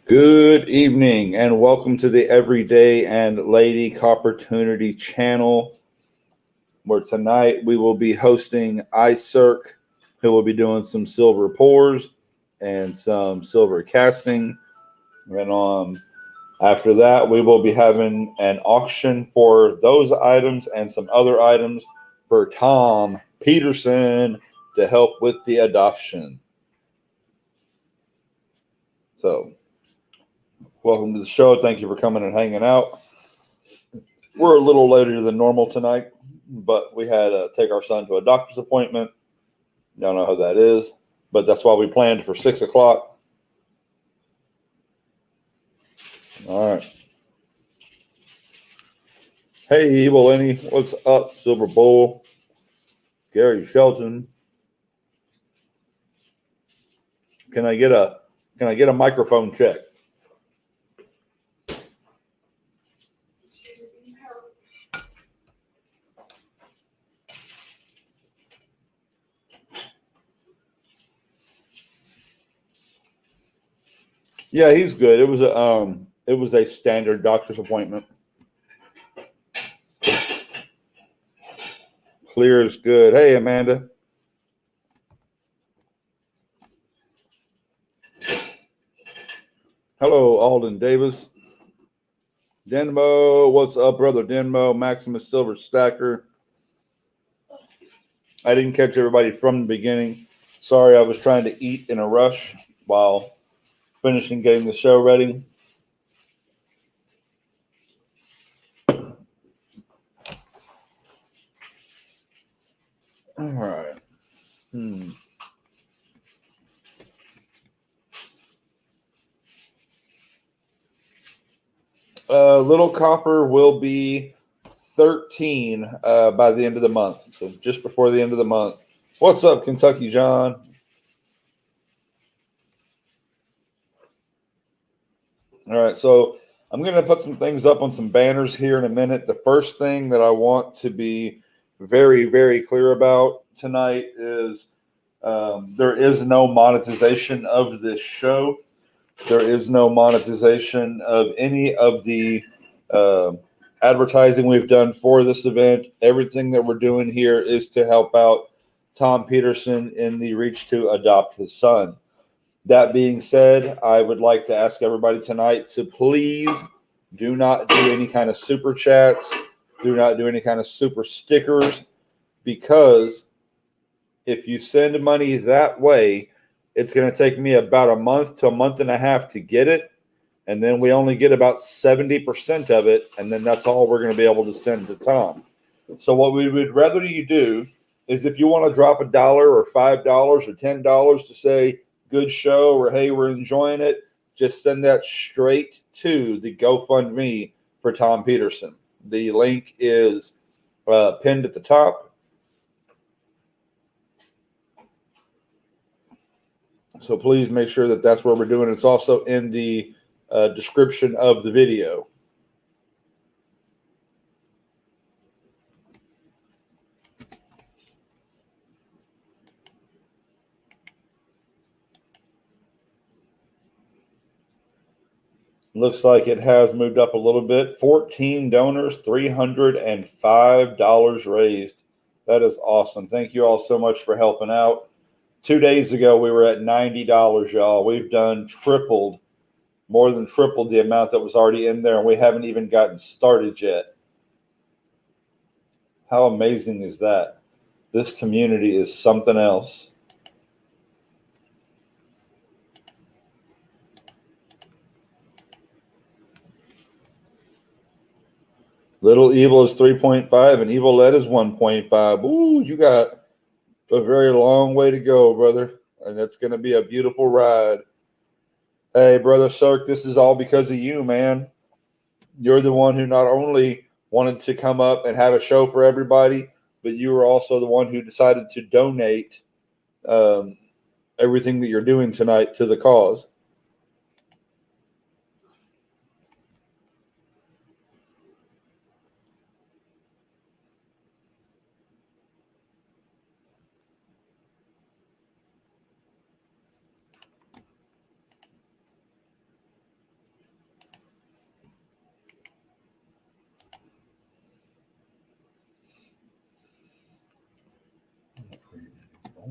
Good evening and welcome to the Everyday and Lady Opportunity channel, where tonight we will be hosting Isurk, who will be doing some silver pours and some silver casting. And after that, we will be having an auction for those items and some other items for Tom Peterson to help with the adoption. So, welcome to the show. Thank you for coming and hanging out. We're a little later than normal tonight, but we had to take our son to a doctor's appointment. Y'all know how that is, but that's why we planned for 6 o'clock. All right. Hey, Evil Lenny, what's up? Silver Bull, Gary Shelton. Can I get a microphone check? Yeah, he's good. It was a standard doctor's appointment. Clear is good. Hey, Amanda. Hello, Alden Davis. Denmo, what's up, brother Denmo? Maximus Silver Stacker. I didn't catch everybody from the beginning. Sorry, I was trying to eat in a rush while finishing getting the show ready. All right. Little Copper will be 13 by the end of the month. So just before the end of the month. What's up, Kentucky John? All right, so I'm going to put some things up on some banners here in a minute. The first thing that I want to be very, very clear about tonight is there is no monetization of this show. There is no monetization of any of the advertising we've done for this event. Everything that we're doing here is to help out Tom Peterson in the reach to adopt his son. That being said, I would like to ask everybody tonight to please do not do any kind of super chats. Do not do any kind of super stickers, because if you send money that way, it's going to take me about a month to a month and a half to get it. And then we only get about 70% of it. And then that's all we're going to be able to send to Tom. So what we would rather you do is, if you want to drop $1 or $5 or $10 to say good show or hey, we're enjoying it, just send that straight to the GoFundMe for Tom Peterson. The link is pinned at the top. So please make sure that that's where we're doing. It's also in the description of the video. Looks like it has moved up a little bit. 14 donors, $305 raised. That is awesome. Thank you all so much for helping out. 2 days ago, we were at $90, y'all. We've done more than tripled the amount that was already in there, and we haven't even gotten started yet. How amazing is that? This community is something else. Little Evil is 3.5 and Evil Led is 1.5. Ooh, you got a very long way to go, brother. And it's going to be a beautiful ride. Hey, Brother Cirque, this is all because of you, man. You're the one who not only wanted to come up and have a show for everybody, but you were also the one who decided to donate everything that you're doing tonight to the cause.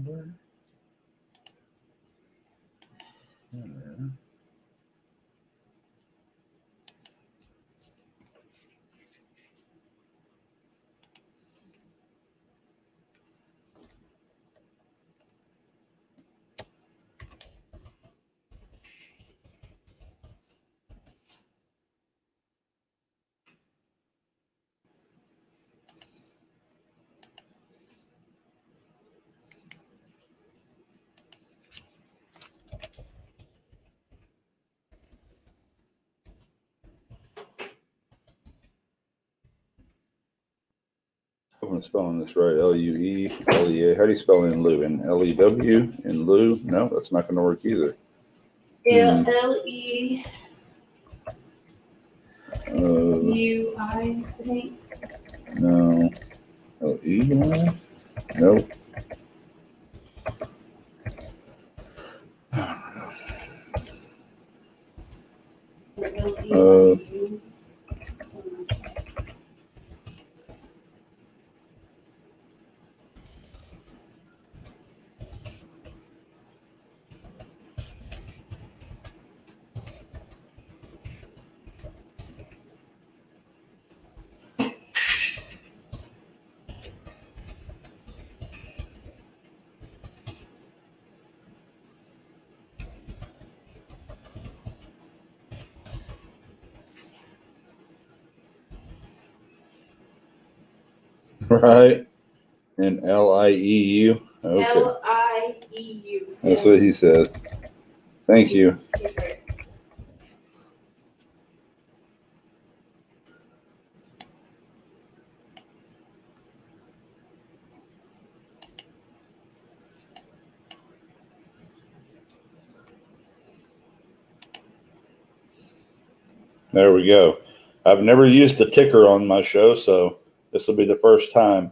folder. I'm spelling this right. L-U-E-L-E-A. How do you spell in lieu? In L-E-W? In lieu? No, that's not going to work either. L-E. U-I, I think. No. L-E-Y? Nope. L-E-I-U. Right. And L-I-E-U. Okay. L-I-E-U. That's what he said. Thank you. There we go. I've never used a ticker on my show, so this will be the first time.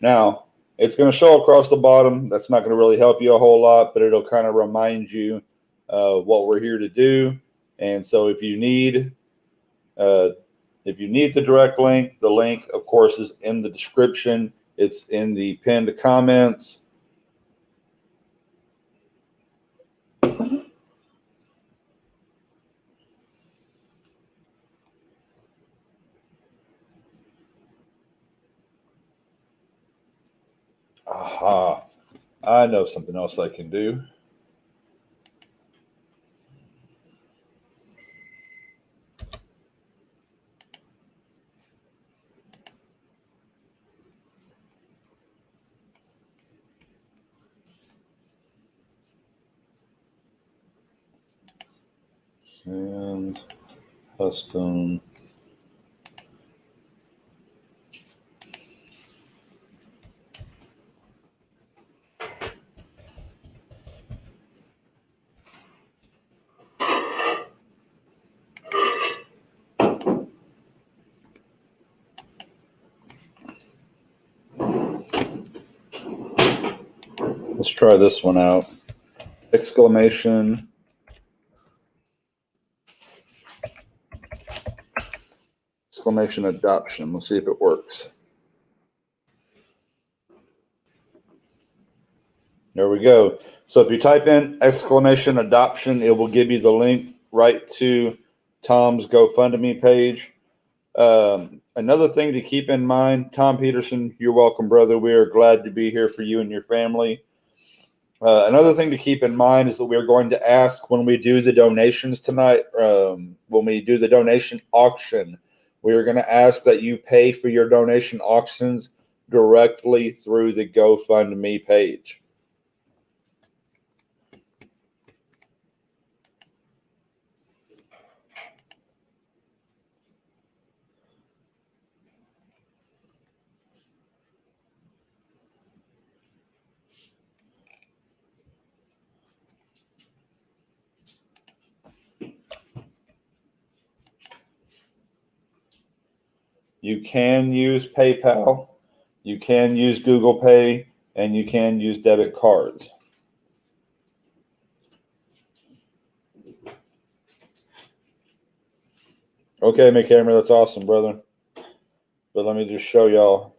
Now, it's going to show across the bottom. That's not going to really help you a whole lot, but it'll kind of remind you what we're here to do. And so if you need the direct link, the link, of course, is in the description. It's in the pinned comments. Aha. I know something else I can do. And custom. Let's try this one out. Exclamation. Exclamation adoption. Let's see if it works. There we go. So if you type in exclamation adoption, it will give you the link right to Tom's GoFundMe page. Another thing to keep in mind, Tom Peterson, you're welcome, brother. We are glad to be here for you and your family. Another thing to keep in mind is that we're going to ask when we do the donations tonight, when we do the donation auction, we are going to ask that you pay for your donation auctions directly through the GoFundMe page. You can use PayPal, you can use Google Pay, and you can use debit cards. Okay, McCamera, that's awesome, brother. But let me just show y'all.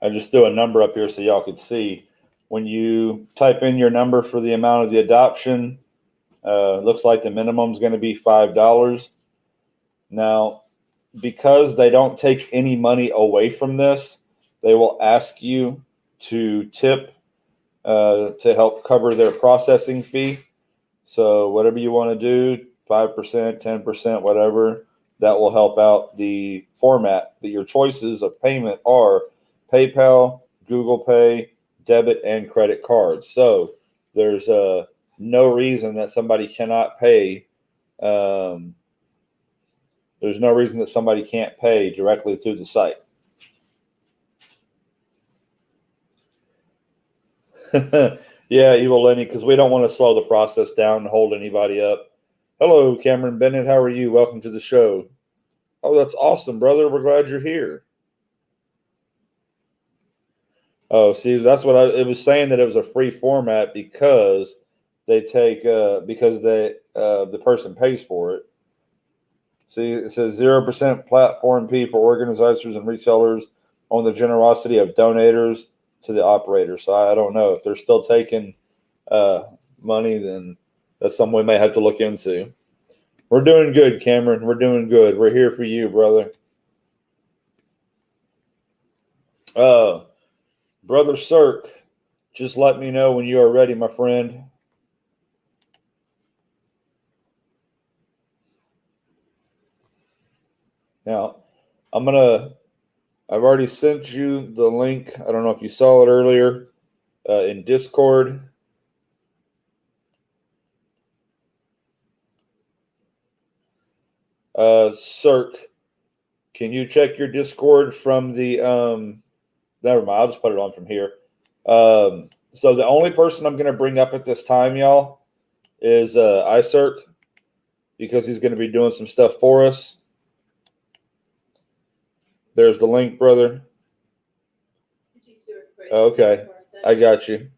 I just threw a number up here so y'all could see. When you type in your number for the amount of the adoption, looks like the minimum is going to be $5. Now, because they don't take any money away from this, they will ask you to tip to help cover their processing fee. So whatever you want to do, 5%, 10%, whatever, that will help out the format. But your choices of payment are PayPal, Google Pay, debit, and credit cards. So there's no reason that somebody cannot pay. There's no reason that somebody can't pay directly through the site. Yeah, Evil Lenny, because we don't want to slow the process down and hold anybody up. Hello, Cameron Bennett. How are you? Welcome to the show. Oh, that's awesome, brother. We're glad you're here. Oh, see, that's what it was saying, that it was a free format because they take the person pays for it. See, it says 0% platform fee for organizers and resellers on the generosity of donators to the operator. So I don't know if they're still taking money, then that's something we may have to look into. We're doing good, Cameron. We're doing good. We're here for you, brother. Brother Isurk, just let me know when you are ready, my friend. Now, I've already sent you the link. I don't know if you saw it earlier in Discord. Isurk, can you check your Discord from the never mind, I'll just put it on from here. So the only person I'm going to bring up at this time, y'all, is Isurk, because he's going to be doing some stuff for us. There's the link, brother. Okay, I got you.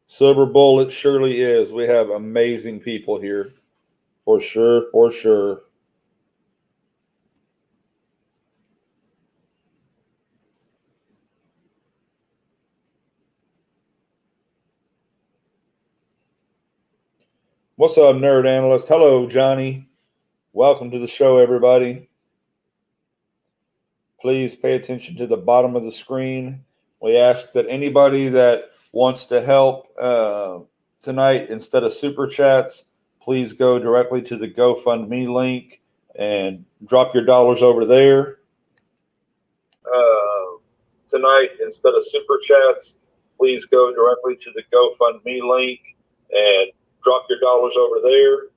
Silver Bullet surely is. We have amazing people here. For sure, for sure. What's up, Nerd Analyst? Hello, Johnny. Welcome to the show, everybody. Please pay attention to the bottom of the screen. We ask that anybody that wants to help tonight, instead of super chats, please go directly to the GoFundMe link and drop your dollars over there. Tonight, instead of super chats, please go directly to the GoFundMe link and drop your dollars over there.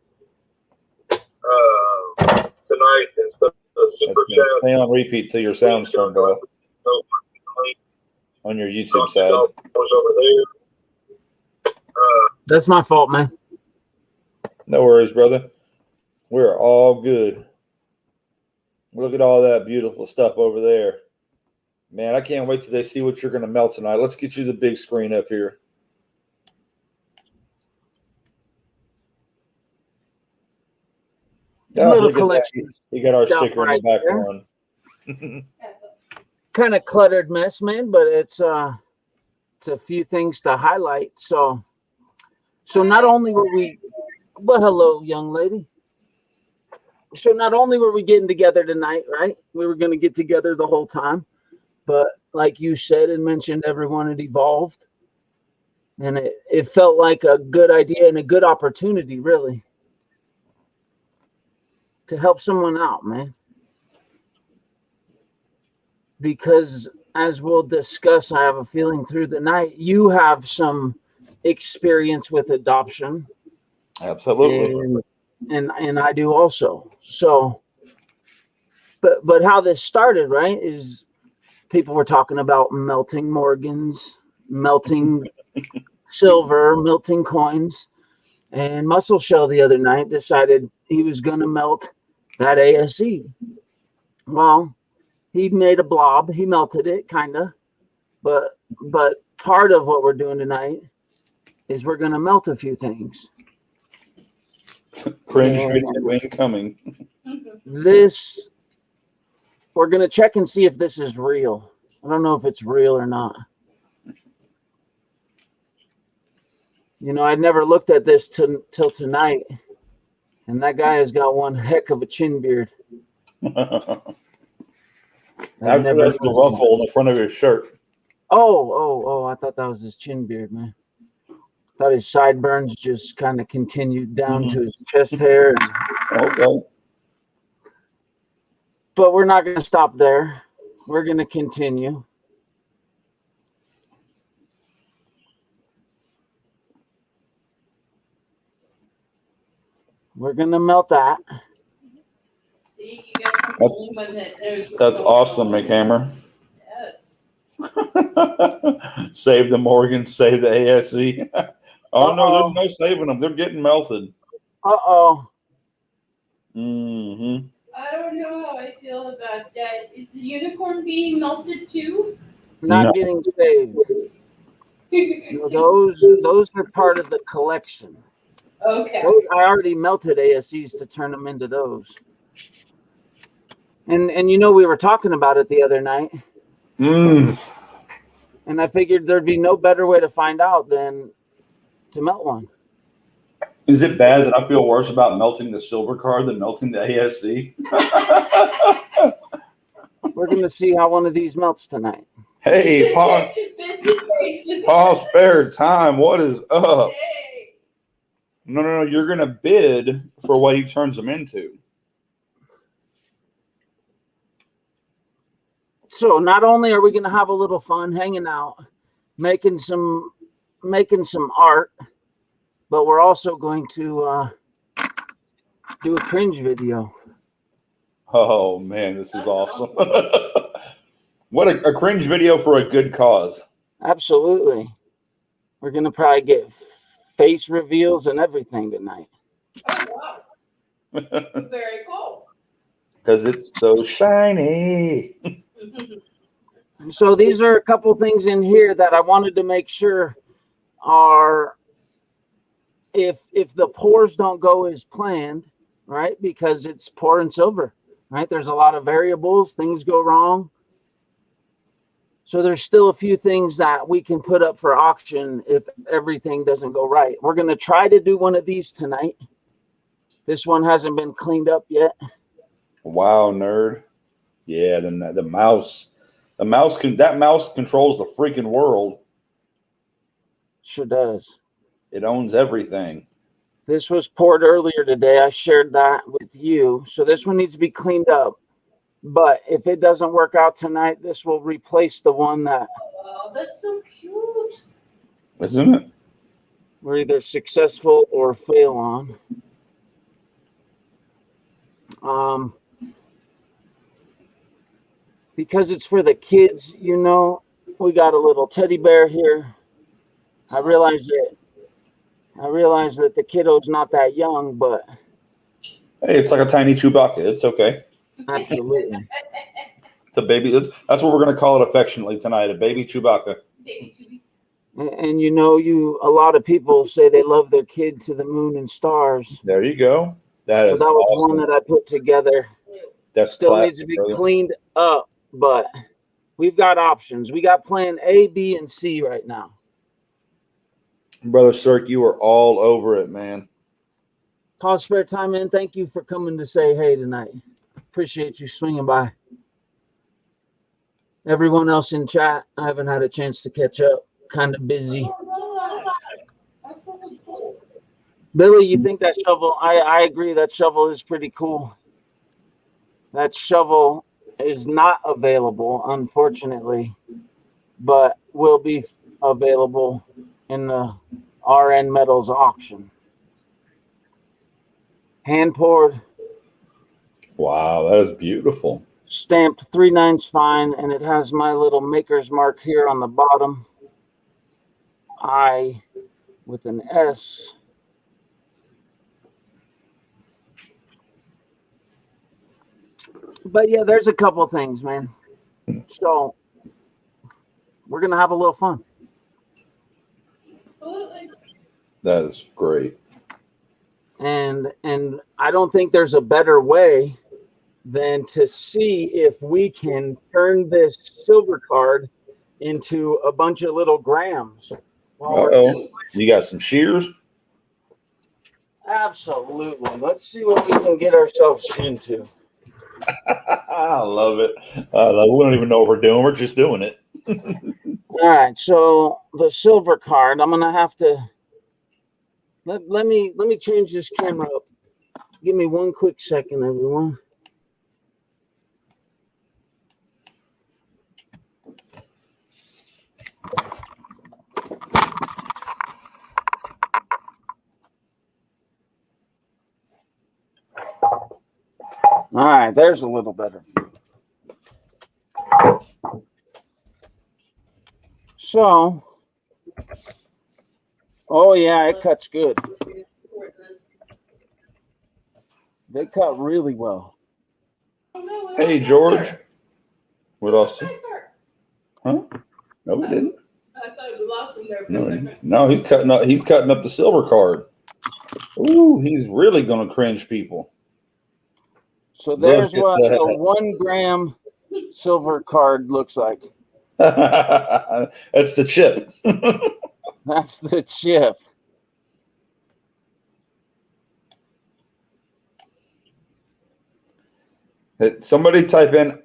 Tonight, instead of super chats, stay on repeat till your sound's turned off on your YouTube side. Over there. That's my fault, man. No worries, brother. We're all good. Look at all that beautiful stuff over there. Man, I can't wait till they see what you're going to melt tonight. Let's get you the big screen up here. Oh, look at that. You got our sticker right in the background. Kind of cluttered mess, man, but it's a few things to highlight. So not only were we, well, hello, young lady. So not only were we getting together tonight, right? We were going to get together the whole time, but like you said and mentioned, everyone had evolved, and it felt like a good idea and a good opportunity, really, to help someone out, man. Because as we'll discuss, I have a feeling through the night, you have some experience with adoption. Absolutely. And I do also. So, but how this started, right, is people were talking about melting Morgans, melting silver, melting coins. And Muscle Shell the other night decided he was going to melt that ASE. Well, he made a blob. He melted it, kind of. But part of what we're doing tonight is we're going to melt a few things. Cringe And video incoming. this, we're going to check and see if this is real. I don't know if it's real or not. You know, I'd never looked at this till tonight. And that guy has got one heck of a chin beard. Actually, that's the ruffle in the front of his shirt. Oh, I thought that was his chin beard, man. Thought his sideburns just kind of continued down to his chest hair. Okay. But we're not going to stop there. We're going to continue. We're going to melt that. See, you got the only one that knows what's That's going awesome, on. McHammer. Yes. Save the Morgan, save the ASE. Oh, no, Uh-oh. there's no saving them. They're getting melted. Uh-oh. Mm-hmm. I don't know how I feel about that. Is the unicorn being melted too? Not No. getting saved. No, those are part of the collection. Okay. I already melted ASEs to turn them into those. And you know, we were talking about it the other night. Mm. And I figured there'd be no better way to find out than to melt one. Is it bad that I feel worse about melting the silver card than melting the ASE? We're going to see how one of these melts tonight. Hey, Paul, spare time. What is up? Hey. No. You're going to bid for what he turns them into. So not only are we going to have a little fun hanging out, making some art, but we're also going to do a cringe video. Oh, man, this is awesome. What a cringe video for a good cause. Absolutely. We're going to probably get face reveals and everything tonight. Oh, wow. Very cool. Because it's so shiny. So these are a couple things in here that I wanted to make sure are, if the pours don't go as planned, right? Because it's pour and silver, right? There's a lot of variables, things go wrong. So there's still a few things that we can put up for auction if everything doesn't go right. We're going to try to do one of these tonight. This one hasn't been cleaned up yet. Wow, nerd. Yeah, the mouse. That mouse controls the freaking world. Sure does. It owns everything. This was poured earlier today. I shared that with you. So this one needs to be cleaned up. But if it doesn't work out tonight, this will replace the one that Oh, that's so cute. Isn't it? we're either successful or fail on. Because it's for the kids, you know, we got a little teddy bear here. I realize that the kiddo's not that young, but Hey, it's like a tiny Chewbacca. It's okay. absolutely. It's a baby. That's what we're going to call it affectionately tonight. A baby Chewbacca. And you know, a lot of people say they love their kid to the moon and stars. There you go. So that was awesome. One that I put together. That's still classic, needs to be brother. Cleaned up, but we've got options. We got plan A, B, and C right now. Brother Isurk, you are all over it, man. Call spare time in. Thank you for coming to say hey tonight. Appreciate you swinging by. Everyone else in chat, I haven't had a chance to catch up. Kind of busy. Billy, you think that shovel? I agree. That shovel is pretty cool. That shovel is not available, unfortunately, but will be available in the RN Metals auction. Hand poured. Wow, that is beautiful. Stamped 3/9 fine, and it has my little maker's mark here on the bottom. I with an S. But yeah, there's a couple things, man. So we're gonna have a little fun. That is great. and I don't think there's a better way than to see if we can turn this silver card into a bunch of little grams. Uh-oh. You got some shears? Absolutely. Let's see what we can get ourselves into. I love it. We don't even know what we're doing. We're just doing it. All right. So the silver card, I'm gonna have to let me change this camera up. Give me one quick second, everyone. All right, there's a little better. So, oh yeah, it cuts good. They cut really well. Hey, George. What else? Huh? No, we didn't. I thought we lost him there. No, he's cutting up. He's cutting up the silver card. Ooh, he's really gonna cringe people. So there's what the 1 gram silver card looks like. That's the chip. That's the chip. Somebody type in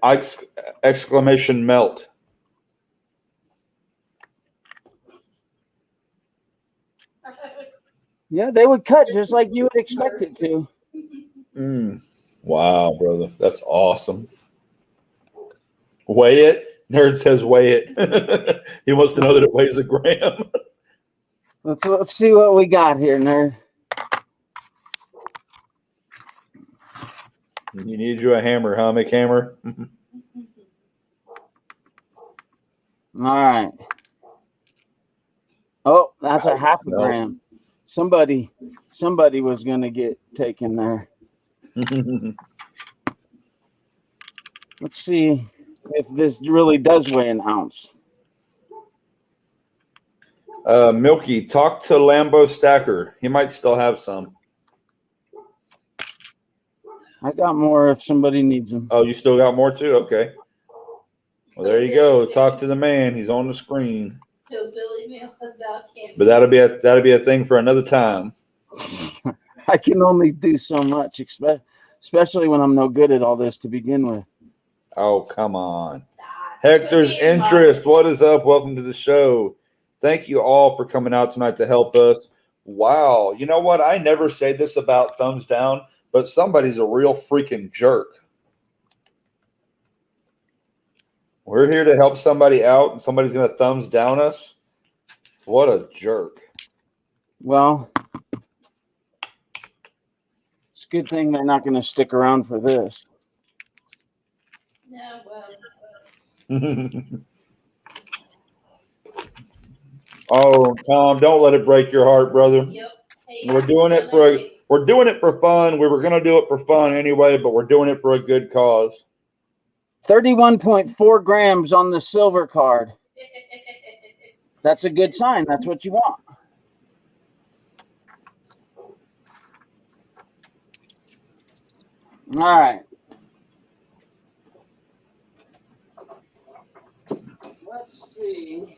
exclamation melt. Yeah, they would cut just like you would expect it to. Wow, brother. That's awesome. Weigh it. Nerd says weigh it. He wants to know that it weighs a gram. Let's see what we got here, nerd. You need you a hammer, huh, McHammer? All right. Oh, that's a half a gram. Somebody was gonna get taken there. Let's see if this really does weigh an ounce. Milky, talk to Lambo Stacker. He might still have some. I got more if somebody needs them. Oh, you still got more too? Okay. Well, there you go. Talk to the man. He's on the screen. But that'll be a thing for another time. I can only do so much, especially when I'm no good at all this to begin with. Oh, come on. Hector's Interest. What is up? Welcome to the show. Thank you all for coming out tonight to help us. Wow. You know what? I never say this about thumbs down, but somebody's a real freaking jerk. We're here to help somebody out, and somebody's going to thumbs down us. What a jerk. Well, it's a good thing they're not going to stick around for this. Yeah, well. Oh, Tom, don't let it break your heart, brother. Yep. Hey, We're doing it for fun. We were going to do it for fun anyway, but we're doing it for a good cause. 31.4 grams on the silver card. That's a good sign. That's what you want. All right. Let's see.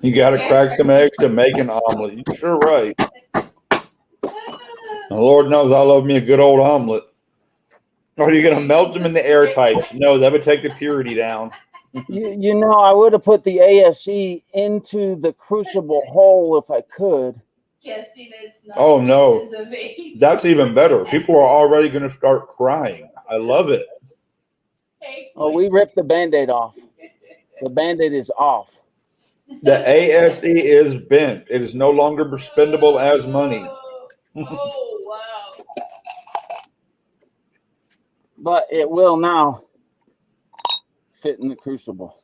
You got to crack some eggs to make an omelet. You're sure right. The Lord knows I love me a good old omelet. Are you going to melt them in the air types? No, that would take the purity down. You know, I would have put the ASE into the crucible hole if I could. Guessing it's not. Oh, no. That's even better. People are already going to start crying. I love it. Oh, we ripped the Band-Aid off. The Band-Aid is off. The ASE is bent. It is no longer spendable as money. Oh, wow. But it will now fit in the crucible.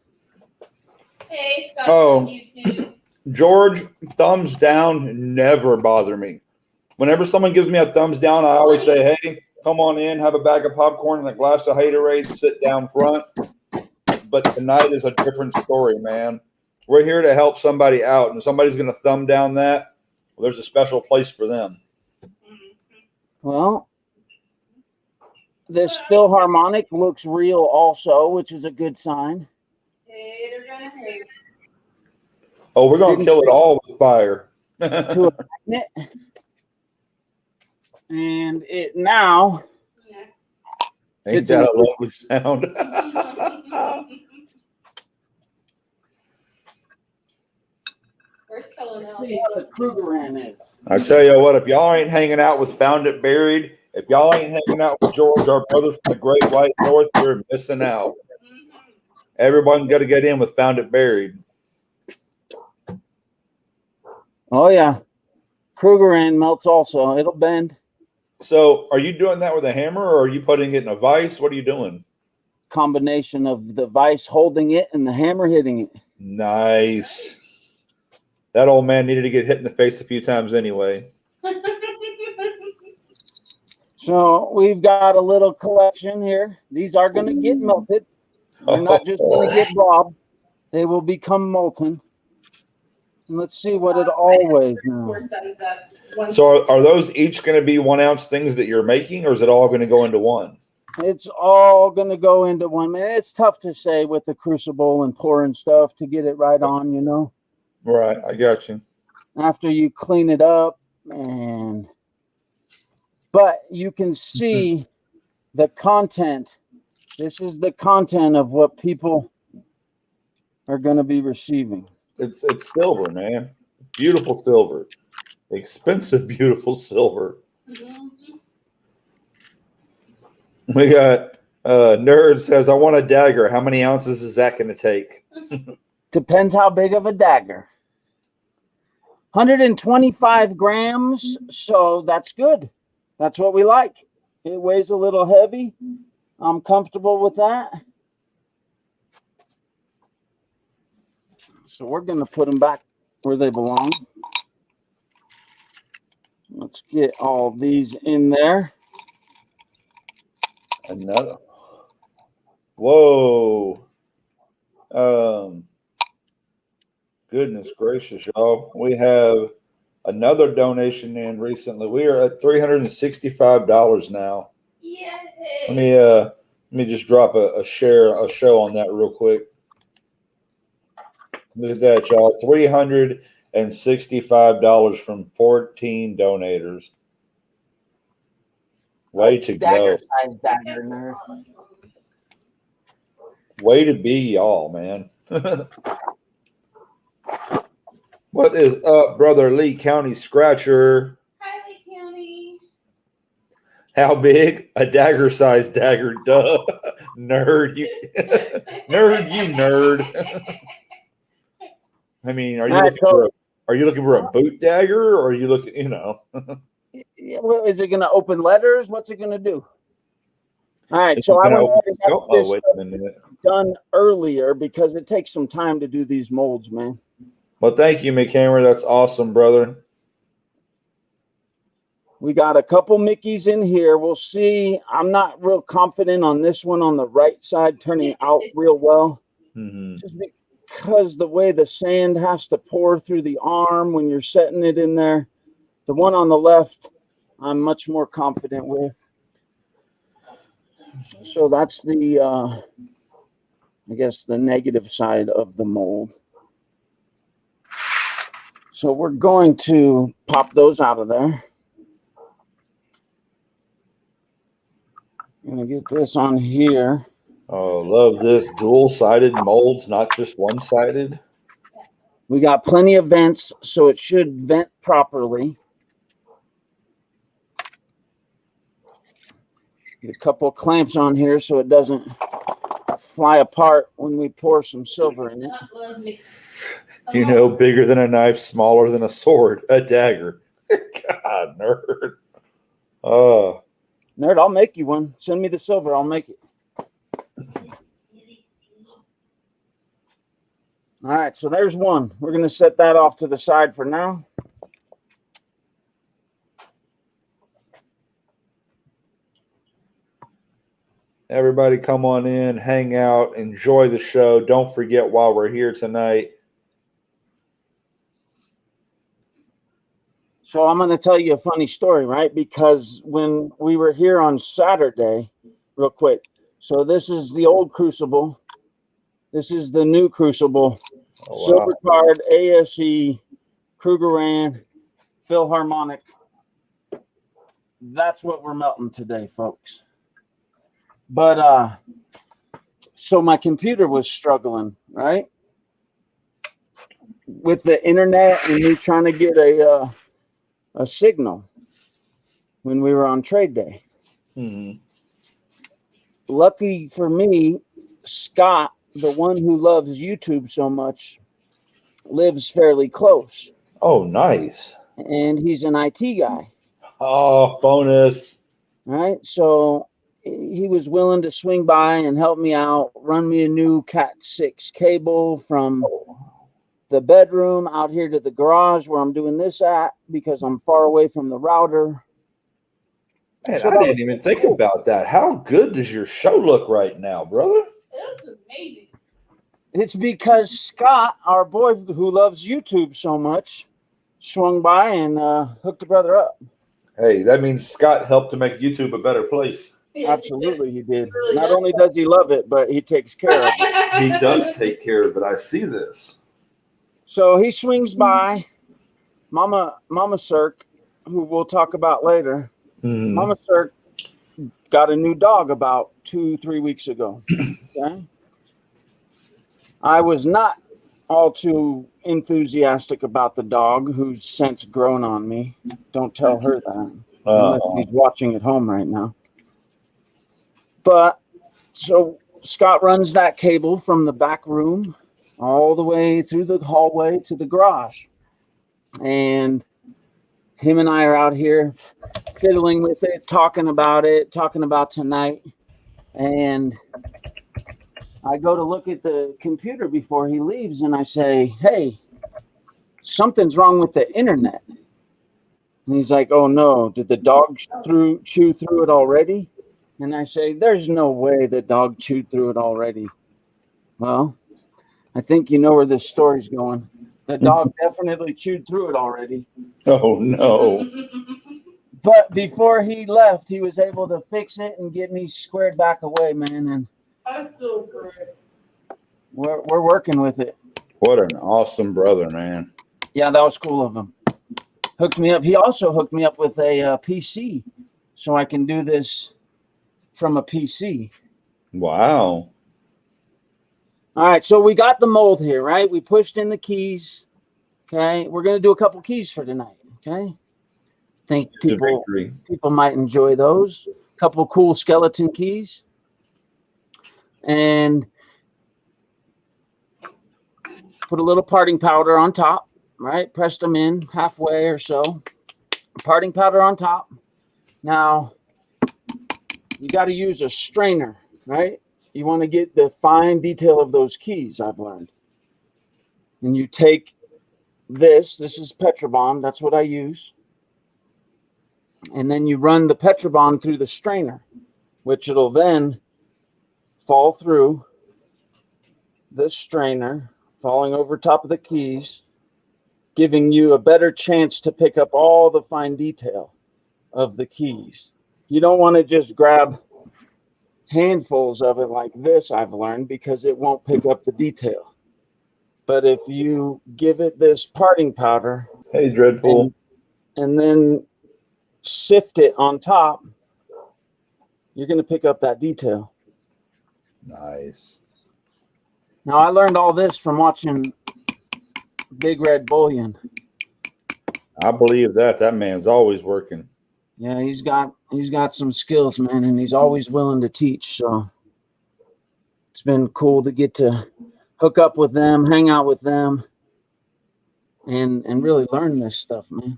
Hey, Scott. Oh. YouTube. George, thumbs down never bother me. Whenever someone gives me a thumbs down, I always say, hey, come on in, have a bag of popcorn and a glass of Haterade, sit down front. But tonight is a different story, man. We're here to help somebody out, and if somebody's going to thumb down that, well, there's a special place for them. Well, this Philharmonic looks real also, which is a good sign. Oh, we're going to kill it all with fire. To a magnet. And it now. Ain't that a lovely sound? Let's see how the Krugerrand is. I tell you what, if y'all ain't hanging out with Found It Buried, if y'all ain't hanging out with George, our brother from the Great White North, you're missing out. Everyone got to get in with Found It Buried. Oh, yeah. Krugerrand melts also. It'll bend. So are you doing that with a hammer, or are you putting it in a vise? What are you doing? Combination of the vise holding it and the hammer hitting it. Nice. That old man needed to get hit in the face a few times anyway. So we've got a little collection here. These are going to get melted. They're not just going to get bobbed. They will become molten. And let's see what it all weighs now. So are those each going to be 1 ounce things that you're making, or is it all going to go into one? It's all going to go into one. Man, it's tough to say with the crucible and pouring stuff to get it right on, you know. Right, I got you. After you clean it up, but you can see the content. This is the content of what people are going to be receiving. It's silver, man. Beautiful silver. Expensive, beautiful silver. We got Nerd says, I want a dagger. How many ounces is that going to take? Depends how big of a dagger. 125 grams, so that's good. That's what we like. It weighs a little heavy. I'm comfortable with that. So we're going to put them back where they belong. Let's get all these in there. Another. Whoa. Goodness gracious, y'all. We have another donation in recently. We are at $365 now. Yay. Let me just drop a show on that real quick. Look at that, y'all. $365 from 14 donators. Way to go. Size dagger, nerd. Way to be y'all, man. What is up, brother Lee County Scratcher? Hi, Lee County. How big? A dagger-sized dagger, duh. Nerd, you nerd, you nerd. I mean, are you looking for a boot dagger, or are you looking, you know? Well, is it going to open letters? What's it going to do? All right, Is so it I gonna went ahead and open got this wait a minute. done earlier because it takes some time to do these molds, man. Well, thank you, McHammer. That's awesome, brother. We got a couple Mickeys in here. We'll see. I'm not real confident on this one on the right side turning out real well. Just because the way the sand has to pour through the arm when you're setting it in there. The one on the left, I'm much more confident with. So that's the, I guess, the negative side of the mold. So we're going to pop those out of there. I'm going to get this on here. Oh, love this dual-sided molds, not just one-sided. We got plenty of vents, so it should vent properly. Get a couple of clamps on here so it doesn't fly apart when we pour some silver in it. You know, bigger than a knife, smaller than a sword, a dagger. God, nerd. Nerd, I'll make you one. Send me the silver. I'll make it. All right, so there's one. We're going to set that off to the side for now. Everybody come on in, hang out, enjoy the show. Don't forget, while we're here tonight, So I'm going to tell you a funny story, right? Because when we were here on Saturday, real quick. So this is the old Crucible. This is the new Crucible. Oh, wow. Silver Card, ASE, Krugerrand, Philharmonic. That's what we're melting today, folks. But so my computer was struggling, right? With the internet and me trying to get a signal when we were on trade day. Mhm. Lucky for me, Scott, the one who loves YouTube so much, lives fairly close. Oh, nice. And he's an IT guy. Oh, bonus. Right. So he was willing to swing by and help me out, run me a new Cat 6 cable from the bedroom out here to the garage where I'm doing this at because I'm far away from the router. Man, So I didn't even think about that. How good does your show look right now, brother? It looks amazing. It's because Scott, our boy who loves YouTube so much, swung by and hooked the brother up. Hey, that means Scott helped to make YouTube a better place. Yes, Absolutely, he did. really Not does. only does he love it, but he takes care of it. He does take care of it. I see this. So he swings by. Mama Isurk, who we'll talk about later. Mhm. Mama Isurk got a new dog about 2-3 weeks ago. Okay. I was not all too enthusiastic about the dog, who's since grown on me. Don't tell her that, unless she's watching at home right now. But so Scott runs that cable from the back room all the way through the hallway to the garage. And him and I are out here fiddling with it, talking about tonight. And I go to look at the computer before he leaves and I say, hey, something's wrong with the internet. And he's like, oh no, did the dog chew through it already? And I say, there's no way the dog chewed through it already. Well, I think you know where this story's going. The dog definitely chewed through it already. Oh, no. But before he left, he was able to fix it and get me squared back away, man. And I feel great. we're working with it. What an awesome brother, man. Yeah, that was cool of him. Hooked me up. He also hooked me up with a PC so I can do this from a PC. Wow. All right, so we got the mold here, right? We pushed in the keys. Okay, we're going to do a couple keys for tonight. Okay, think people might enjoy those. A couple cool skeleton keys. And put a little parting powder on top, right? Pressed them in halfway or so. Parting powder on top. Now, you got to use a strainer, right? You want to get the fine detail of those keys, I've learned. And you take this is Petrobond, that's what I use. And then you run the Petrobond through the strainer, which it'll then fall through this strainer, falling over top of the keys, giving you a better chance to pick up all the fine detail of the keys. You don't want to just grab handfuls of it like this, I've learned, because it won't pick up the detail. But if you give it this parting powder, hey, Dreadpool, and then sift it on top, you're going to pick up that detail. Nice. Now, I learned all this from watching Big Red Bullion. I believe that man's always working. Yeah, he's got some skills, man, and he's always willing to teach. So it's been cool to get to hook up with them, hang out with them, and really learn this stuff, man.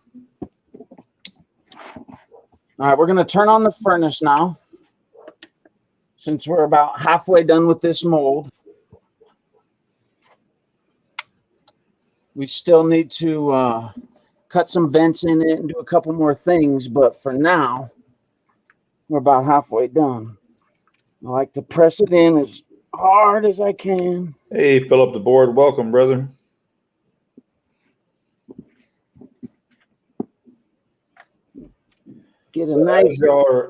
All right, we're going to turn on the furnace now, since we're about halfway done with this mold. We still need to cut some vents in it and do a couple more things, but for now, we're about halfway done. I like to press it in as hard as I can. Hey, fill up the board. Welcome, brother. Get a So nice.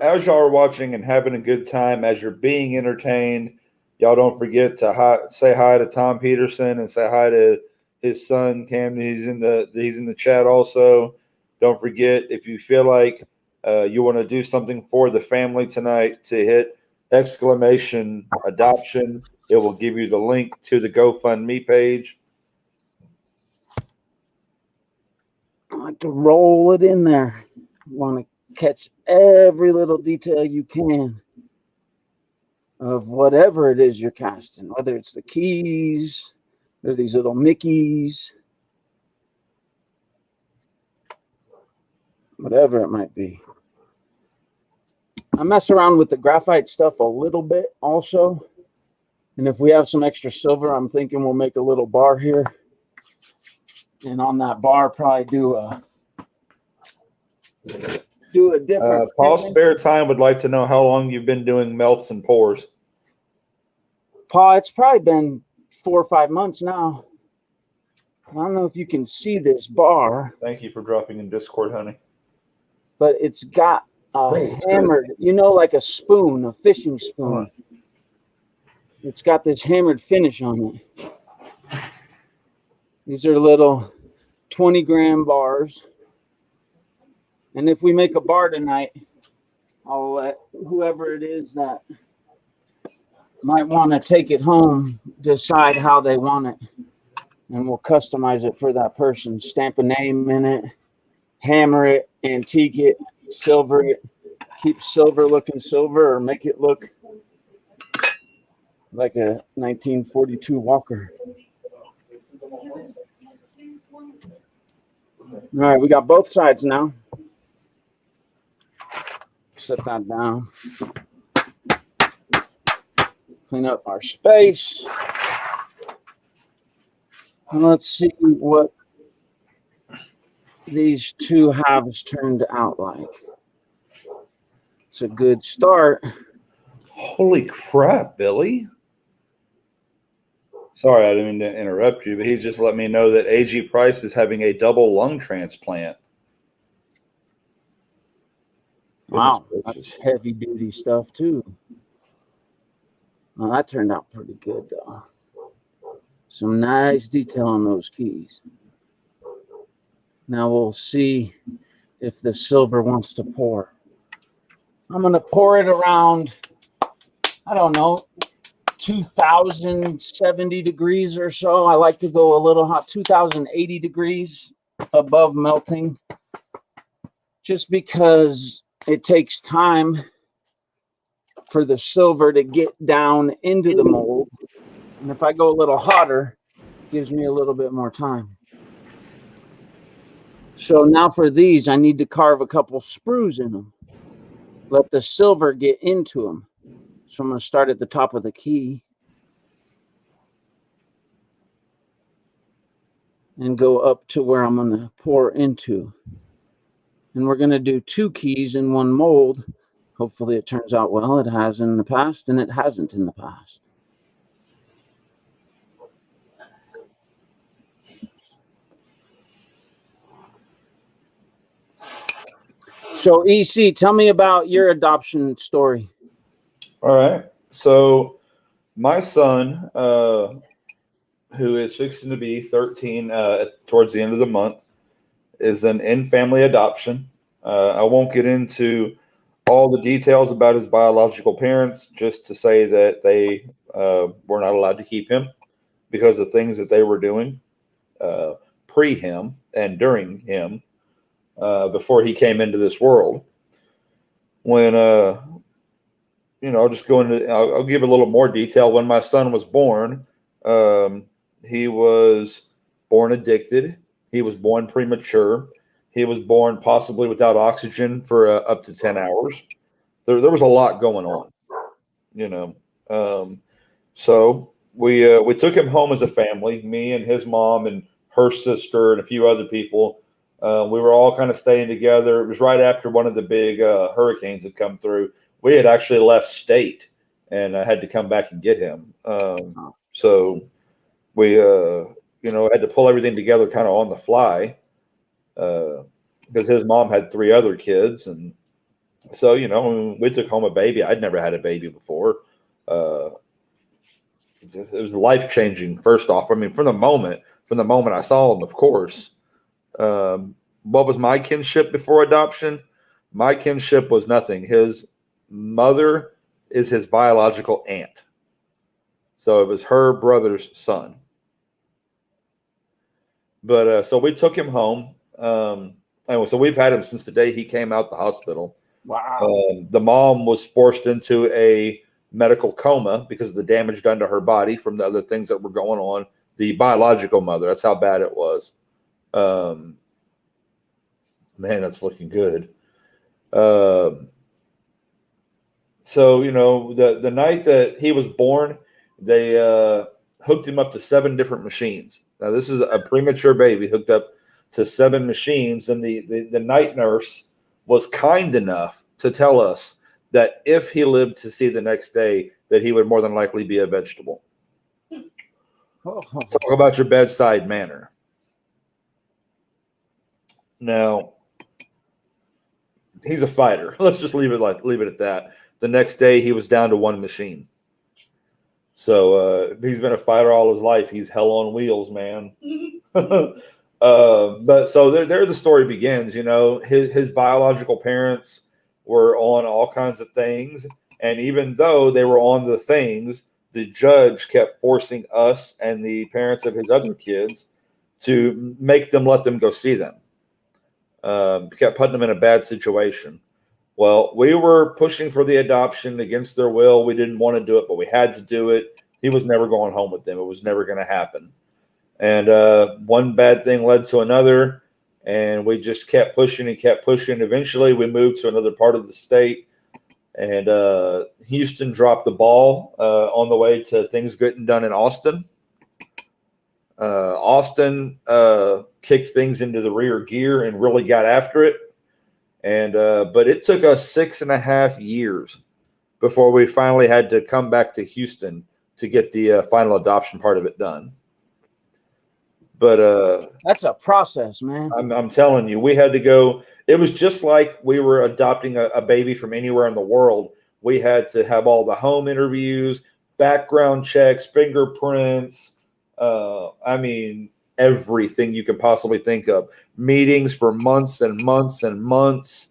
as y'all are watching and having a good time, as you're being entertained, y'all don't forget to say hi to Tom Peterson and say hi to his son Camden. He's in the chat also. Don't forget, if you feel like you want to do something for the family tonight, to hit !adoption. It will give you the link to the GoFundMe page. I like to roll it in there. Want to catch every little detail you can of whatever it is you're casting, whether it's the keys or these little Mickeys, whatever it might be. I mess around with the graphite stuff a little bit also. And if we have some extra silver, I'm thinking we'll make a little bar here. And on that bar, probably do a different. Paul Spare Time would like to know how long you've been doing melts and pours. Paul, it's probably been 4 or 5 months now. I don't know if you can see this bar. Thank you for dropping in Discord, honey. But it's got a hammered, like a spoon, a fishing spoon. It's got this hammered finish on it. These are little 20-gram bars. And if we make a bar tonight, I'll let whoever it is that might want to take it home decide how they want it. And we'll customize it for that person. Stamp a name in it, hammer it, antique it, silver it, keep silver looking silver, or make it look like a 1942 Walker. All right, we got both sides now. Set that down. Clean up our space. And let's see what these two halves turned out like. It's a good start. Holy crap, Billy. Sorry, I didn't mean to interrupt you, but he's just let me know that A.G. Price is having a double lung transplant. Wow, that's heavy duty stuff too. Well, that turned out pretty good though. Some nice detail on those keys. Now we'll see if the silver wants to pour. I'm going to pour it around, I don't know, 2070 degrees or so. I like to go a little hot, 2080 degrees above melting, just because it takes time for the silver to get down into the mold. And if I go a little hotter, it gives me a little bit more time. So now for these, I need to carve a couple sprues in them. Let the silver get into them. So I'm going to start at the top of the key and go up to where I'm going to pour into. And we're going to do 2 keys in 1 mold. Hopefully it turns out well. It has in the past, and it hasn't in the past. So, EC, tell me about your adoption story. All right. So my son, who is fixing to be 13 towards the end of the month, is an in-family adoption. I won't get into all the details about his biological parents, just to say that they were not allowed to keep him because of things that they were doing pre him and during him before he came into this world. When I'll just go into. I'll give a little more detail. When my son was born, he was born addicted. He was born premature. He was born possibly without oxygen for up to 10 hours. There was a lot going on, So we took him home as a family, me and his mom and her sister and a few other people. We were all kind of staying together. It was right after one of the big hurricanes had come through. We had actually left state, and I had to come back and get him. So we, had to pull everything together kind of on the fly because his mom had 3 other kids, and So, when we took home a baby. I'd never had a baby before. Uh, it was life changing. First off, I mean, from the moment I saw him, of course. What was my kinship before adoption? My kinship was nothing. His mother is his biological aunt. So it was her brother's son. But so we took him home. Anyway, so we've had him since the day he came out the hospital. Wow. The mom was forced into a medical coma because of the damage done to her body from the other things that were going on. The biological mother, that's how bad it was. Man, that's looking good. So, the night that he was born, they hooked him up to 7 different machines. Now, this is a premature baby hooked up to 7 machines. And the night nurse was kind enough to tell us that if he lived to see the next day, that he would more than likely be a vegetable. Oh. Talk about your bedside manner. Now, he's a fighter. Let's just leave it at that. The next day, he was down to 1 machine. So he's been a fighter all his life. He's hell on wheels, man. But so there the story begins. His biological parents were on all kinds of things, and even though they were on the things, the judge kept forcing us and the parents of his other kids to make them let them go see them. Kept putting them in a bad situation. Well, we were pushing for the adoption against their will. We didn't want to do it, but we had to do it. He was never going home with them. It was never going to happen. And one bad thing led to another, and we just kept pushing and kept pushing. Eventually, we moved to another part of the state, and Houston dropped the ball on the way to things getting done in Austin. Austin kicked things into the rear gear and really got after it. And but it took us 6.5 years before we finally had to come back to Houston to get the final adoption part of it done. But that's a process, man. I'm telling you, we had to go. It was just like we were adopting a baby from anywhere in the world. We had to have all the home interviews, background checks, fingerprints. I mean, everything you can possibly think of. Meetings for months and months and months.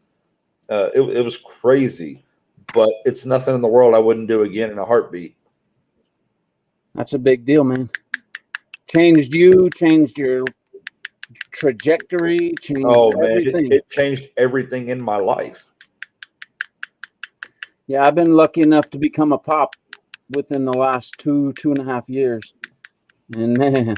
It was crazy, but it's nothing in the world I wouldn't do again in a heartbeat. That's a big deal, man. Changed you, changed your trajectory, changed everything. It changed everything in my life. Yeah, I've been lucky enough to become a pop within the last 2.5 years. And man,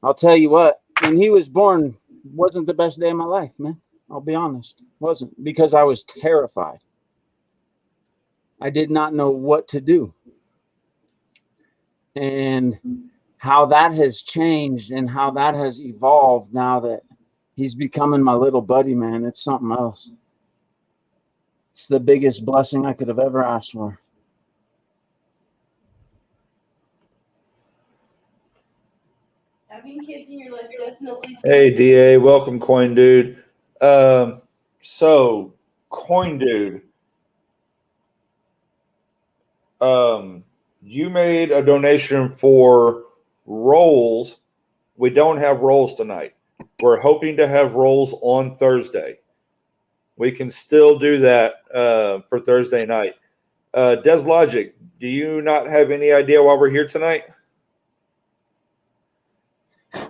I'll tell you what, when he was born, wasn't the best day of my life, man. I'll be honest. Wasn't, because I was terrified. I did not know what to do. And how that has changed and how that has evolved now that he's becoming my little buddy, man, it's something else. It's the biggest blessing I could have ever asked for. Having kids in your life definitely. Hey, DA, welcome, Coin Dude. So, Coin Dude, you made a donation for rolls. We don't have rolls tonight. We're hoping to have rolls on Thursday. We can still do that for Thursday night. Des Logic, do you not have any idea why we're here tonight?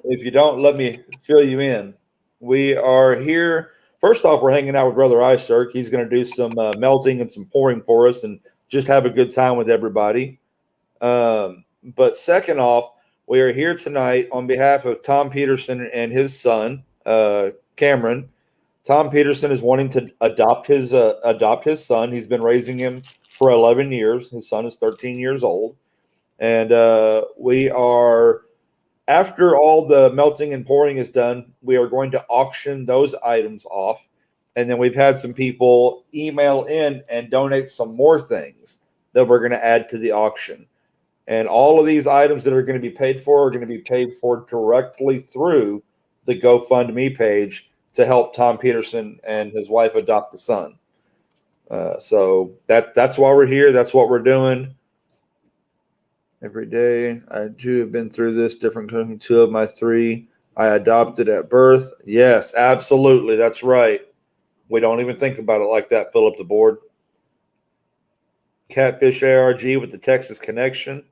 If you don't, let me fill you in. We are here. First off, we're hanging out with Brother Isurk. He's going to do some melting and some pouring for us and just have a good time with everybody. But second off, we are here tonight on behalf of Tom Peterson and his son, Cameron. Tom Peterson is wanting to adopt his son. He's been raising him for 11 years. His son is 13 years old. And we are, after all the melting and pouring is done, we are going to auction those items off. And then we've had some people email in and donate some more things that we're going to add to the auction. And all of these items that are going to be paid for are going to be paid for directly through the GoFundMe page to help Tom Peterson and his wife adopt the son. So that's why we're here. That's what we're doing. Every day, I too have been through this. Different 2 of my 3 I adopted at birth. Yes, absolutely. That's right. We don't even think about it like that. Fill up the board. Catfish ARG with the Texas connection.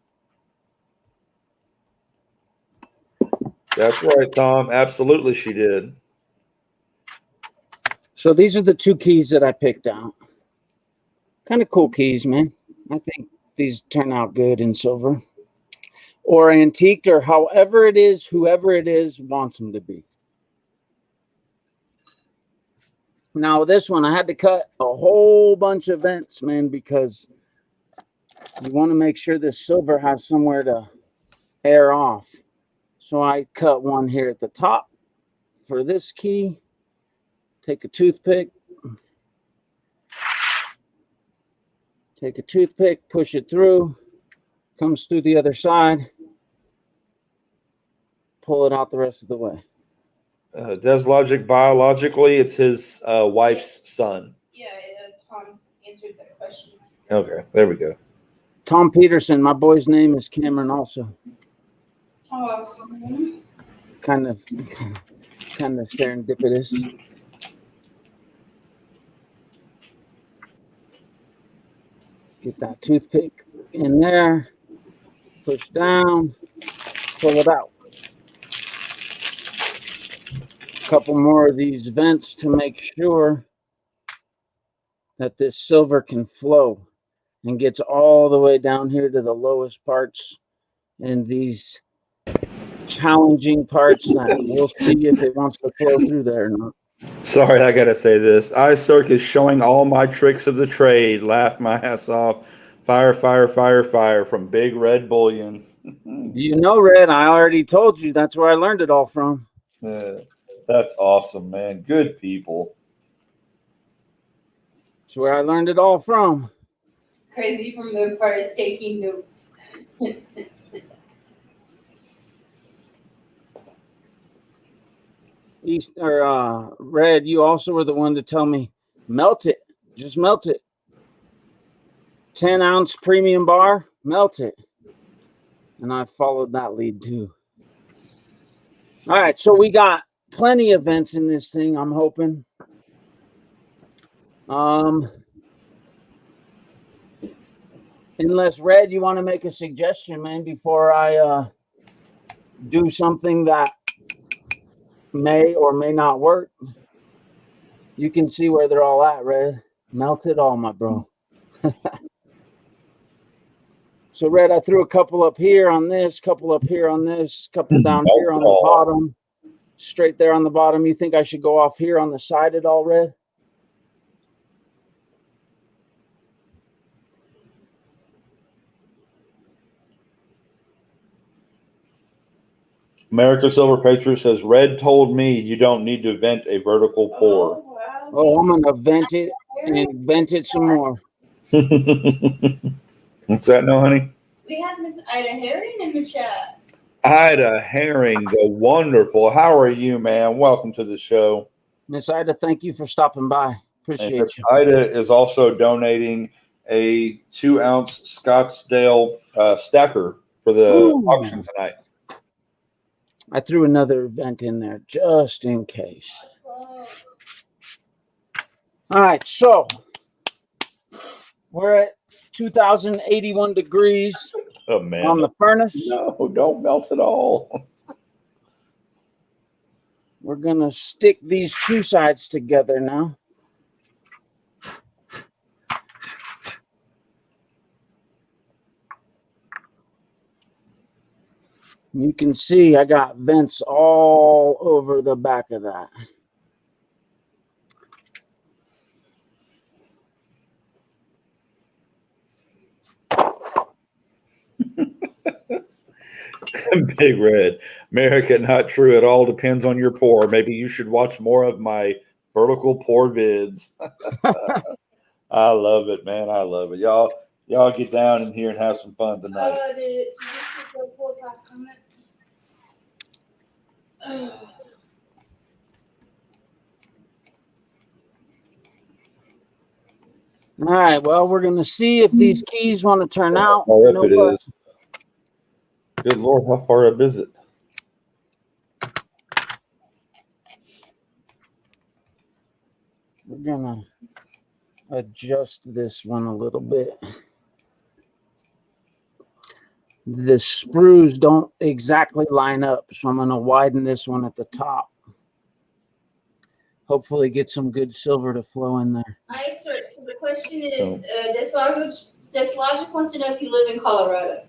That's right, Tom. Absolutely, she did. So these are the 2 keys that I picked out. Kind of cool keys, man. I think these turn out good in silver or antiqued or however it is, whoever it is wants them to be. Now this one, I had to cut a whole bunch of vents, man, because you want to make sure this silver has somewhere to air off. So I cut one here at the top for this key. Take a toothpick. Take a toothpick, push it through, comes through the other side, pull it out the rest of the way. Deslogic, biologically, it's his wife's son. Yeah, Tom answered that question. Okay, there we go. Tom Peterson, my boy's name is Cameron also. Awesome. Kind of serendipitous. Get that toothpick in there, push down, pull it out. A couple more of these vents to make sure that this silver can flow and gets all the way down here to the lowest parts and these challenging parts that we'll see if it wants to flow through there or not. Sorry, I gotta say this. Isurk is showing all my tricks of the trade. Laugh my ass off. Fire, fire, fire, fire from Big Red Bullion. You know, Red, I already told you that's where I learned it all from. That's awesome, man. Good people. That's where I learned it all from. Crazy from the part is taking notes. Red, you also were the one to tell me, melt it. Just melt it. 10-ounce premium bar, melt it. And I followed that lead too. All right, so we got plenty of vents in this thing, I'm hoping. Unless, Red, you want to make a suggestion, man, before I do something that may or may not work. You can see where they're all at, Red. Melt it all, my bro. So, Red, I threw a couple up here on this, couple up here on this, couple down here on the bottom, straight there on the bottom. You think I should go off here on the side at all, Red? America Silver Patriot says, Red told me you don't need to vent a vertical pour. Oh, wow. Oh, I'm going to vent it and vent it some more. What's that, no, honey? We have Miss Ida Herring in the chat. Ida Herring, the wonderful. How are you, man? Welcome to the show. Miss Ida, thank you for stopping by. Appreciate Miss you. Ida is also donating a 2-ounce Scottsdale stacker for the auction tonight. I threw another vent in there just in case. All right, so we're at 2,081 degrees Oh, man. on the furnace. No, don't melt it all. We're going to stick these two sides together now. You can see I got vents all over the back of that. Big Red. America, not true. It all depends on your pour. Maybe you should watch more of my vertical pour vids. I love it, man. I love it. Y'all get down in here and have some fun tonight. Did you see the post last comment? All right. Well, we're going to see if these keys want to turn out. How You up know it what? is. Good Lord, how far up is it? We're going to adjust this one a little bit. The sprues don't exactly line up, so I'm going to widen this one at the top. Hopefully get some good silver to flow in there. Isurk, so the question is, Deslogic wants to know if you live in Colorado.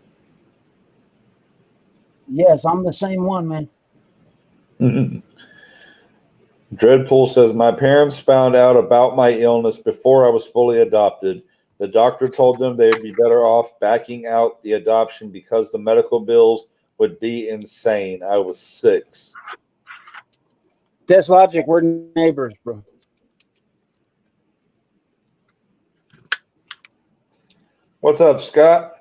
Yes, I'm the same one, man. Dreadpool says, my parents found out about my illness before I was fully adopted. The doctor told them they would be better off backing out the adoption because the medical bills would be insane. I was 6. Deslogic, we're neighbors, bro. What's up, Scott?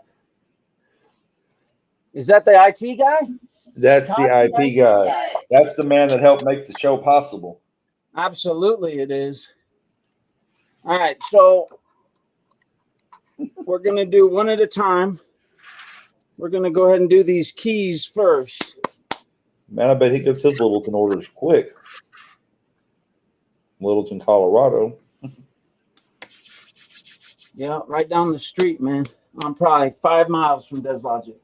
Is that the IT guy? That's the IP guy. That's the man that helped make the show possible. Absolutely, it is. All right, so we're going to do one at a time. We're going to go ahead and do these keys first. Man, I bet he gets his Littleton orders quick. Littleton, Colorado. Yeah, right down the street, man. I'm probably 5 miles from Deslogic.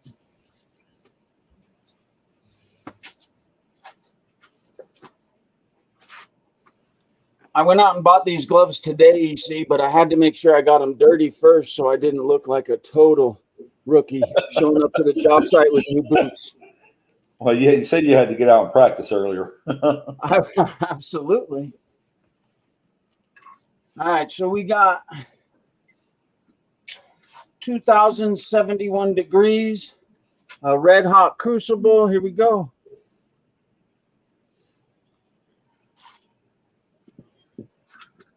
I went out and bought these gloves today, you see, but I had to make sure I got them dirty first so I didn't look like a total rookie showing up to the job site with new boots. Well, you said you had to get out and practice earlier. Absolutely. All right, so we got 2,071 degrees, a red hot crucible. Here we go.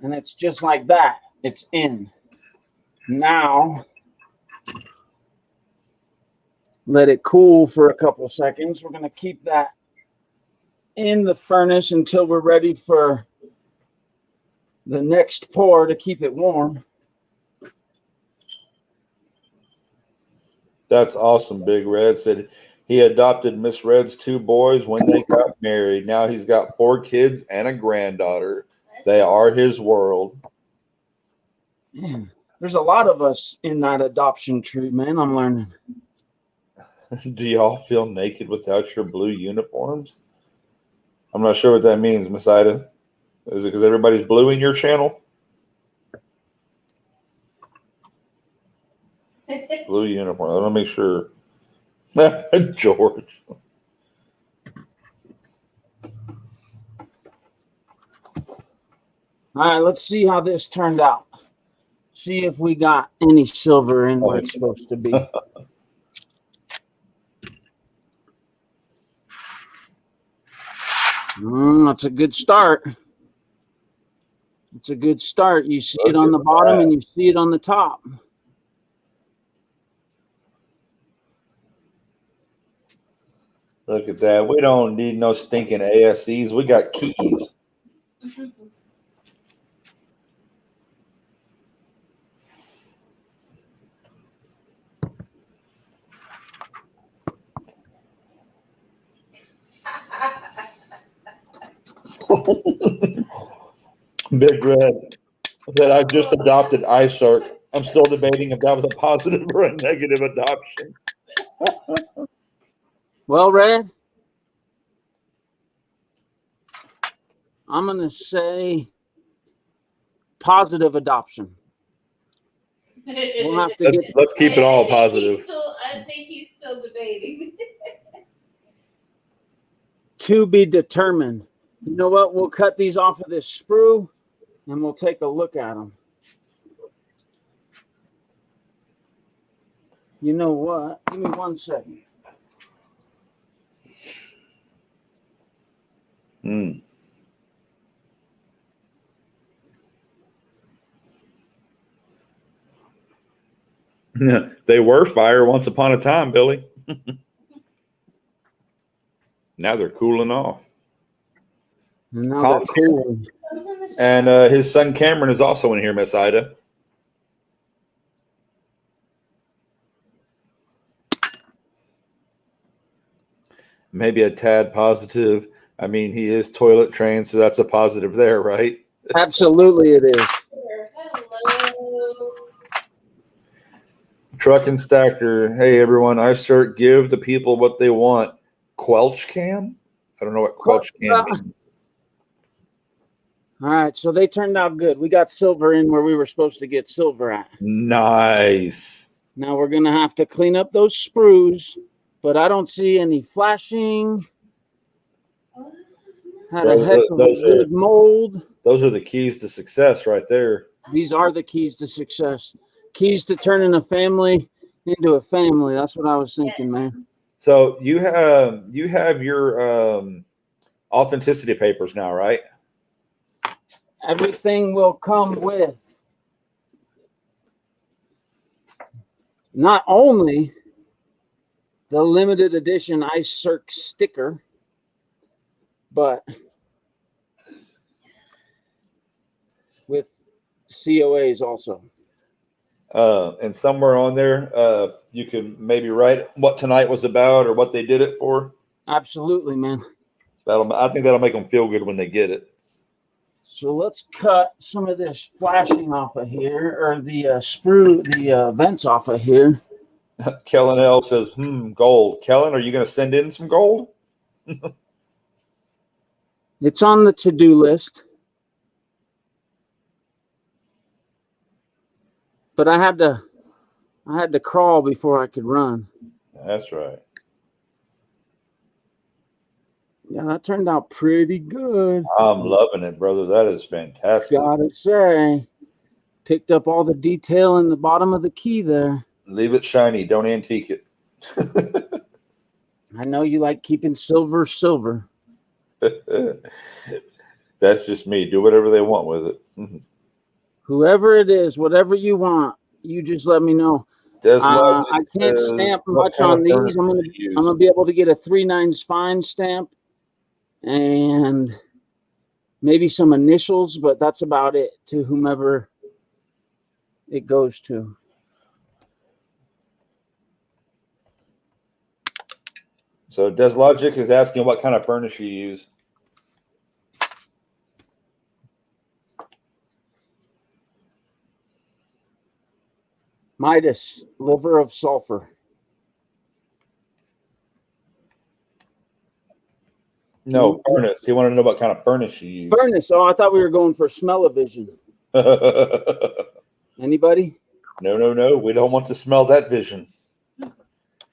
And it's just like that. It's in. Now, let it cool for a couple seconds. We're going to keep that in the furnace until we're ready for the next pour to keep it warm. That's awesome. Big Red said he adopted Miss Red's 2 boys when they got married. Now he's got 4 kids and a granddaughter. They are his world. Man, there's a lot of us in that adoption tree, man. I'm learning. Do y'all feel naked without your blue uniforms? I'm not sure what that means, Miss Ida. Is it because everybody's blue in your channel? Blue uniform. I want to make sure. George. All right, let's see how this turned out. See if we got any silver in where it's supposed to be. That's a good start. It's a good start. You see it on the bottom and you see it on the top. Look at that. We don't need no stinking ASEs. We got keys. Big Red that I just adopted Isurk. I'm still debating if that was a positive or a negative adoption. Well, Red, I'm going to say positive adoption. We'll have to Let's keep it all positive. I think he's still debating. To be determined. You know what? We'll cut these off of this sprue and we'll take a look at them. You know what? Give me 1 second. They were fire once upon a time, Billy. Now they're cooling off. And now Tom's they're cool. And his son Cameron is also in here, Miss Ida. maybe a tad positive. I mean, he is toilet trained, so that's a positive there, right? Absolutely, it is. Hello. Truck and Stacker. Hey, everyone. Isurk, give the people what they want. Quelch cam? I don't know what Quelch cam means. All right, so they turned out good. We got silver in where we were supposed to get silver at. Nice. Now we're going to have to clean up those sprues, but I don't see any flashing. Had a heck of a good mold. Those are the keys to success right there. These are the keys to success. Keys to turning a family into a family. That's what I was thinking, man. So you have your authenticity papers now, right? Everything will come with not only the limited edition Isurk sticker, but with COAs also. And somewhere on there, you can maybe write what tonight was about or what they did it for. Absolutely, man. I think that'll make them feel good when they get it. So let's cut some of this flashing off of here, or the sprue, the vents off of here. Kellen L says, gold. Kellen, are you going to send in some gold? It's on the to-do list. But I had to crawl before I could run. That's right. Yeah, that turned out pretty good. I'm loving it, brother. That is fantastic. Gotta say, picked up all the detail in the bottom of the key there. Leave it shiny. Don't antique it. I know you like keeping silver. That's just me. Do whatever they want with it. Whoever it is, whatever you want, you just let me know. I can't stamp much on these. I'm gonna be able to get a 3/9 fine stamp and maybe some initials, but that's about it to whomever it goes to. So Deslogic is asking what kind of furnace you use. Midas, liver of sulfur. No, furnace. He wanted to know what kind of furnace you use. Furnace. Oh, I thought we were going for smell-o-vision. Anybody? No. We don't want to smell that vision.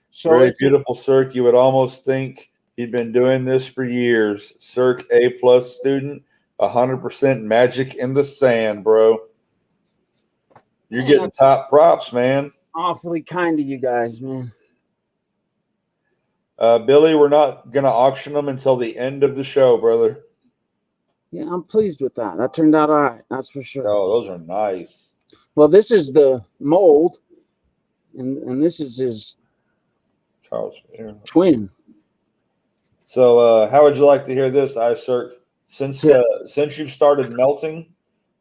So very beautiful, Cirque. You would almost think he'd been doing this for years. Cirque A+ student, 100% magic in the sand, bro. You're getting top props, man. Awfully kind of you guys, man. Billy, we're not going to auction them until the end of the show, brother. Yeah, I'm pleased with that. That turned out all right. That's for sure. Oh, those are nice. Well, this is the mold, and this is his Charles twin. So how would you like to hear this, Isurk? Since you've started melting,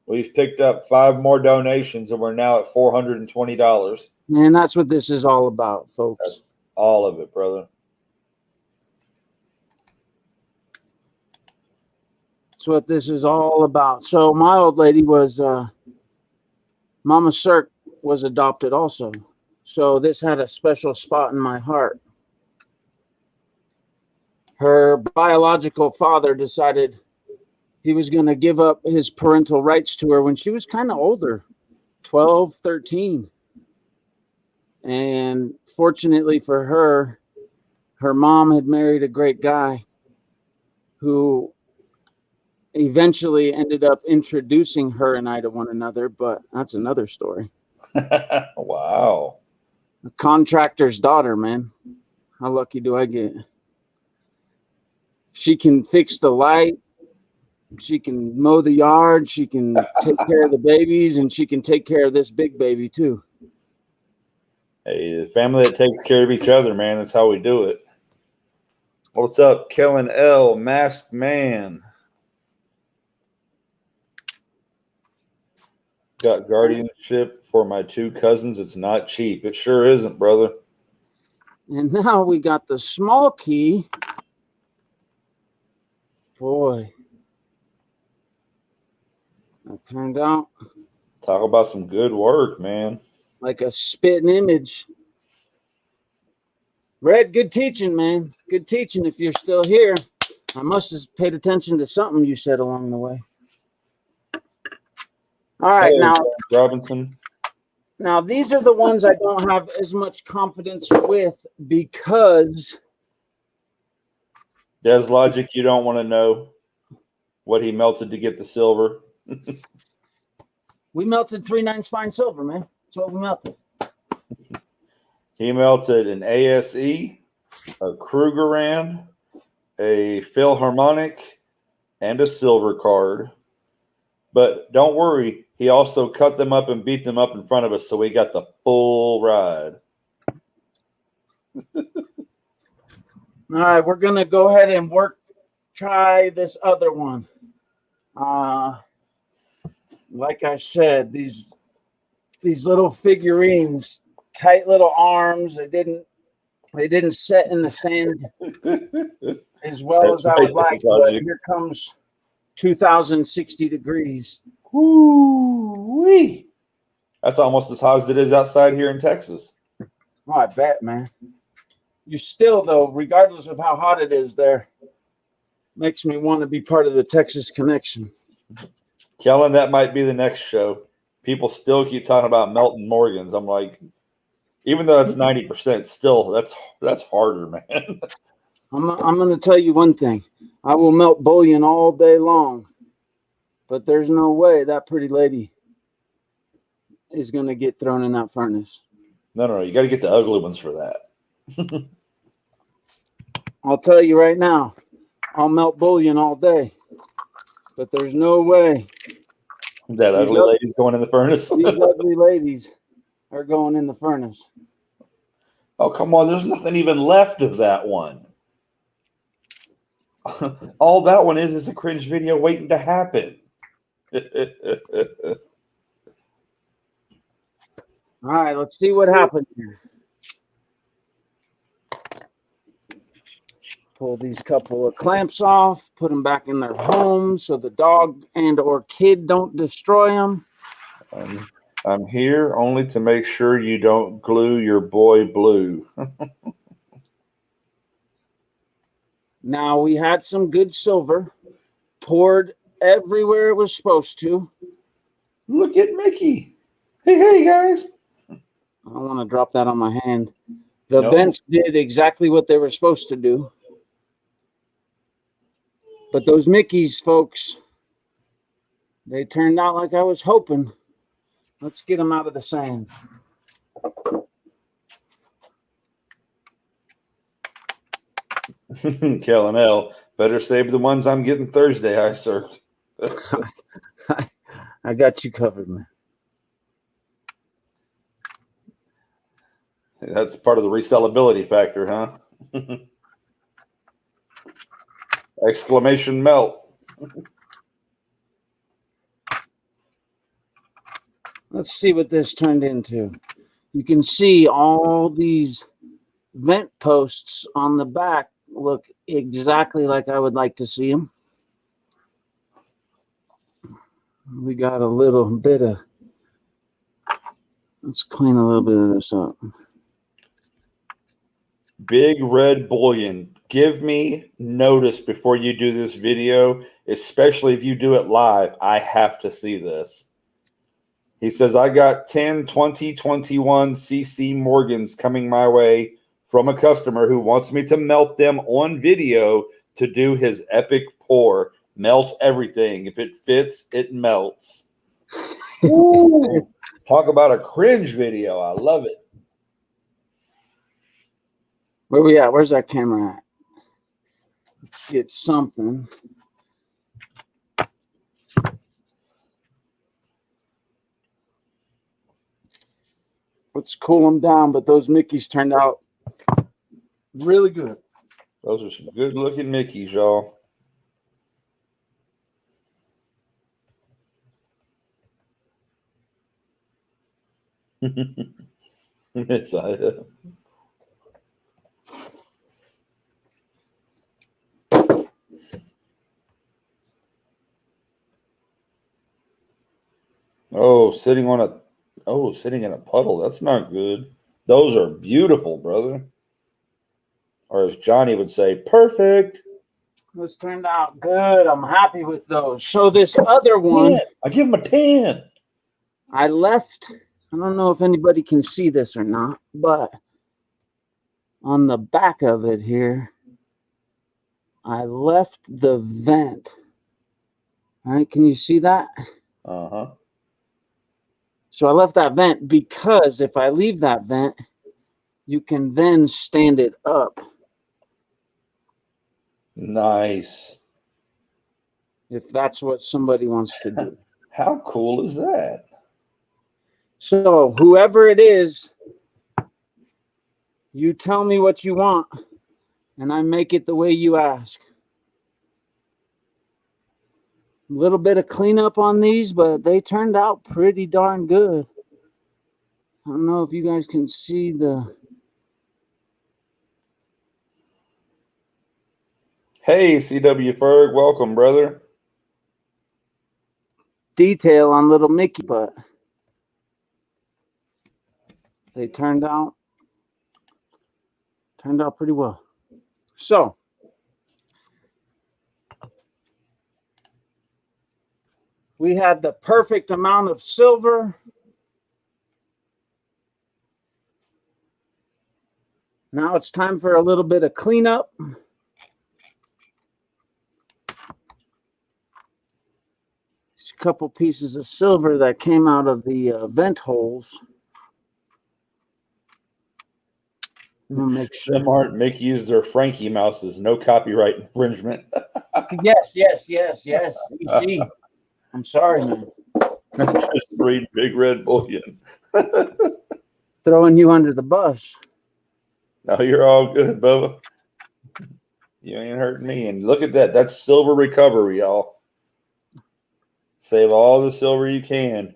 we've picked up 5 more donations, and we're now at $420. Man, that's what this is all about, folks. That's all of it, brother. That's what this is all about. So my old lady was, Mama Cirque was adopted also. So this had a special spot in my heart. Her biological father decided he was going to give up his parental rights to her when she was kind of older, 12, 13. And fortunately for her, her mom had married a great guy who eventually ended up introducing her and I to one another, but that's another story. Wow. A contractor's daughter, man. How lucky do I get? She can fix the light. She can mow the yard. She can take care of the babies, and she can take care of this big baby too. Hey, the family that takes care of each other, man. That's how we do it. What's up, Kellen L, Masked Man? Got guardianship for my 2 cousins. It's not cheap. It sure isn't, brother. And now we got the small key boy. That turned out Talk about some good work, man. like a spitting image. Red, good teaching, man. Good teaching. If you're still here, I must have paid attention to something you said along the way. All right, Hello, now James Robinson. these are the ones I don't have as much confidence with because Des Logic, you don't want to know what he melted to get the silver. we melted 3/9 fine silver, man. That's what we melted. He melted an ASE, a Krugerrand, a Philharmonic, and a silver card. But don't worry, he also cut them up and beat them up in front of us, so we got the full ride. All right, we're gonna go ahead and try this other one. Like I said, these little figurines, tight little arms. They didn't set in the sand as well That's as I right, would like. But Logic. here comes 2060 degrees. Woo-wee. That's almost as hot as it is outside here in Texas. Oh, I bet, man. You still, though, regardless of how hot it is there, makes me want to be part of the Texas connection. Kellen, that might be the next show. People still keep talking about Melton Morgans. I'm like, even though that's 90%, still that's harder, man. I'm going to tell you one thing. I will melt bullion all day long, but there's no way that pretty lady is going to get thrown in that furnace. No, you got to get the ugly ones for that. I'll tell you right now, I'll melt bullion all day, but there's no way That ugly lady's going in the furnace. these ugly ladies are going in the furnace. Oh, come on. There's nothing even left of that one. All that one is a cringe video waiting to happen. All right, let's see what happens here. Pull these couple of clamps off, put them back in their home so the dog and or kid don't destroy them. I'm here only to make sure you don't glue your boy blue. Now, we had some good silver poured everywhere it was supposed to. Look at Mickey. Hey, guys. I don't want to drop that on my hand. The vents did exactly what they were supposed to do. But those Mickeys, folks, they turned out like I was hoping. Let's get them out of the sand. Kellen L. Better save the ones I'm getting Thursday, Isurk. I got you covered, man. That's part of the resellability factor, huh? Exclamation melt. Let's see what this turned into. You can see all these vent posts on the back look exactly like I would like to see them. We got a little bit of, let's clean a little bit of this up. Big Red Bullion. Give me notice before you do this video, especially if you do it live. I have to see this. He says, I got 10, 20, 21 CC Morgans coming my way from a customer who wants me to melt them on video to do his epic pour. Melt everything. If it fits, it melts. Ooh, talk about a cringe video. I love it. Where we at? Where's that camera at? Let's get something. Let's cool them down, but those Mickeys turned out really good. Those are some good looking Mickeys, y'all. Yes, I have. Sitting in a puddle. That's not good. Those are beautiful, brother. Or as Johnny would say, perfect. Those turned out good. I'm happy with those. So this other one, I give him a 10. I left. I don't know if anybody can see this or not, but on the back of it here, I left the vent. All right, can you see that? Uh-huh. So I left that vent because if I leave that vent, you can then stand it up. Nice. If that's what somebody wants to do. How cool is that? So whoever it is, you tell me what you want, and I make it the way you ask. A little bit of cleanup on these, but they turned out pretty darn good. I don't know if you guys can see the... Hey, CW Ferg, welcome, brother. detail on little Mickey, but they turned out pretty well. So we had the perfect amount of silver. Now it's time for a little bit of cleanup. There's a couple pieces of silver that came out of the vent holes. We'll make sure. Them aren't Mickey's, they're Frankie Mouses. No copyright infringement. Yes. You see, I'm sorry, man. Just read Big Red Bullion. Throwing you under the bus. No, you're all good, Bubba. You ain't hurting me. And look at that. That's silver recovery, y'all. Save all the silver you can.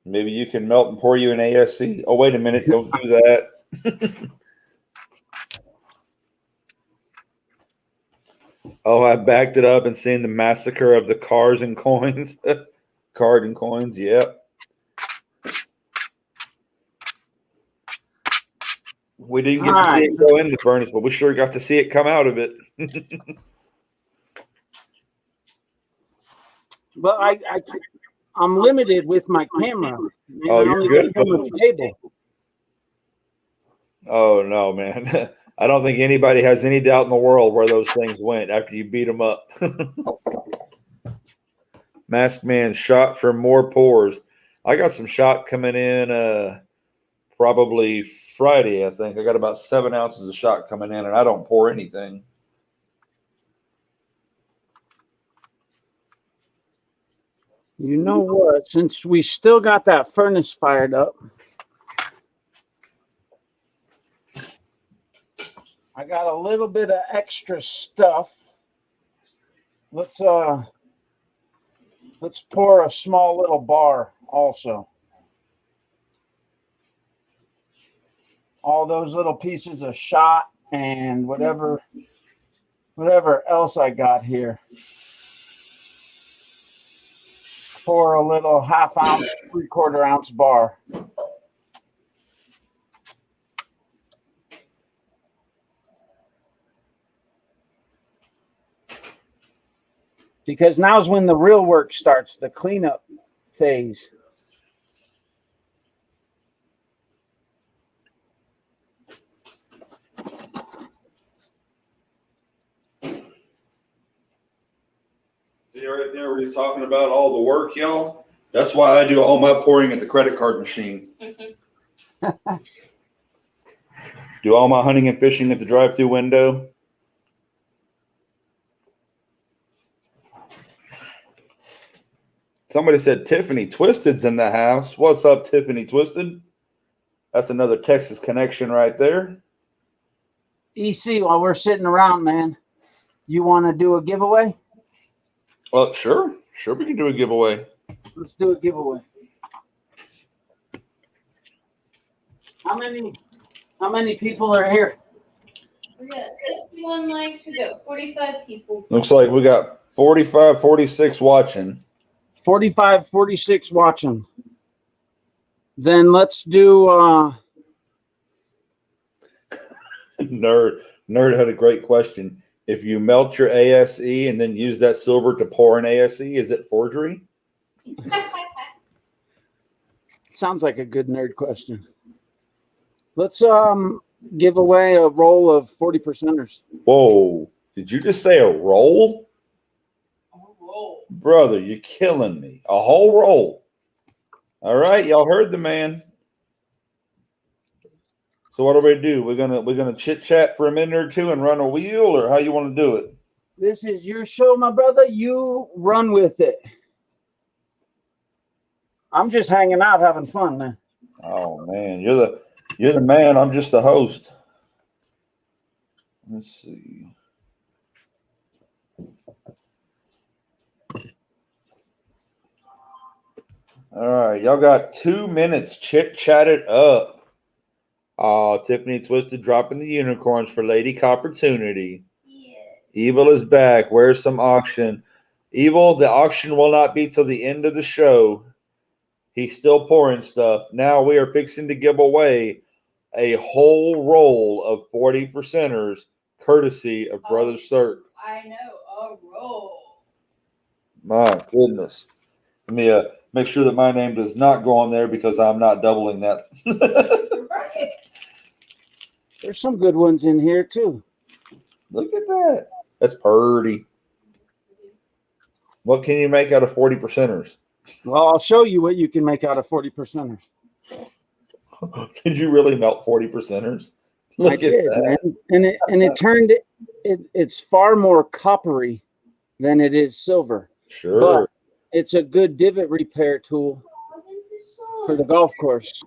Maybe you can melt and pour you an ASC. Oh, wait a minute. Don't do that. Oh, I backed it up and seen the massacre of the cars and coins. Card and coins, yep. We didn't get to see it go in the furnace, but we sure got to see it come out of it. Well, I'm limited with my camera. Oh, you're good. Table. Oh, no, man. I don't think anybody has any doubt in the world where those things went after you beat them up. Masked Man shot for more pours. I got some shot coming in probably Friday, I think. I got about 7 ounces of shot coming in, and I don't pour anything. You know what? Since we still got that furnace fired up, I got a little bit of extra stuff. Let's pour a small little bar also. All those little pieces of shot and whatever else I got here. Pour a little 1/2 ounce, 3/4 ounce bar. Because now's when the real work starts, the cleanup phase. See right there where he's talking about all the work, y'all? That's why I do all my pouring at the credit card machine. Do all my hunting and fishing at the drive-through window. Somebody said Tiffany Twisted's in the house. What's up, Tiffany Twisted? That's another Texas connection right there. EC, while we're sitting around, man, you want to do a giveaway? Well, sure. Sure, we can do a giveaway. Let's do a giveaway. How many people are here? We got 61 likes. We got 45 people. Looks like we got 45, 46 watching. 45, 46 watching. Then let's do Nerd had a great question. If you melt your ASE and then use that silver to pour an ASE, is it forgery? sounds like a good nerd question. Let's give away a roll of 40 percenters. Whoa. Did you just say a roll? Oh, Brother, you're killing me. A whole roll. All right, y'all heard the man. So what do we do? We're gonna chit chat for a minute or two and run a wheel, or how you want to do it? This is your show, my brother. You run with it. I'm just hanging out, having fun, man. Oh man, you're the man. I'm just the host. Let's see. All right, y'all got 2 minutes. Chit chat it up. Oh, Tiffany Twisted dropping the unicorns for Lady Copportunity. yeah. Evil is back. Where's some auction? Evil, the auction will not be till the end of the show. He's still pouring stuff. Now we are fixing to give away a whole roll of 40 percenters, courtesy of Brother Isurk. I know, a roll. My goodness. Let me make sure that my name does not go on there because I'm not doubling that. Right. There's some good ones in here, too. Look at that. That's purty. What can you make out of 40 percenters? Well, I'll show you what you can make out of 40 percenters. Did you really melt 40 percenters? Look I at did, that. man. And it turned it's far more coppery than it is silver. Sure. But it's a good divot repair tool for the golf course.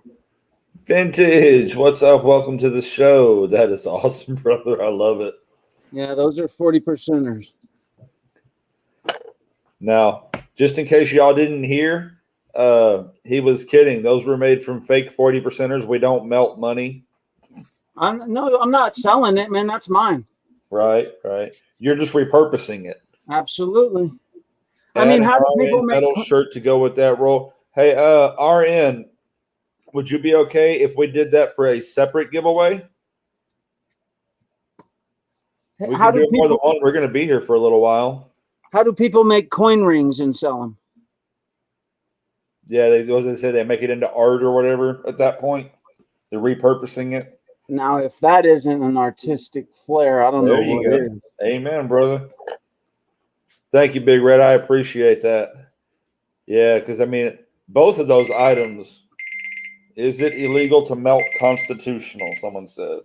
Vintage. What's up? Welcome to the show. That is awesome, brother. I love it. Yeah, those are 40 percenters. Now, just in case y'all didn't hear, he was kidding. Those were made from fake 40 percenters. We don't melt money. I'm not selling it, man. That's mine. Right. You're just repurposing it. Absolutely. Add I mean, an how do RN people make metal shirt to go with that roll? Hey, RN, would you be okay if we did that for a separate giveaway? We how can do do more than people one. We're going to be here for a little while. how do people make coin rings and sell them? Yeah, they say they make it into art or whatever at that point. They're repurposing it. Now, if that isn't an artistic flair, I don't know There you what go. is. Amen, brother. Thank you, Big Red. I appreciate that. Yeah, because I mean, both of those items. Is it illegal to melt constitutional? Someone said.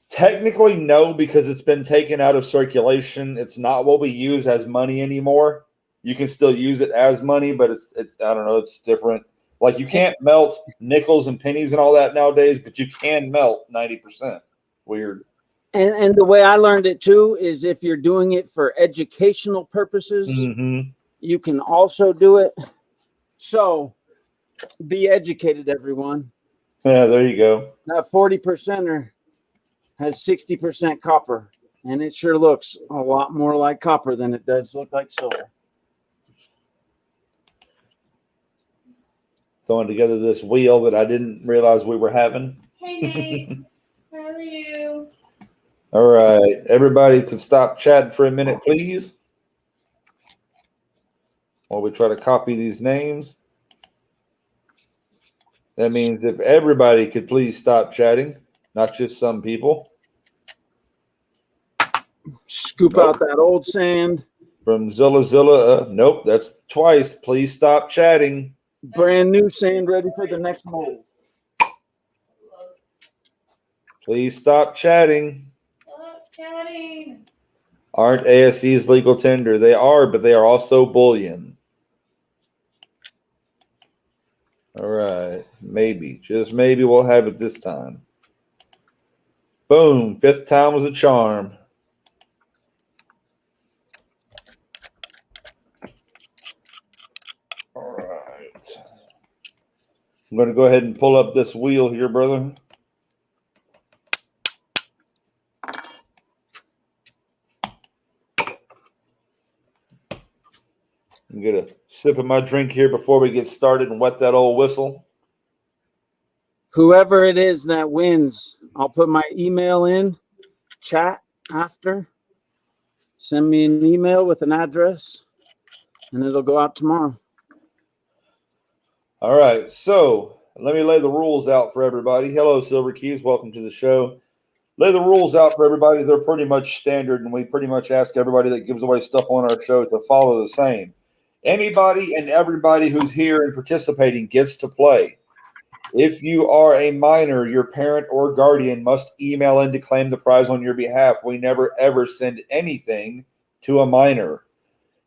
Technically, no, because it's been taken out of circulation. It's not what we use as money anymore. You can still use it as money, but it's I don't know, it's different. Like you can't melt nickels and pennies and all that nowadays, but you can melt 90%. Weird. And the way I learned it too is if you're doing it for educational purposes, Mm-hmm. you can also do it. So be educated, everyone. Yeah, there you go. That 40 percenter has 60% copper, and it sure looks a lot more like copper than it does look like silver. Throwing together this wheel that I didn't realize we were having. Hey, Nate. How are you? All right. Everybody could stop chatting for a minute, please. While we try to copy these names. That means if everybody could please stop chatting, not just some people. Scoop out that old sand. From Zilla. Nope, that's twice. Please stop chatting. Brand new sand ready for the next mold. Please stop chatting. Stop chatting. Aren't ASCs legal tender? They are, but they are also bullion. All right. Maybe, just maybe we'll have it this time. Boom. 5th time was a charm. All right. I'm going to go ahead and pull up this wheel here, brother. I'm going to sip of my drink here before we get started and wet that old whistle. Whoever it is that wins, I'll put my email in chat after. Send me an email with an address, and it'll go out tomorrow. All right, so let me lay the rules out for everybody. Hello, Silver Keys. Welcome to the show. Lay the rules out for everybody. They're pretty much standard, and we pretty much ask everybody that gives away stuff on our show to follow the same. Anybody and everybody who's here and participating gets to play. If you are a minor, your parent or guardian must email in to claim the prize on your behalf. We never, ever send anything to a minor.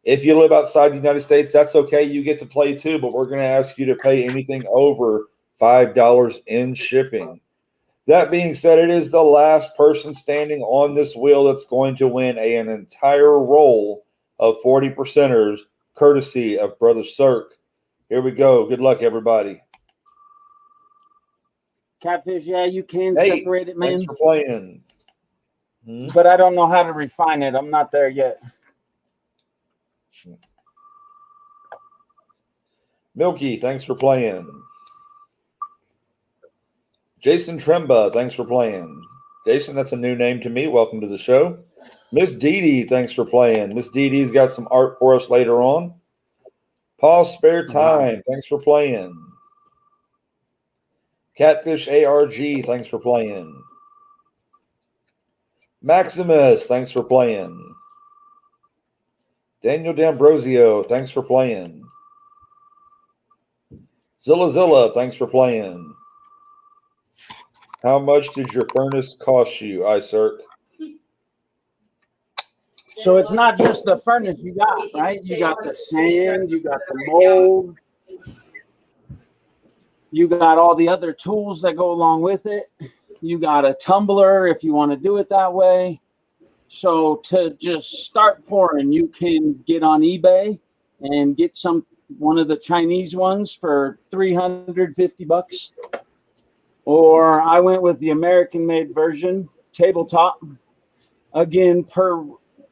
If you live outside the United States, that's okay. You get to play too, but we're going to ask you to pay anything over $5 in shipping. That being said, it is the last person standing on this wheel that's going to win an entire roll of 40%ers, courtesy of Brother Isurk. Here we go. Good luck, everybody. Catfish, yeah, you can Hey, separate it, man. thanks for playing. But I don't know how to refine it. I'm not there yet. Milky, thanks for playing. Jason Tremba, thanks for playing. Jason, that's a new name to me. Welcome to the show. Miss Dee Dee, thanks for playing. Miss Dee Dee's got some art for us later on. Paul Spare Time, thanks for playing. Catfish ARG, thanks for playing. Maximus, thanks for playing. Daniel D'Ambrosio, thanks for playing. Zilla, thanks for playing. How much did your furnace cost you, Isurk? So it's not just the furnace you got, right? You got the sand, you got the mold, you got all the other tools that go along with it. You got a tumbler if you want to do it that way. So to just start pouring, you can get on eBay and get one of the Chinese ones for $350. Or I went with the American-made version, tabletop. Again, per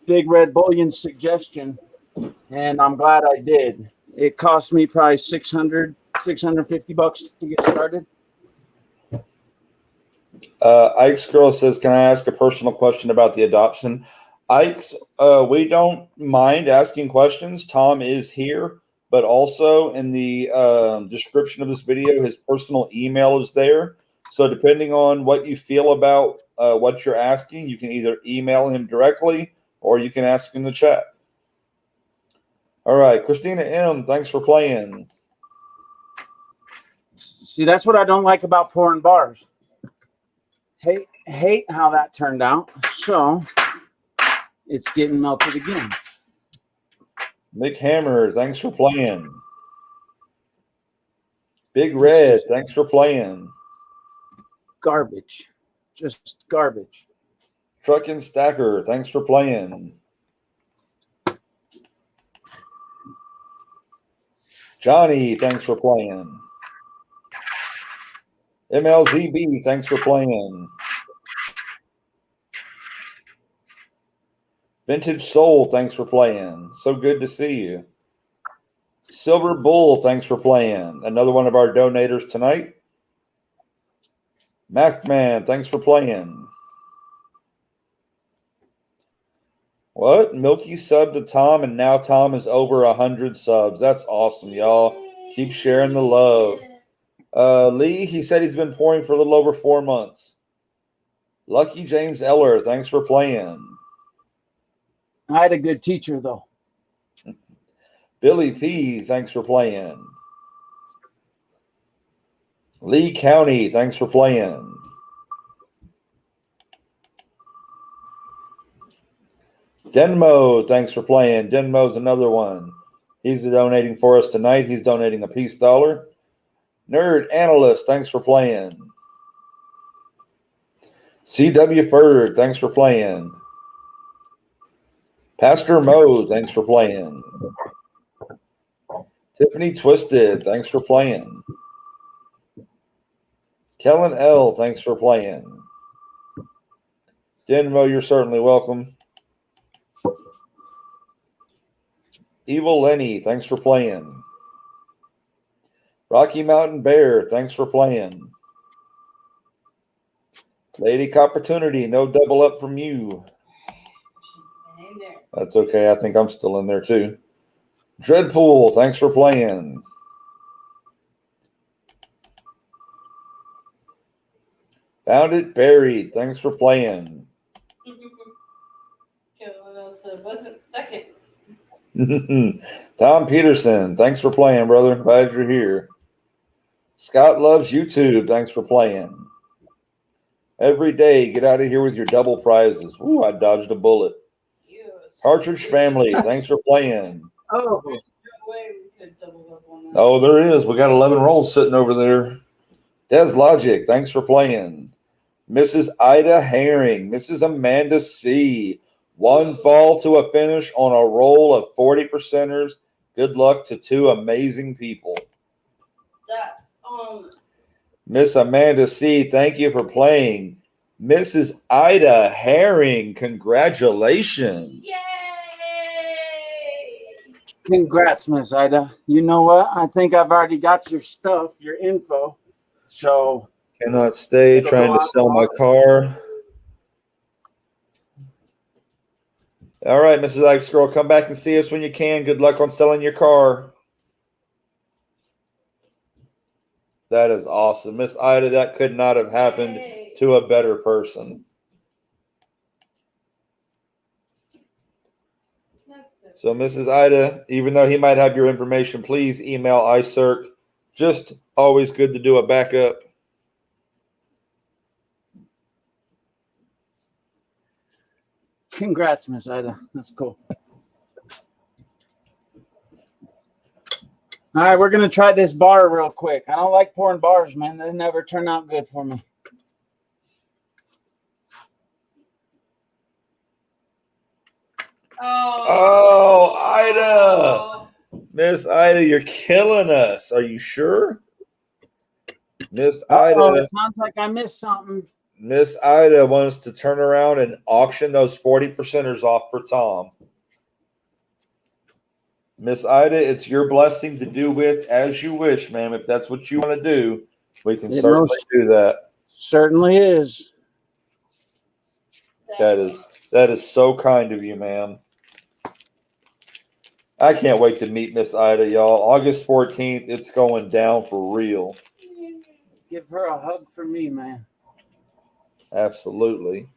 Big Red Bullion's suggestion, and I'm glad I did. It cost me probably $650 to get started. Ike's girl says, can I ask a personal question about the adoption? Ike's, we don't mind asking questions. Tom is here, but also in the description of this video, his personal email is there. So depending on what you feel about what you're asking, you can either email him directly or you can ask in the chat. All right, Christina M., thanks for playing. See, that's what I don't like about pouring bars. Hate how that turned out. So it's getting melted again. Nick Hammer, thanks for playing. Big Red, thanks for playing. Garbage. Just garbage. Truckin' Stacker, thanks for playing. Johnny, thanks for playing. MLZB, thanks for playing. Vintage Soul, thanks for playing. So good to see you. Silver Bull, thanks for playing. Another one of our donators tonight. Masked Man, thanks for playing. What? Milky subbed to Tom, and now Tom is over 100 subs. That's awesome, y'all. Keep sharing the love. Lee, he said he's been pouring for a little over 4 months. Lucky James Eller, thanks for playing. I had a good teacher, though. Billy P, thanks for playing. Lee County, thanks for playing. Denmo, thanks for playing. Denmo's another one. He's donating for us tonight. He's donating a peace dollar. Nerd Analyst, thanks for playing. CW Ferg, thanks for playing. Pastor Mo, thanks for playing. Tiffany Twisted, thanks for playing. Kellen L, thanks for playing. Denmo, you're certainly welcome. Evil Lenny, thanks for playing. Rocky Mountain Bear, thanks for playing. Lady Opportunity, no double up from you. That's okay. I think I'm still in there too. Dreadpool, thanks for playing. Found it buried, thanks for playing. Wasn't second. Tom Peterson, thanks for playing, brother. Glad you're here. Scott loves YouTube, thanks for playing. Every day, get out of here with your double prizes. Ooh, I dodged a bullet. Yes. Partridge Family, thanks for playing. Oh, No way we could double up on that. Oh, there is. We got 11 rolls sitting over there. Des Logic, thanks for playing. Mrs. Ida Herring, Mrs. Amanda C. One fall to a finish on a roll of 40%ers. Good luck to two amazing people. That's almost. Miss Amanda C., thank you for playing. Mrs. Ida Herring, congratulations. Yay! congrats, Miss Ida. You know what? I think I've already got your stuff, your info. So Cannot stay, trying to sell my car. All right, Mrs. Ike's girl, come back and see us when you can. Good luck on selling your car. That is awesome. Miss Ida, that could not have happened to a better person. So, Mrs. Ida, even though he might have your information, please email Isurk. Just always good to do a backup. congrats, Miss Ida. That's cool. All right, we're going to try this bar real quick. I don't like pouring bars, man. They never turn out good for me. Oh, Ida. Miss Ida, you're killing us. Are you sure? Miss Ida. It sounds like I missed something. Miss Ida wants to turn around and auction those 40%ers off for Tom. Miss Ida, it's your blessing to do with as you wish, ma'am. If that's what you want to do, we can certainly do that. Certainly is. That is so kind of you, ma'am. I can't wait to meet Miss Ida, y'all. August 14th, it's going down for real. Give her a hug for me, man. Absolutely.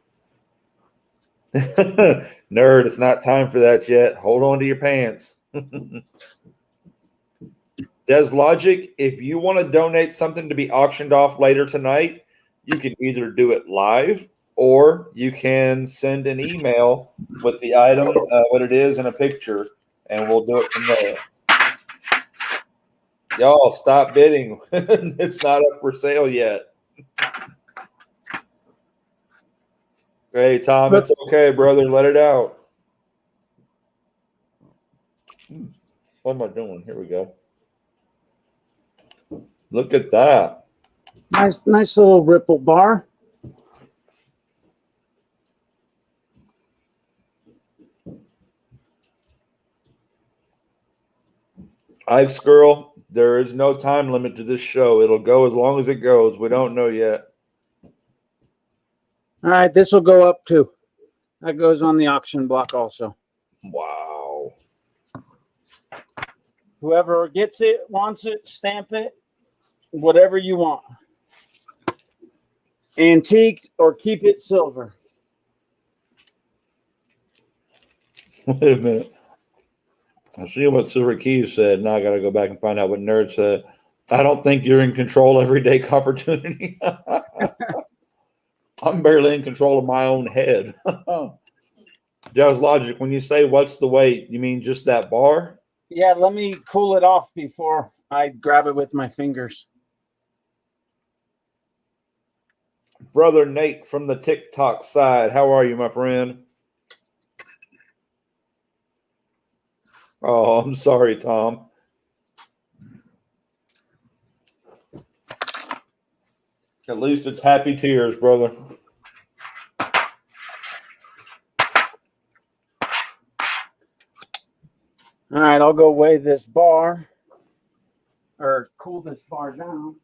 Nerd, it's not time for that yet. Hold on to your pants. Des Logic, if you want to donate something to be auctioned off later tonight, you can either do it live or you can send an email with the item, what it is, and a picture, and we'll do it from there. Y'all, stop bidding. It's not up for sale yet. Hey, Tom, it's okay, brother. Let it out. What am I doing? Here we go. Look at that. Nice little ripple bar. Ike's girl, there is no time limit to this show. It'll go as long as it goes. We don't know yet. All right, this will go up too. That goes on the auction block also. Wow. Whoever gets it, wants it, stamp it, whatever you want. Antiqued or keep it silver. Wait a minute. I see what Silver Keys said. Now I got to go back and find out what Nerd said. I don't think you're in control every day, Opportunity. I'm barely in control of my own head. Jazz Logic, when you say what's the weight, you mean just that bar? Yeah, let me cool it off before I grab it with my fingers. Brother Nate from the TikTok side, how are you, my friend? Oh, I'm sorry, Tom. At least it's happy tears, brother. All right, I'll go weigh this bar or cool this bar down.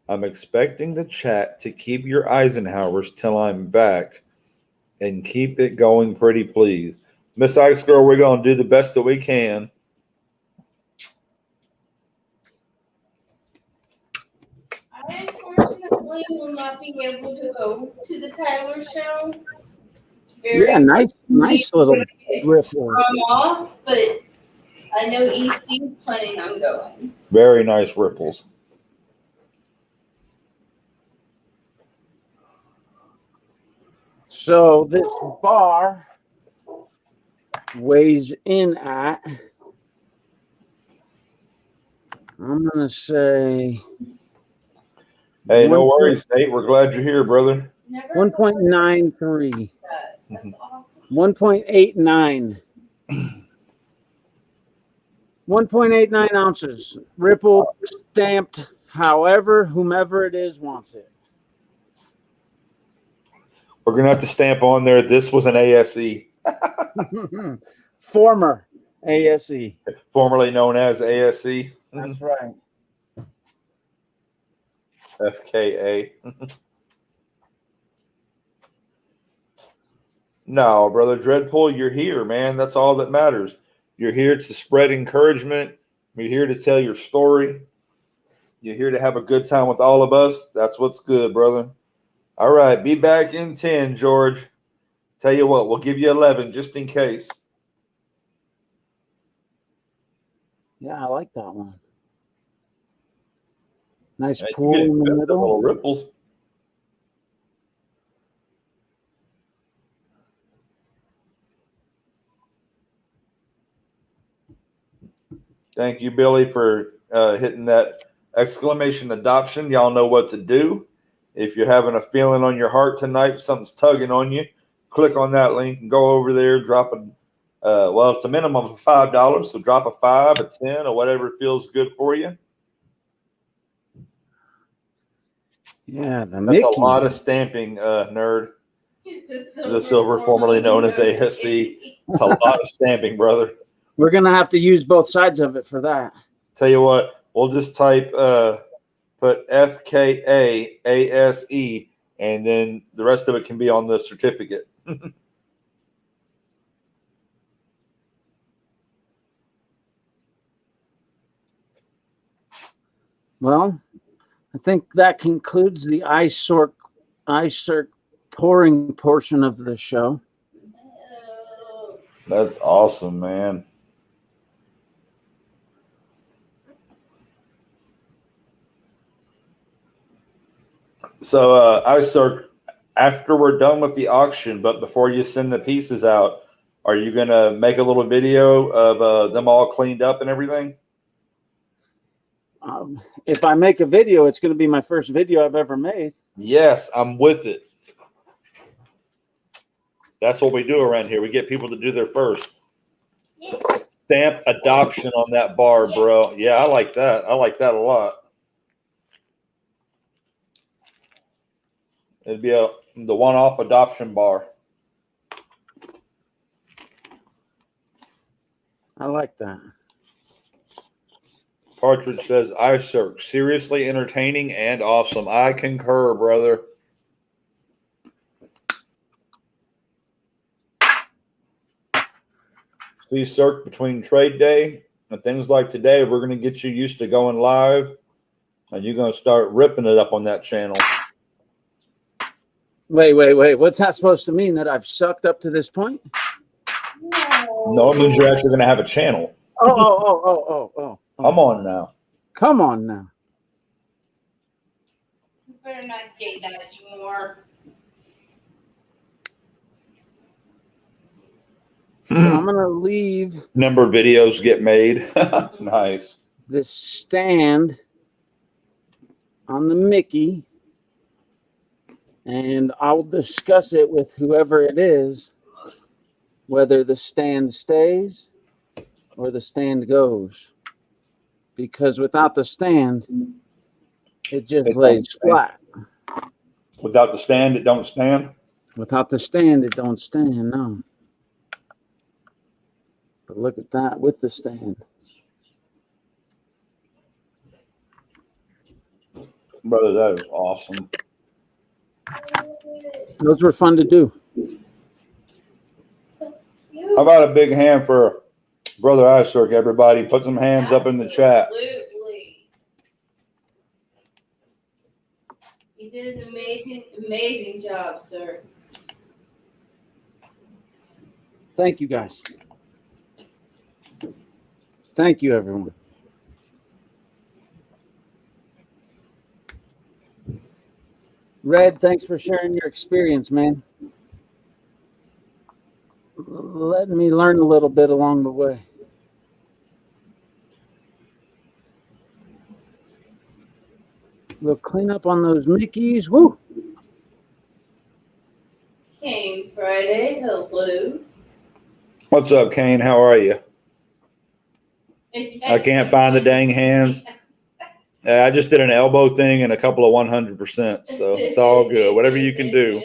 I'm expecting the chat to keep your Eisenhowers till I'm back and keep it going pretty, please. Miss Ice Girl, we're going to do the best that we can. I unfortunately will not be able to go to the Tyler show. Yeah, nice little riffle. I'm off, but I know EC is planning on going. Very nice ripples. So this bar weighs in at, I'm going to say, Hey, no worries, Nate. We're glad you're here, brother. 1.93. That's awesome. 1.89. 1.89 ounces. Ripple stamped however, whomever it is wants it. We're going to have to stamp on there. This was an ASE. Former ASE. Formerly known as ASE. That's right. FKA. No, brother Dreadpool, you're here, man. That's all that matters. You're here to spread encouragement. You're here to tell your story. You're here to have a good time with all of us. That's what's good, brother. All right, be back in 10, George. Tell you what, we'll give you 11 just in case. Yeah, I like that one. Nice Yeah, pool in the middle. Little ripples. Thank you, Billy, for hitting that exclamation adoption. Y'all know what to do. If you're having a feeling on your heart tonight, something's tugging on you, click on that link and go over there, drop a well, it's a minimum of $5, so drop a 5, a 10, or whatever feels good for you. Yeah, the That's Mickey. a lot of stamping, nerd. The silver, formerly known as ASC. It's a lot of stamping, brother. We're going to have to use both sides of it for that. Tell you what, we'll just type, put FKA ASE, and then the rest of it can be on the certificate. Well, I think that concludes the Isurk pouring portion of the show. That's awesome, man. So, Isurk, after we're done with the auction, but before you send the pieces out, are you going to make a little video of them all cleaned up and everything? If I make a video, it's going to be my first video I've ever made. Yes, I'm with it. That's what we do around here. We get people to do their first. Yes. Stamp adoption on that bar, bro. Yeah, I like that. I like that a lot. It'd be the one-off adoption bar. I like that. Partridge says, Isurk, seriously entertaining and awesome. I concur, brother. See, Cirque, between trade day and things like today, we're going to get you used to going live, and you're going to start ripping it up on that channel. Wait. What's that supposed to mean? That I've sucked up to this point? No, it means you're actually going to have a channel. Oh. Come on now. Come on now. You better not say that anymore. So I'm going to leave Number of videos get made. Nice. this stand on the Mickey, and I'll discuss it with whoever it is, whether the stand stays or the stand goes. Because without the stand, it just lays flat. Without the stand, it don't stand. Without the stand, it don't stand, no. But look at that with the stand. Brother, that is awesome. Those were fun to do. So How about a big hand for Brother Isurk, everybody? Put some hands up in the chat. Absolutely. You did an amazing job, sir. Thank you, guys. Thank you, everyone. Red, thanks for sharing your experience, man. Letting me learn a little bit along the way. We'll clean up on those Mickeys. Woo! King Friday, hello. What's up, Kane? How are you? I can't find the dang hands. I just did an elbow thing and a couple of 100%, so it's all good. Whatever you can do.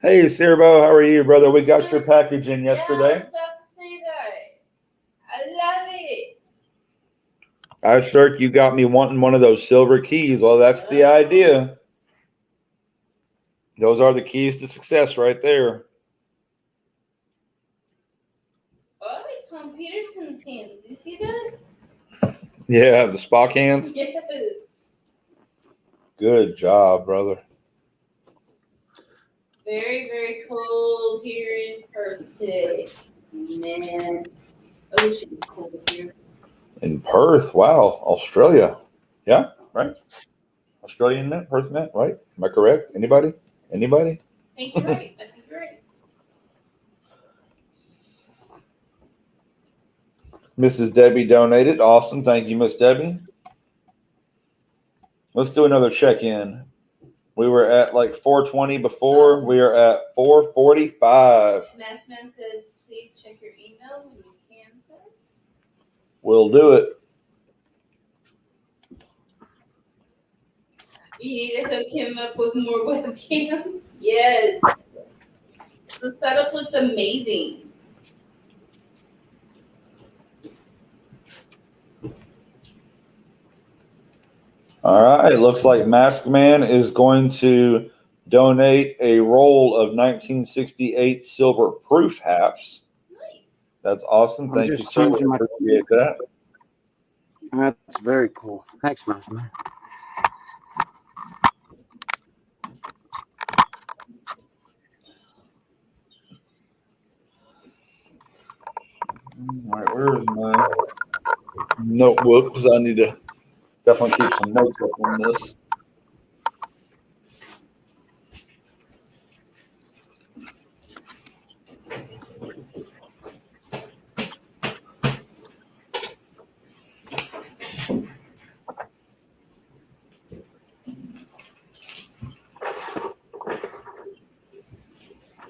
Hey, Sirbo, how are you, brother? We got your package in yesterday. Yeah, I was about to say that. I love it. Isurk, you got me wanting one of those silver keys. Well, that's the idea. Those are the keys to success right there. Oh, it's Tom Peterson's hands. You see that? Yeah, the Spock hands. Yes. Good job, brother. Very, very cold here in Perth today. Man, ocean is cold here. In Perth, wow, Australia. Yeah, right. Australian Mint, Perth Mint, right? Am I correct? Anybody? Anybody? I think you're right. I think you're right. Mrs. Debbie donated. Awesome. Thank you, Miss Debbie. Let's do another check-in. We were at like 420 before. We are at 445. Massman says, please check your email when you can, sir. We'll do it. You need to hook him up with more webcam. Yes. The setup looks amazing. All right. It looks like Mask Man is going to donate a roll of 1968 silver proof halves. Nice. That's awesome. I'm Thank you, just sir. changing my- Appreciate that. That's very cool. Thanks, man. All right, where is my notebook? Because I need to definitely keep some notes up on this.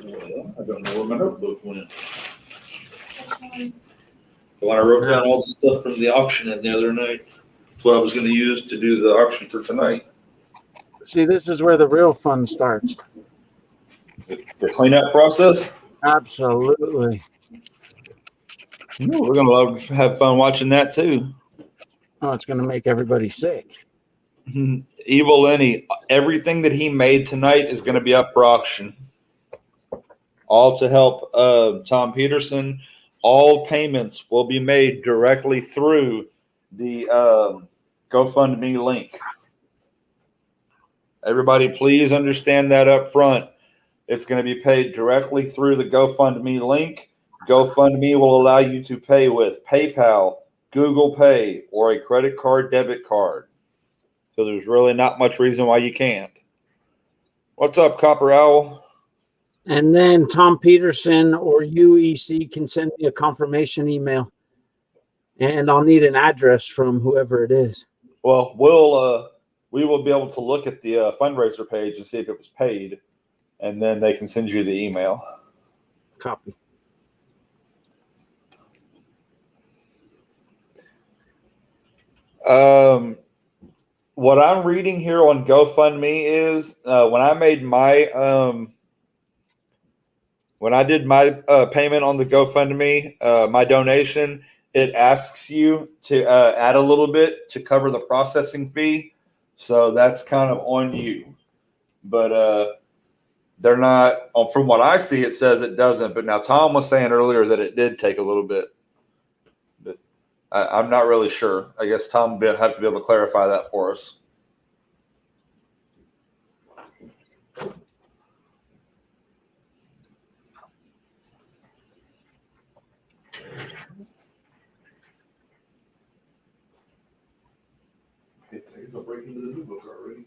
I don't know where my notebook went. When I wrote down all the stuff from the auction the other night, that's what I was going to use to do the auction for tonight. See, this is where the real fun starts. The cleanup process? Absolutely. We're going to have fun watching that too. Oh, it's going to make everybody sick. Evil Lenny, everything that he made tonight is going to be up for auction. All to help Tom Peterson. All payments will be made directly through the GoFundMe link. Everybody, please understand that up front. It's going to be paid directly through the GoFundMe link. GoFundMe will allow you to pay with PayPal, Google Pay, or a credit card, debit card. So there's really not much reason why you can't. What's up, Copper Owl? And then Tom Peterson or UEC can send me a confirmation email. And I'll need an address from whoever it is. Well, we will be able to look at the fundraiser page and see if it was paid, and then they can send you the email. Copy. What I'm reading here on GoFundMe is when I made my when I did my payment on the GoFundMe, my donation, it asks you to add a little bit to cover the processing fee. So that's kind of on you. But they're not, from what I see, it says it doesn't. But now Tom was saying earlier that it did take a little bit. But I'm not really sure. I guess Tom will have to be able to clarify that for us. I'll break into the new book already.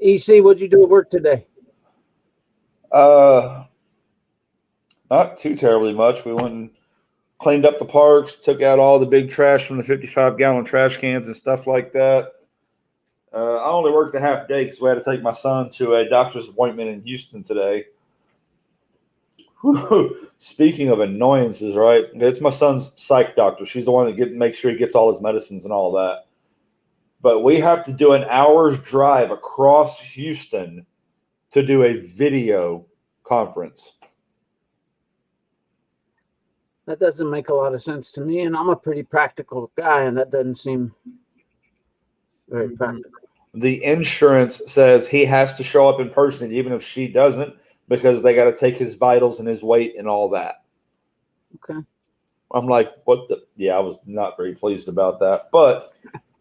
EC, what'd you do at work today? Not too terribly much. We went and cleaned up the parks, took out all the big trash from the 55-gallon trash cans and stuff like that. I only worked a half day because we had to take my son to a doctor's appointment in Houston today. Speaking of annoyances, right? It's my son's psych doctor. She's the one that makes sure he gets all his medicines and all that. But we have to do an hour's drive across Houston to do a video conference. That doesn't make a lot of sense to me, and I'm a pretty practical guy, and that doesn't seem very practical. The insurance says he has to show up in person, even if she doesn't, because they got to take his vitals and his weight and all that. Okay. I'm like, what the? Yeah, I was not very pleased about that. But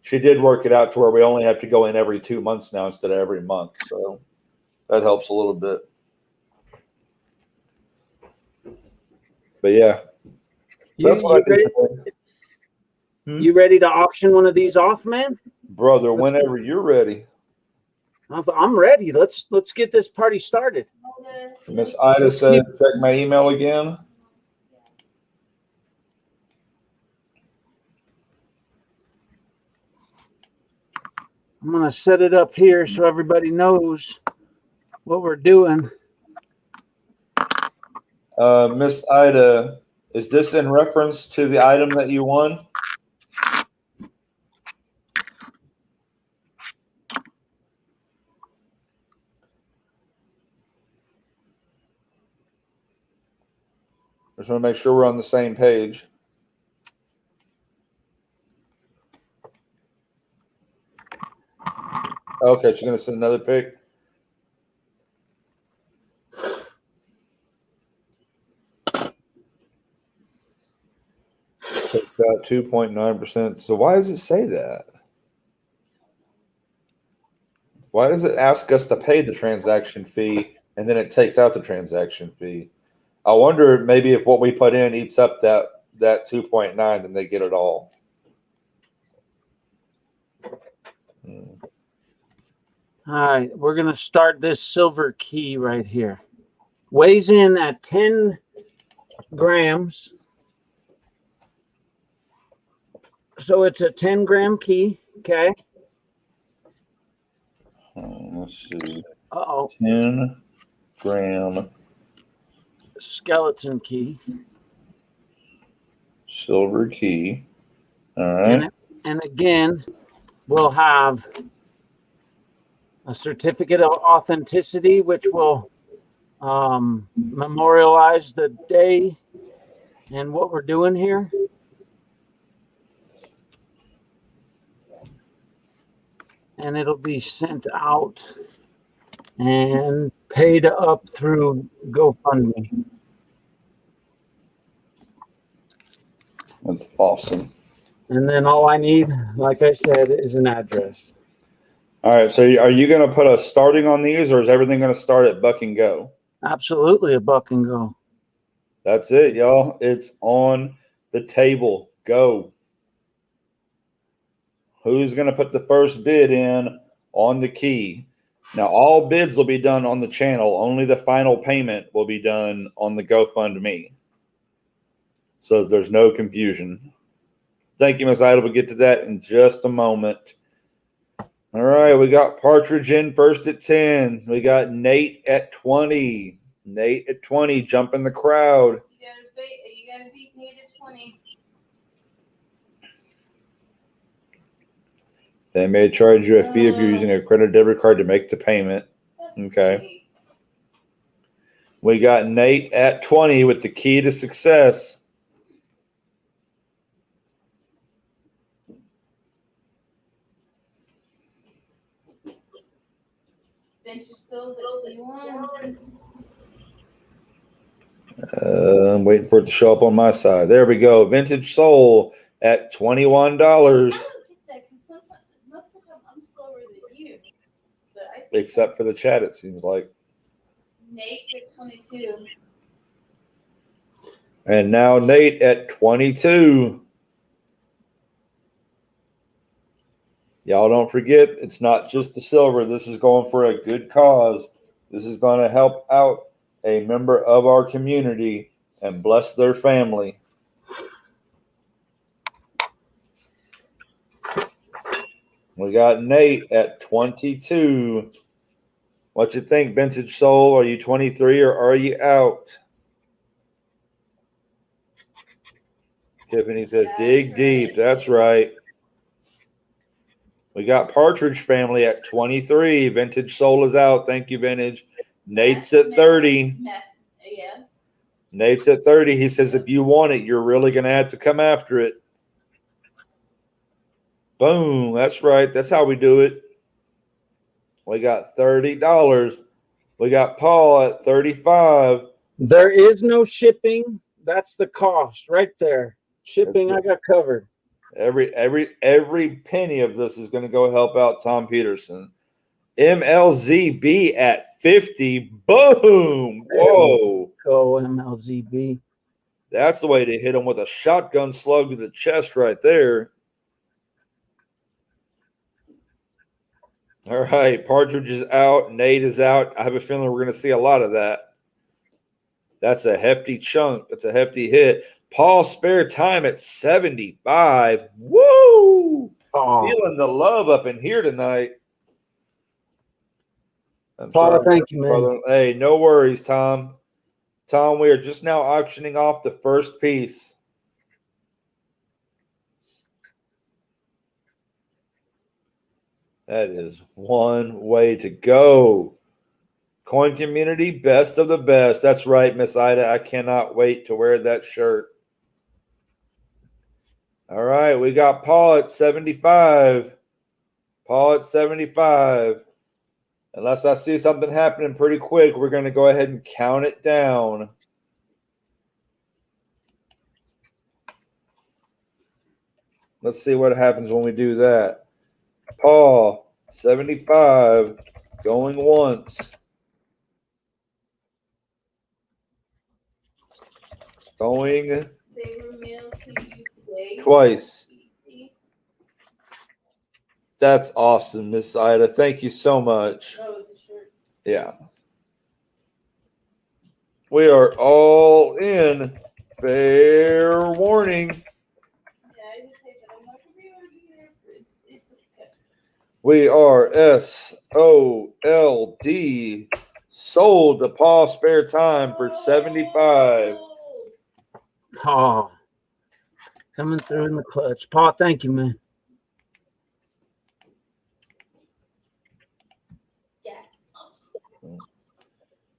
she did work it out to where we only have to go in every 2 months now instead of every month. So that helps a little bit. But yeah. That's what I did today. You ready to auction one of these off, man? Brother, whenever you're ready. I'm ready. Let's get this party started. Miss Ida said, check my email again. I'm going to set it up here so everybody knows what we're doing. Miss Ida, is this in reference to the item that you won? Just want to make sure we're on the same page. Okay, she's going to send another pic. Takes out 2.9%. So why does it say that? Why does it ask us to pay the transaction fee and then it takes out the transaction fee? I wonder maybe if what we put in eats up that 2.9, then they get it all. All right, we're going to start this silver key right here. Weighs in at 10 grams. So it's a 10-gram key, okay? Let's see. Uh-oh. 10-gram skeleton key. Silver key. All right. And again, we'll have a certificate of authenticity, which will memorialize the day and what we're doing here. And it'll be sent out and paid up through GoFundMe. That's awesome. And then all I need, like I said, is an address. All right. So are you going to put a starting on these, or is everything going to start at buck and go? Absolutely, a buck and go. That's it, y'all. It's on the table. Go. Who's going to put the first bid in on the key? Now, all bids will be done on the channel. Only the final payment will be done on the GoFundMe. So there's no confusion. Thank you, Ms. Ida. We'll get to that in just a moment. All right, we got Partridge in first at 10. We got Nate at 20. Nate at 20, jumping the crowd. You beat Nate at 20. They may charge you a fee if you're using a credit or debit card to make the payment. That's Okay. Nate. We got Nate at 20 with the key to success. Venture Souls at 21. I'm waiting for it to show up on my side. There we go. Vintage Soul at $21. I don't get that because most of the time I'm slower than you. But I see Except for the chat, it seems like. Nate's at 22. And now Nate at 22. Y'all don't forget, it's not just the silver. This is going for a good cause. This is going to help out a member of our community and bless their family. We got Nate at 22. What you think, Vintage Soul? Are you 23 or are you out? Tiffany says, dig deep. That's right. We got Partridge Family at 23. Vintage Soul is out. Thank you, Vintage. Nate's at 30. Yeah. Nate's at 30. He says, if you want it, you're really going to have to come after it. Boom. That's right. That's how we do it. We got $30. We got Paul at 35. There is no shipping. That's the cost right there. Shipping, I got covered. Every penny of this is going to go help out Tom Peterson. MLZB at 50. Boom. Whoa. Go MLZB. That's the way to hit him with a shotgun slug to the chest right there. All right. Partridge is out. Nate is out. I have a feeling we're going to see a lot of that. That's a hefty chunk. That's a hefty hit. Paul Spare Time at 75. Woo! Oh, Feeling the love up in here tonight. I'm Paul, sorry, thank you, man. brother. Hey, no worries, Tom. Tom, we are just now auctioning off the first piece. That is one way to go. Coin community, best of the best. That's right, Miss Ida. I cannot wait to wear that shirt. All right, we got Paul at 75. Paul at 75. Unless I see something happening pretty quick, we're going to go ahead and count it down. Let's see what happens when we do that. Paul, 75, going once. Going They were mailed to you today. twice. That's awesome, Miss Ida. Thank you so much. Oh, the shirt. Yeah. We are all in. Fair warning. Yeah, I just take it. I'm not going to be here. We are SOLD. Sold to Paul Spare Time for 75. Oh, coming through in the clutch. Paul, thank you, man.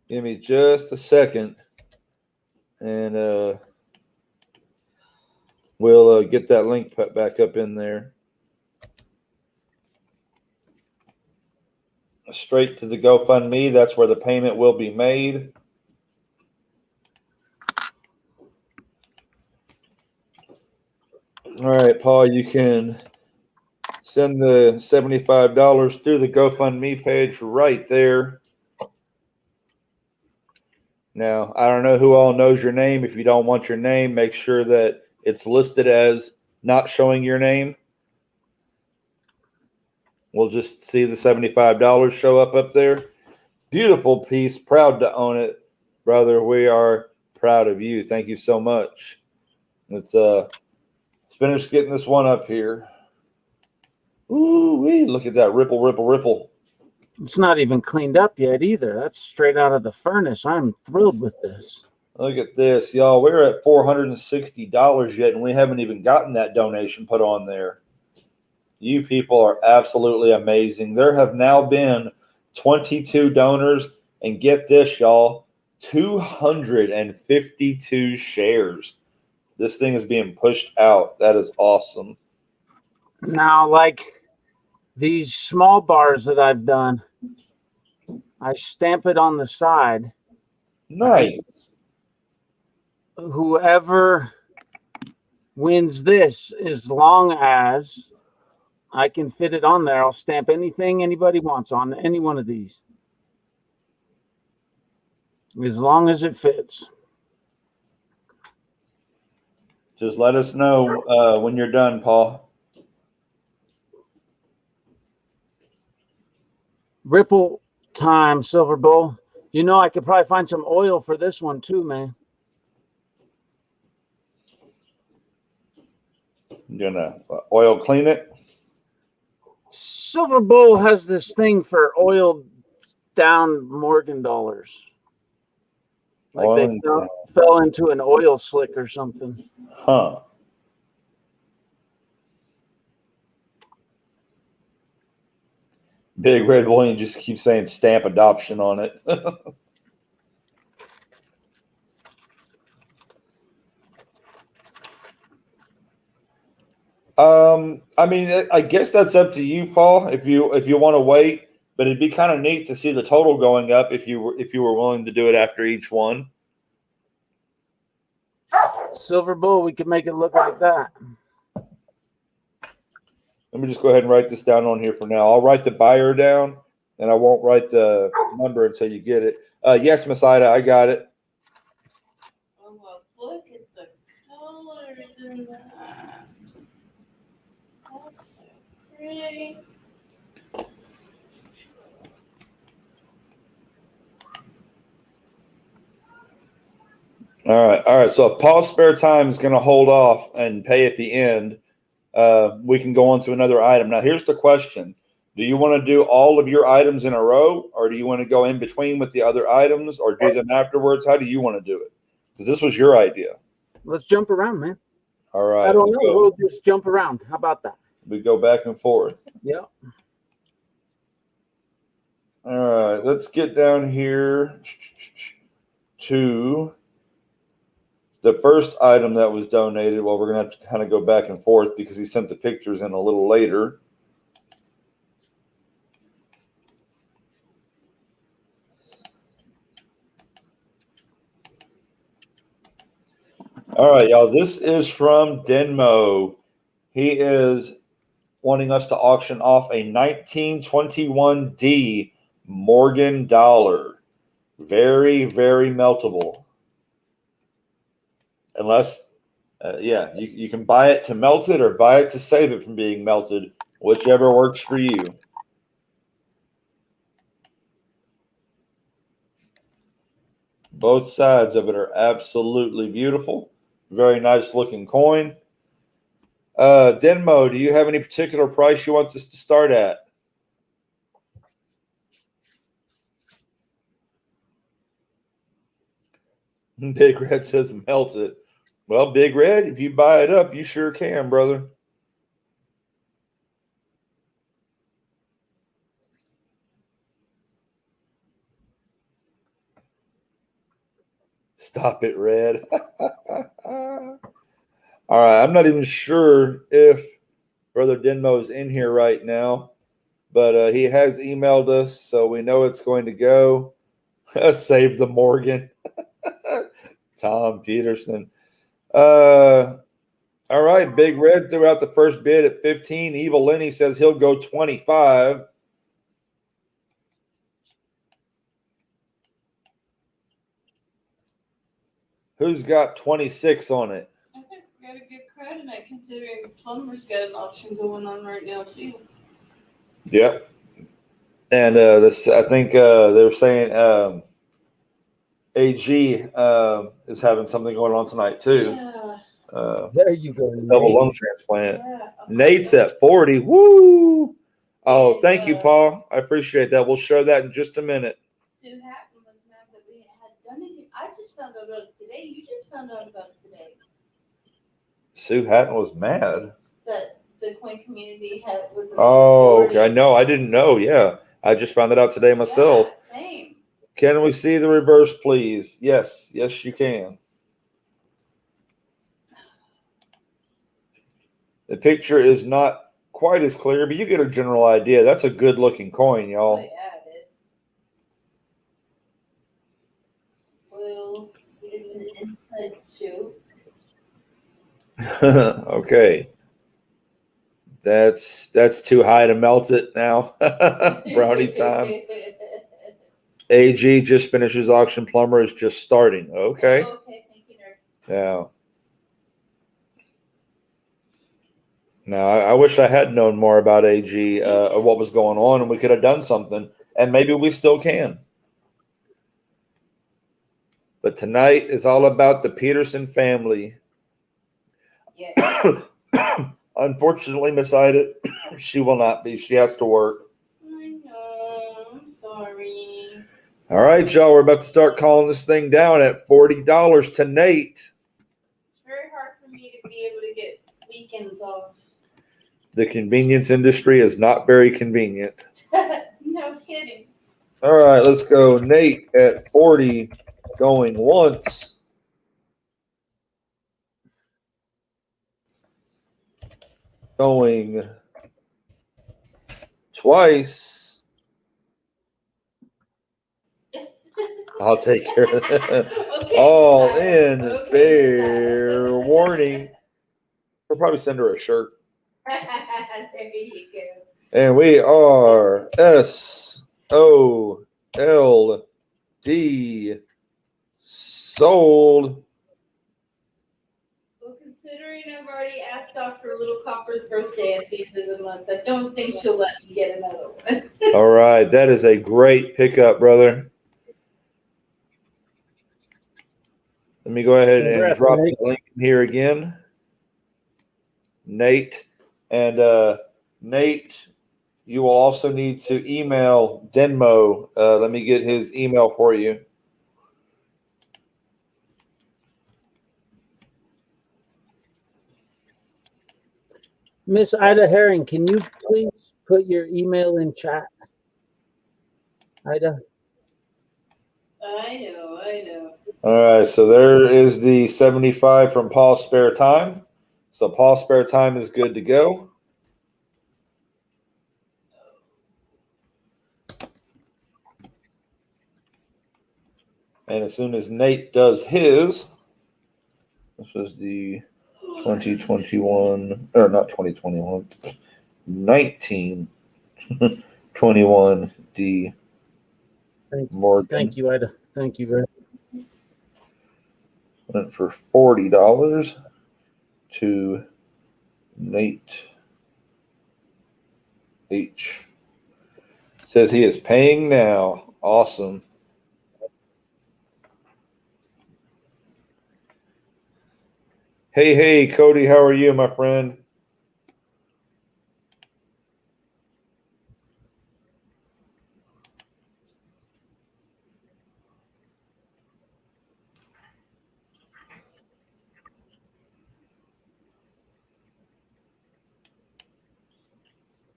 Give me just a second, and we'll get that link put back up in there. Straight to the GoFundMe. That's where the payment will be made. All right, Paul, you can send the $75 through the GoFundMe page right there. Now, I don't know who all knows your name. If you don't want your name, make sure that it's listed as not showing your name. We'll just see the $75 show up there. Beautiful piece. Proud to own it, brother. We are proud of you. Thank you so much. Let's finish getting this one up here. Ooh, look at that ripple, ripple, ripple. It's not even cleaned up yet either. That's straight out of the furnace. I'm thrilled with this. Look at this, y'all. We're at $460 yet, and we haven't even gotten that donation put on there. You people are absolutely amazing. There have now been 22 donors, and get this, y'all, 252 shares. This thing is being pushed out. That is awesome. Now, like these small bars that I've done, I stamp it on the side. Nice. Whoever wins this, as long as I can fit it on there, I'll stamp anything anybody wants on any one of these. As long as it fits. Just let us know when you're done, Paul. Ripple time, Silver Bowl. You know, I could probably find some oil for this one too, man. You're gonna oil clean it? Silver Bowl has this thing for oiled down Morgan dollars. Like they fell into an oil slick or something. Huh. Big Red William just keeps saying stamp adoption on it. I mean, I guess that's up to you, Paul. If you want to wait, but it'd be kind of neat to see the total going up if you were willing to do it after each one. Silver Bull, we could make it look like that. Let me just go ahead and write this down on here for now. I'll write the buyer down, and I won't write the number until you get it. Yes, Miss Ida, I got it. Oh, well, look at the colors in that. That's so pretty. All right. So if Paul's spare time is going to hold off and pay at the end, we can go on to another item. Now, here's the question. Do you want to do all of your items in a row, or do you want to go in between with the other items, or do them afterwards? How do you want to do it? Because this was your idea. Let's jump around, man. All right. I don't know. We'll just jump around. How about that? We go back and forth. Yeah. All right. Let's get down here to the first item that was donated. Well, we're going to have to kind of go back and forth because he sent the pictures in a little later. All right, y'all. This is from Denmo. He is wanting us to auction off a 1921D Morgan dollar. Very, very meltable. Unless, you can buy it to melt it or buy it to save it from being melted, whichever works for you. Both sides of it are absolutely beautiful. Very nice looking coin. Denmo, do you have any particular price you want us to start at? Big Red says melt it. Well, Big Red, if you buy it up, you sure can, brother. Stop it, Red. All right, I'm not even sure if Brother Denmo is in here right now, but he has emailed us, so we know it's going to go. Save the Morgan. Tom Peterson. All right, Big Red threw out the first bid at 15. Evil Lenny says he'll go 25. Who's got 26 on it? I think we got a good crowd tonight, considering Plumber's got an auction going on right now too. Yep. And this, I think they're saying AG is having something going on tonight too. Yeah. There you go. Double lung transplant. Yeah. Nate's at 40. Woo! Oh, thank you, Paul. I appreciate that. We'll show that in just a minute. Sue Hatton was mad that we had done anything. I just found out about it today. You just found out about it today. Sue Hatton was mad. That the coin community was. Oh, okay. I know. I didn't know. Yeah. I just found it out today myself. Yeah, same. Can we see the reverse, please? Yes. Yes, you can. The picture is not quite as clear, but you get a general idea. That's a good looking coin, Oh, y'all. yeah, it is. Well, it's an inside joke. Okay. That's too high to melt it now. Brownie time. AG just finishes auction. Plumber is just starting. Okay. Oh, okay, thank you, nerd. Now, I wish I had known more about AG or what was going on, and we could have done something, and maybe we still can. But tonight is all about the Peterson family. Yeah. Unfortunately, Miss Ida, she will not be. She has to work. I know. I'm sorry. All right, y'all. We're about to start calling this thing down at $40 to Nate. It's very hard for me to be able to get weekends off. The convenience industry is not very convenient. No kidding. All right, let's go. Nate at 40, going once. Going twice. I'll take care of that. Okay, All Desire. in, Okay, fair Desire. warning. We'll probably send her a shirt. There you go. And we are SOLD sold. Well, considering I've already asked off for Little Copper's birthday at the end of the month, I don't think she'll let me get another one. All right, that is a great pickup, brother. Let me go ahead and Congrats, drop Nate. the link in here again. Nate. And Nate, you will also need to email Denmo. Let me get his email for you. Miss Ida Herring, can you please put your email in chat? Ida? I know. All right, so there is the 75 from Paul Spare Time. So Paul Spare Time is good to go. And as soon as Nate does his, this was the 2021, or not 2021, 1921 D. Morgan. Thank you, Ida. Thank you very much. Went for $40 to Nate H. Says he is paying now. Awesome. Hey, Cody, how are you, my friend?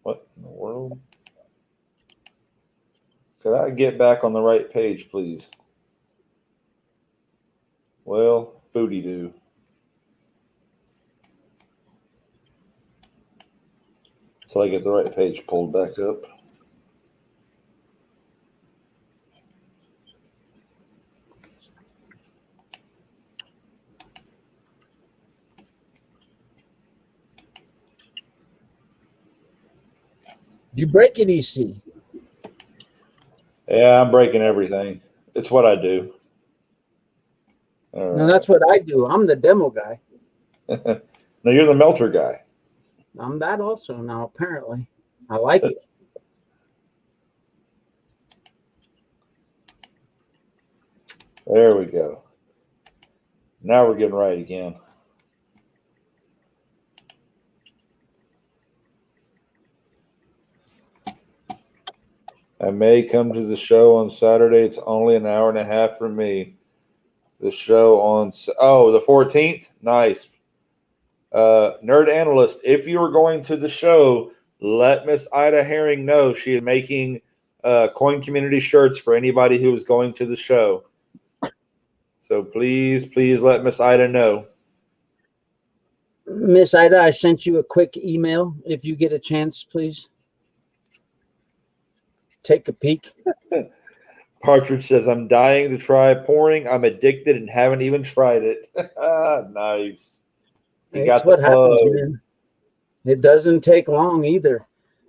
What in the world? Could I get back on the right page, please? Well, foodie doo. Till I get the right page pulled back up. You break it, EC. Yeah, I'm breaking everything. It's what I do. All No, right. that's what I do. I'm the demo guy. No, you're the melter guy. I'm that also now, apparently. I like it. There we go. Now we're getting right again. I may come to the show on Saturday. It's only an hour and a half for me. the show on the 14th. Nice. Nerd Analyst, if you are going to the show, let Miss Ida Herring know. She is making coin community shirts for anybody who is going to the show. So please let Miss Ida know. Miss Ida, I sent you a quick email. If you get a chance, please take a peek. Partridge says, I'm dying to try pouring. I'm addicted and haven't even tried it. Nice. You It's got what the happens, plug. man. It doesn't take long either.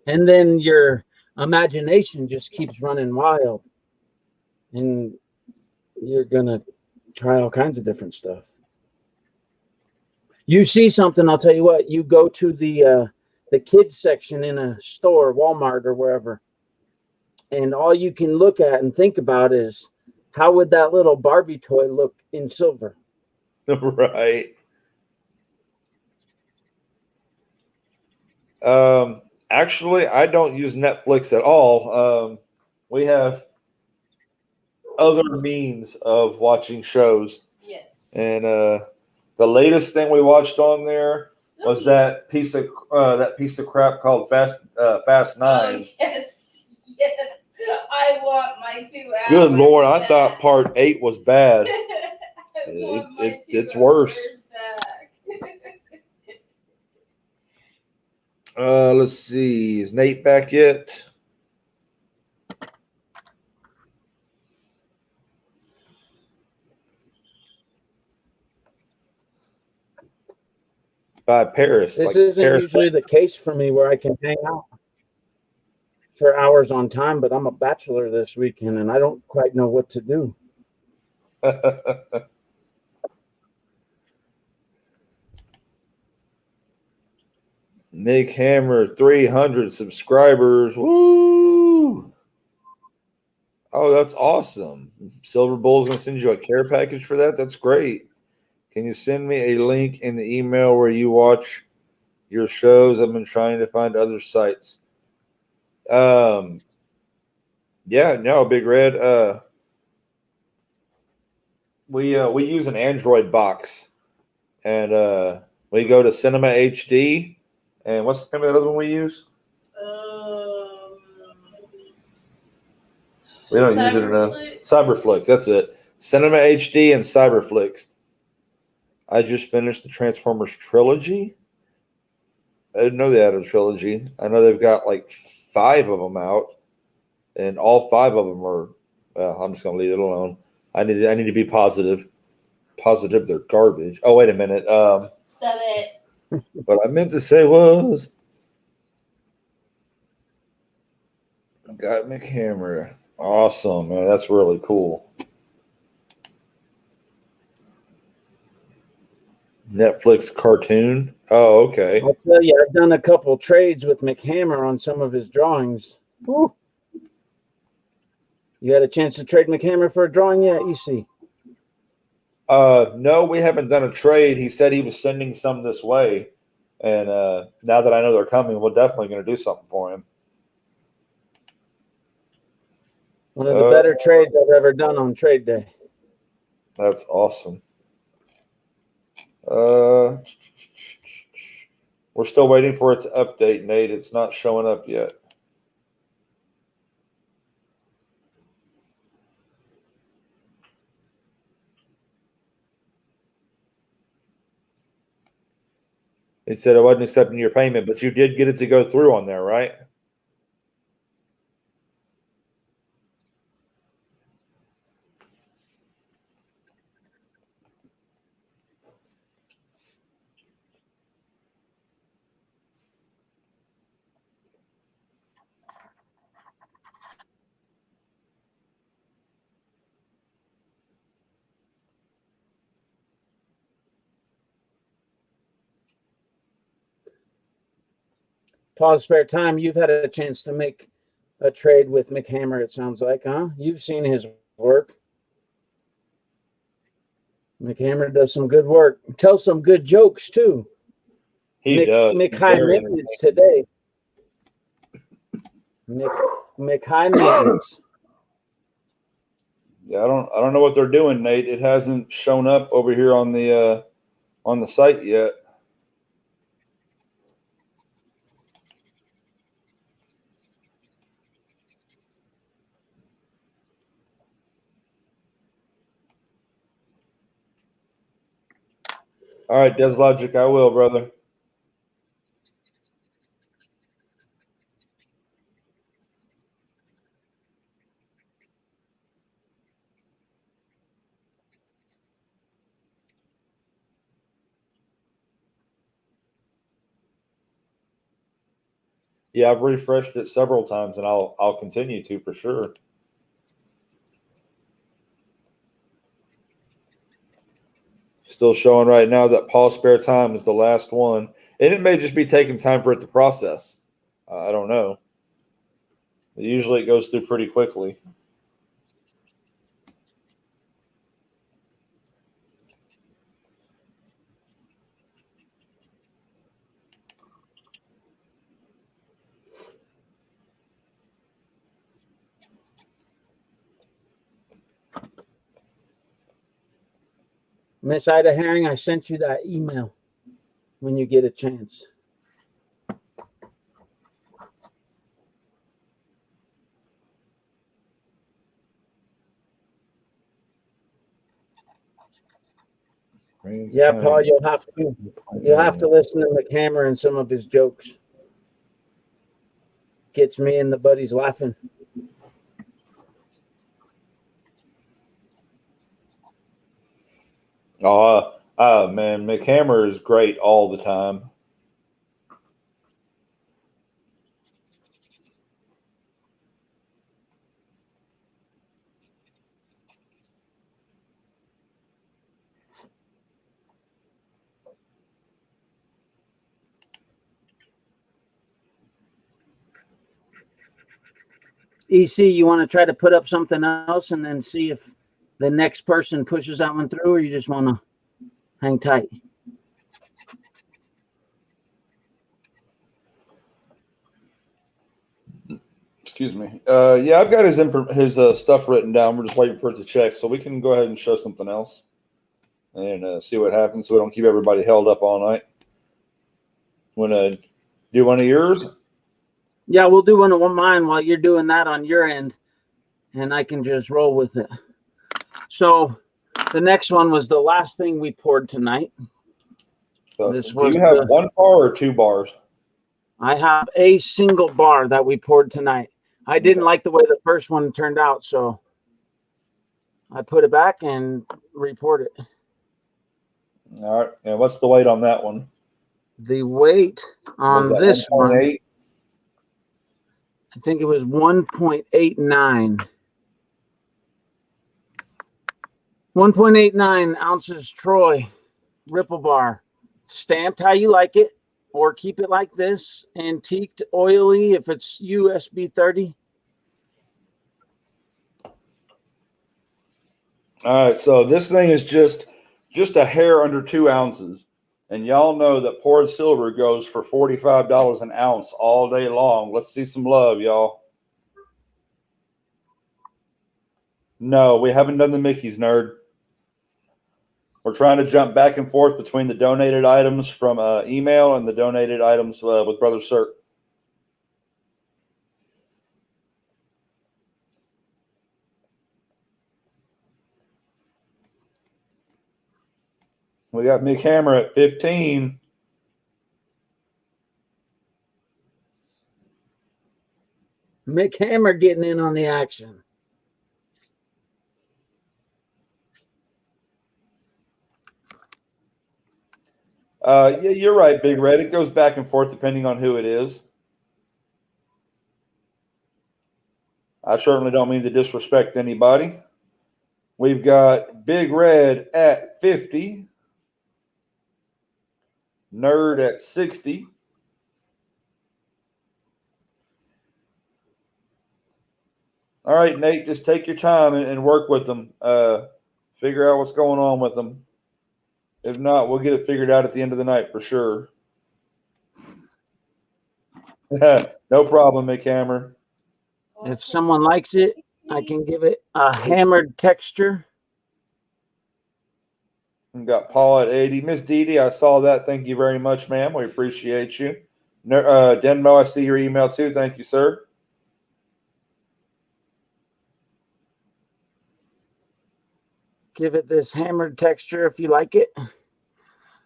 And then your imagination just keeps running wild. And you're going to try all kinds of different stuff. You see something, I'll tell you what, you go to the kids section in a store, Walmart or wherever, and all you can look at and think about is, how would that little Barbie toy look in silver? Right. Actually, I don't use Netflix at all. We have other means of watching shows. Yes. And the latest thing we watched on there was that piece of crap called Fast Nine. Oh, yes. I want my 2 hours. Good Lord, I thought part 8 was bad. It's worse. Let's see. Is Nate back yet? By Paris. This like isn't Paris, usually the case for me where I can hang out for hours on time, but I'm a bachelor this weekend and I don't quite know what to do. Nick Hammer, 300 subscribers. Woo! Oh, that's awesome. Silver Bull's going to send you a care package for that. That's great. Can you send me a link in the email where you watch your shows? I've been trying to find other sites. Yeah, no, Big Red. We use an Android box, and we go to Cinema HD. And what's the name of that other one we use? We don't use it enough. Cyberflix, that's it. Cinema HD and Cyberflix. I just finished the Transformers trilogy. I didn't know they had a trilogy. I know they've got like 5 of them out, and all 5 of them are. Well, I'm just gonna leave it alone. I need to be positive. Positive, they're garbage. Oh, wait a minute. Stop it. What I meant to say was, got McHammer. Awesome, man. That's really cool. Netflix cartoon. Oh, okay. I'll tell you, I've done a couple trades with McHammer on some of his drawings. Woo. You had a chance to trade McHammer for a drawing yet, EC? No, we haven't done a trade. He said he was sending some this way. And now that I know they're coming, we're definitely going to do something for him. One of the better trades I've ever done on trade day. That's awesome. We're still waiting for it to update, Nate. It's not showing up yet. He said I wasn't accepting your payment, but you did get it to go through on there, right? Pause spare time. You've had a chance to make a trade with McHammer, it sounds like, huh? You've seen his work. McHammer does some good work. Tells some good jokes, too. He does. Mick High Maintenance today. Mick High Maintenance. Yeah, I don't know what they're doing, Nate. It hasn't shown up over here on the site yet. All right, Deslogic, I will, brother. Yeah, I've refreshed it several times, and I'll continue to for sure. Still showing right now that Paul's spare time is the last one, and it may just be taking time for it to process. I don't know. But usually, it goes through pretty quickly. Miss Ida Herring, I sent you that email when you get a chance. Yeah, Paul, you'll have to listen to McHammer and some of his jokes. Gets me and the buddies laughing. Man, McHammer is great all the time. EC, you want to try to put up something else and then see if the next person pushes that one through, or you just want to hang tight? Excuse me. Yeah, I've got his stuff written down. We're just waiting for it to check, so we can go ahead and show something else and see what happens, so we don't keep everybody held up all night. Want to do one of yours? Yeah, we'll do one of mine while you're doing that on your end, and I can just roll with it. So the next one was the last thing we poured tonight. So, do you have one bar or two bars? I have a single bar that we poured tonight. I didn't like the way the first one turned out, so I put it back and repoured it. All right. And what's the weight on that one? The weight on this one, I think it was 1.89. 1.89 ounces Troy Ripple Bar. Stamped how you like it, or keep it like this. Antiqued, oily, if it's USB 30. All right. So this thing is just a hair under 2 ounces. And y'all know that poured silver goes for $45 an ounce all day long. Let's see some love, y'all. No, we haven't done the Mickey's, nerd. We're trying to jump back and forth between the donated items from email and the donated items with Brother Isurk. We got Mick Hammer at 15. Mick Hammer getting in on the action. Yeah, you're right, Big Red. It goes back and forth depending on who it is. I certainly don't mean to disrespect anybody. We've got Big Red at 50. Nerd at 60. All right, Nate, just take your time and work with them. Figure out what's going on with them. If not, we'll get it figured out at the end of the night for sure. No problem, Mick Hammer. If someone likes it, I can give it a hammered texture. We got Paul at 80. Miss Dee Dee, I saw that. Thank you very much, ma'am. We appreciate you. Denmo, I see your email too. Thank you, sir. Give it this hammered texture if you like it.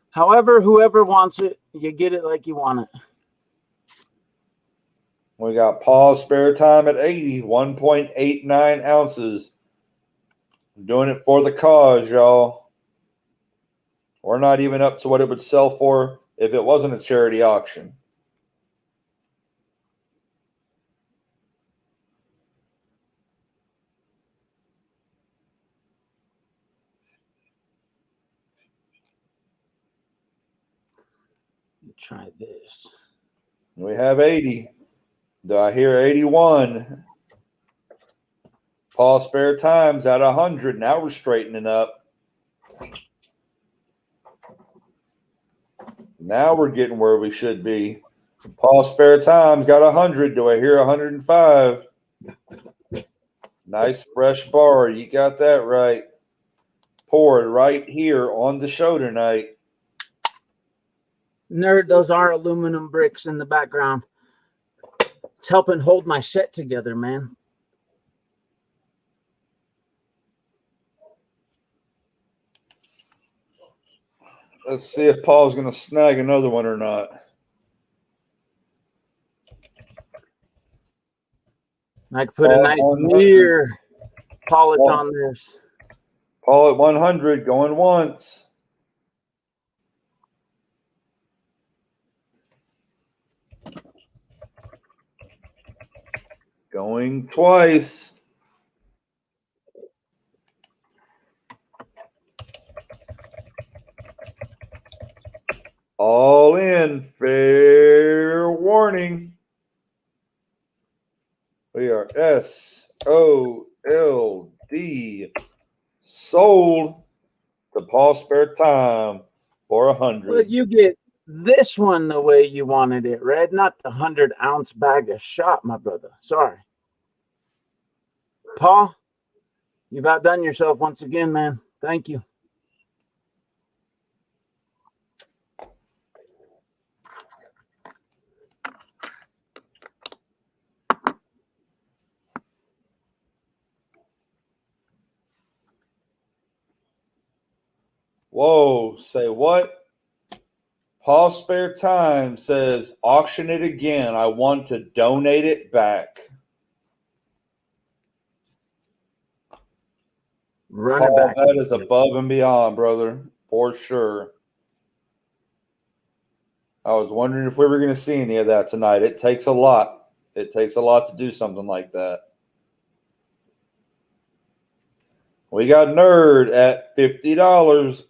However, whoever wants it, you get it like you want it. We got Paul's Spare Time at 80, 1.89 ounces. I'm doing it for the cause, y'all. We're not even up to what it would sell for if it wasn't a charity auction. Try this. We have 80. Do I hear 81? Paul Spare Time's at 100. Now we're straightening up. Now we're getting where we should be. Paul Spare Time's got 100. Do I hear 105? Nice fresh bar. You got that right. Poured right here on the show tonight. Nerd, those are aluminum bricks in the background. It's helping hold my set together, man. Let's see if Paul's going to snag another one or not. I could put a nice mirror polish on this. Paul at 100, going once. Going twice. All in. Fair warning. We are SOLD. Sold to Paul Spare Time for 100. Well, you get this one the way you wanted it, Red, not the 100-ounce bag of shot, my brother. Sorry. Paul, you've outdone yourself once again, man. Thank you. Whoa, say what? Paul Spare Time says, auction it again. I want to donate it back. Run it Paul, back. that is above and beyond, brother, for sure. I was wondering if we were going to see any of that tonight. It takes a lot. It takes a lot to do something like that. We got Nerd at $50.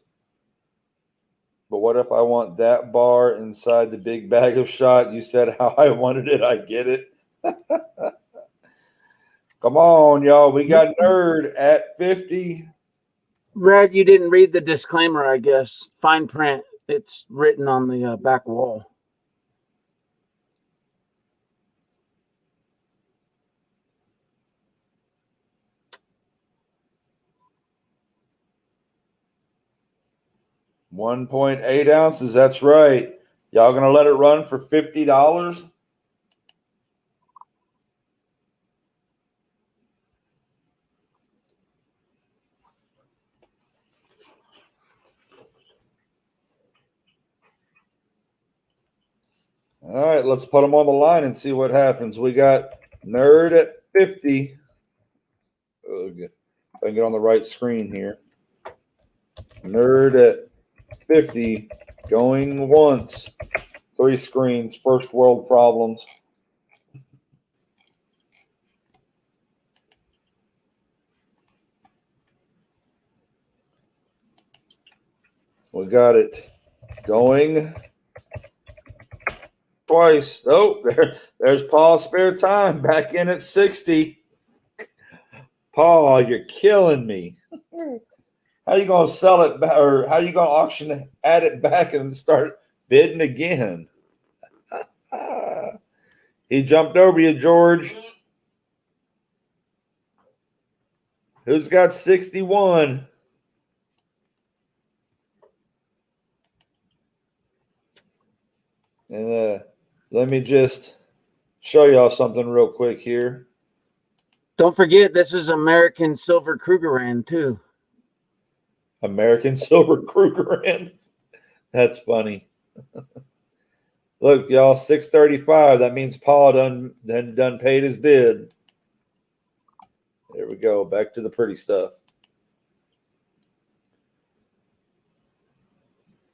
But what if I want that bar inside the big bag of shot? You said how I wanted it. I get it. Come on, y'all. We got Nerd at 50. Red, you didn't read the disclaimer, I guess. Fine print. It's written on the back wall. $1.8 ounces. That's right. Y'all going to let it run for $50? All right, let's put them on the line and see what happens. We got Nerd at 50. Ugh. If I can get on the right screen here. Nerd at 50, going once. 3 screens, first world problems. We got it going twice. Oh, there's Paul Spare Time back in at 60. Paul, you're killing me. How you gonna sell it back, or how you gonna auction add it back and start bidding again? He jumped over you, George. Who's got 61? And let me just show y'all something real quick here. Don't forget, this is American Silver Krugerrand too. American Silver Krugerrand. That's funny. Look, y'all, 635. That means Paul done paid his bid. There we go. Back to the pretty stuff.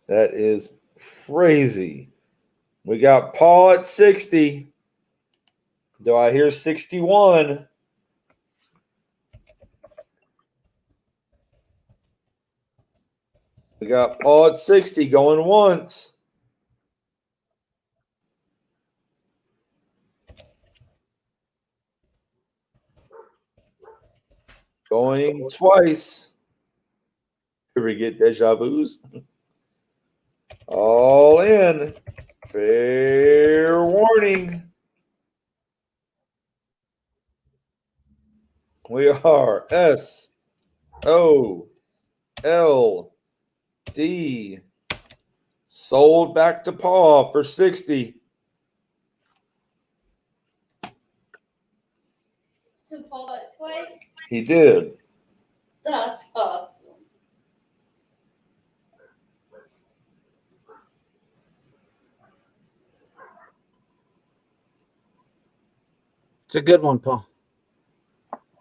That is crazy. We got Paul at 60. Do I hear 61? We got Paul at 60 going once. Going twice. Could we get deja vus? All in. Fair warning. We are SOLD. Sold back to Paul for 60. So Paul got it twice. He did. That's awesome. It's a good one, Paul.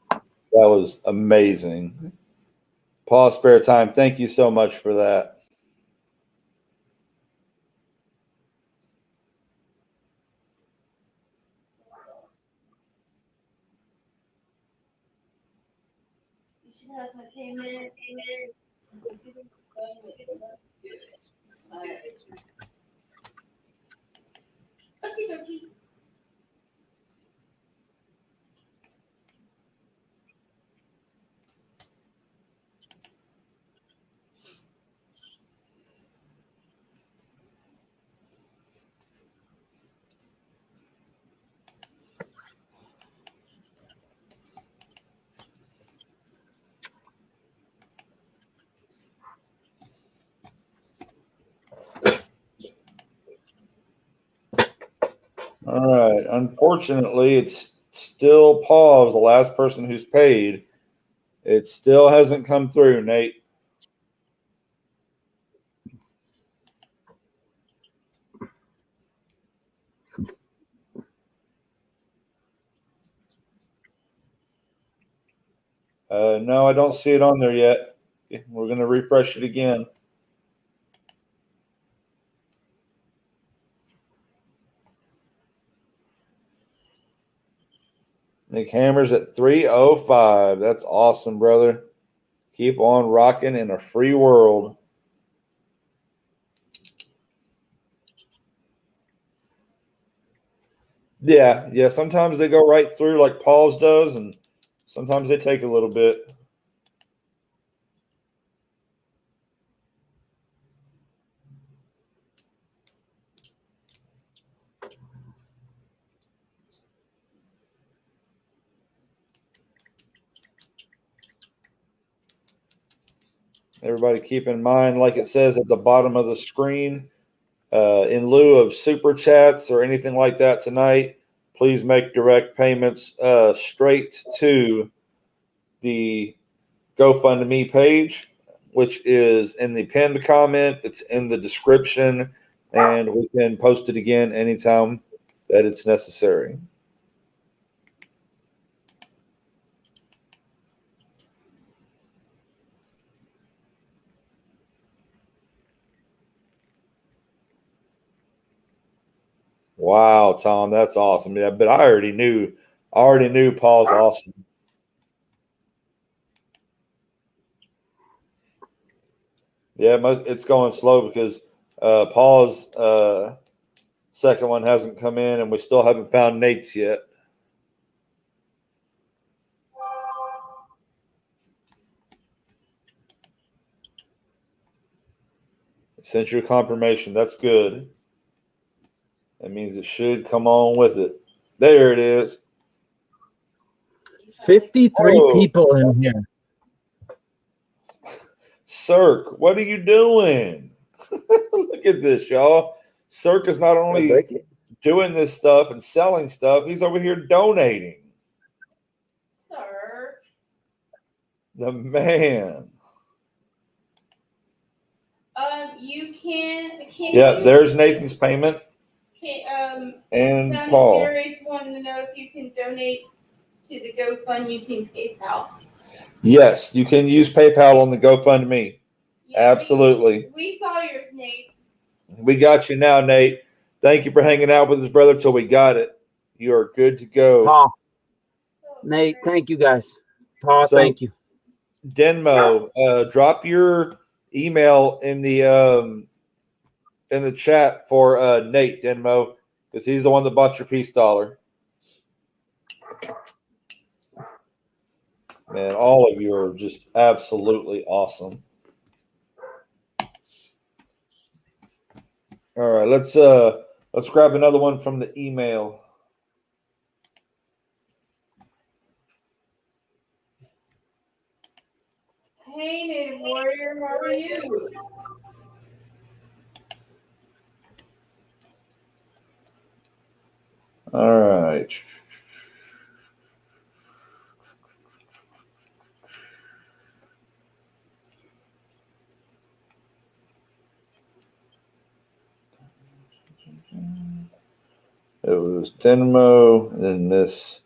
That was amazing. Paul Spare Time, thank you so much for that. You should have my payment. All right. Okie dokie. All right. Unfortunately, it's still Paul, the last person who's paid. It still hasn't come through, Nate. No, I don't see it on there yet. We're going to refresh it again. Nick Hammers at 305. That's awesome, brother. Keep on rocking in a free world. Yeah. Sometimes they go right through like Paul's does, and sometimes they take a little bit. Everybody keep in mind, like it says at the bottom of the screen, in lieu of super chats or anything like that tonight, please make direct payments straight to the GoFundMe page, which is in the pinned comment. It's in the description, and we can post it again anytime that it's necessary. Wow, Tom, that's awesome. Yeah, but I already knew Paul's awesome. Yeah, it's going slow because Paul's second one hasn't come in, and we still haven't found Nate's yet. Sent you a confirmation. That's good. That means it should come on with it. There it is. 53 people in here. Isurk, what are you doing? Look at this, y'all. Isurk is not only Break it. doing this stuff and selling stuff, he's over here donating. Sir. The man. You can Yeah, there's Nathan's payment. And Paul. Barry's wanting to know if you can donate to the GoFund using PayPal. Yes, you can use PayPal on the GoFundMe. Yeah, Absolutely. We saw yours, Nate. We got you now, Nate. Thank you for hanging out with his brother till we got it. You are good to go. Paul, So Nate, great. thank you guys. Paul, So- thank you. Denmo, drop your email in the chat for Nate Denmo, because he's the one that bought your peace dollar. Man, all of you are just absolutely awesome. All right, let's grab another one from the email. Hey, Native Warrior, how are you? All right. It was Denmo, and then Miss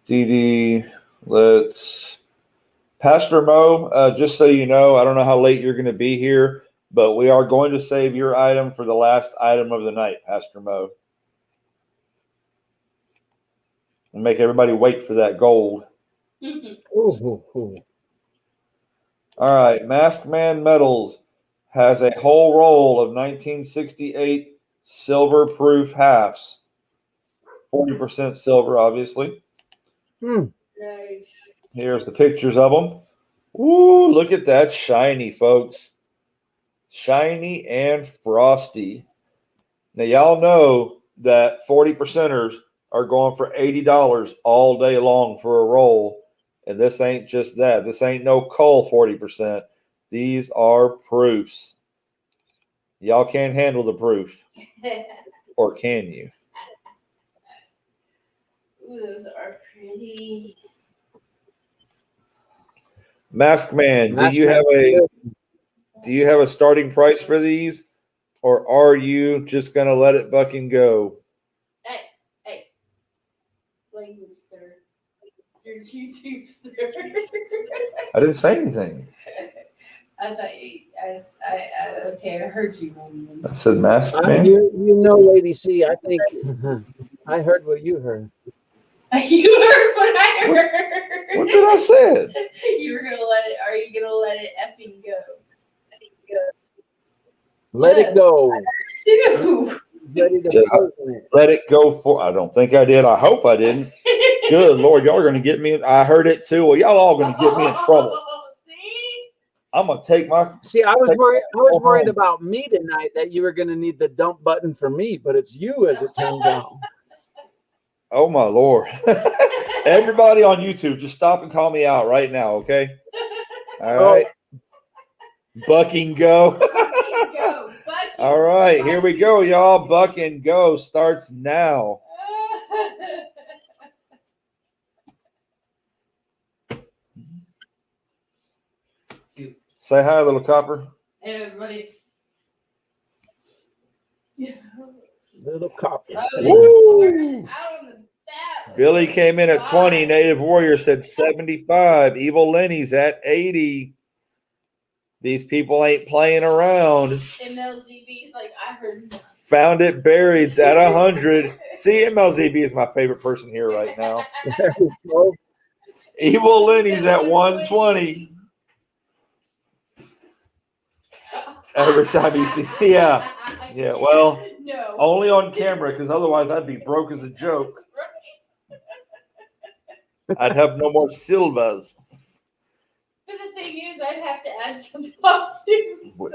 Dee. Let's Pastor Mo. Just so you know, I don't know how late you're going to be here, but we are going to save your item for the last item of the night, Pastor Mo. And make everybody wait for that gold. Ooh. All right, Masked Man Metals has a whole roll of 1968 silver proof halves. 40% silver, obviously. Nice. Here's the pictures of them. Ooh, look at that shiny, folks. Shiny and frosty. Now, y'all know that 40%ers are going for $80 all day long for a roll. And this ain't just that. This ain't no cull 40%. These are proofs. Y'all can't handle the proof. Or can you? Ooh, those are pretty. Mask Man, Masked do you Man. have a starting price for these? Or are you just gonna let it buck and go? Hey. Language, sir. Your YouTube, sir. I didn't say anything. I thought you. Okay, I heard you. I said Mask Man. You know, Lady C, I think I heard what you heard. You heard what I heard. What did I say? You were gonna let it. Are you gonna let it effing go? Let Yes. it go. Too. Ready to Yeah. frozen it. Let it go for. I don't think I did. I hope I didn't. Good Lord, y'all are gonna get me. I heard it too. Well, y'all all gonna get me in trouble. See? I'm gonna take my. See, I was worried. I was worried home. about me tonight that you were going to need the dump button for me, but it's you, as it turns out. Oh my Lord! Everybody on YouTube, just stop and call me out right now, okay? All right. Buck and go. Go, Bucky. All right, here we go, y'all. Buck and go starts now. Say hi, little copper. Hey, everybody. Little copper. Woo! Out on the bat. Billy came in at 20. Native Warrior said 75. Evil Lenny's at 80. These people ain't playing around. MLZB's like, I heard nothing. Found it buried's at 100. See, MLZB is my favorite person here right now. Evil Lenny's at 120. Every time you see, yeah. Well, no. only on camera, because otherwise I'd be broke as a joke. I'd have no more silvers. But the thing is, I'd have to add some positives. So.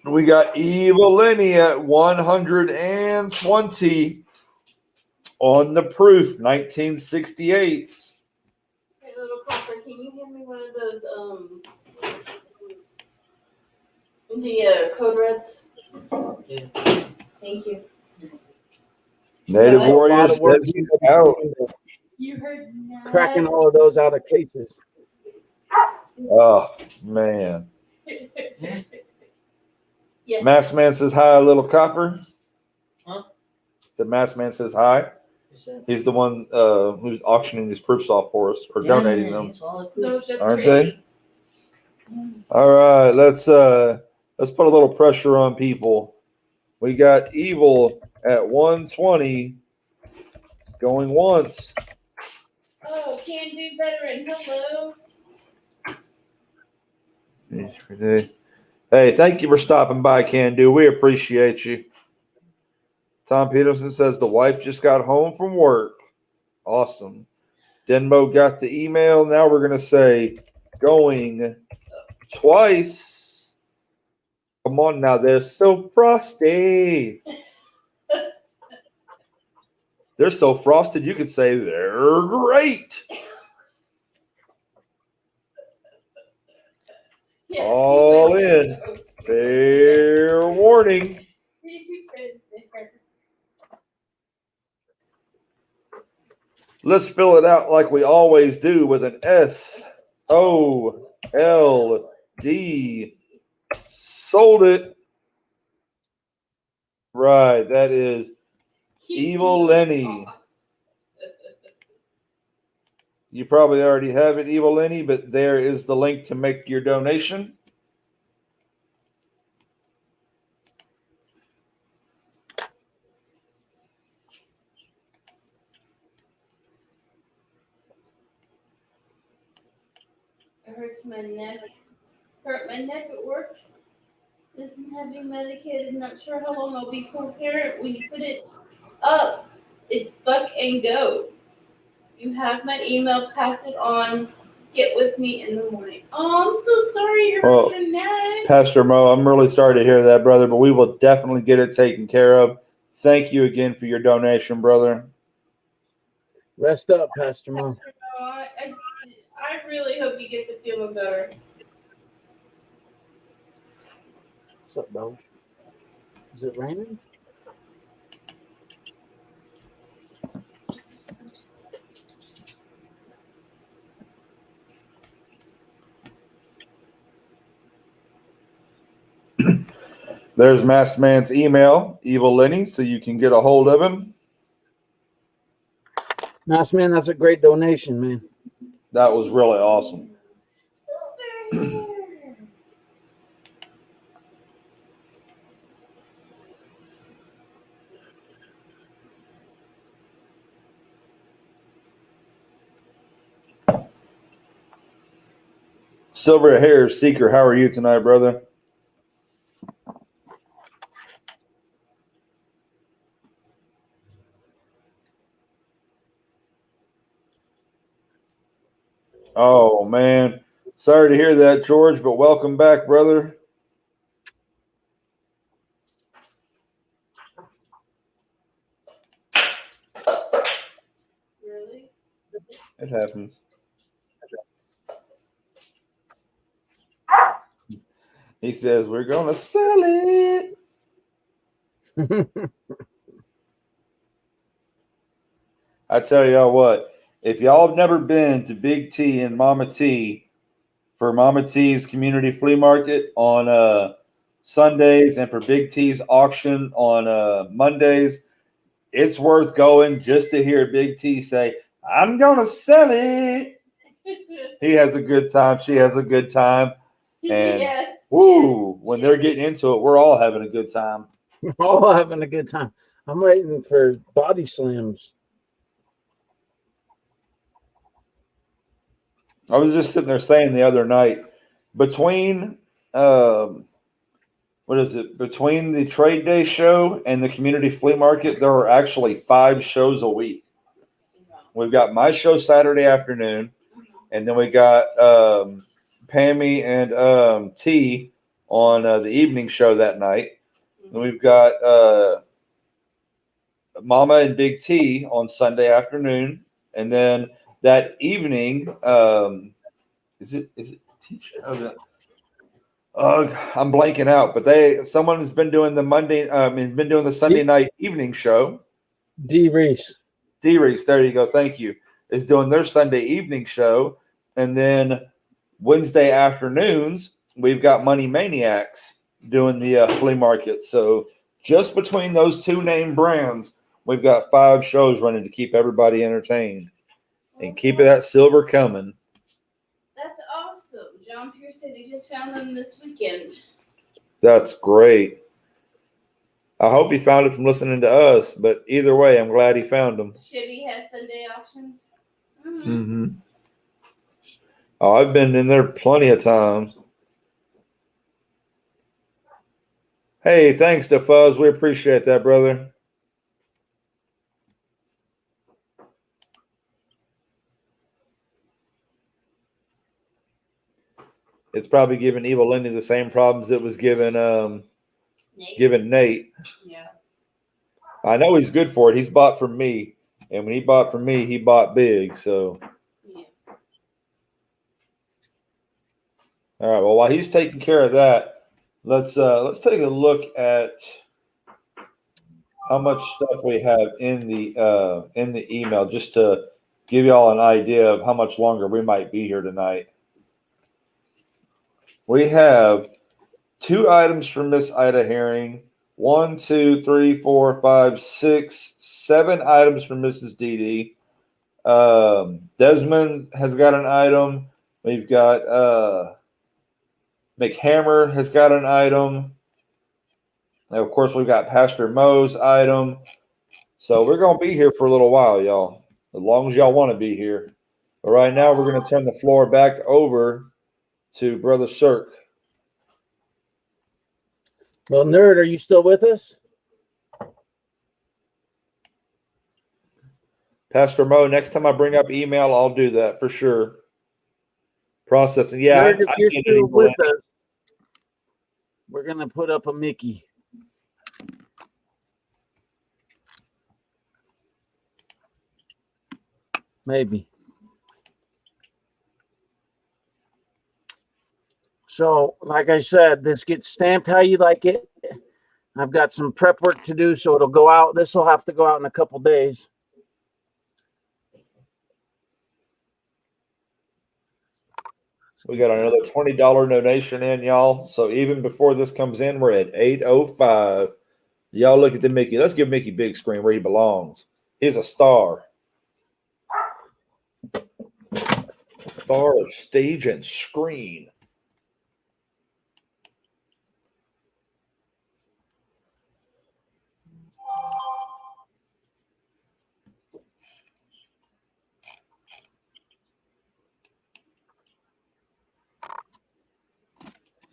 We got Evil Lenny at 120 on the proof, 1968. Hey, little copper, can you give me one of those The code reds. Yeah. Thank you. Native That's a lot Warrior of work. says he's out. You heard Cracking all of those out of cases. Oh, man. Yes. Masked Man says hi, little copper. Huh? The Masked Man says hi. He's the one who's auctioning these proofs off for us or donating them, Those are aren't pretty. they? All right, let's put a little pressure on people. We got Evil at 120 going once. Oh, can do veteran. Hello. Hey, thank you for stopping by, Can Do. We appreciate you. Tom Peterson says the wife just got home from work. Awesome. Denmo got the email. Now we're going to say going twice. Come on now. They're so frosty. They're so frosted, you could say they're great. Yes, All in. Fair warning. Let's fill it out like we always do with an SOLD. Sold it. Right. That is Evil Lenny. You probably already have it, Evil Lenny, but there is the link to make your donation. It hurts my neck. Hurt my neck at work. Isn't heavy medicated. Not sure how long I'll be coherent when you put it up. It's buck and go. You have my email. Pass it on. Get with me in the morning. Oh, I'm so sorry you hurt your neck. Pastor Mo, I'm really sorry to hear that, brother, but we will definitely get it taken care of. Thank you again for your donation, brother. Rest up, Pastor Mo. Pastor Mo, I really hope you get to feeling better. What's up, bro? Is it raining? There's Masked Man's email, Evil Lenny, so you can get a hold of him. Nice, man. That's a great donation, man. That was really awesome. Silver hair. Silver Hair Seeker, how are you tonight, brother? Oh, man. Sorry to hear that, George, but welcome back, brother. Really? It happens. He says, we're going to sell it. I tell y'all what, if y'all have never been to Big T and Mama T for Mama T's community flea market on Sundays and for Big T's auction on Mondays, it's worth going just to hear Big T say, I'm going to sell it. He has a good time. She has a good time. And yes. woo, when they're getting into it, we're all having a good time. We're all having a good time. I'm waiting for body slams. I was just sitting there saying the other night, between between the trade day show and the community flea market, there are actually 5 shows a week. We've got my show Saturday afternoon, and then we got Pammy and T on the evening show that night. And we've got Mama and Big T on Sunday afternoon, and then that evening, is it teach? I'm blanking out, but someone has been doing the been doing the Sunday night evening show. D. Reese. D. Reese, there you go. Thank you. Is doing their Sunday evening show, and then Wednesday afternoons we've got Money Maniacs doing the flea market. So just between those two name brands, we've got 5 shows running to keep everybody entertained and keep that silver coming. That's awesome. John Pierce said he just found them this weekend. That's great. I hope he found it from listening to us, but either way, I'm glad he found them. Chevy has Sunday auctions. Mm-hmm. Oh, I've been in there plenty of times. Hey, thanks to Fuzz. We appreciate that, brother. It's probably giving Evil Lindy the same problems it was giving Nate. Yeah. I know he's good for it. He's bought from me, and when he bought from me, he bought big. So, Yeah. all right. Well, while he's taking care of that, let's take a look at how much stuff we have in the email, just to give y'all an idea of how much longer we might be here tonight. We have 2 items from Miss Ida Herring. 1, 2, 3, 4, 5, 6, 7 items from Mrs. Dee. Desmond has got an item. We've got McHammer has got an item. And of course, we've got Pastor Mo's item. So we're going to be here for a little while, y'all, as long as y'all want to be here. But right now, we're going to turn the floor back over to Brother Isurk. Well, Nerd, are you still with us? Pastor Mo, next time I bring up email, I'll do that for sure. Processing. Yeah, Nerd, if you're still with us, we're going to put up a Mickey. Maybe. So, like I said, this gets stamped how you like it. I've got some prep work to do, so it'll go out. This will have to go out in a couple days. We got another $20 donation in, y'all. So even before this comes in, we're at 8:05. Y'all look at the Mickey. Let's give Mickey big screen where he belongs. He's a star. Star of stage and screen.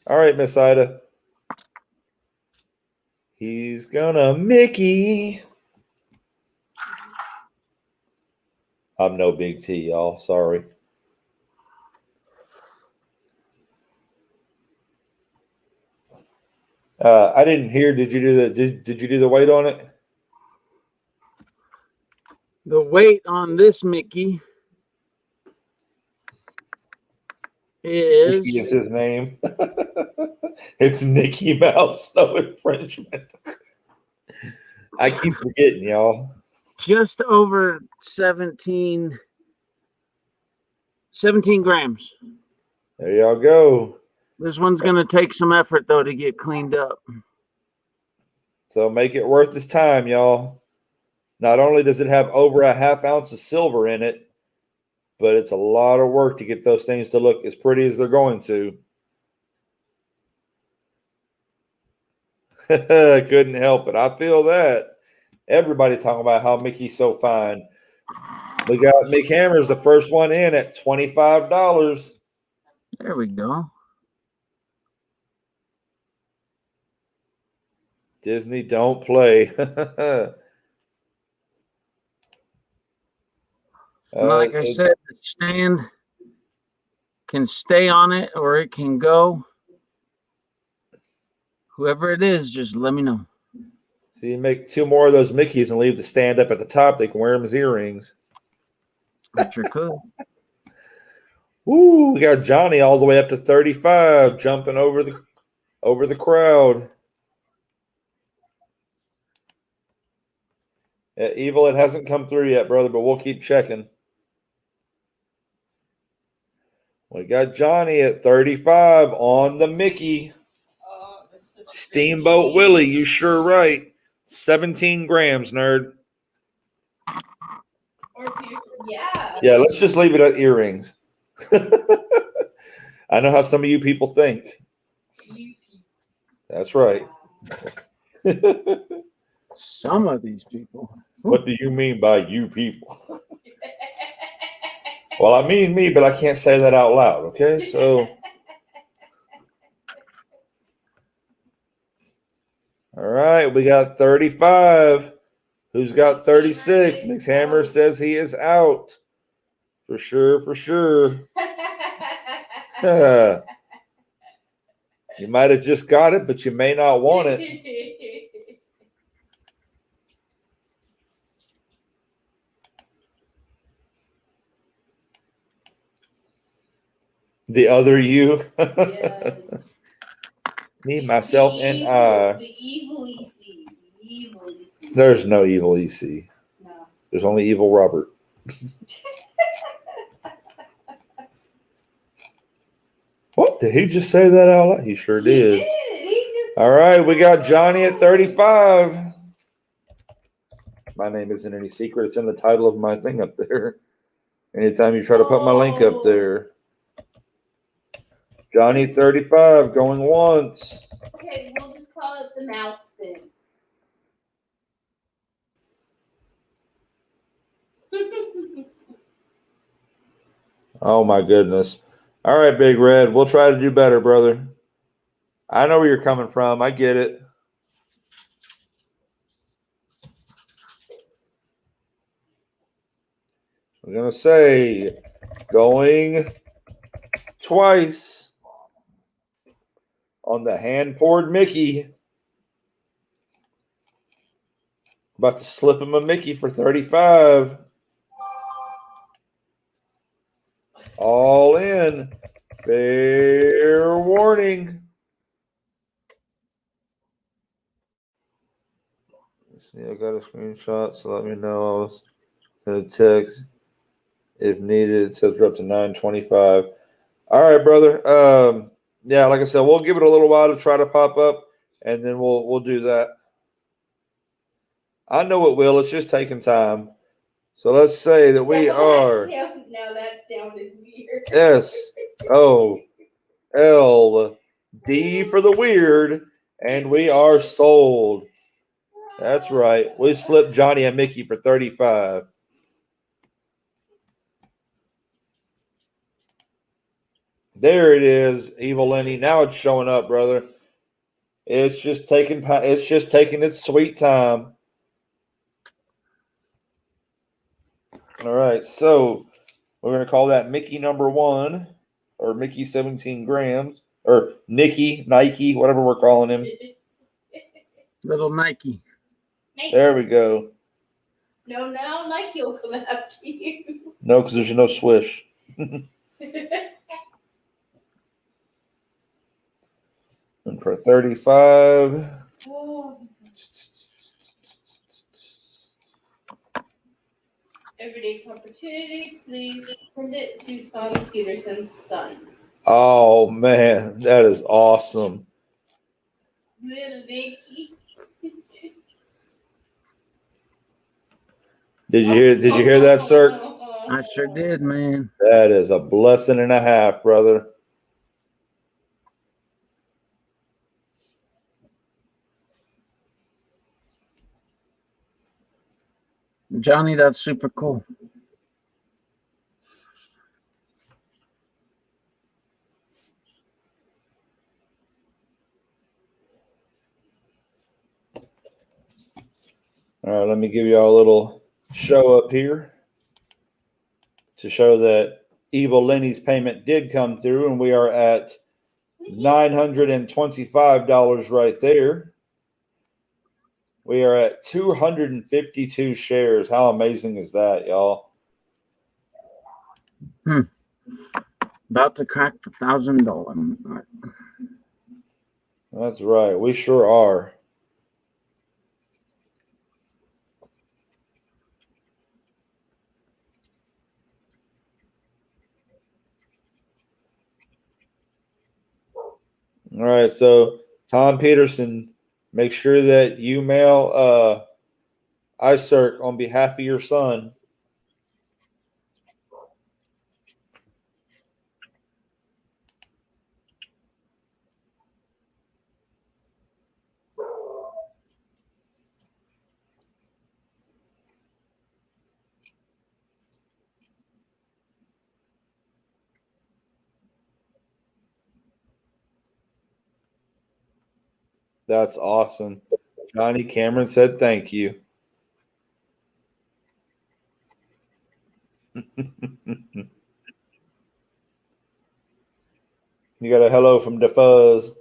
All right, Miss Ida. He's gonna Mickey. I'm no big T, y'all. Sorry. I didn't hear. Did you do the weight on it? The weight on this Mickey is... Mickey is his name. It's Mickey Mouse, no infringement. I keep forgetting, y'all. Just over 17 grams. There y'all go. This one's going to take some effort, though, to get cleaned up. So make it worth its time, y'all. Not only does it have over a ½ ounce of silver in it, but it's a lot of work to get those things to look as pretty as they're going to. Couldn't help it. I feel that. Everybody talking about how Mickey's so fine. We got Mick Hammer's the first one in at $25. There we go. Disney, don't play. Like I said, the stand can stay on it or it can go. Whoever it is, just let me know. So you make 2 more of those Mickeys and leave the stand up at the top. They can wear them as earrings. I sure could. Ooh, we got Johnny all the way up to 35, jumping over the over the crowd. Evil, it hasn't come through yet, brother, but we'll keep checking. We got Johnny at 35 on the Mickey. Oh, that's such a Steamboat good Willie, cheese. you sure right. 17 grams, nerd. Or Peterson, yeah. Yeah, let's just leave it at earrings. I know how some of you people think. That's right. Some of these people. What do you mean by you people? Well, I mean me, but I can't say that out loud, okay? So, all right, we got 35. Who's got 36? Mix Hammer says he is out. For sure, for sure. You might have just got it, but you may not want it. The other you. Yes. Me, myself, and I. The evil EC. The evil EC. There's no evil EC. No. There's only evil Robert. What? Did he just say that out loud? He sure did. All right, we got Johnny at 35. My name isn't any secret. It's in the title of my thing up there. Anytime you try to put my link up there. Johnny 35 going once. Okay, we'll just call it the mouse thing. Oh my goodness. All right, Big Red. We'll try to do better, brother. I know where you're coming from. I get it. I'm going to say going twice on the hand-poured Mickey. About to slip him a Mickey for 35. All in. Fair warning. Let's see, I got a screenshot, so let me know. I was going to text. If needed, it says we're up to 925. All right, brother. Yeah, like I said, we'll give it a little while to try to pop up, and then we'll do that. I know it will. It's just taking time. So let's say that we are. Now that sounded weird. SOLD for the weird, and we are sold. That's right. We slipped Johnny and Mickey for 35. There it is, Evil Lenny. Now it's showing up, brother. It's just taking its sweet time. All right, so we're going to call that Mickey number 1, or Mickey 17 grams, or Nike, whatever we're calling him. Little Nike. There we go. No, now Nike will come after you. No, because there's no swish. And for 35. Oh. Everyday opportunity, please send it to Tom Peterson's son. Oh man, that is awesome. Little Nicky. Did you hear that, sir? I sure did, man. That is a blessing and a half, brother. Johnny, that's super cool. All right, let me give you all a little show up here to show that Evil Lenny's payment did come through, and we are at $925 right there. We are at 252 shares. How amazing is that, y'all? About to crack the $1,000 mark. That's right. We sure are. All right. So, Tom Peterson, make sure that you mail Isurk on behalf of your son. That's awesome. Johnny Cameron said thank you. You got a hello from DeFuzz.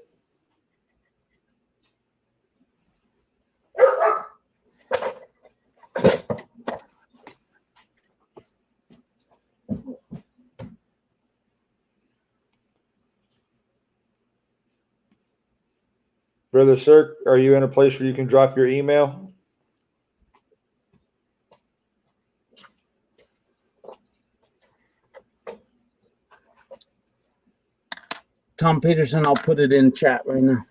Brother Sir, are you in a place where you can drop your email? Tom Peterson, I'll put it in chat right now.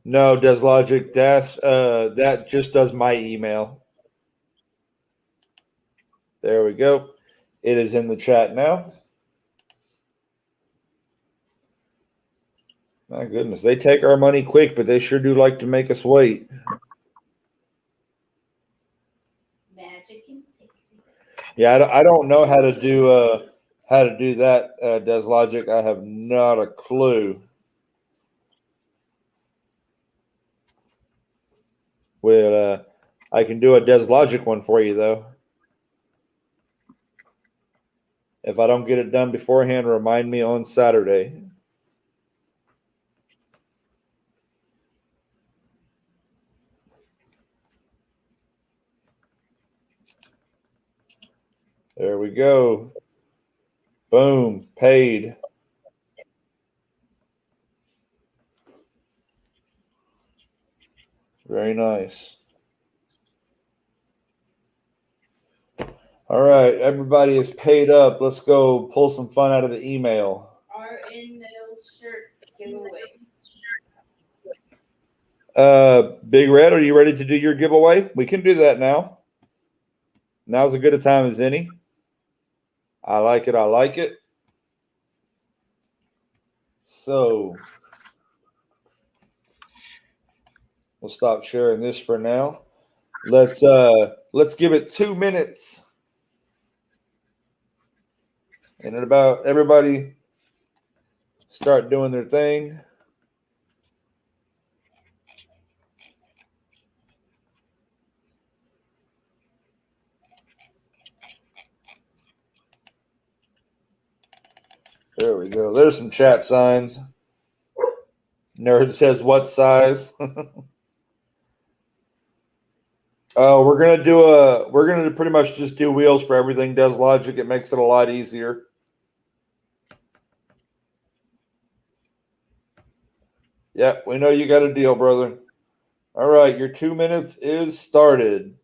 No, DesLogic. That just does my email. There we go. It is in the chat now. My goodness, they take our money quick, but they sure do like to make us wait. Magic and pixie. Yeah, I don't know how to do that, DesLogic. I have not a clue. Well, I can do a DesLogic one for you though. If I don't get it done beforehand, remind me on Saturday. There we go. Boom, paid. Very nice. All right, everybody is paid up. Let's go pull some fun out of the email. Our in-mail shirt giveaway. Big Red, are you ready to do your giveaway? We can do that now. Now's as good a time as any. I like it. I like it. So we'll stop sharing this for now. Let's give it 2 minutes. And at about everybody start doing their thing. There we go. There's some chat signs. Nerd says what size? We're gonna pretty much just do wheels for everything. Does Logic? It makes it a lot easier. Yeah, we know you got a deal, brother. All right, your 2 minutes is started.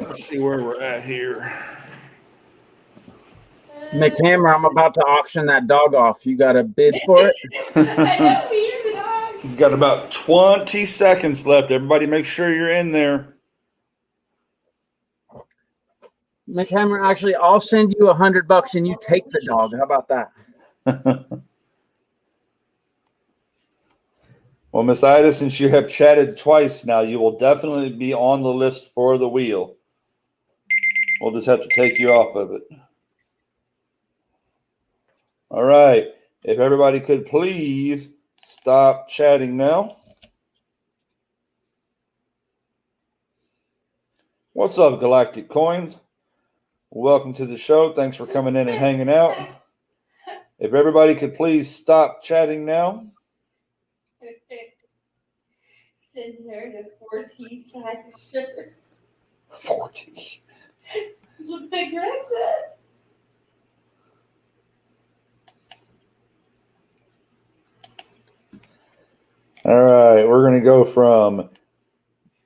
Let's see where we're at here. McHammer, I'm about to auction that dog off. You got a bid for it? I know, we hear the dog. You've got about 20 seconds left. Everybody make sure you're in there. McHammer, actually, I'll send you $100 and you take the dog. How about that? Well, Miss Ida, since you have chatted twice now, you will definitely be on the list for the wheel. We'll just have to take you off of it. All right. If everybody could please stop chatting now. What's up, Galactic Coins? Welcome to the show. Thanks for coming in and hanging out. If everybody could please stop chatting now. Sitting there in a 4T size shirt. 40. That's what Big Red said. All right. We're going to go from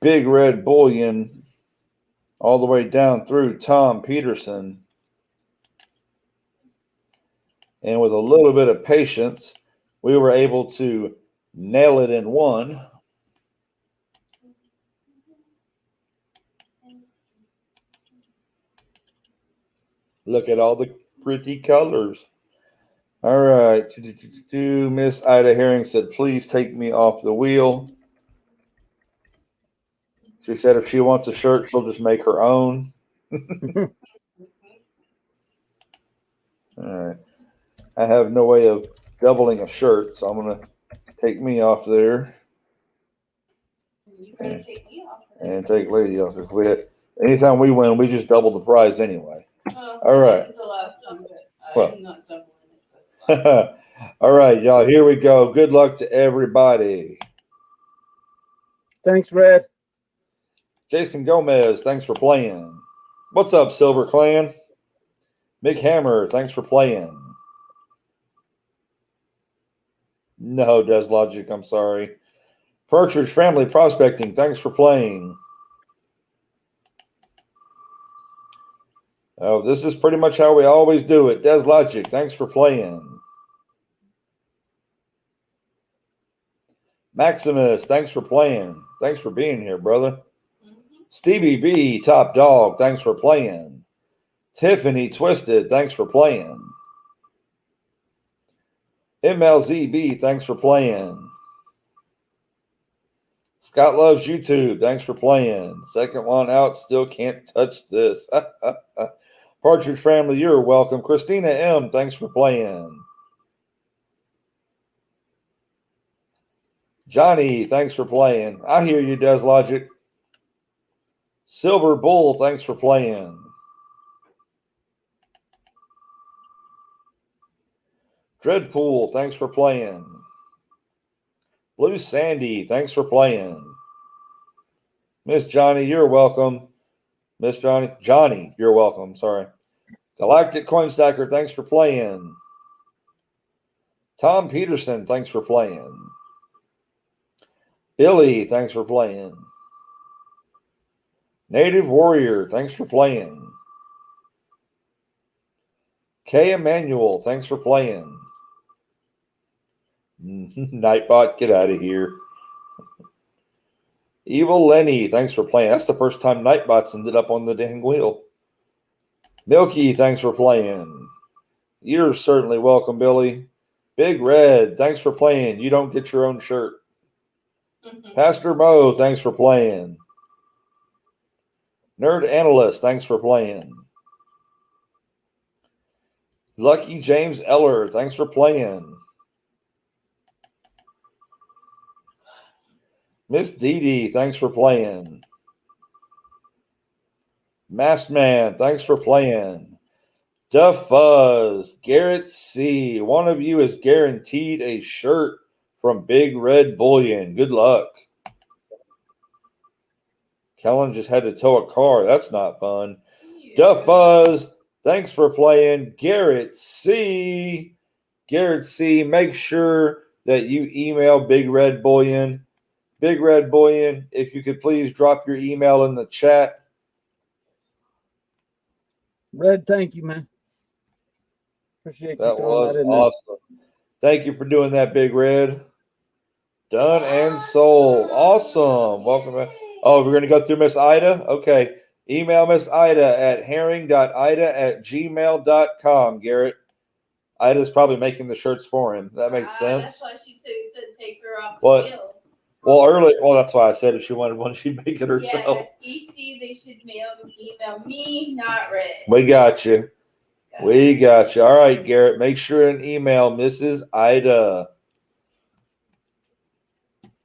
Big Red Bullion all the way down through Tom Peterson. And with a little bit of patience, we were able to nail it in one. Look at all the pretty colors. All right. Miss Ida Herring said, please take me off the wheel. She said if she wants a shirt, she'll just make her own. All right. I have no way of doubling a shirt, so I'm going to take me off there. You better take me off. And take Lady off. If we had, anytime we win, we just double the prize anyway. Oh, All right. The last time, but Well. I'm not doubling it this time. All right, y'all. Here we go. Good luck to everybody. Thanks, Red. Jason Gomez, thanks for playing. What's up, Silver Clan? Mick Hammer, thanks for playing. No, Des Logic, I'm sorry. Partridge Family Prospecting, thanks for playing. Oh, this is pretty much how we always do it. Des Logic, thanks for playing. Maximus, thanks for playing. Thanks for being here, brother. Stevie B, Top Dog, thanks for playing. Tiffany Twisted, thanks for playing. MLZB, thanks for playing. Scott Loves YouTube, thanks for playing. Second one out, still can't touch this. Partridge Family, you're welcome. Christina M, thanks for playing. Johnny, thanks for playing. I hear you, Des Logic. Silver Bull, thanks for playing. Dreadpool, thanks for playing. Blue Sandy, thanks for playing. Miss Johnny, you're welcome. Miss Johnny, you're welcome. Sorry. Galactic Coin Stacker, thanks for playing. Tom Peterson, thanks for playing. Billy, thanks for playing. Native Warrior, thanks for playing. K. Emmanuel, thanks for playing. Nightbot, get out of here. Evil Lenny, thanks for playing. That's the first time Nightbot's ended up on the dang wheel. Milky, thanks for playing. You're certainly welcome, Billy. Big Red, thanks for playing. You don't get your own shirt. Pastor Mo, thanks for playing. Nerd Analyst, thanks for playing. Lucky James Eller, thanks for playing. Miss Dee Dee, thanks for playing. Masked Man, thanks for playing. Duff Fuzz, Garrett C. One of you is guaranteed a shirt from Big Red Bullion. Good luck. Kellen just had to tow a car. That's not fun. Yeah. Duff Fuzz, thanks for playing. Garrett C. Garrett C. Make sure that you email Big Red Bullion. Big Red Bullion, if you could please drop your email in the chat. Red, thank you, man. Appreciate you That throwing was that in there. awesome. Thank you for doing that, Big Red. Done and sold. Awesome. Welcome back. Oh, we're going to go through Miss Ida? Okay. Email Miss Ida at herring.ida@gmail.com, Garrett. Ida's probably making the shirts for him. That makes sense. That's why she said take her off What? the bill. Well, that's why I said if she wanted one, she'd make it herself. Yeah, EC, they should email me, not Red. We got you. We got you. All right, Garrett. Make sure and email Mrs. Ida.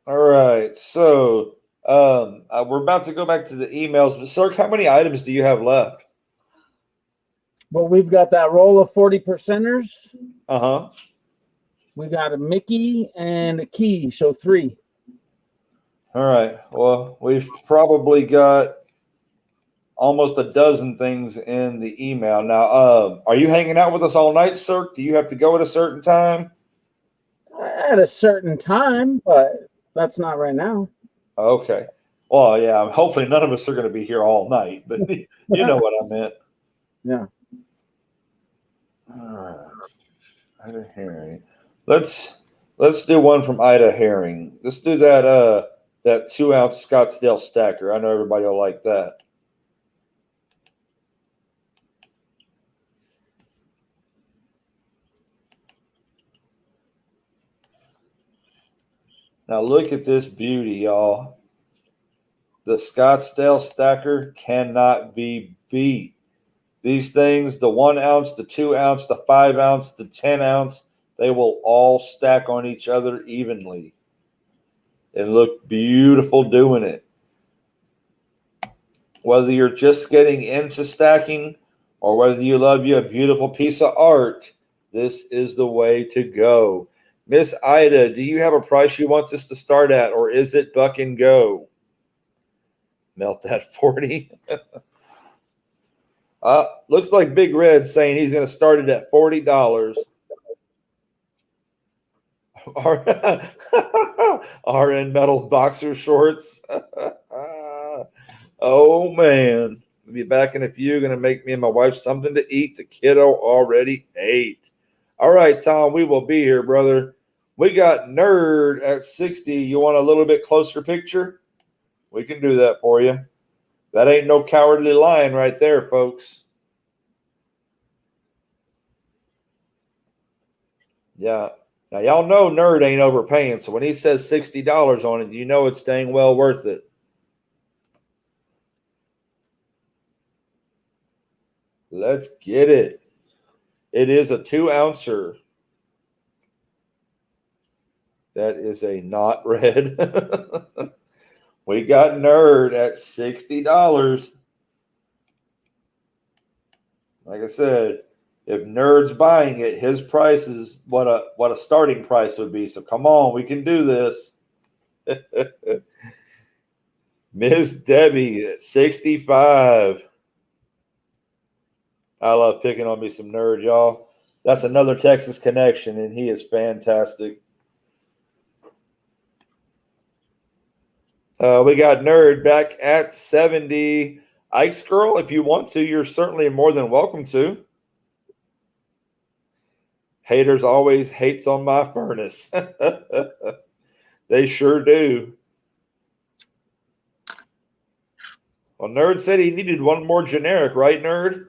All right. So we're about to go back to the emails. But, Sir, how many items do you have left? Well, we've got that roll of 40 percenters. Uh-huh. We got a Mickey and a key, so 3. All right. Well, we've probably got almost a dozen things in the email. Now, are you hanging out with us all night, sir? Do you have to go at a certain time? At a certain time, but that's not right now. Okay. Well, yeah, hopefully none of us are going to be here all night, but you know what I meant. Yeah. All right. Ida Herring. Let's do one from Ida Herring. Let's do that 2-ounce Scottsdale stacker. I know everybody will like that. Now look at this beauty, y'all. The Scottsdale stacker cannot be beat. These things, the 1 ounce, the 2 ounce, the 5 ounce, the 10 ounce, they will all stack on each other evenly and look beautiful doing it. Whether you're just getting into stacking or whether you love you a beautiful piece of art, this is the way to go. Miss Ida, do you have a price you want us to start at, or is it buck and go? Melt that 40. Looks like Big Red saying he's going to start it at $40. RN metal boxer shorts. Oh man, we'll be back in a few. Going to make me and my wife something to eat. The kiddo already ate. All right, Tom, we will be here, brother. We got Nerd at 60. You want a little bit closer picture? We can do that for you. That ain't no cowardly lion right there, folks. Yeah. Now, y'all know Nerd ain't overpaying. So when he says $60 on it, you know it's dang well worth it. Let's get it. It is a 2-ouncer. That is a not red. We got Nerd at $60. Like I said, if Nerd's buying it, his price is what a starting price would be. So come on, we can do this. Miss Debbie at 65. I love picking on me some Nerd, y'all. That's another Texas connection, and he is fantastic. We got Nerd back at 70. Ike's Girl, if you want to, you're certainly more than welcome to. Haters always hates on my furnace. They sure do. Well, Nerd said he needed one more generic, right, Nerd?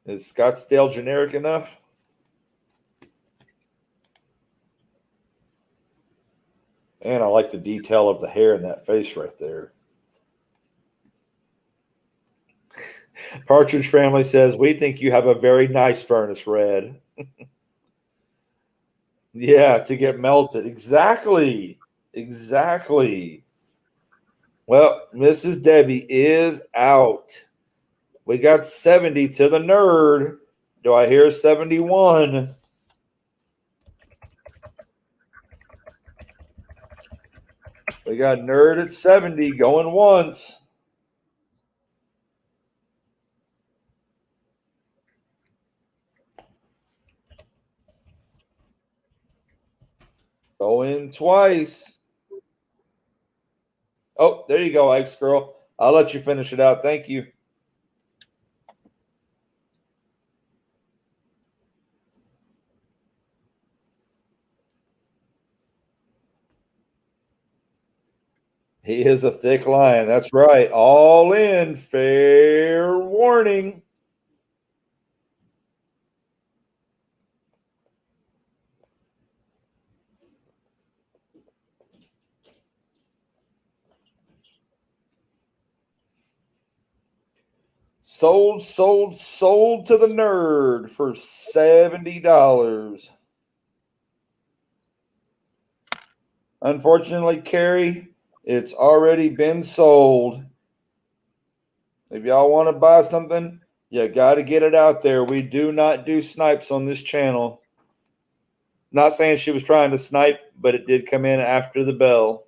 Is Scottsdale generic enough? And I like the detail of the hair in that face right there. Partridge Family says, we think you have a very nice furnace, Red. Yeah, to get melted. Exactly. Exactly. Well, Mrs. Debbie is out. We got 70 to the Nerd. Do I hear 71? We got Nerd at 70 going once. Going twice. Oh, there you go, Ike's girl. I'll let you finish it out. Thank you. He is a thick lion. That's right. All in. Fair warning. Sold to the nerd for $70. Unfortunately, Carrie, it's already been sold. If y'all want to buy something, you got to get it out there. We do not do snipes on this channel. Not saying she was trying to snipe, but it did come in after the bell.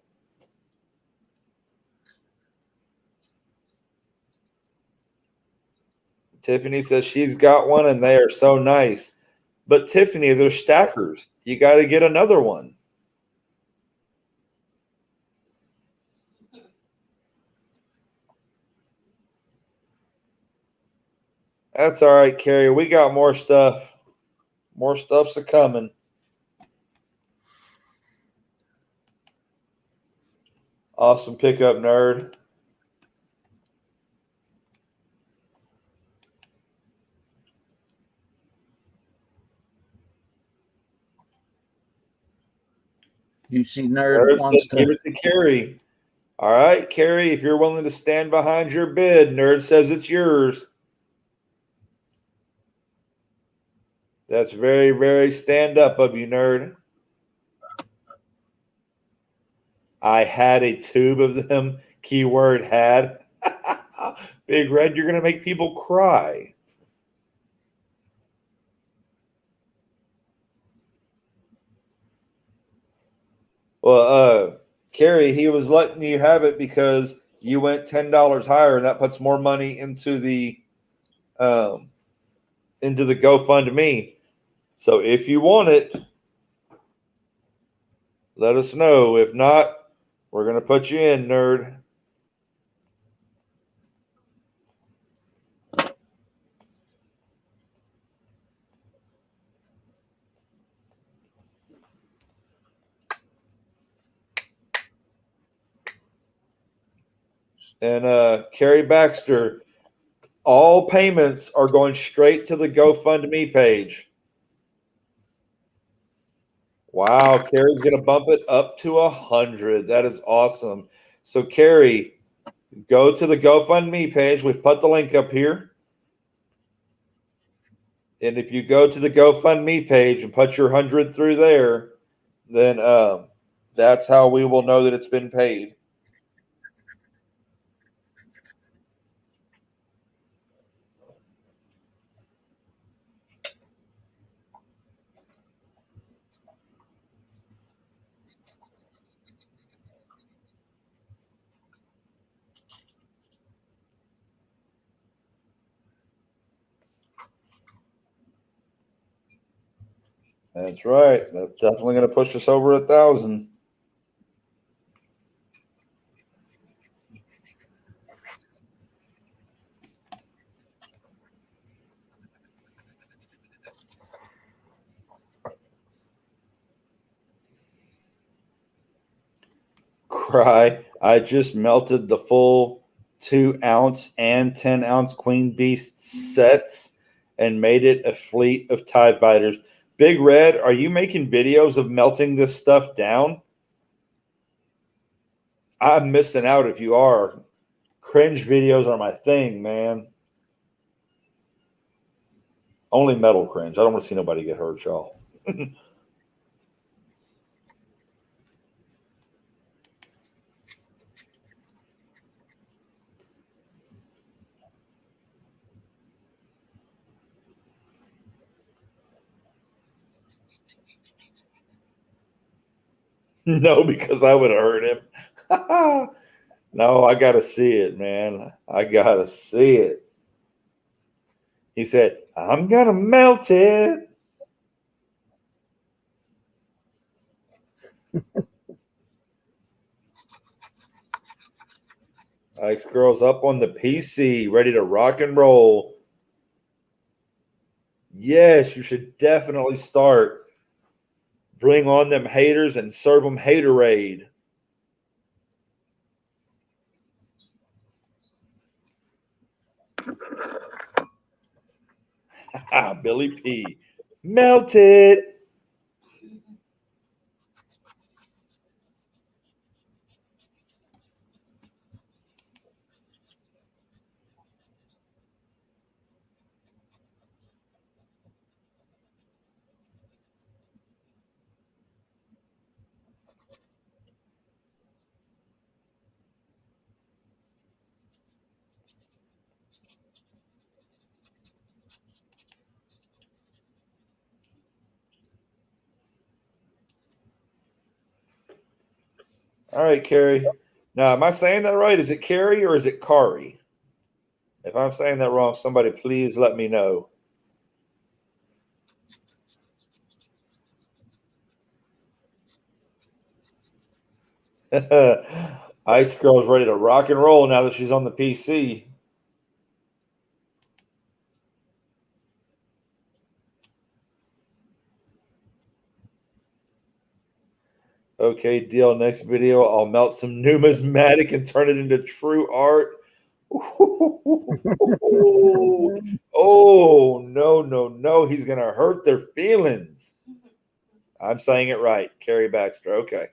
Tiffany says she's got one and they are so nice. But Tiffany, they're stackers. You got to get another one. That's all right, Carrie. We got more stuff. More stuff's a coming. Awesome pickup, nerd. You see, Nerd says give it to Carrie. All right, Carrie, if you're willing to stand behind your bid, Nerd says it's yours. That's very, very stand up of you, Nerd. I had a tube of them. Keyword had. Big Red, you're going to make people cry. Well, Carrie, he was letting you have it because you went $10 higher, and that puts more money into the GoFundMe. So if you want it, let us know. If not, we're going to put you in, nerd. And Carrie Baxter, all payments are going straight to the GoFundMe page. Wow, Carrie's going to bump it up to 100. That is awesome. So, Carrie, go to the GoFundMe page. We've put the link up here. And if you go to the GoFundMe page and put your 100 through there, then that's how we will know that it's been paid. That's right. That's definitely going to push us over 1,000. Cry. I just melted the full 2-ounce and 10-ounce Queen Beast sets and made it a fleet of TIE fighters. Big Red, are you making videos of melting this stuff down? I'm missing out if you are. Cringe videos are my thing, man. Only metal cringe. I don't want to see nobody get hurt, y'all. No, because I would have hurt him. No, I got to see it, man. I got to see it. He said, I'm going to melt it. Ice Girl's up on the PC, ready to rock and roll. Yes, you should definitely start. Bring on them haters and serve them haterade. Billy P. Melt it. All right, Carrie. Now, am I saying that right? Is it Carrie or is it Kari? If I'm saying that wrong, somebody please let me know. Ice Girl's ready to rock and roll now that she's on the PC. Okay, deal. Next video, I'll melt some numismatic and turn it into true art. Oh, no. He's going to hurt their feelings. I'm saying it right. Carrie Baxter. Okay.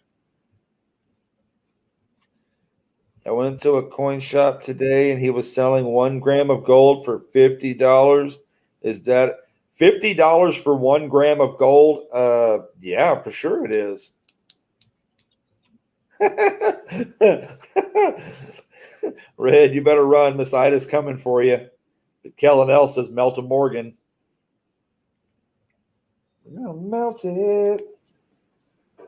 I went to a coin shop today and he was selling 1 gram of gold for $50. Is that $50 for 1 gram of gold? Yeah, for sure it is. Red, you better run. Miss Ida's coming for you. Kellen L says melt a Morgan. We're gonna melt it.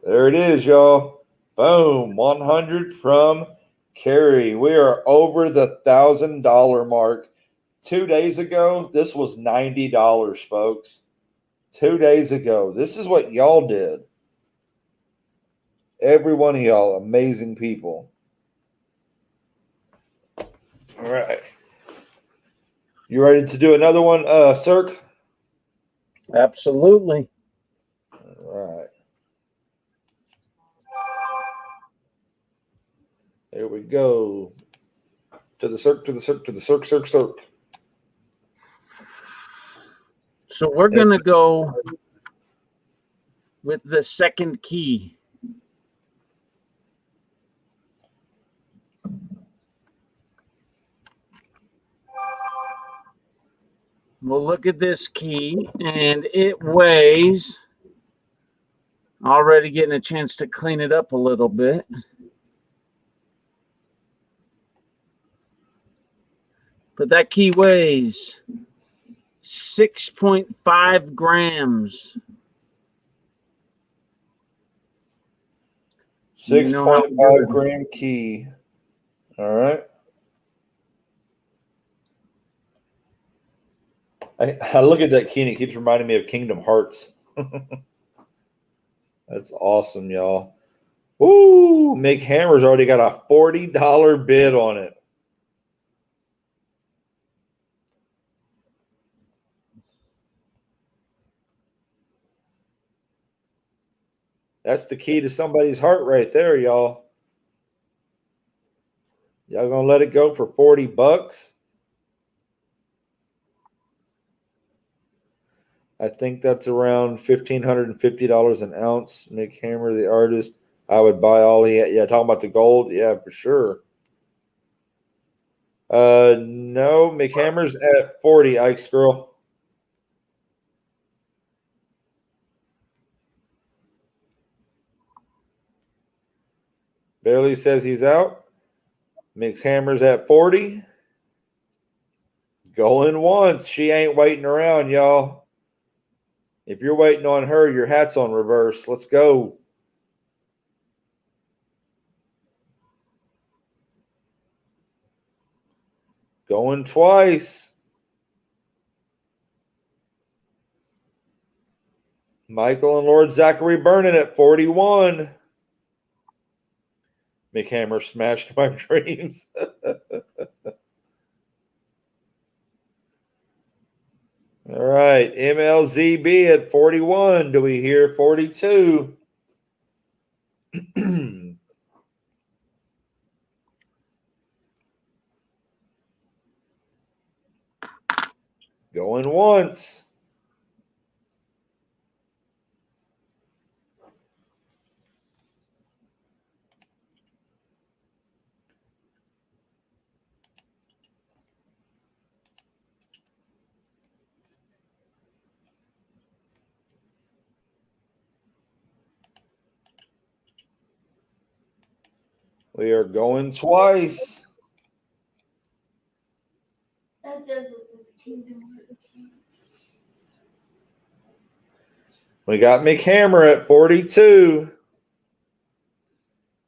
There it is, y'all. Boom. 100 from Carrie. We are over the $1,000 mark. 2 days ago, this was $90, folks. 2 days ago. This is what y'all did. Every one of y'all, amazing people. All right. You ready to do another one, Isurk? Absolutely. All right. There we go. To the circ, to the circ, to the circ, circ, circ. So we're going to go with the second key. We'll look at this key, and it weighs, already getting a chance to clean it up a little bit. But that key weighs 6.5 grams. 6.5 gram key. All right. I look at that key and it keeps reminding me of Kingdom Hearts. That's awesome, y'all. Woo! Mick Hammer's already got a $40 bid on it. That's the key to somebody's heart right there, y'all. Y'all gonna let it go for $40? I think that's around $1,550 an ounce. Mick Hammer, the artist, I would buy all he had. Yeah, talking about the gold, yeah, for sure. No, Mick Hammer's at 40. Ike's girl. Bailey says he's out. Mick Hammer's at 40. Going once. She ain't waiting around, y'all. If you're waiting on her, your hat's on reverse. Let's go. Going twice. Michael and Lord Zachary Burnin at 41. Mick Hammer smashed my dreams. All right, MLZB at 41. Do we hear 42? Going once. We are going twice. That does look like the Kingdom Hearts. We got McHammer at 42.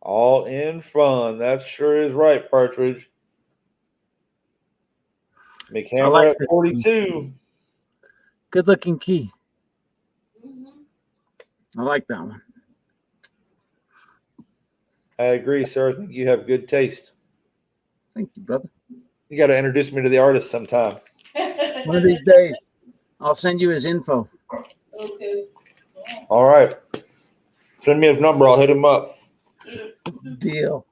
All in fun. That sure is right, Partridge. I McHammer like at this 42. Good looking key. Mhm. I like that one. I agree, sir. I think you have good taste. Thank you, brother. You got to introduce me to the artist sometime. One of these days, I'll send you his info. Okay. All right. Send me his number. I'll hit him up. Deal.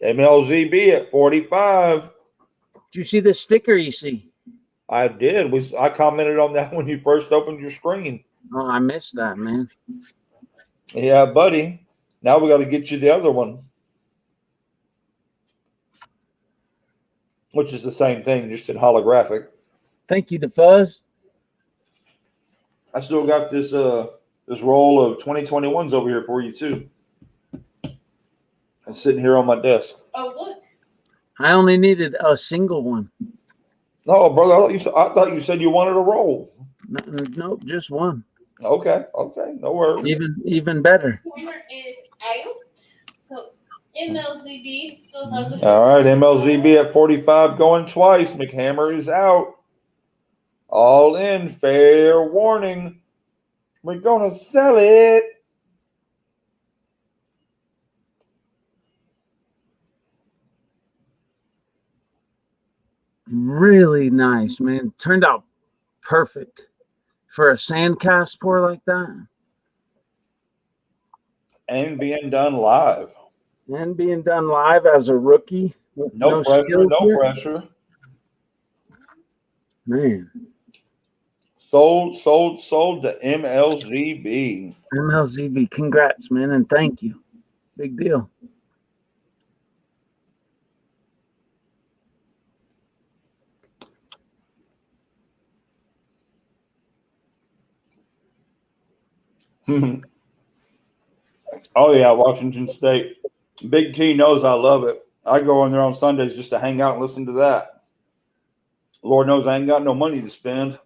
MLZB at 45. Did you see the sticker you see? I did. I commented on that when you first opened your screen. Oh, I missed that, man. Yeah, buddy. Now we got to get you the other one, which is the same thing, just in holographic. Thank you, DeFuzz. I still got this roll of 2021s over here for you too. It's sitting here on my desk. Oh, look. I only needed a single one. No, brother, I thought you said you wanted a roll. Nope, just one. Okay, no worries. Even better. Corner is out. So MLZB still has it. All right, MLZB at 45 going twice. McHammer is out. All in, fair warning. We're going to sell it. Really nice, man. Turned out perfect for a sand cast pour like that. And being done live. And being done live as a rookie with No pressure, skills no yet. pressure. Man, Sold to MLZB. MLZB, congrats, man, and thank you. Big deal. Oh, yeah, Washington State. Big T knows I love it. I go in there on Sundays just to hang out and listen to that. Lord knows I ain't got no money to spend.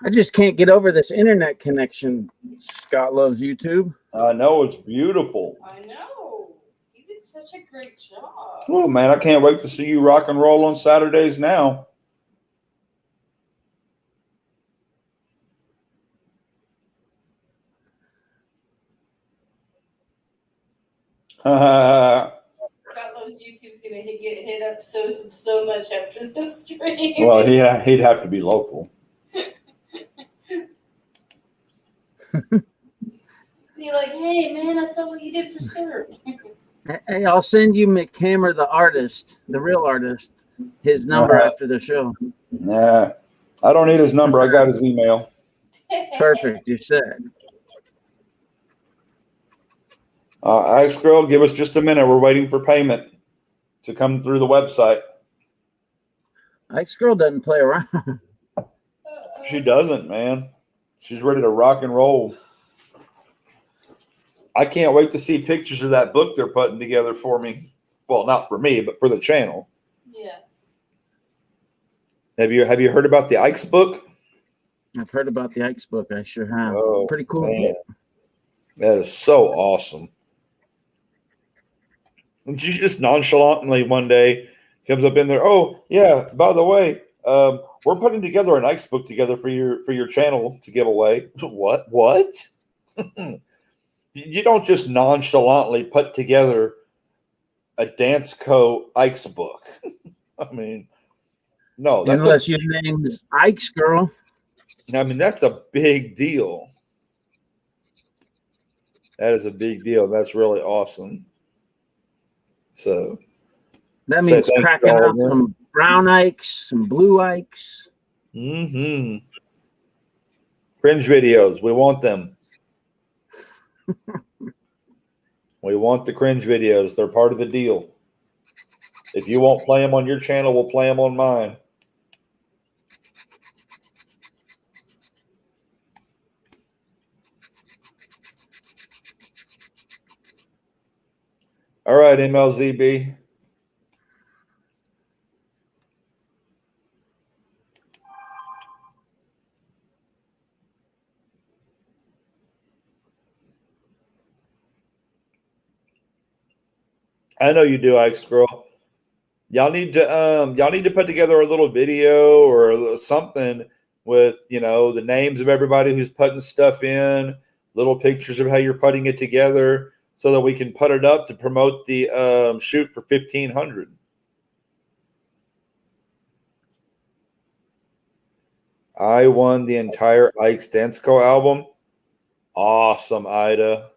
I just can't get over this internet connection. Scott loves YouTube. I know, it's beautiful. I know. You did such a great job. Oh, man, I can't wait to see you rock and roll on Saturdays now. Scott Loves YouTube's gonna get hit up so much after this stream. Well, yeah, he'd have to be local. Be like, hey man, I saw what you did for Sir. Hey, I'll send you McHammer, the artist, the real artist, his number after the show. Nah, I don't need his number. I got his email. Perfect, you said. Ice Girl, give us just a minute. We're waiting for payment to come through the website. Ike's girl doesn't play around. She doesn't, man. She's ready to rock and roll. I can't wait to see pictures of that book they're putting together for me. Well, not for me, but for the channel. Yeah. Have you heard about the Ike's book? I've heard about the Ike's book. I sure have. Oh, pretty cool. man. That is so awesome. And she just nonchalantly one day Comes up in there. Oh yeah. By the way, we're putting together an Ike's book together for your channel to give away. What? What? You don't just nonchalantly put together a Dance Co. Ike's book. I mean, no, Unless your name's Ike's girl. that's a big deal. That is a big deal. That's really awesome. So that means cracking out some brown Ikes, some blue Ikes. Mm-hmm. Cringe videos. We want them. We want the cringe videos. They're part of the deal. If you won't play them on your channel, we'll play them on mine. All right, MLZB. I know you do, Ike's girl. Y'all need to put together a little video or something with the names of everybody who's putting stuff in, little pictures of how you're putting it together, so that we can put it up to promote the shoot for 1,500. I won the entire Ike's Dance Co. album. Awesome, Ida.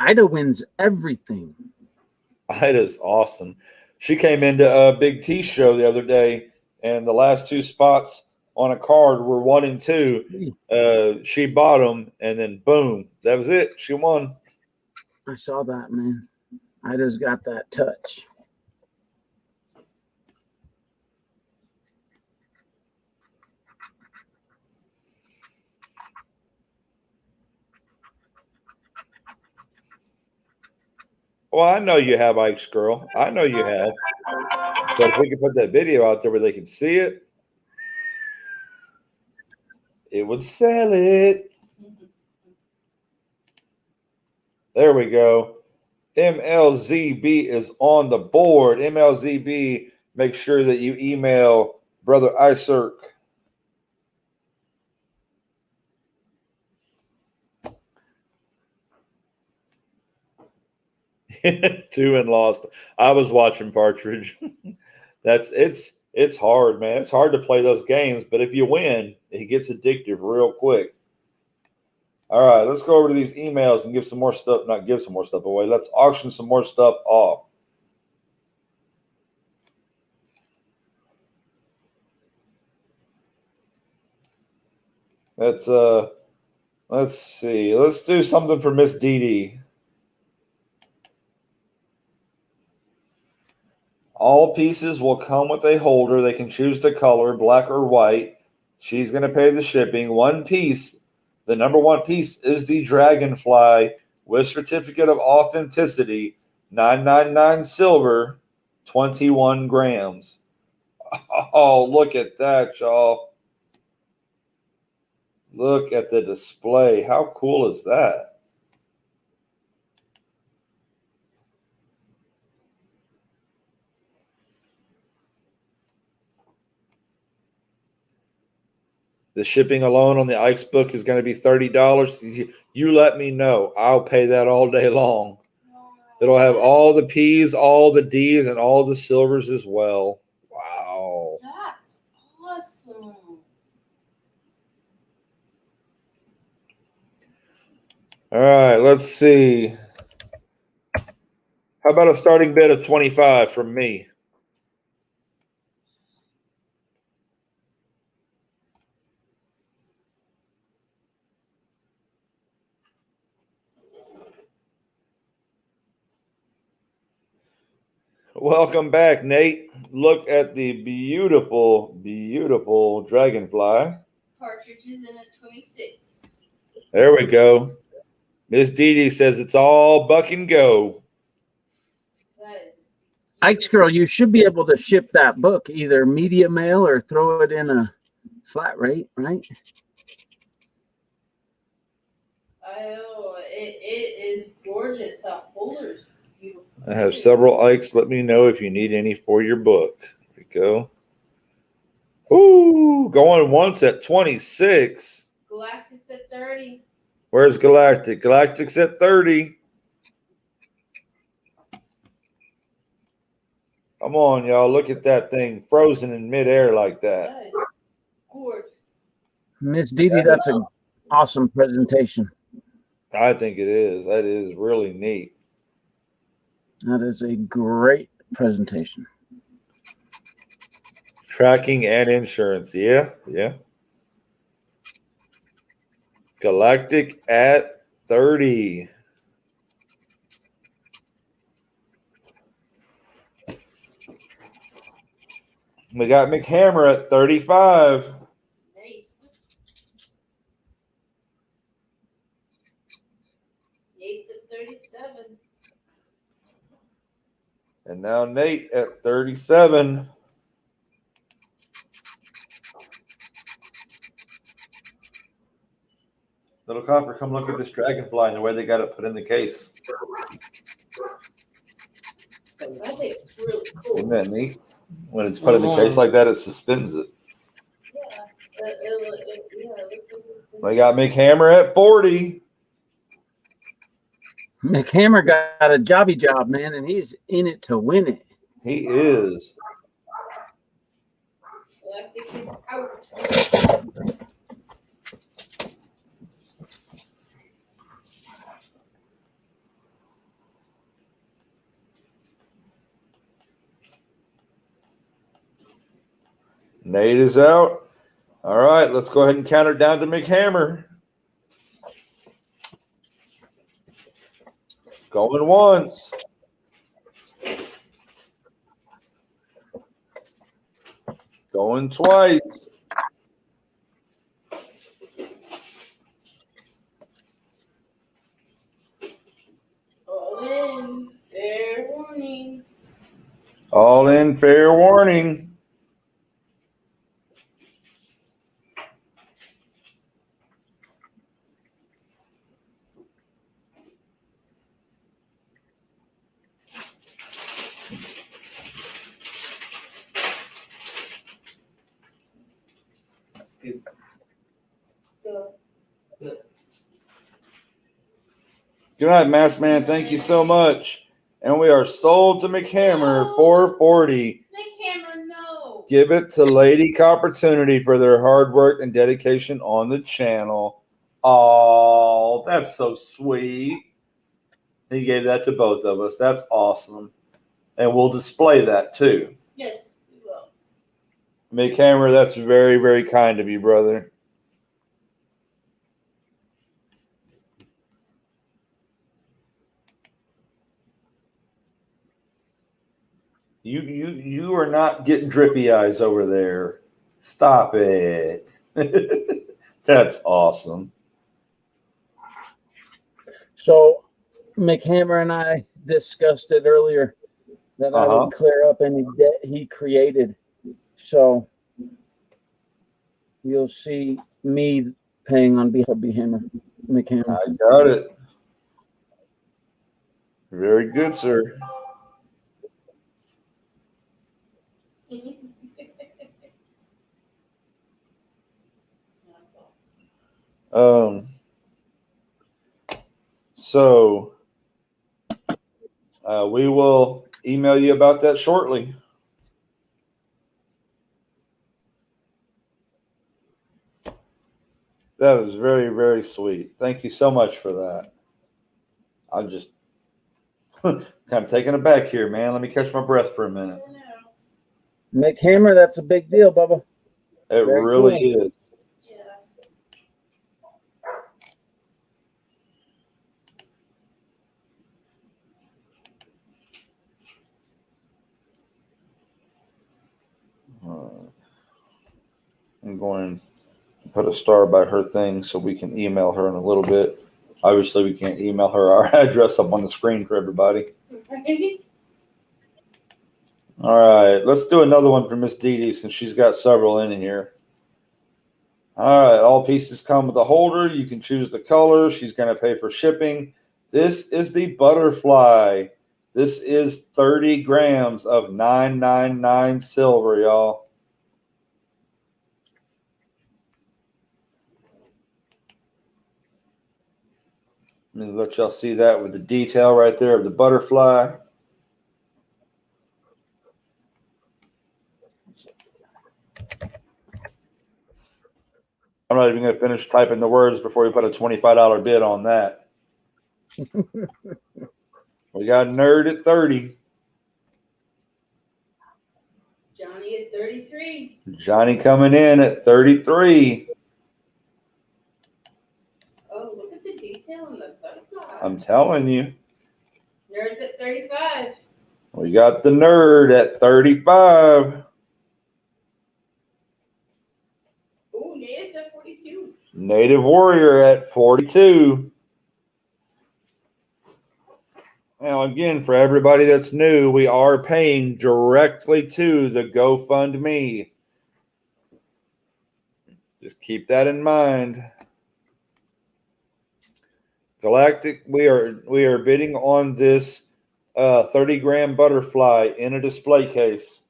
Ida wins everything. Ida's awesome. She came into Big T's show the other day, and the last two spots on a card were 1 and 2. She bought them, and then boom, that was it. She won. I saw that, man. Ida's got that touch. Well, I know you have, Ike's girl. I know you have. But if we could put that video out there where they could see it, it would sell it. There we go. MLZB is on the board. MLZB, make sure that you email Brother Isurk. Two and lost. I was watching Partridge. It's hard, man. It's hard to play those games, but if you win, it gets addictive real quick. All right, let's go over to these emails and give some more stuff. Not give some more stuff away. Let's auction some more stuff off. Let's see. Let's do something for Miss Dee Dee. All pieces will come with a holder. They can choose the color, black or white. She's going to pay the shipping. One piece, the number one piece is the Dragonfly with certificate of authenticity, 999 silver, 21 grams. Oh, look at that, y'all. Look at the display. How cool is that? The shipping alone on the Ike's book is going to be $30. You let me know. I'll pay that all day long. It'll have all the P's, all the D's, and all the silvers as well. Wow. That's awesome. All right, let's see. How about a starting bid of 25 from me? Welcome back, Nate. Look at the beautiful, beautiful Dragonfly. Partridge is in at 26. There we go. Miss Dee Dee says it's all buck and go. Ike's girl, you should be able to ship that book either media mail or throw it in a flat rate, right? Oh, it is gorgeous. That folder's beautiful. I have several Ikes. Let me know if you need any for your book. There we go. Ooh, going once at 26. Galactus at 30. Where's Galactic? Galactic's at 30. Come on, y'all. Look at that thing frozen in midair like that. That is gorgeous. Miss Dee, that's an awesome presentation. I think it is. That is really neat. That is a great presentation. Tracking and insurance. Yeah, yeah. Galactic at 30. We got McHammer at 35. Nice. Yates at 37. And now Nate at 37. Little Copper, come look at this dragonfly and the way they got it put in the case. I think it's really cool. Isn't that neat? When it's put in the case like that, it suspends it. Yeah. Yeah. We got McHammer at 40. McHammer got a jobby job, man, and he's in it to win it. He is. Galactus is out. Nate is out. All right, let's go ahead and count her down to McHammer. Going once. Going twice. All in. Fair warning. All in, fair warning. Go. Good. Good night, Mass Man. Thank you so much. And we are sold to McHammer, 440. McHammer, no. Give it to Lady Opportunity for their hard work and dedication on the channel. Oh, that's so sweet. He gave that to both of us. That's awesome. And we'll display that too. Yes, we will. McHammer, that's very, very kind of you, brother. You are not getting drippy eyes over there. Stop it. That's awesome. So McHammer and I discussed it earlier that I would clear up any debt he created. So you'll see me paying on behalf of McHammer. I got it. Very good, sir. That's awesome. So we will email you about that shortly. That was very, very sweet. Thank you so much for that. I'm just kind of taken aback here, man. Let me catch my breath for a minute. I know. McHammer, that's a big deal, Bubba. It Very really cool. is. Yeah. I'm going to put a star by her thing so we can email her in a little bit. Obviously, we can't email her our address up on the screen for everybody. Right? All right, let's do another one for Miss Dee Dee since she's got several in here. All right, all pieces come with a holder. You can choose the color. She's going to pay for shipping. This is the butterfly. This is 30 grams of 999 silver, y'all. Let me let y'all see that with the detail right there of the butterfly. I'm not even going to finish typing the words before we put a $25 bid on that. We got Nerd at 30. Johnny at 33. Johnny coming in at 33. Oh, look at the detail in the butterfly. I'm telling you. Nerd's at 35. We got the Nerd at 35. Ooh, Native's at 42. Native Warrior at 42. Now, again, for everybody that's new, we are paying directly to the GoFundMe. Just keep that in mind. Galactic, we are bidding on this 30-gram butterfly in a display case.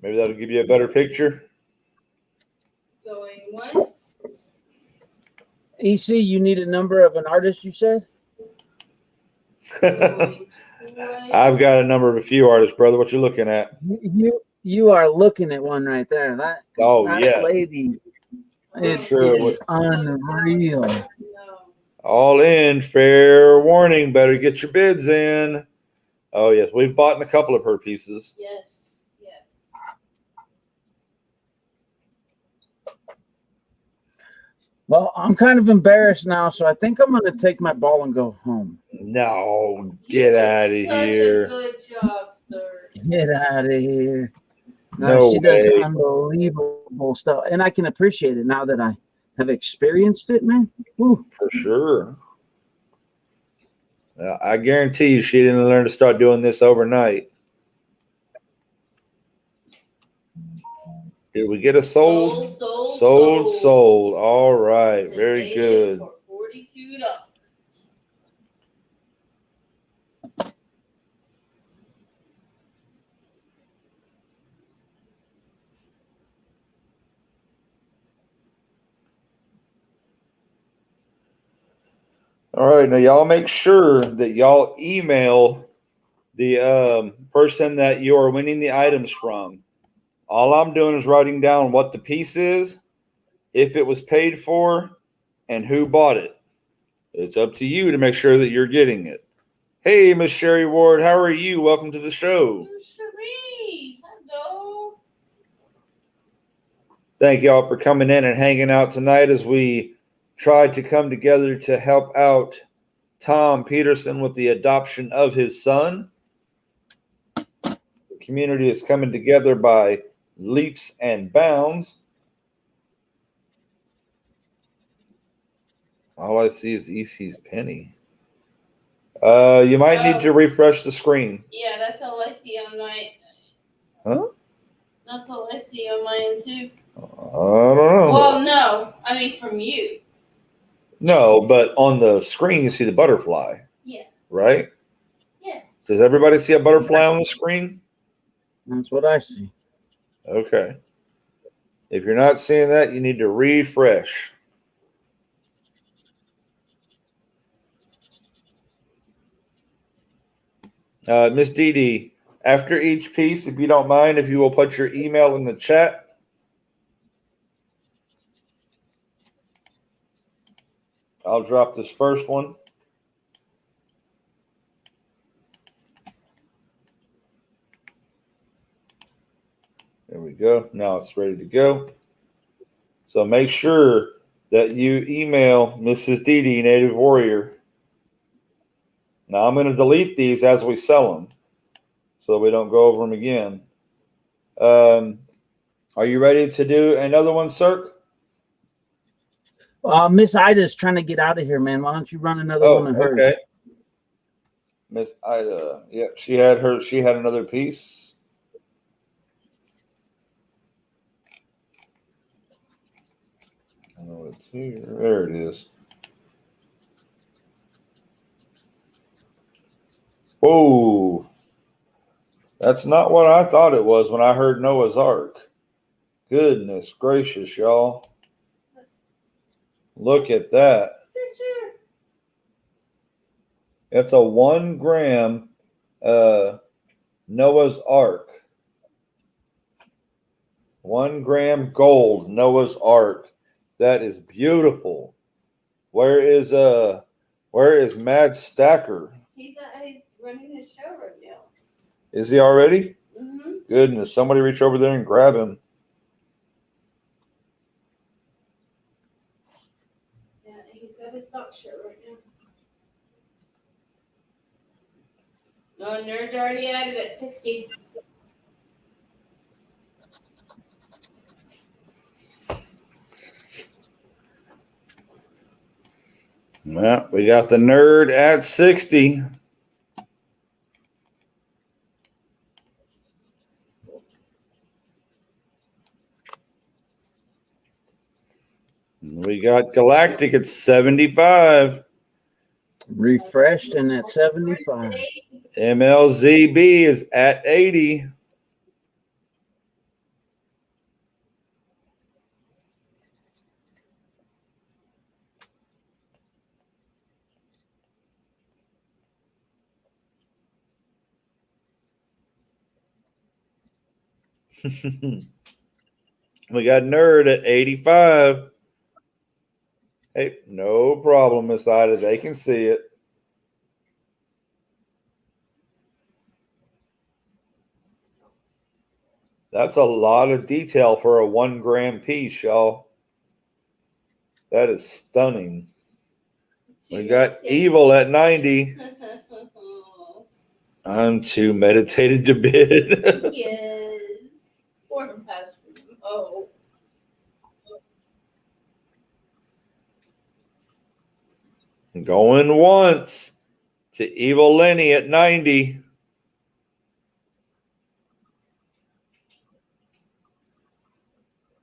Maybe that'll give you a better picture. Going once. EC, you need a number of an artist, you said? Going twice. I've got a number of a few artists, brother. What you looking at? You are looking at one right there. That yes. lady, it sure. is unreal. No. All in. Fair warning. Better get your bids in. Oh, yes. We've bought a couple of her pieces. Yes. Well, I'm kind of embarrassed now, so I think I'm going to take my ball and go home. No, get out of here. Such a good job, sir. Get out of here. No she way. does unbelievable stuff, and I can appreciate it now that I have experienced it, man. Woo. For sure. I guarantee you she didn't learn to start doing this overnight. Did we get a sold? Sold. All right. Very good. For $42. All right. Now, y'all make sure that y'all email the person that you are winning the items from. All I'm doing is writing down what the piece is, if it was paid for, and who bought it. It's up to you to make sure that you're getting it. Hey, Miss Sherry Ward, how are you? Welcome to the show. Cherie, hello. Thank y'all for coming in and hanging out tonight as we tried to come together to help out Tom Peterson with the adoption of his son. The community is coming together by leaps and bounds. All I see is EC's penny. You might need to refresh the screen. Yeah, that's all I see on my. Huh? That's all I see on my end too. I don't know. Well, no, I mean from you. No, but on the screen you see the butterfly. Yeah. Right? Yeah. Does everybody see a butterfly on the screen? That's what I see. Okay. If you're not seeing that, you need to refresh. Miss Dee Dee, after each piece, if you don't mind, if you will put your email in the chat. I'll drop this first one. There we go. Now it's ready to go. So make sure that you email Mrs. Dee Dee, Native Warrior. Now I'm going to delete these as we sell them so we don't go over them again. Are you ready to do another one, Sir? Miss Ida's trying to get out of here, man. Why don't you run another one of hers? Okay. Miss Ida. Yep, she had another piece. There it is. Whoa. That's not what I thought it was when I heard Noah's Ark. Goodness gracious, y'all. Look at that. Picture. It's a 1 gram Noah's Ark. 1 gram gold Noah's Ark. That is beautiful. Where is Mad Stacker? He's running his show right now. Is he already? Mm-hmm. Goodness, somebody reach over there and grab him. Yeah, he's got his box show right now. No, Nerd's already added at 60. Well, we got the Nerd at 60. We got Galactic at 75. Refreshed and at 75. MLZB is at 80. We got Nerd at 85. Hey, no problem, Miss Ida. They can see it. That's a lot of detail for a 1 gram piece, y'all. That is stunning. We got Evil at 90. I'm too meditated to bid. Yes. Poor Pastor. Oh. Going once to Evil Lenny at 90.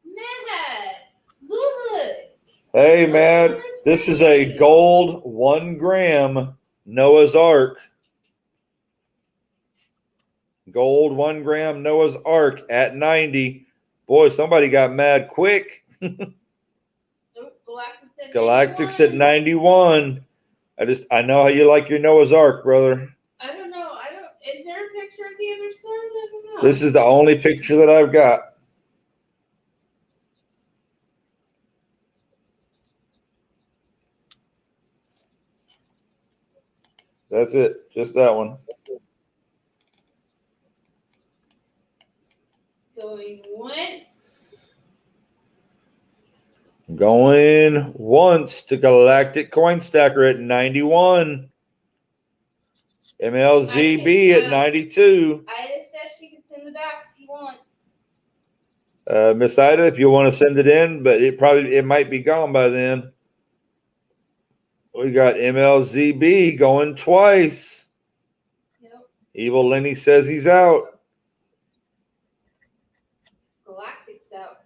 Matt, look. Hey, man, this is a gold 1 gram Noah's Ark. Gold 1 gram Noah's Ark at 90. Boy, somebody got mad quick. Galactic's at 91. I know how you like your Noah's Ark, brother. I don't know. Is there a picture of the other side? I don't know. This is the only picture that I've got. That's it. Just that one. Going once. Going once to Galactic Coin Stacker at 91. MLZB at 92. Ida said she could send the back if you want. Miss Ida, if you want to send it in, but it might be gone by then. We got MLZB going twice. Yep. Evil Lenny says he's out. Galactic's out.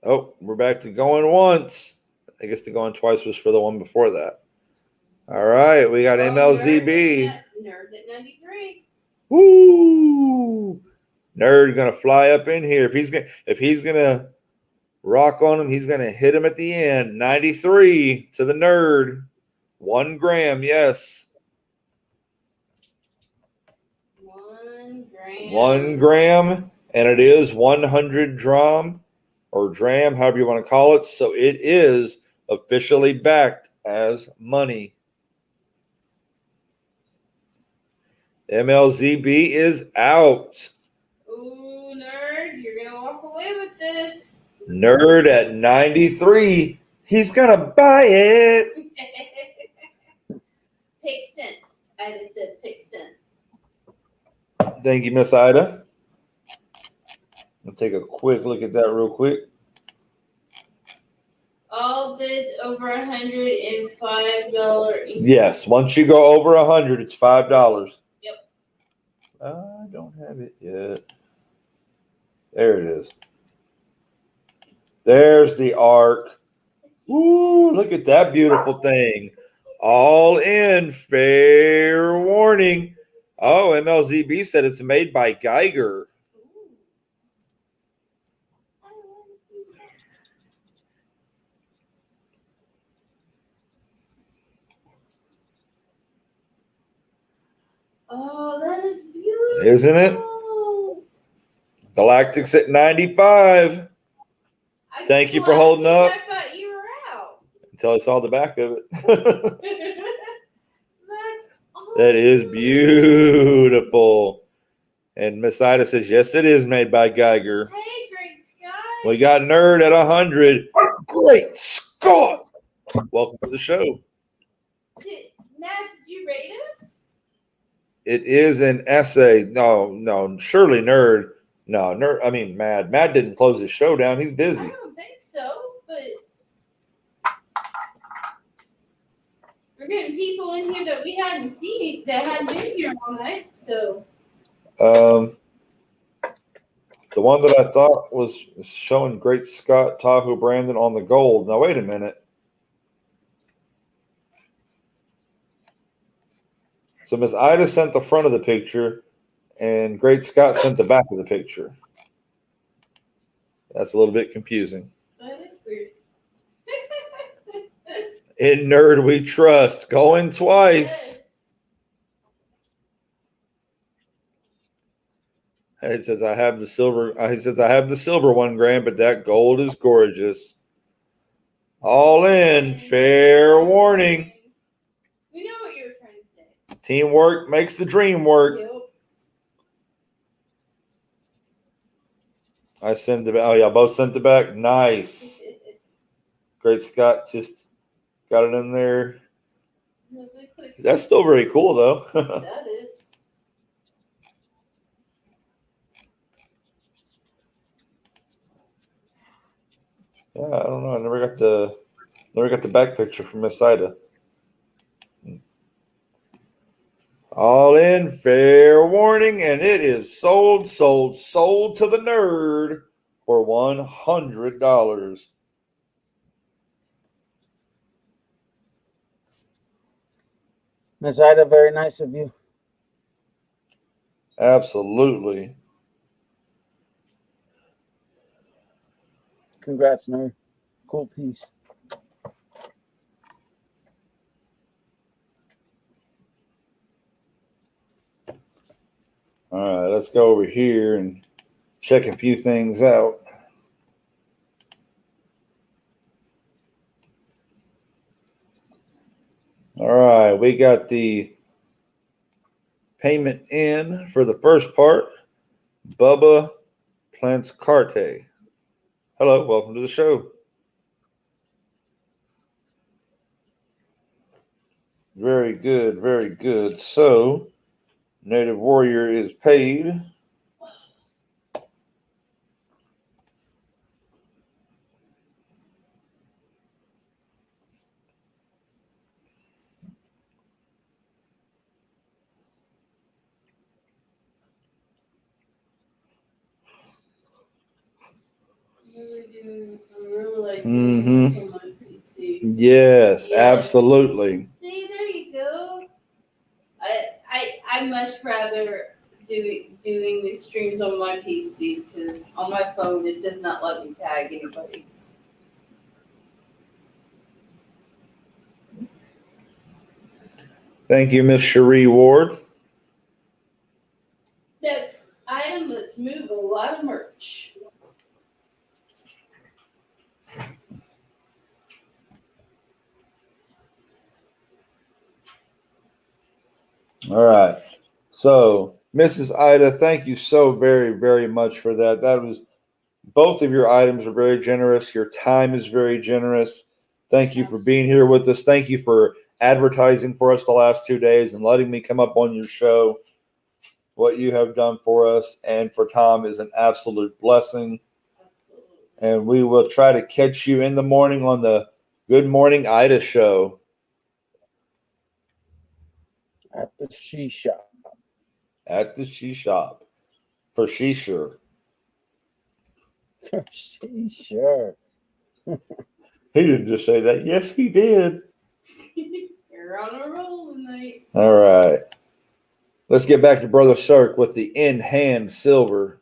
Oh, we're back to going once. I guess the going twice was for the one before that. All right, we got MLZB. Nerd at 93. Woo! Nerd gonna fly up in here. If he's gonna rock on him, he's gonna hit him at the end. 93 to the Nerd. 1 gram, yes. 1 gram. 1 gram, and it is 100 dram or dram, however you want to call it. So it is officially backed as money. MLZB is out. Ooh, Nerd, you're gonna walk away with this. Nerd at 93. He's gonna buy it. Pick cent. Ida said pick cent. Thank you, Miss Ida. I'll take a quick look at that real quick. All bids over $105. Yes, once you go over 100, it's $5. Yep. I don't have it yet. There it is. There's the arc. Woo, look at that beautiful thing. All in, fair warning. Oh, MLZB said it's made by Geiger. Oh, that is beautiful. Isn't it? Galactic's at 95. Thank you for holding up. I thought you were out. Until I saw the back of it. That's awesome. That is beautiful. And Miss Ida says, yes, it is made by Geiger. Hey, Great Scott. We got Nerd at 100. Great Scott. Welcome to the show. Matt, did you rate us? It is an essay. No, surely Nerd. No, Nerd. I mean, Mad. Mad didn't close his show down. He's I busy. don't think so, but we're getting people in here that we hadn't seen, that hadn't been here all night, so. The one that I thought was showing Great Scott Tahoe Brandon on the gold. Now, wait a minute. So Miss Ida sent the front of the picture, and Great Scott sent the back of the picture. That's a little bit confusing. That is weird. In Nerd we trust. Going twice. Yes. He says I have the silver. He says I have the silver one, Graham, but that gold is gorgeous. All in. Fair warning. We know what you were trying to say. Teamwork makes the dream work. Yep. I sent it back. Oh, yeah, both sent it back. Nice. Great Scott just got it in there. That's still very cool, though. That is. Yeah, I don't know. I never got the back picture from Miss Ida. All in, fair warning, and it is sold to the nerd for $100. Miss Ida, very nice of you. Absolutely. Congrats, nerd. Cool piece. All right, let's go over here and check a few things out. All right, we got the payment in for the first part. Bubba Planscarte. Hello, welcome to the show. Very good, very good. So, Native Warrior is paid. Yes, absolutely. See, there you go. I much rather doing these streams on my PC because on my phone it does not let me tag anybody. Thank you, Miss Cherie Ward. Next item, let's move a lot of merch. All right. So, Mrs. Ida, thank you so very, very much for that. That was both of your items are very generous. Your time is very generous. Thank you for being here with us. Thank you for advertising for us the last 2 days and letting me come up on your show. What you have done for us and for Tom is an absolute blessing. Absolutely. And we will try to catch you in the morning on the Good Morning Ida show. At the she shop. At the she shop. For she sure. She sure. He didn't just say that. Yes, he did. You're on a roll tonight. All right. Let's get back to Brother Isurk with the in-hand silver.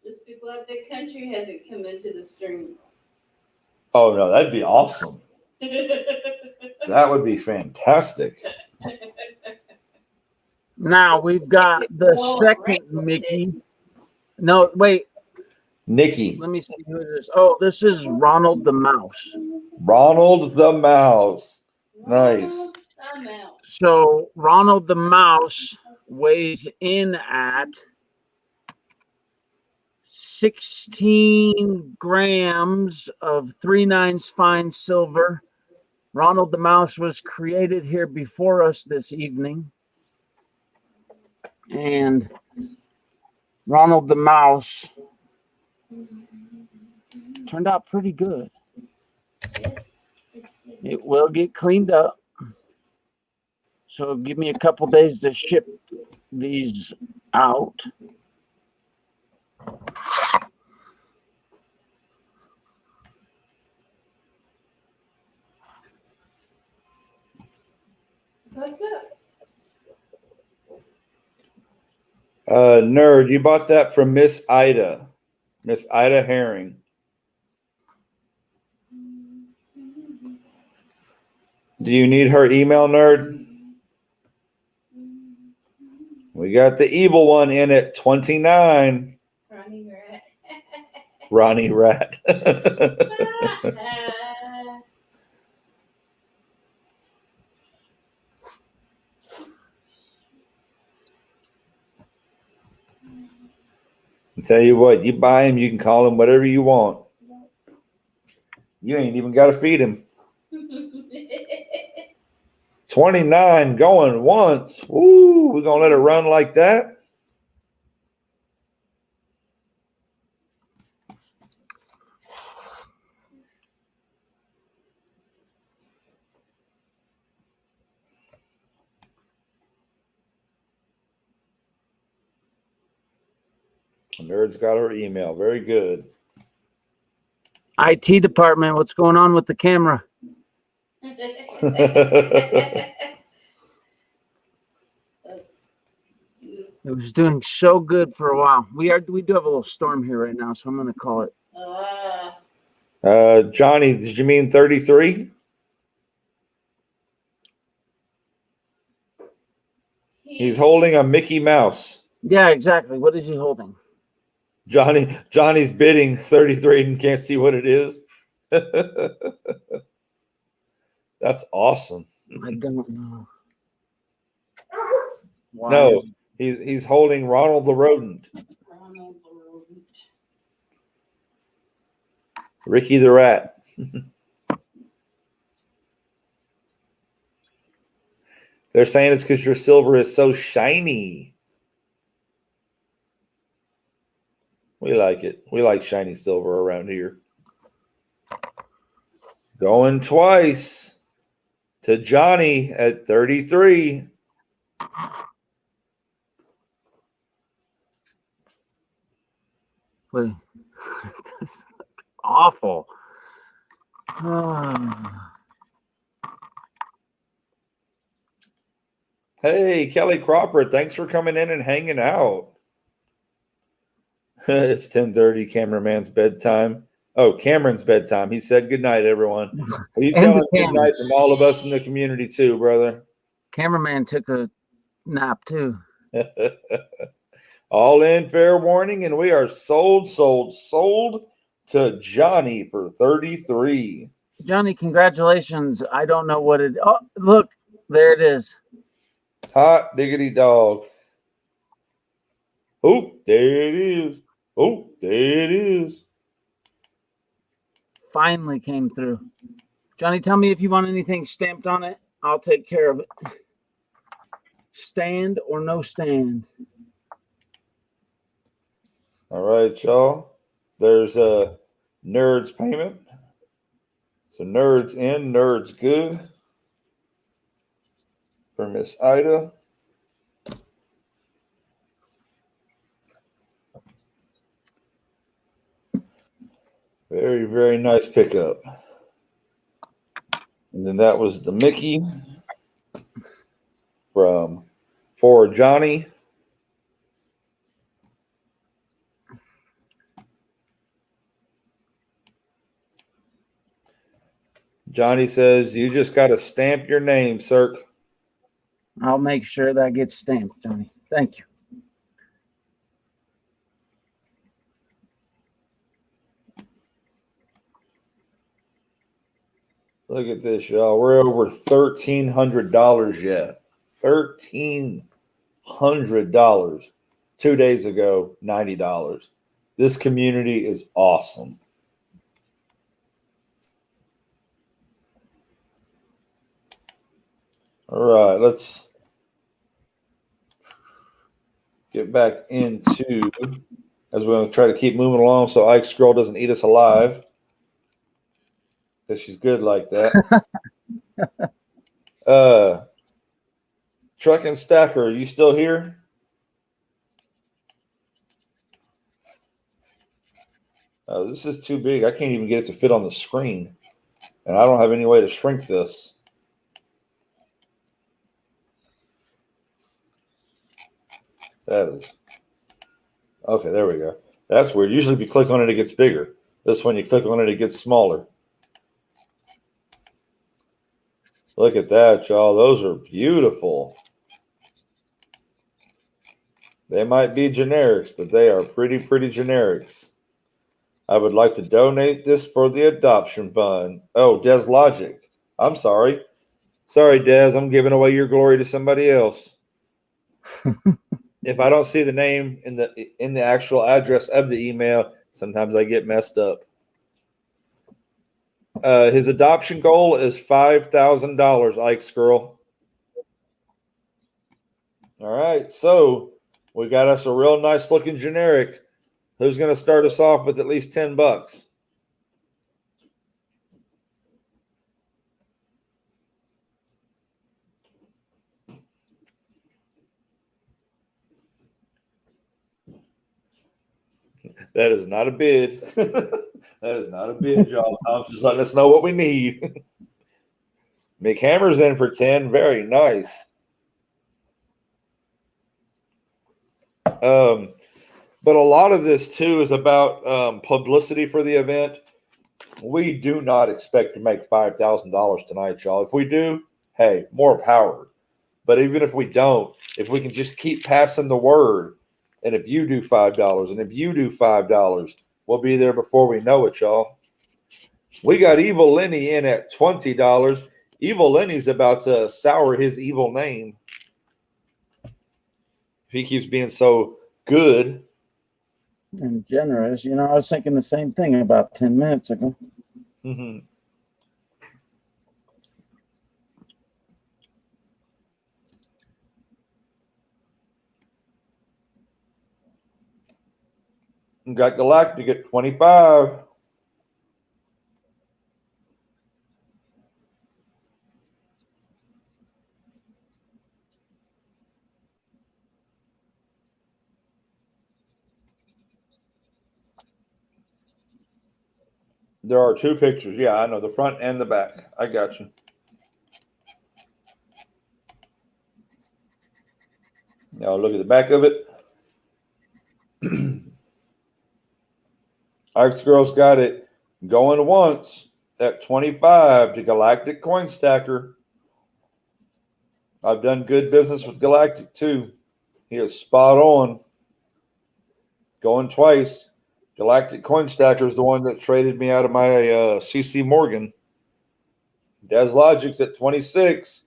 Just be glad the country hasn't come into the stream. Oh, no, that'd be awesome. That would be fantastic. Now we've got the second Mickey. No, wait. Nikki. Let me see who it is. Oh, this is Ronald the Mouse. Ronald the Mouse. Nice. I'm out. So Ronald the Mouse weighs in at 16 grams of 3/9 fine silver. Ronald the Mouse was created here before us this evening. And Ronald the Mouse turned out pretty good. Yes. It will get cleaned up. So give me a couple days to ship these out. What's up? Nerd, you bought that from Miss Ida Herring. Do you need her email, Nerd? We got the evil one in at 29. Ronnie Rat. Ronnie Rat. I tell you what, you buy him, you can call him whatever you want. You ain't even got to feed him. 29 going once. Woo, we're going to let it run like that? Nerd's got her email. Very good. IT department, what's going on with the camera? It was doing so good for a while. We do have a little storm here right now, so I'm going to call it. Johnny, did you mean 33? He's holding a Mickey Mouse. Yeah, exactly. What is he holding? Johnny's bidding 33 and can't see what it is. That's awesome. I don't know. Why No, is- he's holding Ronald the Rodent. Ronald the Rodent. Ricky the Rat. They're saying it's because your silver is so shiny. We like it. We like shiny silver around here. Going twice to Johnny at 33. Wait. That's awful. Hey, Kelly Crawford, thanks for coming in and hanging out. It's 10:30, cameraman's bedtime. Oh, Cameron's bedtime. He said good night, everyone. Will you tell him good night from all of us in the community too, brother? Cameraman took a nap too. All in, fair warning, and we are sold to Johnny for 33. Johnny, congratulations. I don't know what it. Oh, look, there it is. Hot diggity dog. Oh, there it is. Oh, there it is. Finally came through. Johnny, tell me if you want anything stamped on it. I'll take care of it. Stand or no stand. All right, y'all. There's a Nerd's payment. So Nerd's in, Nerd's good. For Miss Ida. Very, very nice pickup. And then that was the Mickey for Johnny. Johnny says, you just got to stamp your name, sir. I'll make sure that gets stamped, Johnny. Thank you. Look at this, y'all. We're over $1,300 yet. $1,300. 2 days ago, $90. This community is awesome. All right, let's get back into, as we're going to try to keep moving along so Ike's girl doesn't eat us alive. Because she's good like that. Truck and Stacker, are you still here? Oh, this is too big. I can't even get it to fit on the screen. And I don't have any way to shrink this. That is. Okay, there we go. That's weird. Usually if you click on it, it gets bigger. This one, you click on it, it gets smaller. Look at that, y'all. Those are beautiful. They might be generics, but they are pretty generics. I would like to donate this for the adoption fund. Oh, Des Logic. I'm sorry. Sorry, Des. I'm giving away your glory to somebody else. If I don't see the name in the actual address of the email, sometimes I get messed up. His adoption goal is $5,000, Ike's girl. All right, so we got us a real nice looking generic. Who's going to start us off with at least $10? That is not a bid. That is not a bid, y'all. Tom's just letting us know what we need. McHammer's in for 10. Very nice. But a lot of this, too, is about publicity for the event. We do not expect to make $5,000 tonight, y'all. If we do, hey, more power. But even if we don't, if we can just keep passing the word, and if you do $5, and if you do $5, we'll be there before we know it, y'all. We got Evil Lenny in at $20. Evil Lenny's about to sour his evil name. He keeps being so good and generous. You know, I was thinking the same thing about 10 minutes ago. Mm-hmm. Got Galactic at 25. There are two pictures. Yeah, I know. The front and the back. I got you. Now look at the back of it. Ike's girl's got it going once at 25 to Galactic Coin Stacker. I've done good business with Galactic too. He is spot on. Going twice. Galactic Coin Stacker is the one that traded me out of my CC Morgan. Des Logic's at 26.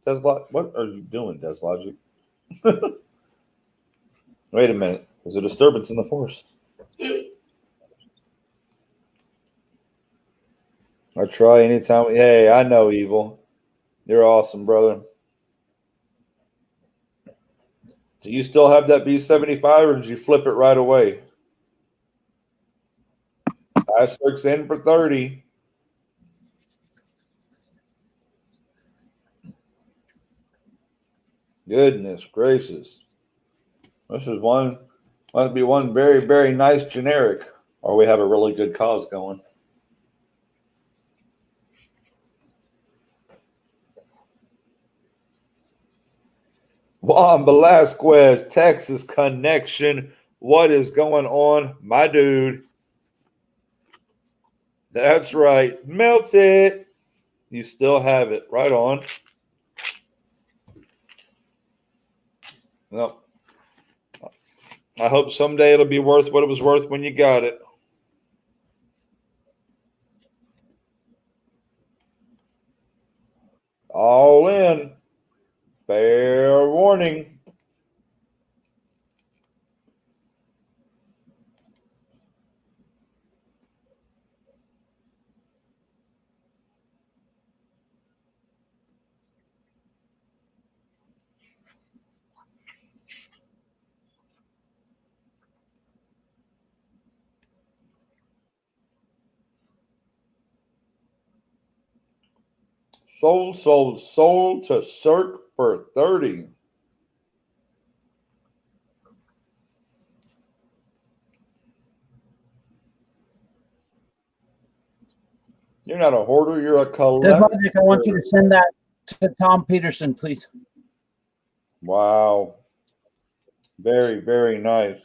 What are you doing, Des Logic? Wait a minute. There's a disturbance in the force. I try anytime. Hey, I know, Evil. You're awesome, brother. Do you still have that B75 or did you flip it right away? Isurk's in for 30. Goodness gracious. This is one, must be one very, very nice generic, or we have a really good cause going. Juan Velasquez, Texas connection. What is going on, my dude? That's right. Melt it. You still have it. Right on. Well, I hope someday it'll be worth what it was worth when you got it. All in. Fair warning. Sold to Cirque for 30. You're not a hoarder, you're a collector. I want you to send that to Tom Peterson, please. Wow. Very, very nice.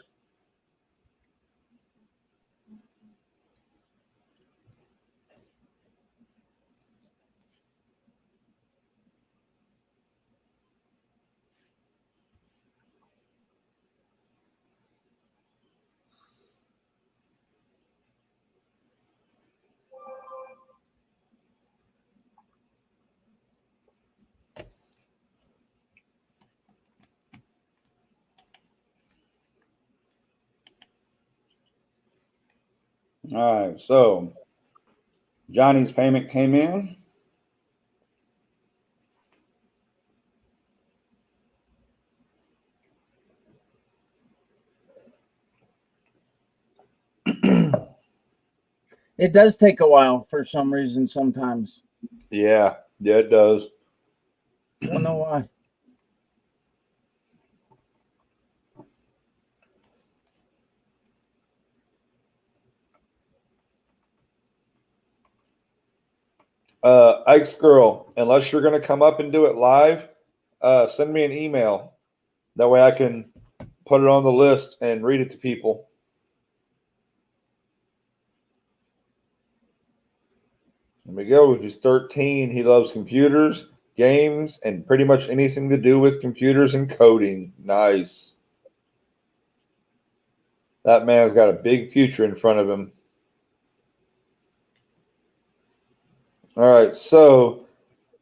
All right, so Johnny's payment came in. It does take a while for some reason sometimes. Yeah, it does. Don't know why. Ike's girl, unless you're going to come up and do it live, send me an email. That way I can put it on the list and read it to people. There we go. He's 13. He loves computers, games, and pretty much anything to do with computers and coding. Nice. That man's got a big future in front of him. All right, so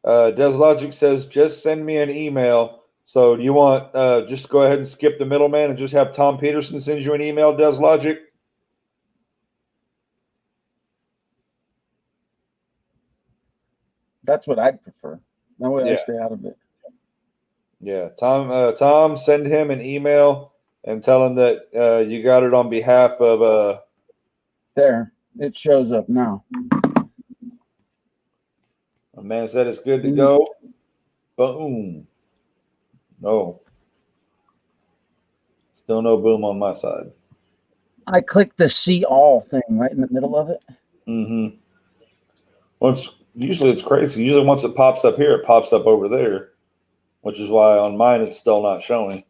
DesLogic says, just send me an email. So do you want just go ahead and skip the middleman and just have Tom Peterson send you an email, DesLogic? That's what I'd prefer. That way I Yeah. stay out of it. Yeah, Tom, send him an email and tell him that you got it on behalf of. There, it shows up now. A man said it's good to go. Boom. No. Still no boom on my side. I clicked the see all thing right in the middle of it. Mm-hmm. Usually it's crazy. Usually once it pops up here, it pops up over there, which is why on mine it's still not showing.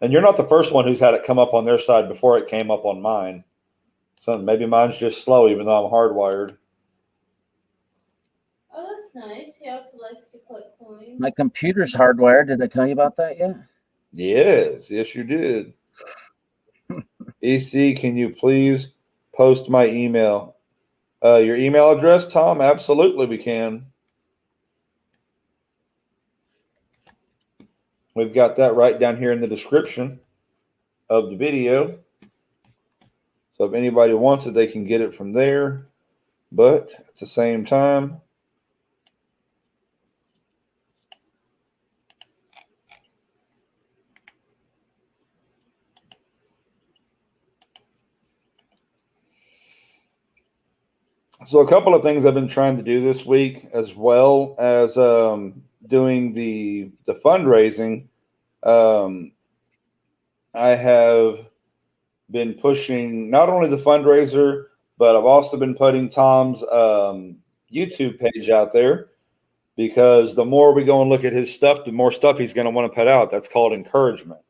And you're not the first one who's had it come up on their side before it came up on mine. So maybe mine's just slow, even though I'm hardwired. Oh, that's nice. He also likes to collect coins. My computer's hardwired. Did I tell you about that yet? Yes, you did. EC, can you please post my email? Your email address, Tom? Absolutely, we can. We've got that right down here in the description of the video. So if anybody wants it, they can get it from there. But at the same time, so a couple of things I've been trying to do this week, as well as doing the fundraising. I have been pushing not only the fundraiser, but I've also been putting Tom's YouTube page out there. because the more we go and look at his stuff, the more stuff he's going to want to put out. That's called encouragement.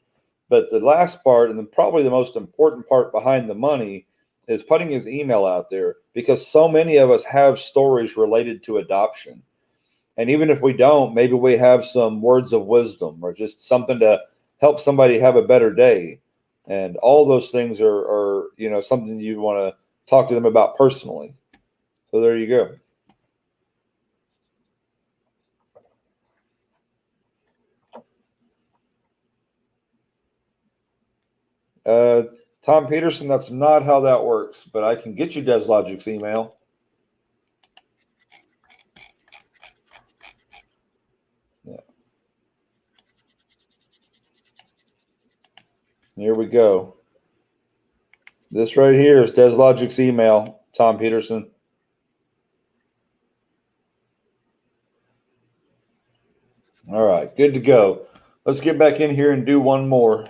But the last part, and probably the most important part behind the money, is putting his email out there, because so many of us have stories related to adoption. And even if we don't, maybe we have some words of wisdom or just something to help somebody have a better day. And all those things are something you want to talk to them about personally. So there you go. Tom Peterson, that's not how that works, but I can get you DesLogic's email. Yeah. Here we go. This right here is DesLogic's email, Tom Peterson. All right, good to go. Let's get back in here and do one more.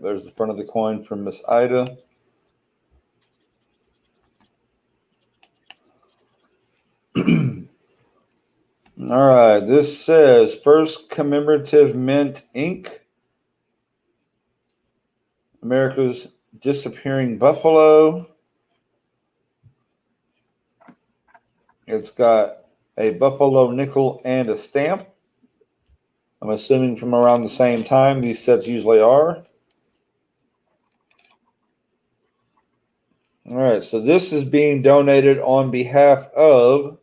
There's the front of the coin from Miss Ida. All right, this says First Commemorative Mint Inc. America's Disappearing Buffalo. It's got a buffalo nickel and a stamp. I'm assuming from around the same time. These sets usually are. All right, so this is being donated on behalf of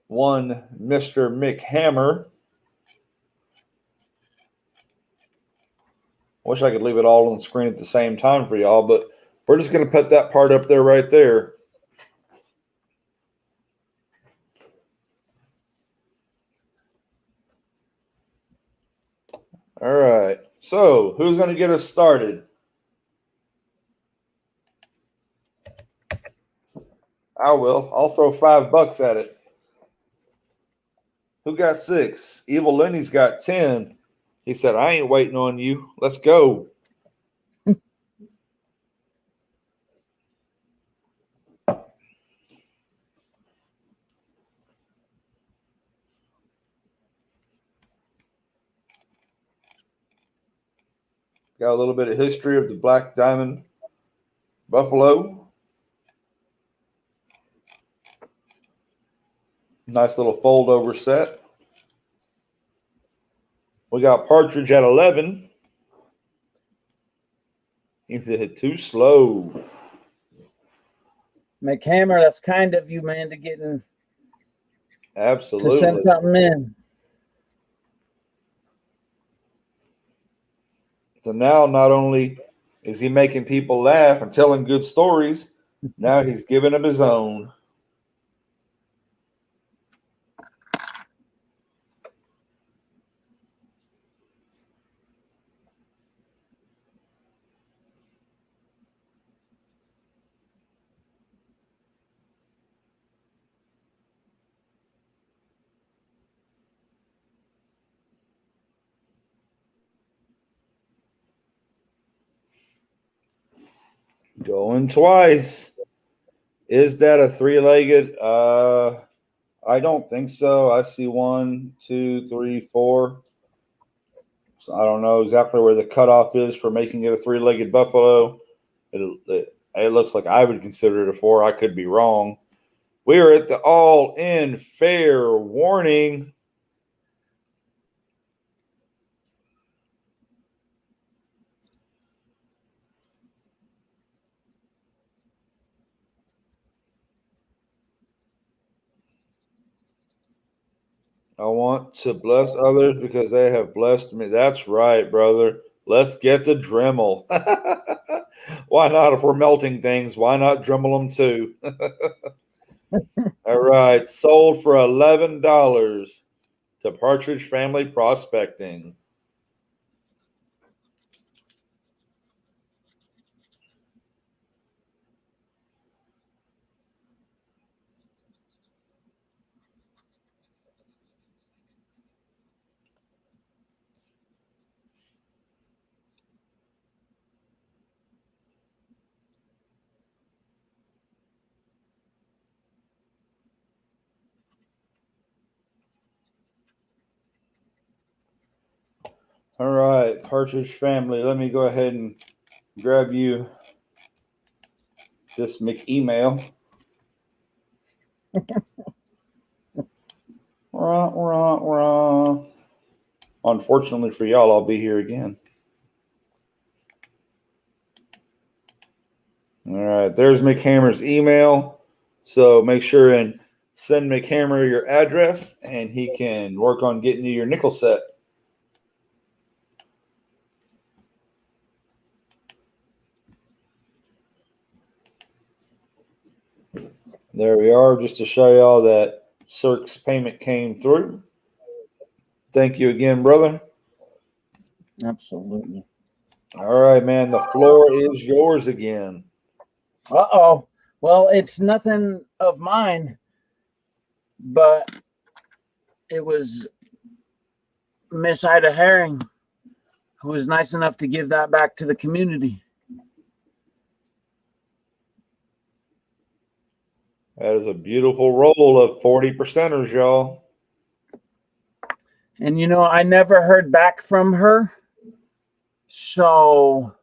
one Mr. Mick Hammer. Wish I could leave it all on the screen at the same time for y'all, but we're just going to put that part up there right there. All right, so who's going to get us started? I will. I'll throw $5 at it. Who got 6? Evil Lenny's got 10. He said, I ain't waiting on you. Let's go. Got a little bit of history of the Black Diamond Buffalo. Nice little fold over set. We got Partridge at 11. He said, too slow. McHammer, that's kind of you, man, to Absolutely. send something in. So now not only is he making people laugh and telling good stories, now he's giving them his own. Going twice. Is that a 3-legged? I don't think so. I see 1, 2, 3, 4. So I don't know exactly where the cutoff is for making it a 3-legged buffalo. It looks like I would consider it a 4. I could be wrong. We are at the all-in fair warning. I want to bless others because they have blessed me. That's right, brother. Let's get the Dremel. Why not? If we're melting things, why not Dremel them too? All right. Sold for $11 to Partridge Family Prospecting. All right, Partridge family. Let me go ahead and grab you this McEmail. Unfortunately for y'all, I'll be here again. All right, there's McHammer's email. So make sure and send McHammer your address, and he can work on getting you your nickel set. There we are, just to show y'all that Isurk's payment came through. Thank you again, brother. Absolutely. All right, man. The floor is yours again. Uh-oh. Well, it's nothing of mine, but it was Miss Ida Herring who was nice enough to give that back to the community. That is a beautiful roll of 40%ers, y'all. And, you know, I never heard back from her. So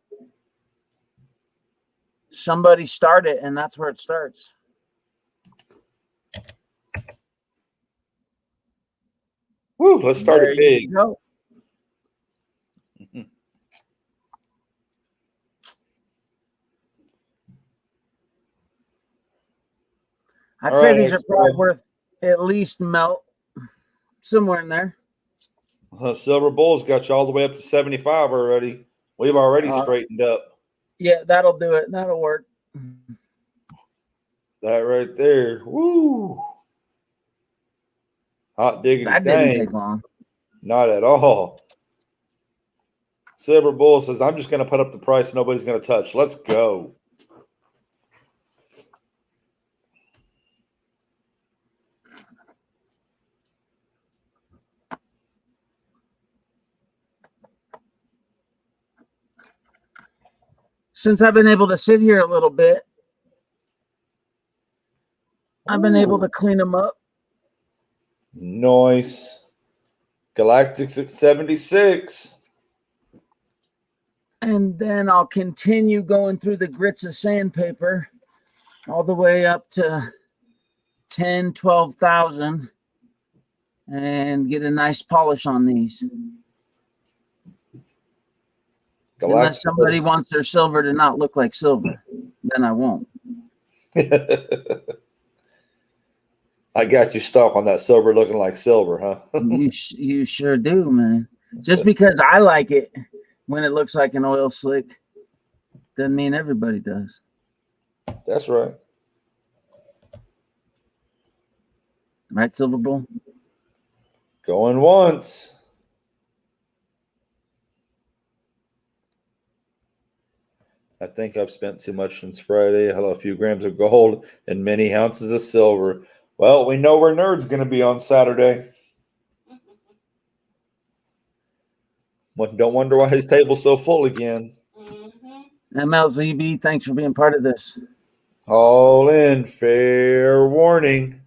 somebody started, and that's where it starts. Woo, let's start There it big. you go. I'd say these are probably worth at least melt somewhere in there. Silver Bull's got you all the way up to 75 already. We've already straightened up. Yeah, that'll do it. That'll work. That right there. Woo. Hot diggity That dang. didn't take long. Not at all. Silver Bull says, I'm just going to put up the price nobody's going to touch. Let's go. Since I've been able to sit here a little bit, I've been able to clean them up. Nice. Galactic's at 76. And then I'll continue going through the grits of sandpaper all the way up to 10, 12,000 and get a nice polish on these. Unless somebody wants their silver to not look like silver, then I won't. I got you stuck on that silver looking like silver, huh? You sure do, man. Just because I like it when it looks like an oil slick doesn't mean everybody does. That's right. Right, Silver Bull? Going once. I think I've spent too much since Friday. I had a few grams of gold and many ounces of silver. Well, we know where Nerd's going to be on Saturday. Don't wonder why his table's so full again. MLZB, thanks for being part of this. All in, fair warning.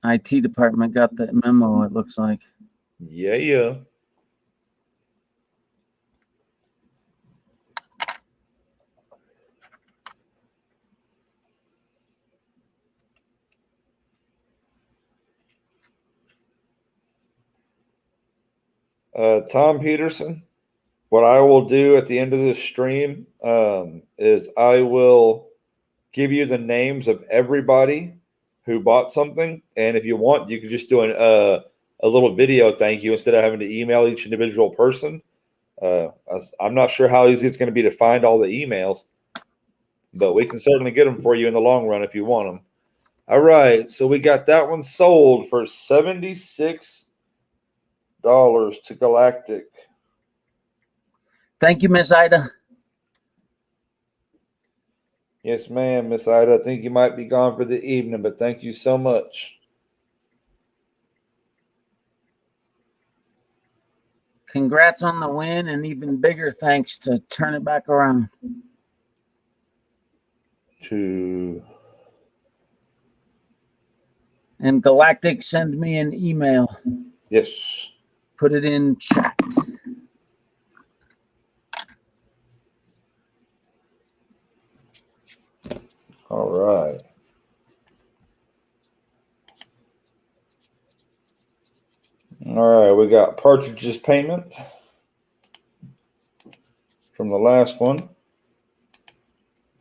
IT department got that memo, it looks like. Yeah. Tom Peterson, what I will do at the end of this stream is I will give you the names of everybody who bought something. And if you want, you can just do a little video thank you instead of having to email each individual person. I'm not sure how easy it's going to be to find all the emails, but we can certainly get them for you in the long run if you want them. All right. So we got that one sold for $76 to Galactic. Thank you, Miss Ida. Yes, ma'am, Miss Ida. I think you might be gone for the evening, but thank you so much. Congrats on the win, and even bigger thanks to turn it back around. And Galactic, send me an email. Yes. put it in chat. All right. All right, we got Partridge's payment from the last one. Go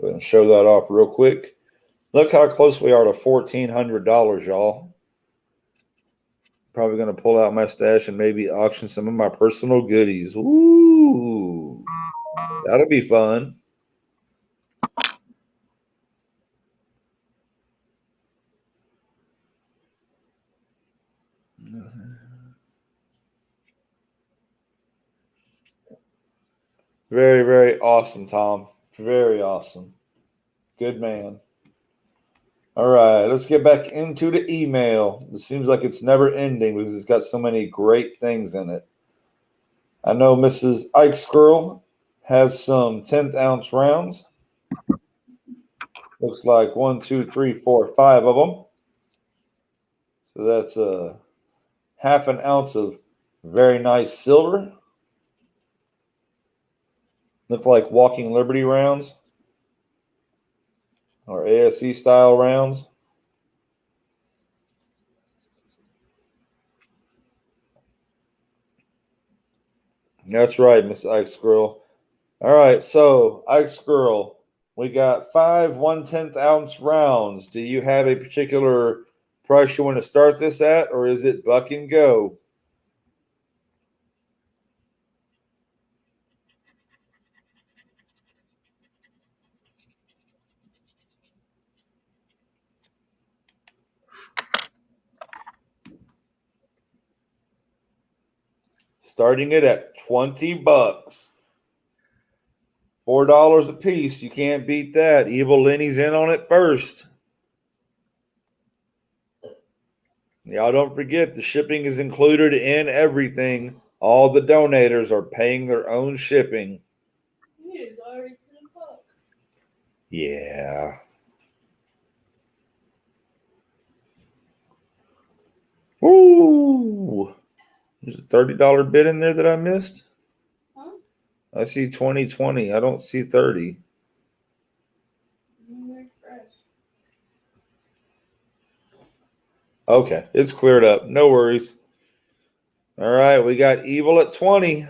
ahead and show that off real quick. Look how close we are to $1,400, y'all. Probably going to pull out my stash and maybe auction some of my personal goodies. Ooh, that'll be fun. Very, very awesome, Tom. Very awesome. Good man. All right, let's get back into the email. It seems like it's never ending because it's got so many great things in it. I know Mrs. Ike's girl has some 10th ounce rounds. Looks like 1, 2, 3, 4, 5 of them. So that's a half an ounce of very nice silver. Look like Walking Liberty rounds or ASE style rounds. That's right, Miss Ike's girl. All right, so Ike's girl, we got 5 1/10 ounce rounds. Do you have a particular price you want to start this at, or is it buck and go? Starting it at $20. $4 a piece. You can't beat that. Evil Lenny's in on it first. Y'all don't forget the shipping is included in everything. All the donators are paying their own shipping. It's already 10 o'clock. Yeah. Woo! There's a $30 bid in there that I missed. Huh? I see 2020. I don't see 30. Refresh. Okay, it's cleared up. No worries. All right, we got Evil at 20.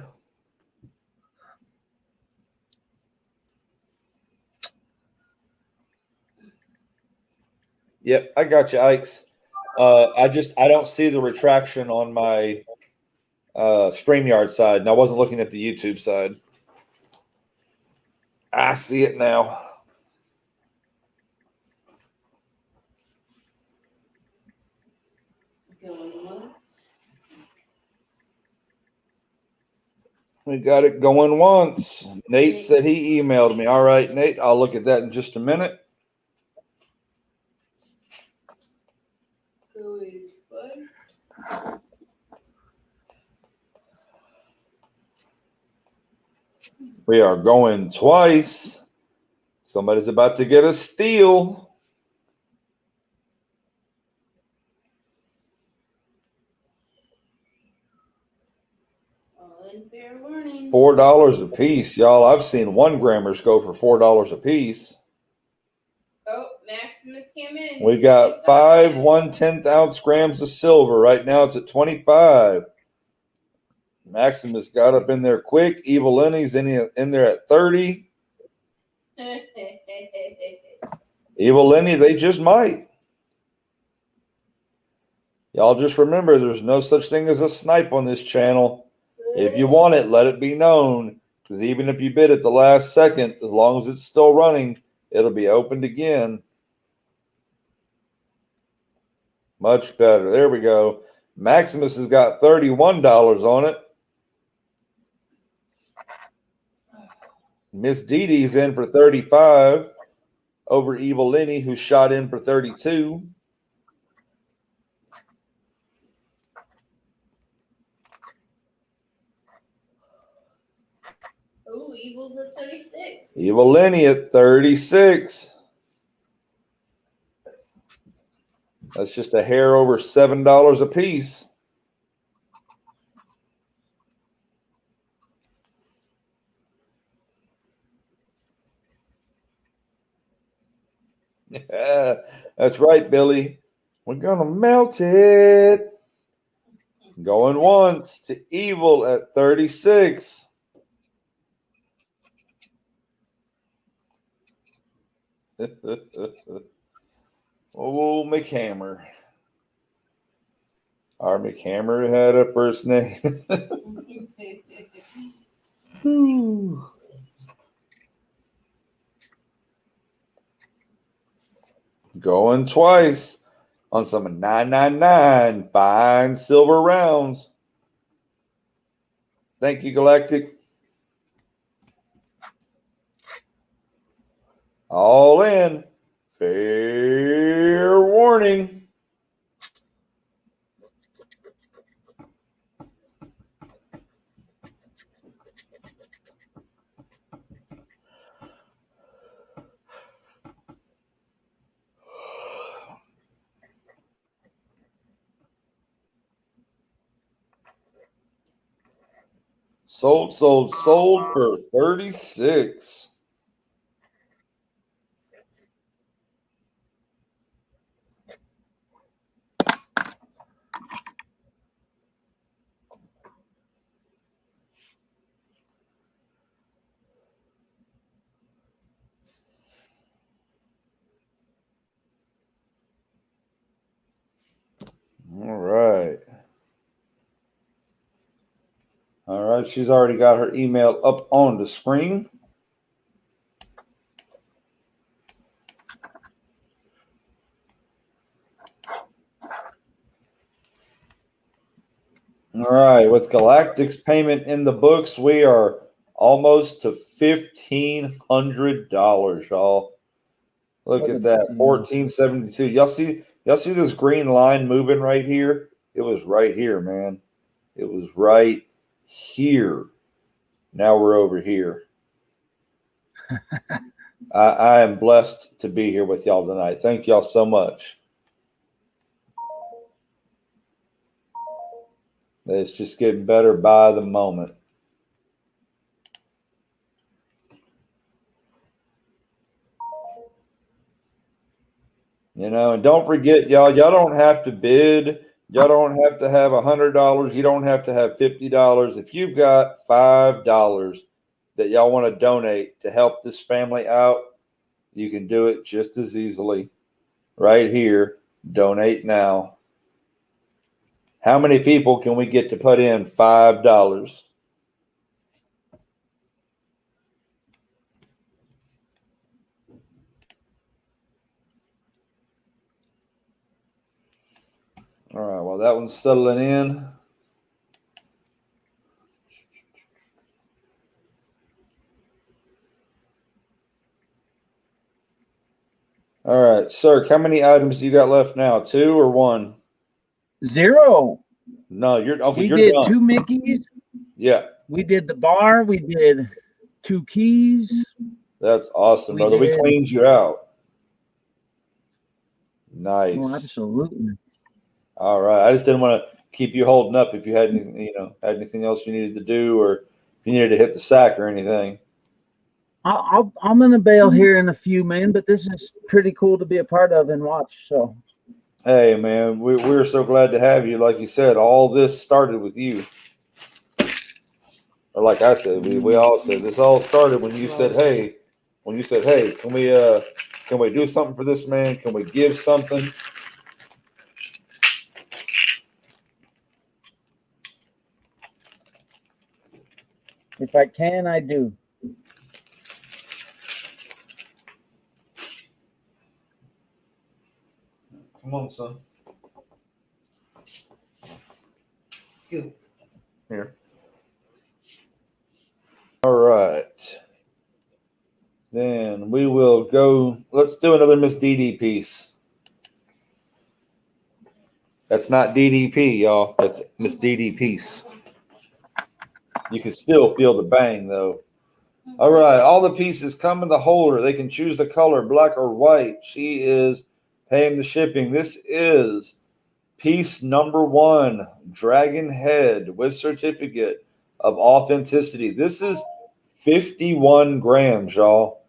Yep, I got you, Ikes. I don't see the retraction on my StreamYard side, and I wasn't looking at the YouTube side. I see it now. Going once. We got it going once. Nate said he emailed me. All right, Nate, I'll look at that in just a minute. Going twice. We are going twice. Somebody's about to get a steal. All in fair warning. $4 a piece, y'all. I've seen 1 grammers go for $4 a piece. Oh, Maximus came in. We got 5 1/10 ounce grams of silver. Right now it's at 25. Maximus got up in there quick. Evil Lenny's in there at 30. Evil Lenny, they just might. Y'all just remember there's no such thing as a snipe on this channel. If you want it, let it be known. Because even if you bid at the last second, as long as it's still running, it'll be opened again. Much better. There we go. Maximus has got $31 on it. Miss Dee Dee's in for 35 over Evil Lenny, who shot in for 32. Oh, Evil's at 36. Evil Lenny at 36. That's just a hair over $7 a piece. Yeah, that's right, Billy. We're gonna melt it. Going once to evil at 36. Oh, McHammer. Our McHammer had a first name. Going twice on some 999 fine silver rounds. Thank you, Galactic. All in. Fair warning. Sold for 36. All right. All right. She's already got her email up on the screen. All right. With Galactic's payment in the books, we are almost to $1,500, y'all. Look What at a that. deal. 1472. Y'all see this green line moving right here? It was right here, man. It was right here. Now we're over here. I am blessed to be here with y'all tonight. Thank y'all so much. It's just getting better by the moment. You know, and don't forget, y'all don't have to bid. Y'all don't have to have $100. You don't have to have $50. If you've got $5 that y'all want to donate to help this family out, you can do it just as easily right here. Donate now. How many people can we get to put in $5? All right, well, that one's settling in. All right, sir, how many items do you got left now? 2 or 1? 0. No, you're okay. We You're did done. 2 Mickeys. Yeah, We did the bar. We did 2 keys. that's awesome, We brother. We did. cleaned you out. Oh, Nice. absolutely. All right. I just didn't want to keep you holding up if you had any, had anything else you needed to do, or if you needed to hit the sack or anything. I'm gonna bail here in a few, man. But this is pretty cool to be a part of and watch. So, Hey, man, we're so glad to have you. Like you said, all this started with you. Or like I said, we all said this all started when you said, "Hey, can we do something for this man? Can we give something?" if I can, I do. Come on, son. Here. All right. Then we will go. Let's do another Miss DD piece. That's not DDP, y'all. That's Miss DD piece. You can still feel the bang, though. All right. All the pieces come in the holder. They can choose the color, black or white. She is paying the shipping. This is piece number 1, Dragon Head with certificate of authenticity. This is 51 grams, y'all.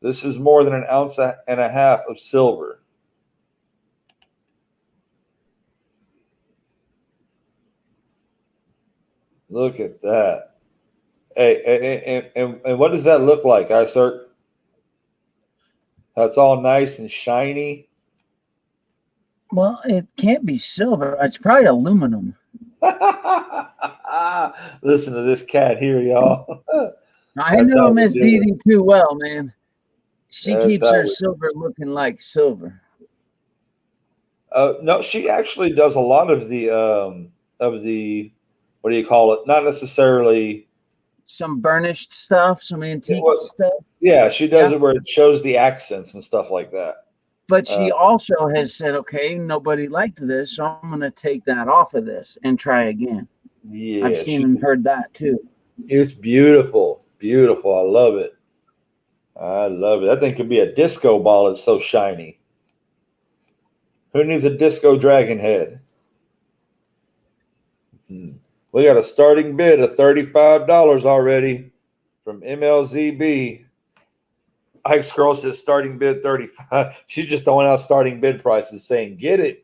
This is more than an ounce and a half of silver. Look at that. Hey, and what does that look like, Isurk? How it's all nice and shiny. Well, it can't be silver. It's probably aluminum. Listen to this cat here, y'all. I That's know how we Miss do Dee it. Dee too well, man. She That's keeps how her we. silver looking like silver. No, she actually does a lot of the what do you call it? Not necessarily. Some burnished stuff, some antique What? stuff. Yeah, she does Yeah. it where it shows the accents and stuff like that. But she also has said, okay, nobody liked this, so I'm going to take that off of this and try again. Yeah, I've seen and heard that too. it's beautiful. Beautiful. I love it. I love it. That thing could be a disco ball. It's so shiny. Who needs a disco dragon head? We got a starting bid of $35 already from MLZB. Ike's girl says starting bid 35. She's just throwing out starting bid prices saying, get it.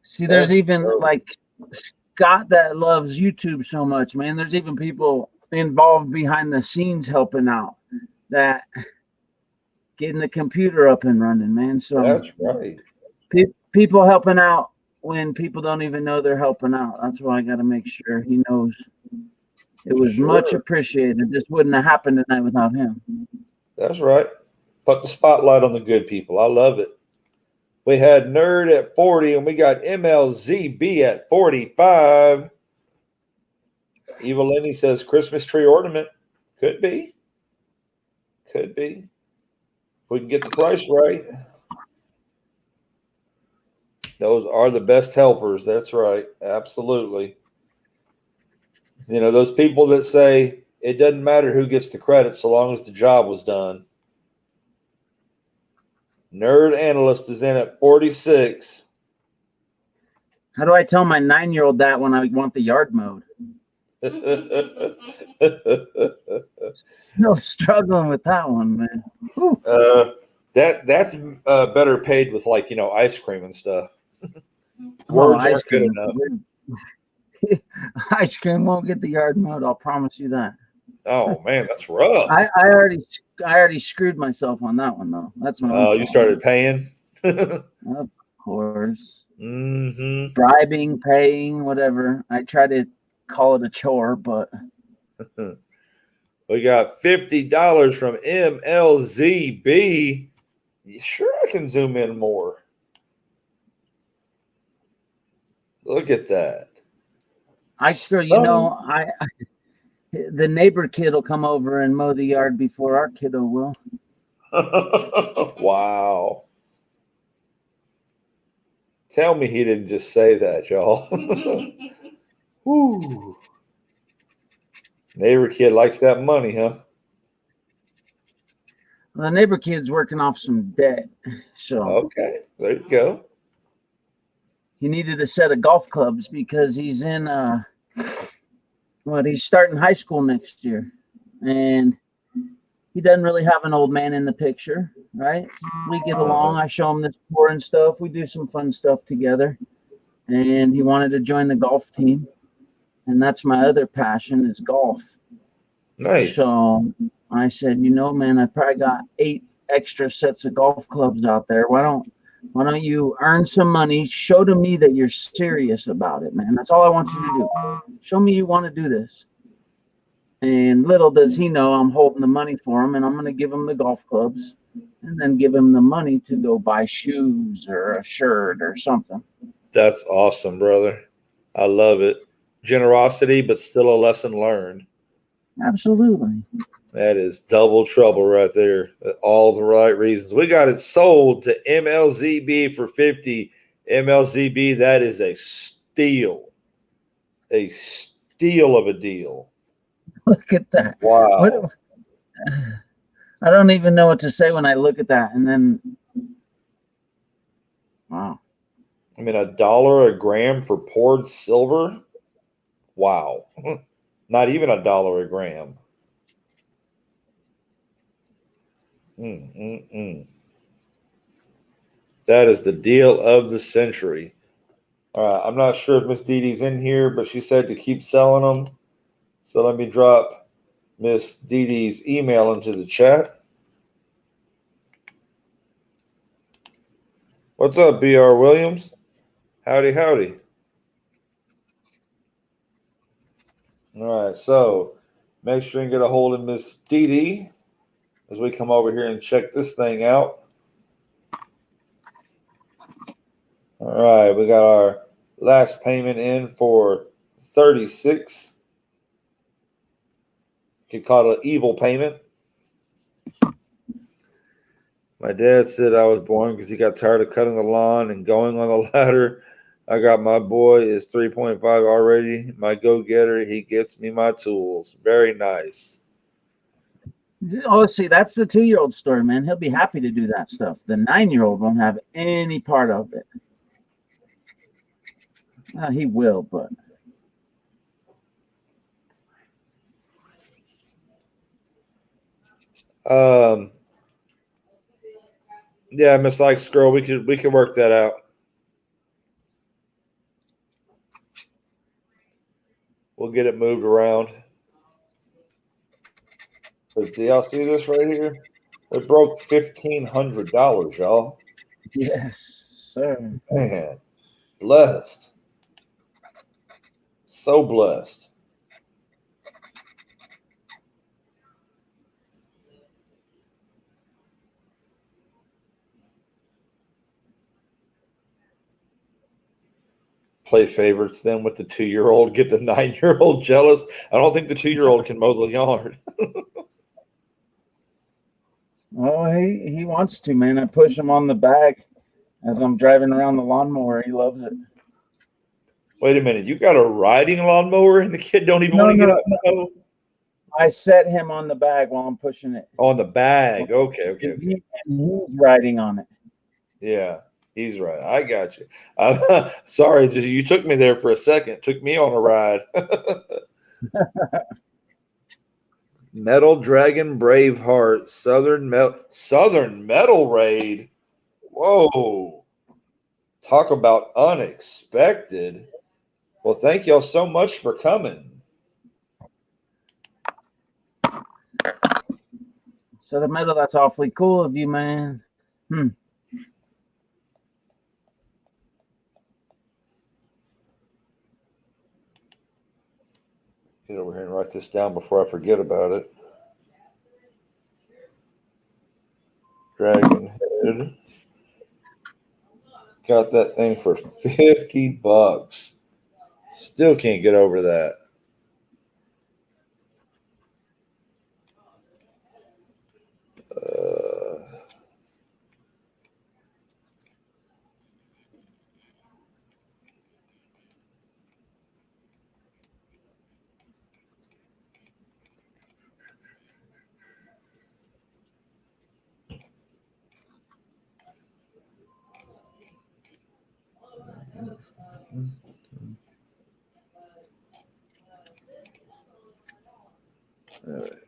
See, there's That's even dope. like Scott that loves YouTube so much, man. There's even people involved behind the scenes helping out, that getting the computer up and running, man. So That's right. people helping out when people don't even know they're helping out. That's why I got to make sure he knows it was much Sure. appreciated. This wouldn't have happened tonight without him. That's right. Put the spotlight on the good people. I love it. We had Nerd at 40 and we got MLZB at 45. Eva Lenny says Christmas tree ornament. Could be. Could be. If we can get the price right. Those are the best helpers. That's right. Absolutely. You know, those people that say it doesn't matter who gets the credit so long as the job was done. Nerd Analyst is in at 46. How do I tell my 9-year-old that when I want the yard mowed? Still struggling with that one, man. That's better paid with, like, you know, ice cream and stuff. Words ice aren't good cream. enough. Ice cream won't get the yard mowed. I'll promise you that. Oh man, that's rough. I already screwed myself on that one though. That's my own Oh, you fault. started paying? Of course. Mm-hmm. Bribing, paying, whatever. I try to call it a chore, but We got $50 from MLZB. Sure, I can zoom in more. Look at that. The neighbor kid will come over and mow the yard before our kiddo will. Wow. Tell me he didn't just say that, y'all. Woo. Neighbor kid likes that money, huh? The neighbor kid's working off some debt, so Okay, there you go. he needed a set of golf clubs because he's in he's starting high school next year, and he doesn't really have an old man in the picture, right? We get along. I show him the tour and stuff. We do some fun stuff together, and he wanted to join the golf team, and that's my other passion is golf. Nice. So I said, man, I probably got 8 extra sets of golf clubs out there. Why don't you earn some money? Show to me that you're serious about it, man. That's all I want you to do. Show me you want to do this. And little does he know I'm holding the money for him, and I'm going to give him the golf clubs and then give him the money to go buy shoes or a shirt or something. That's awesome, brother. I love it. Generosity, but still a lesson learned. Absolutely. That is double trouble right there. All the right reasons. We got it sold to MLZB for 50. MLZB, that is a steal. A steal of a deal. Look at that. Wow. I don't even know what to say when I look at that. And then, wow. I mean, $1 a gram for poured silver? Wow. Not even $1 a gram. That is the deal of the century. I'm not sure if Miss Dee Dee's in here, but she said to keep selling them. So let me drop Miss Dee Dee's email into the chat. What's up, B.R. Williams? Howdy, howdy. All right, so make sure you get a hold of Miss Dee Dee as we come over here and check this thing out. All right, we got our last payment in for 36. You could call it an evil payment. My dad said I was born because he got tired of cutting the lawn and going on the ladder. I got my boy is 3.5 already. My go-getter, he gets me my tools. Very nice. Oh, see, that's the 2-year-old story, man. He'll be happy to do that stuff. The 9-year-old won't have any part of it. He will, but yeah, Miss Likes Girl, we could work that out. We'll get it moved around. But do y'all see this right here? It broke $1,500, y'all. yes, sir. Man, blessed. So blessed. Play favorites then with the 2-year-old, get the 9-year-old jealous. I don't think the 2-year-old can mow the yard. Oh, he wants to, man. I push him on the back as I'm driving around the lawnmower. He loves it. Wait a minute, you got a riding lawnmower and the kid don't even want to get up and mow? I set him on the bag while I'm pushing it. On the bag. Okay. And he's riding on it. Yeah, he's right. I got you. I'm sorry, you took me there for a second. Took me on a ride. Metal Dragon Braveheart Southern Metal Raid. Whoa. Talk about unexpected. Well, thank y'all so much for coming. So the metal, that's awfully cool of you, man. Get over here and write this down before I forget about it. Dragon Head. Got that thing for $50. Still can't get over that.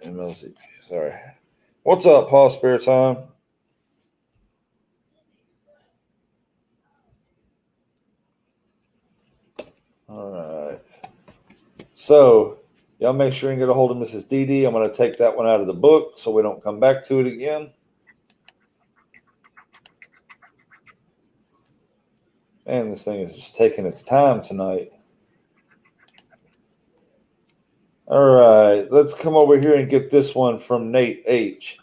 MLC. Sorry. What's up, Paul Spare Time? All right. So, y'all make sure you get a hold of Mrs. Dee Dee. I'm going to take that one out of the book so we don't come back to it again. Man, this thing is just taking its time tonight. All right, let's come over here and get this one from Nate H.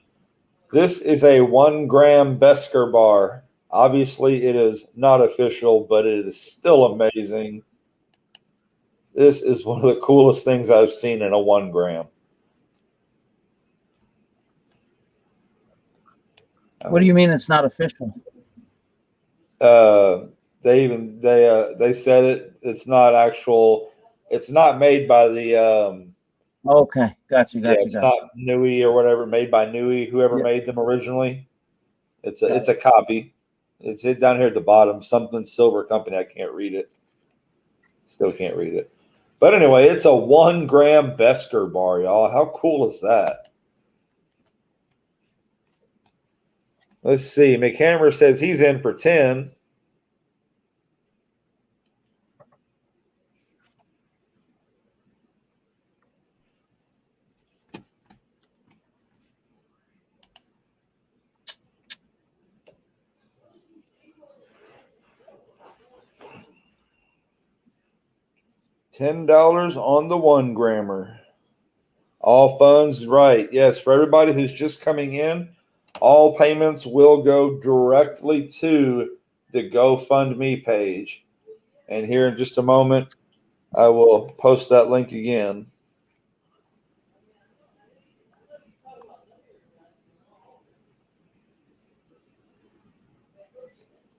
This is a 1 gram Besker bar. Obviously, it is not official, but it is still amazing. This is one of the coolest things I've seen in a 1 gram. What do you mean it's not official? They said it. It's not actual. It's not made by the. Okay, got you. It's not Nui or whatever, made by Nui, whoever made them originally. It's a copy. It's down here at the bottom, something silver company. I can't read it. Still can't read it. But anyway, it's a 1 gram Besker bar, y'all. How cool is that? Let's see. McHammer says he's in for 10. $10 on the 1 grammer. All funds, right. Yes, for everybody who's just coming in, all payments will go directly to the GoFundMe page. And here in just a moment, I will post that link again.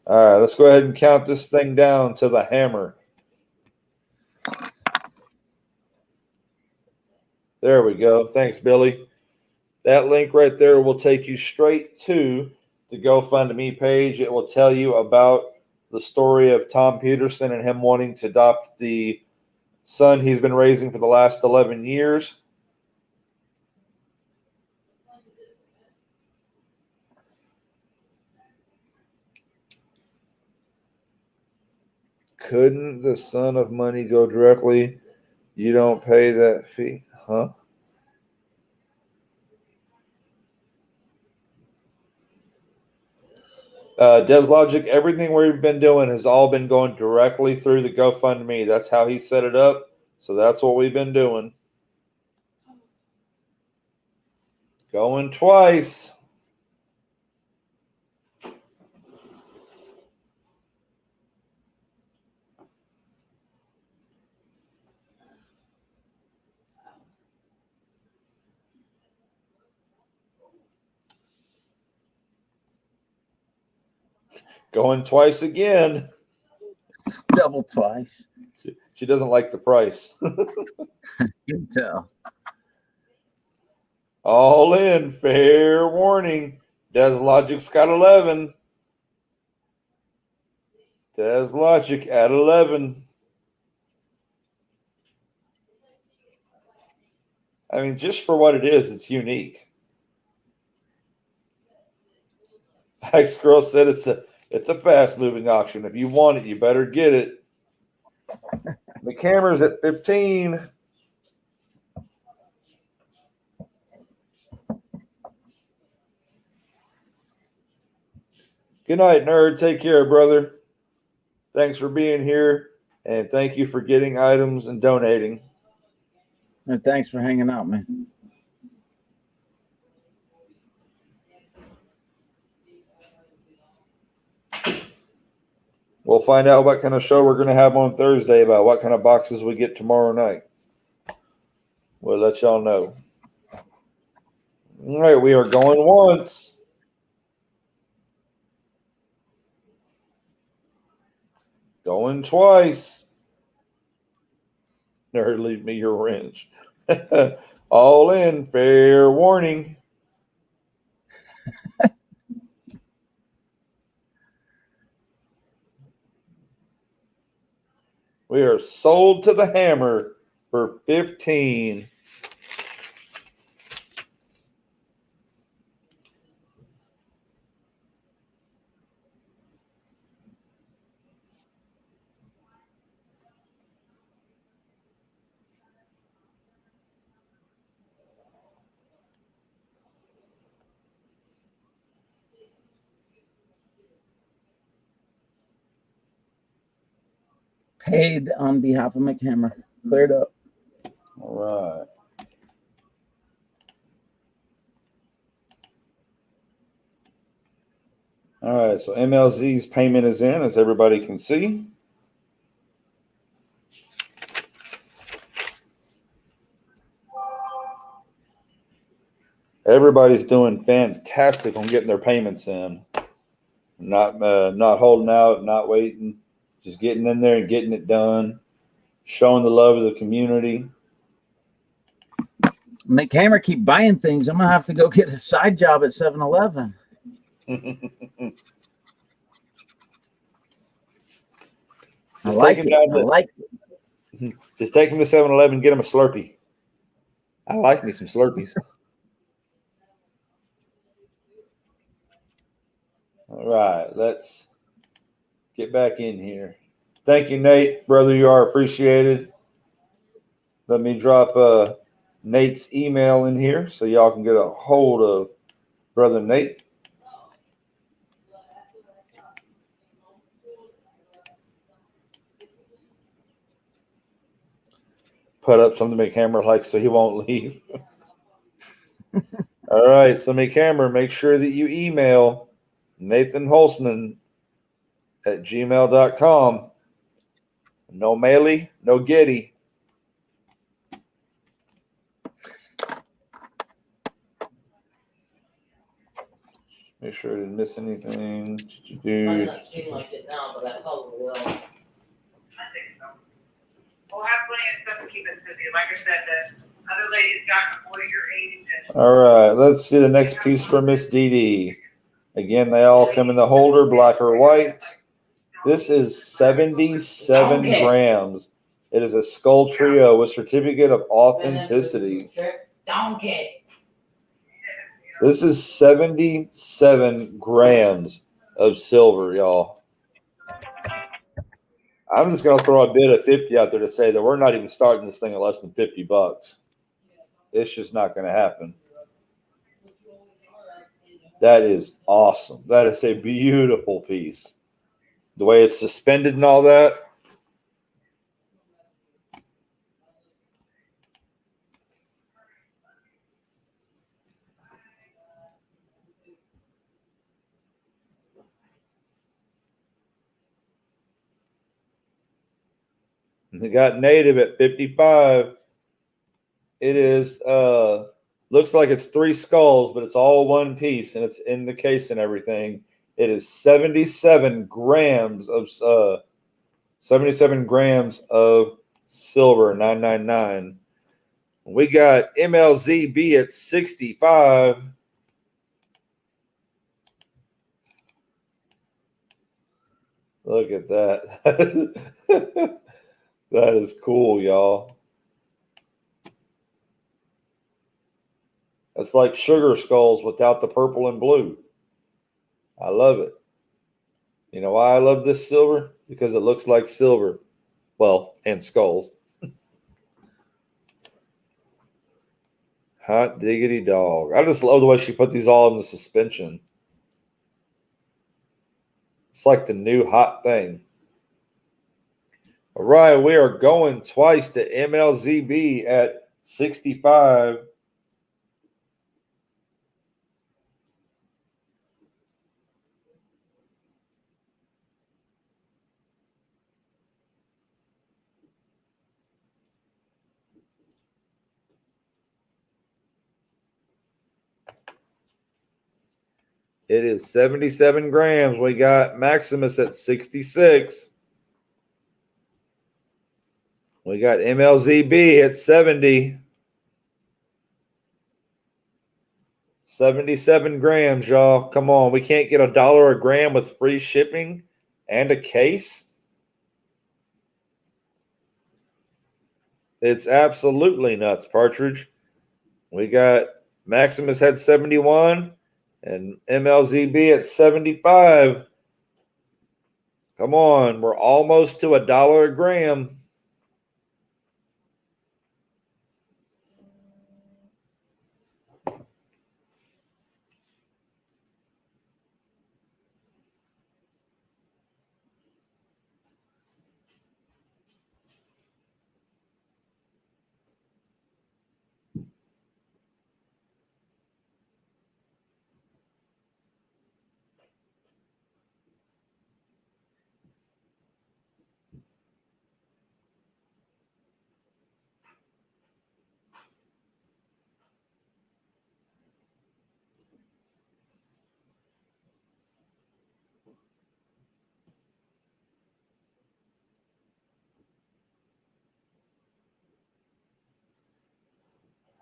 All right, let's go ahead and count this thing down to the hammer. There we go. Thanks, Billy. That link right there will take you straight to the GoFundMe page. It will tell you about the story of Tom Peterson and him wanting to adopt the son he's been raising for the last 11 years. Couldn't the son of money go directly? You don't pay that fee, huh? DesLogic, everything we've been doing has all been going directly through the GoFundMe. That's how he set it up. So that's what we've been doing. Going twice. Going twice again. Double twice. She doesn't like the price. You can tell. All in. Fair warning. DesLogic's got 11. DesLogic at 11. I mean, just for what it is, it's unique. X Girl said it's a fast moving auction. If you want it, you better get it. The camera's at 15. Good night, nerd. Take care, brother. Thanks for being here, and thank you for getting items and donating. And thanks for hanging out, man. We'll find out what kind of show we're going to have on Thursday about what kind of boxes we get tomorrow night. We'll let y'all know. All right, we are going once. Going twice. Nerd, leave me your wrench. All in. Fair warning. We are sold to the hammer for 15. Paid on behalf of McHammer. Cleared up. All right. All right, so MLZ's payment is in, as everybody can see. Everybody's doing fantastic on getting their payments in. Not holding out, not waiting, just getting in there and getting it done, showing the love of the community. McHammer keep buying things. I'm gonna have to go get a side job at 7-Eleven. I like it. Just take him to 7-Eleven, get him a Slurpee. I like me some Slurpees. All right, let's get back in here. Thank you, Nate. Brother, you are appreciated. Let me drop Nate's email in here so y'all can get a hold of Brother Nate. Put up something McHammer likes so he won't leave. All right, so McHammer, make sure that you email Nathan Holzman at gmail.com. No Maley, no Getty. Make sure I didn't miss anything. Might not seem like it now, but I probably will. I think so. We'll have plenty of stuff to keep us busy. Like I said, the other ladies got a boy your age. And All right, let's see the next piece for Miss Dee Dee. Again, they all come in the holder, black or white. This is 77 grams. It is a skull trio with certificate of authenticity. Donkey. This is 77 grams of silver, y'all. I'm just going to throw a bid of 50 out there to say that we're not even starting this thing at less than $50. It's just not going to happen. That is awesome. That is a beautiful piece. The way it's suspended and all that. They got native at 55. It is looks like it's 3 skulls, but it's all one piece and it's in the case and everything. It is 77 grams of 77 grams of silver, 999. We got MLZB at 65. Look at that. That is cool, y'all. That's like sugar skulls without the purple and blue. I love it. You know why I love this silver? Because it looks like silver. Well, and skulls. Hot diggity dog. I just love the way she put these all in the suspension. It's like the new hot thing. All right, we are going twice to MLZB at 65. It is 77 grams. We got Maximus at 66. We got MLZB at 70. 77 grams, y'all. Come on. We can't get $1 a gram with free shipping and a case. It's absolutely nuts, Partridge. We got Maximus had 71 and MLZB at 75. Come on. We're almost to $1 a gram.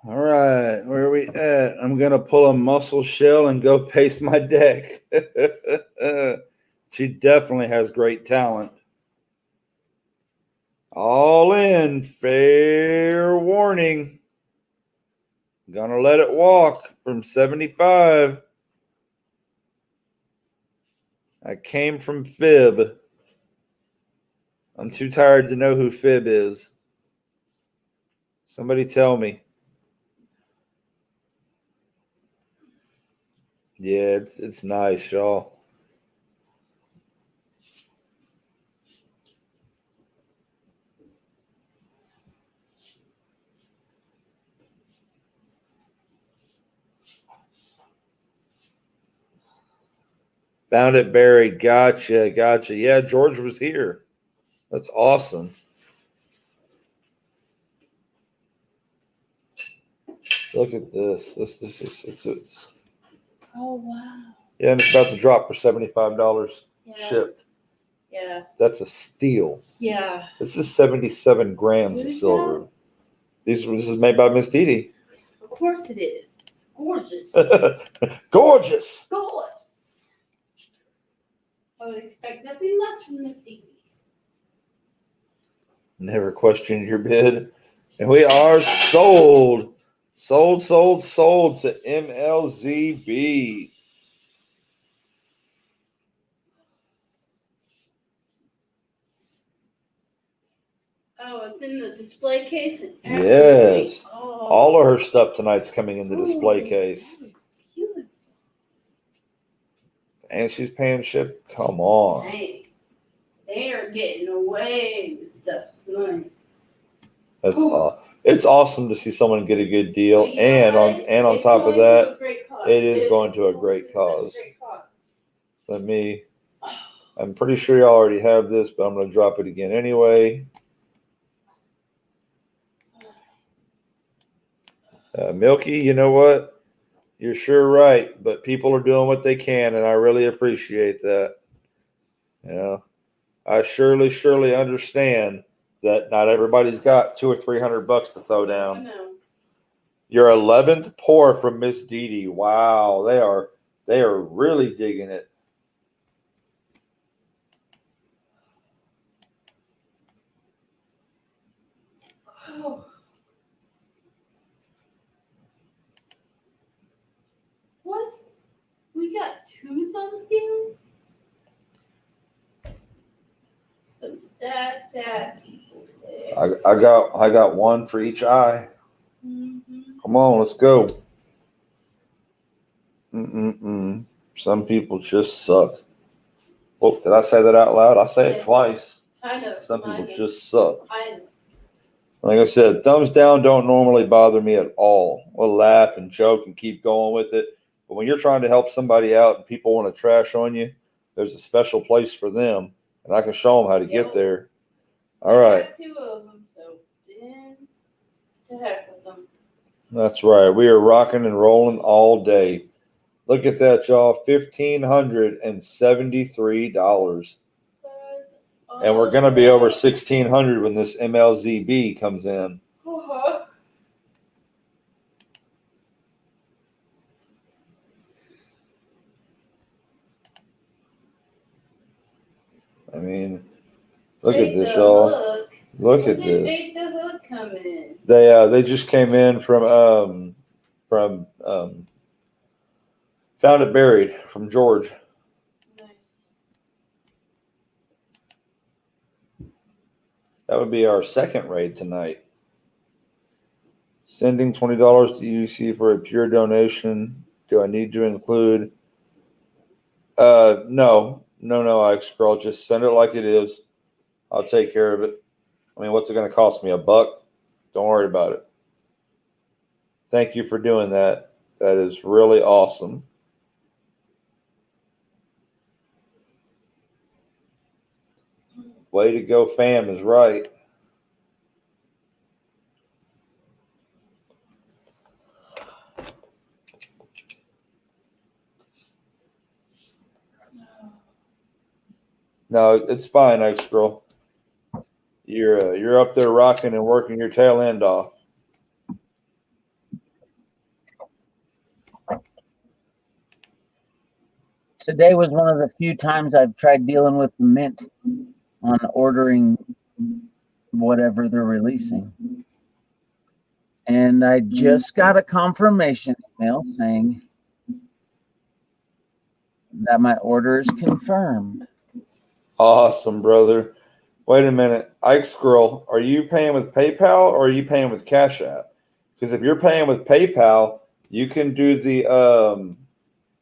All right, where are we at? I'm going to pull a muscle shell and go paste my deck. She definitely has great talent. All in, fair warning. Gonna let it walk from 75. I came from Fib. I'm too tired to know who Fib is. Somebody tell me. Yeah, it's nice, y'all. Found it buried. Gotcha. Yeah, George was here. That's awesome. Look at this. It's Oh wow. yeah, and it's about to drop for $75 Yeah. shipped. Yeah. That's a steal. Yeah. This is 77 grams What of is silver. This is made by Miss Dee Of course it is. It's gorgeous. Dee. Gorgeous. Gorgeous. I would expect nothing less from this DVD. Never questioned your bid. And we are sold. Sold to MLZB. Oh, it's in the display case and Yes. Oh. All of her stuff tonight's coming in the display case. That is beautiful. And she's paying ship. Come on. Dang. They are getting away with stuff tonight. It's awesome to see someone get a good deal. But you know And what? on It's top of going to that, a great cause. it is going to a great such cause. great cause. I'm pretty sure you already have this, but I'm going to drop it again anyway. Milky, you know what? You're sure right, but people are doing what they can, and I really appreciate that. You know, I surely understand that not everybody's got $200 or $300 to throw I down. know. Your 11th pour from Miss Dee Dee. Wow, they are really digging it. Oh. What? We got 2 thumbs down? Some sad people today. I got one for each eye. Mm-hmm. Come on, let's go. Some people just suck. Oh, did I say that out loud? I say it Yes. twice. I know. Some I people know. just suck. I know. Like I said, thumbs down don't normally bother me at all. We'll laugh and joke and keep going with it. But when you're trying to help somebody out and people want to trash on you, there's a special place for them. And I can show them how to get there. All right. I got 2 of them, so then to heck with them. That's right. We are rocking and rolling all day. Look at that, y'all. $1,573. And we're going to be over 1,600 when this MLZB comes in. Uh-huh. I mean, look at this, y'all. Look at this. Make the hook come in. They just came in from found it buried from George. Nice. That would be our second raid tonight. Sending $20 to UC for a pure donation. Do I need to include? No, X-Girl. Just send it like it is. I'll take care of it. I mean, what's it going to cost me? $1? Don't worry about it. Thank you for doing that. That is really awesome. Way to go, fam is right. No, it's fine, X-Girl. You're up there rocking and working your tail end off. Today was one of the few times I've tried dealing with the mint on ordering whatever they're releasing. And I just got a confirmation email saying that my order is confirmed. Awesome, brother. Wait a minute. Ike Squirrel, are you paying with PayPal or are you paying with Cash App? Because if you're paying with PayPal, you can do the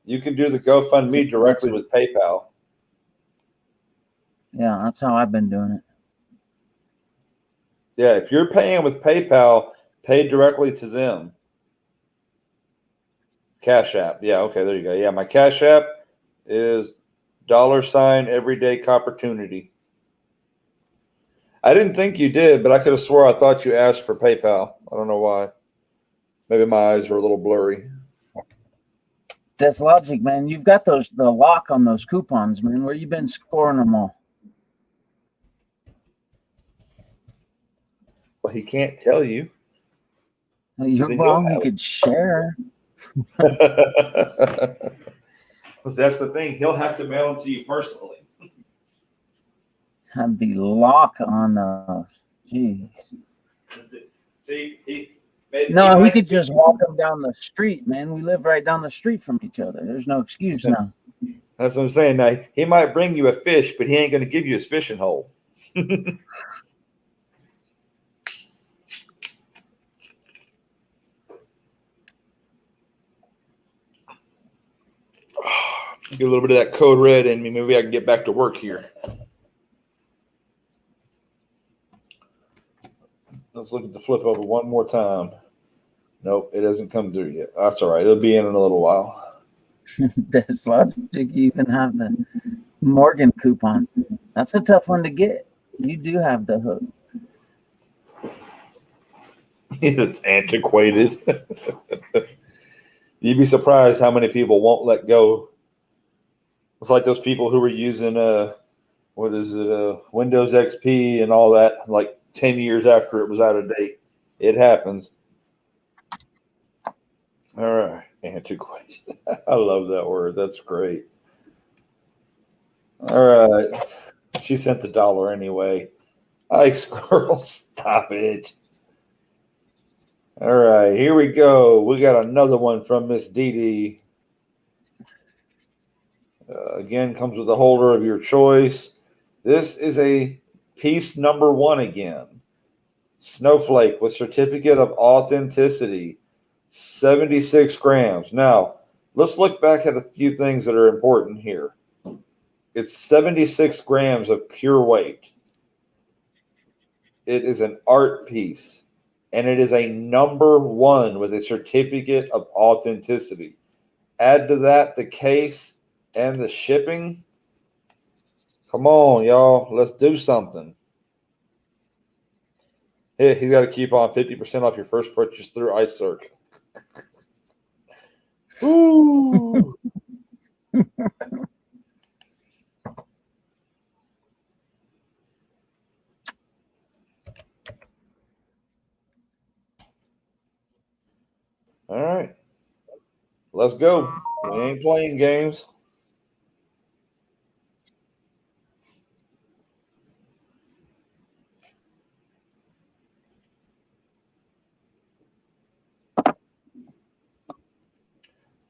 GoFundMe directly with PayPal. Yeah, that's how I've been doing it. Yeah, if you're paying with PayPal, pay directly to them. Cash App. Yeah, okay, there you go. Yeah, my Cash App is $ everyday opportunity. I didn't think you did, but I could have swore I thought you asked for PayPal. I don't know why. Maybe my eyes were a little blurry. That's logic, man. You've got the lock on those coupons, man. Where you been scoring them all? Well, he can't tell you. You're then wrong. you'll You have could share. But that's the thing. He'll have to mail them to you personally. Have the lock on those. Jeez. See, he could just walk them down the street, man. We live right down the street from each other. There's no excuse now. That's what I'm saying. Now, he might bring you a fish, but he ain't going to give you his fishing hole. Get a little bit of that code red in me. Maybe I can get back to work here. Let's look at the flip over one more time. Nope, it hasn't come through yet. That's all right. It'll be in a little while. That's logic. You even have the Morgan coupon. That's a tough one to get. You do have the hook. It's antiquated. You'd be surprised how many people won't let go. It's like those people who were using Windows XP and all that, like 10 years after it was out of date. It happens. All right, antiquated. I love that word. That's great. All right, she sent the $1 anyway. Ike Squirrel, stop it. All right, here we go. We got another one from Miss Dee Dee. Again, comes with a holder of your choice. This is a piece number 1 again. Snowflake with certificate of authenticity, 76 grams. Now, let's look back at a few things that are important here. It's 76 grams of pure weight. It is an art piece, and it is a number 1 with a certificate of authenticity. Add to that the case and the shipping. Come on, y'all. Let's do something. Hey, he's got to keep on 50% off your first purchase through Isurk. Ooh. All right. Let's go. We ain't playing games.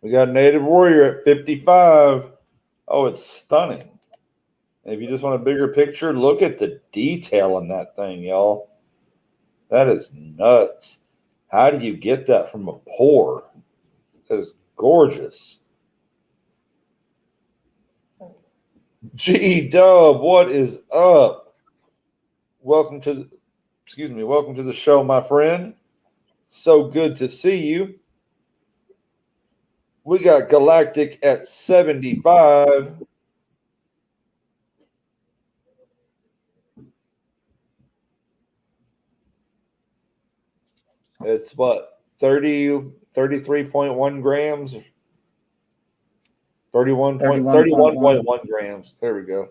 We got Native Warrior at 55. Oh, it's stunning. If you just want a bigger picture, look at the detail in that thing, y'all. That is nuts. How do you get that from a pour? That is gorgeous. G Dub, what is up? Welcome to the show, my friend. So good to see you. We got Galactic at 75. It's what, 33.1 grams? 31.1 grams. There we go.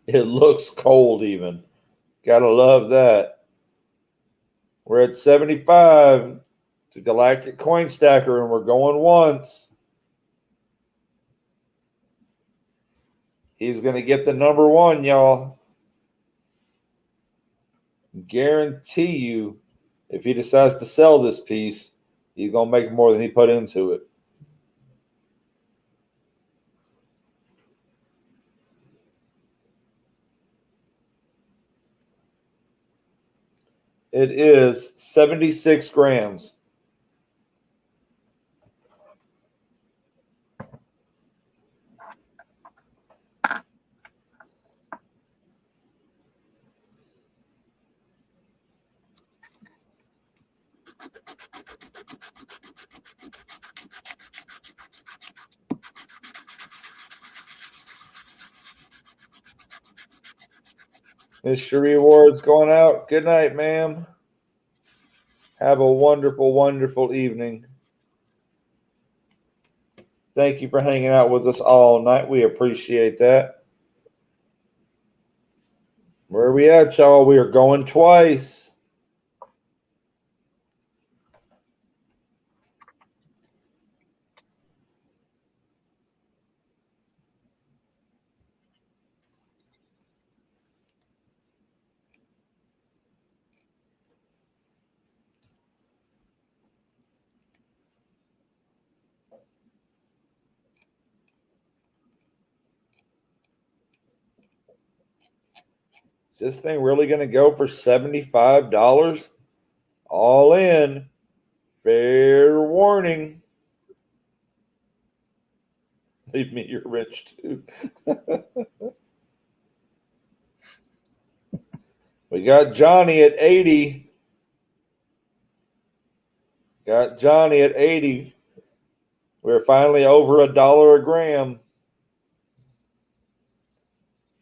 It looks cold even. Gotta love that. We're at 75 to Galactic Coin Stacker, and we're going once. He's going to get the number 1, y'all. Guarantee you, if he decides to sell this piece, he's going to make more than he put into it. It is 76 grams. Miss Cherie Ward's going out. Good night, ma'am. Have a wonderful, wonderful evening. Thank you for hanging out with us all night. We appreciate that. Where are we at, y'all? We are going twice. Is this thing really going to go for $75? All in. Fair warning. Leave me your wrench too. We got Johnny at 80. Got Johnny at 80. We're finally over $1 a gram.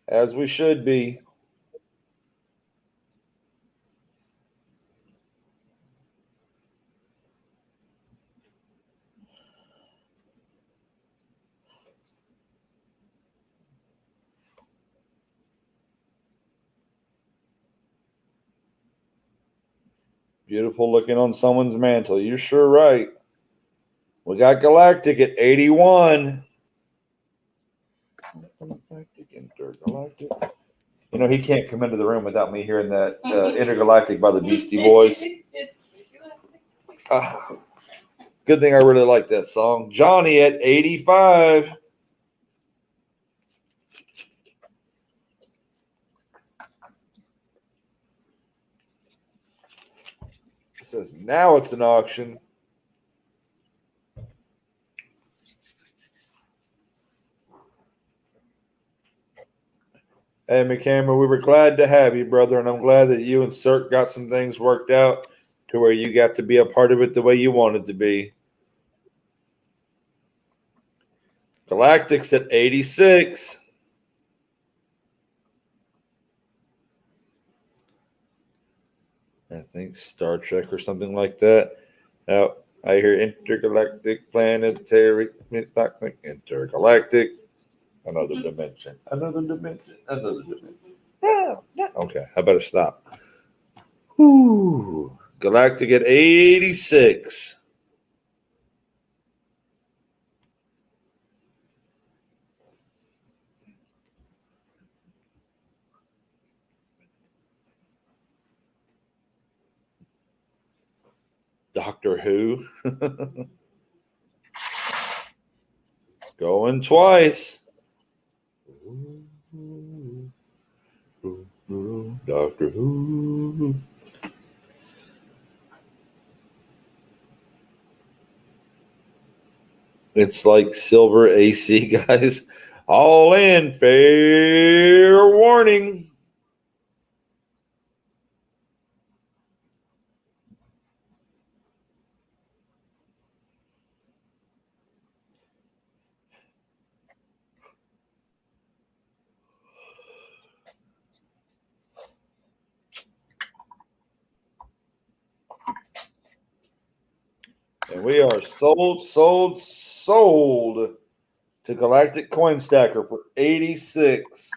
As we should be. Beautiful looking on someone's mantle. You're sure right. We got Galactic at 81. Galactic, Intergalactic. You know, he can't come into the room without me hearing that Intergalactic by the Beastie Boys. Good thing I really like that song. Johnny at 85. It says now it's an auction. Hey, McCamera, we were glad to have you, brother, and I'm glad that you and Isurk got some things worked out to where you got to be a part of it the way you wanted to be. Galactic's at 86. I think Star Trek or something like that. Oh, I hear intergalactic, planetary, intergalactic. Another dimension. Another dimension. Another dimension. No. Okay, I better stop. Whew. Galactic at 86. Doctor Who. Going twice. Doctor Who. It's like silver AC, guys. All in. Fair warning. And we are sold to Galactic Coin Stacker for 86.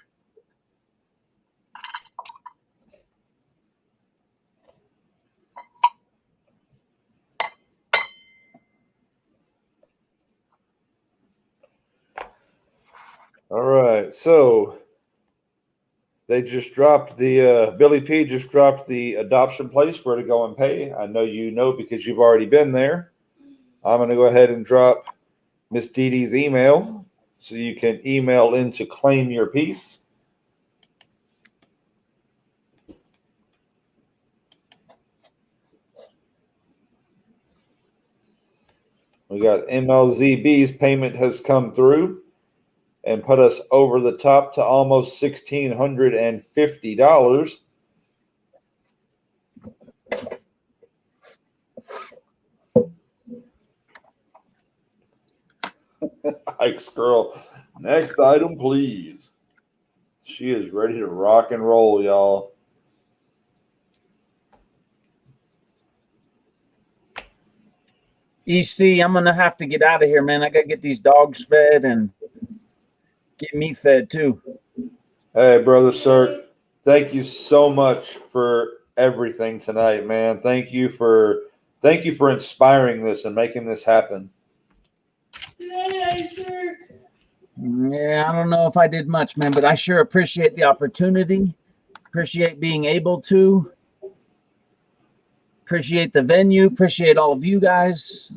All right, so they just dropped the Billy P just dropped the adoption place where to go and pay. I know you know because you've already been there. I'm going to go ahead and drop Miss Dee Dee's email so you can email in to claim your piece. We got MLZB's payment has come through and put us over the top to almost $1,650. Ike's girl. Next item, please. She is ready to rock and roll, y'all. EC, I'm gonna have to get out of here, man. I gotta get these dogs fed and get me fed too. Hey, brother, sir. Thank you so much for everything tonight, man. Thank you for inspiring this and making this happen. Yeah, Isurk. Yeah, I don't know if I did much, man, but I sure appreciate the opportunity. Appreciate being able to. Appreciate the venue. Appreciate all of you guys.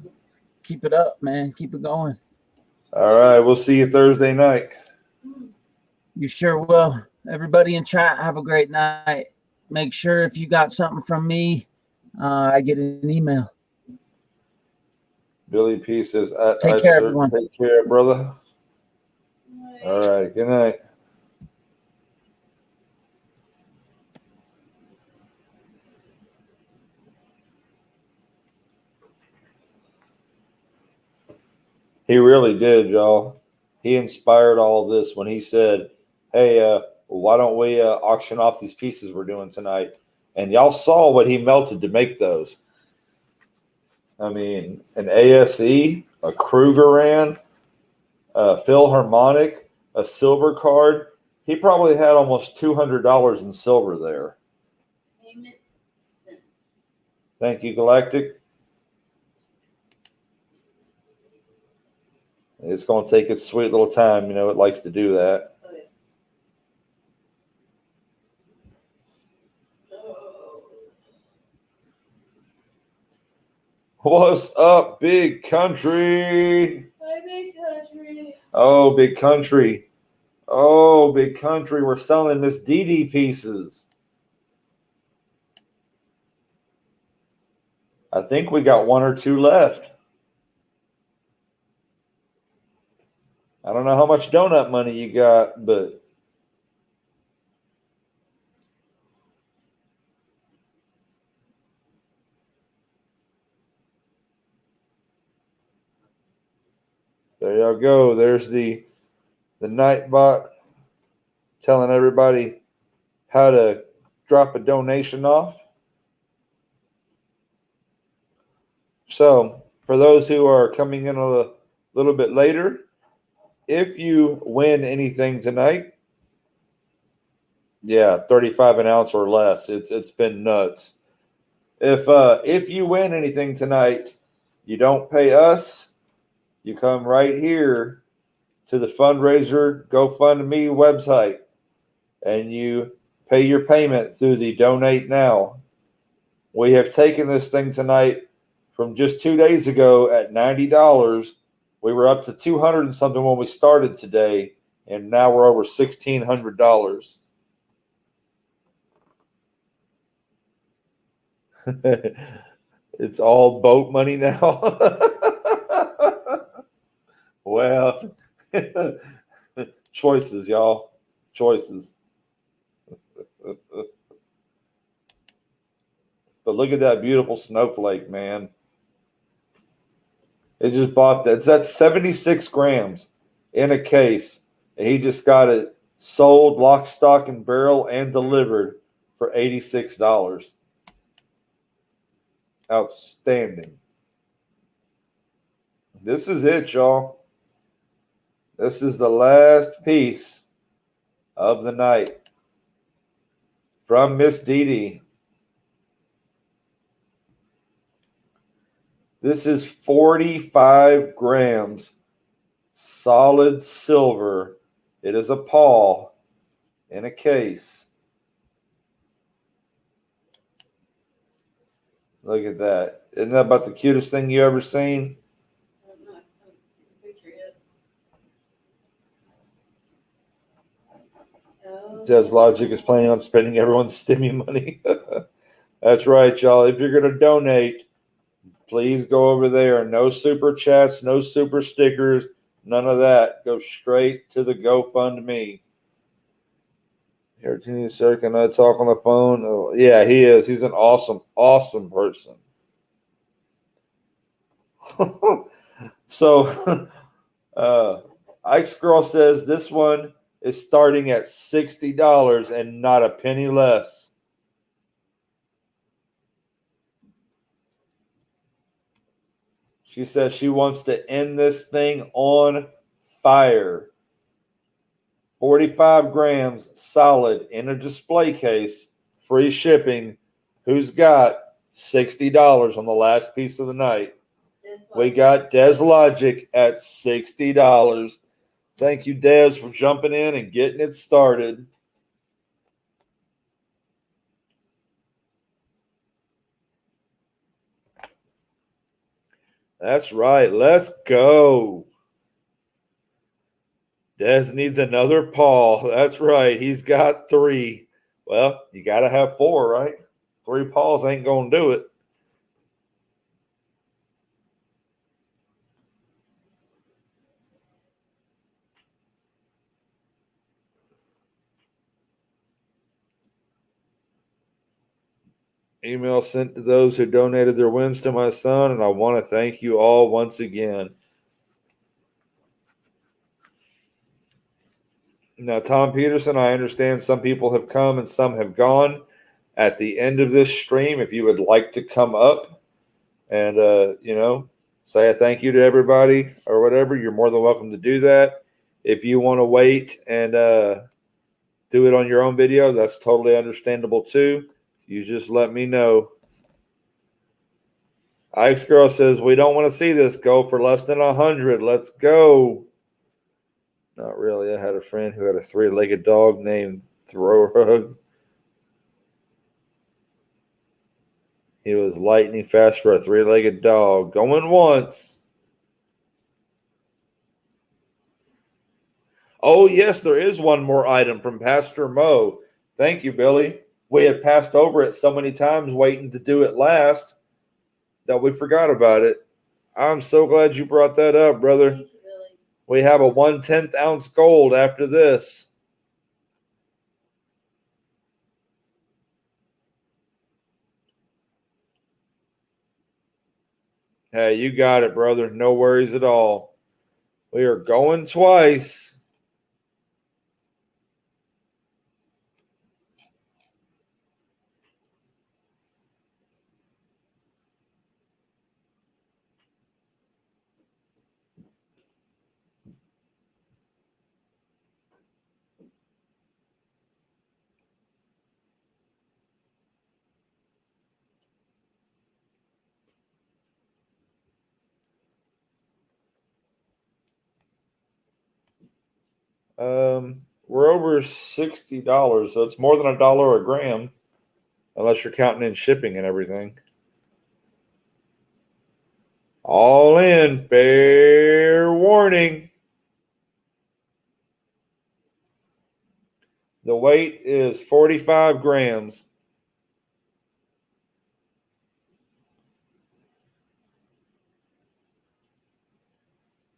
Keep it up, man. Keep it going. All right, we'll see you Thursday night. You sure will. Everybody in chat, have a great night. Make sure if you got something from me, I get an email. Billy P says, Take care, everyone. Take care, brother. All right, good night. He really did, y'all. He inspired all of this when he said, hey, why don't we auction off these pieces we're doing tonight? And y'all saw what he melted to make those. I mean, an ASE, a Krugerrand, a Philharmonic, a silver card. He probably had almost $200 in silver there. Payment sent. Thank you, Galactic. It's going to take its sweet little time. You know, it likes to do that. Okay. What's up, big country? Hi, big country. Oh, big country. Oh, big country. We're selling Miss Dee Dee pieces. I think we got one or two left. I don't know how much donut money you got, but there y'all go. There's the Nightbot telling everybody how to drop a donation off. So for those who are coming in a little bit later, if you win anything tonight, yeah, 35 an ounce or less. It's been nuts. If you win anything tonight, you don't pay us. You come right here to the Fundraiser GoFundMe website and you pay your payment through the Donate Now. We have taken this thing tonight from just 2 days ago at $90. We were up to 200 and something when we started today, and now we're over $1,600. It's all boat money now. Well, choices, y'all. Choices. But look at that beautiful snowflake, man. It just bought that. It's at 76 grams in a case. And he just got it sold, lock, stock, and barrel, and delivered for $86. Outstanding. This is it, y'all. This is the last piece of the night from Miss Dee Dee. This is 45 grams solid silver. It is a paw in a case. Look at that. Isn't that about the cutest thing you ever seen? Des Logic is planning on spending everyone's stimmy money. That's right, y'all. If you're going to donate, please go over there. No super chats, no super stickers, none of that. Go straight to the GoFundMe. Here, Isurk, I know talk on the phone. Oh, yeah, he is. He's an awesome, awesome person. So, Ike's girl says this one is starting at $60 and not a penny less. She says she wants to end this thing on fire. 45 grams solid in a display case, free shipping. Who's got $60 on the last piece of the night? We got Des Logic at $60. Thank you, Des, for jumping in and getting it started. That's right. Let's go. Des needs another Paul. That's right. He's got 3. Well, you got to have 4, right? 3 Pauls ain't going to do it. Email sent to those who donated their wins to my son, and I want to thank you all once again. Now, Tom Peterson, I understand some people have come and some have gone. At the end of this stream, if you would like to come up and, say a thank you to everybody or whatever, you're more than welcome to do that. If you want to wait and do it on your own video, that's totally understandable too. You just let me know. Ike's girl says, we don't want to see this go for less than 100. Let's go. Not really. I had a friend who had a 3-legged dog named Throwrug. He was lightning fast for a 3-legged dog. Going once. Oh, yes, there is one more item from Pastor Mo. Thank you, Billy. We had passed over it so many times waiting to do it last that we forgot about it. I'm so glad you brought that up, brother. Thank you, Billy. We have a 1/10 ounce gold after this. Hey, you got it, brother. No worries at all. We are going twice. We're over $60, so it's more than $1 a gram, unless you're counting in shipping and everything. All in, fair warning. The weight is 45 grams.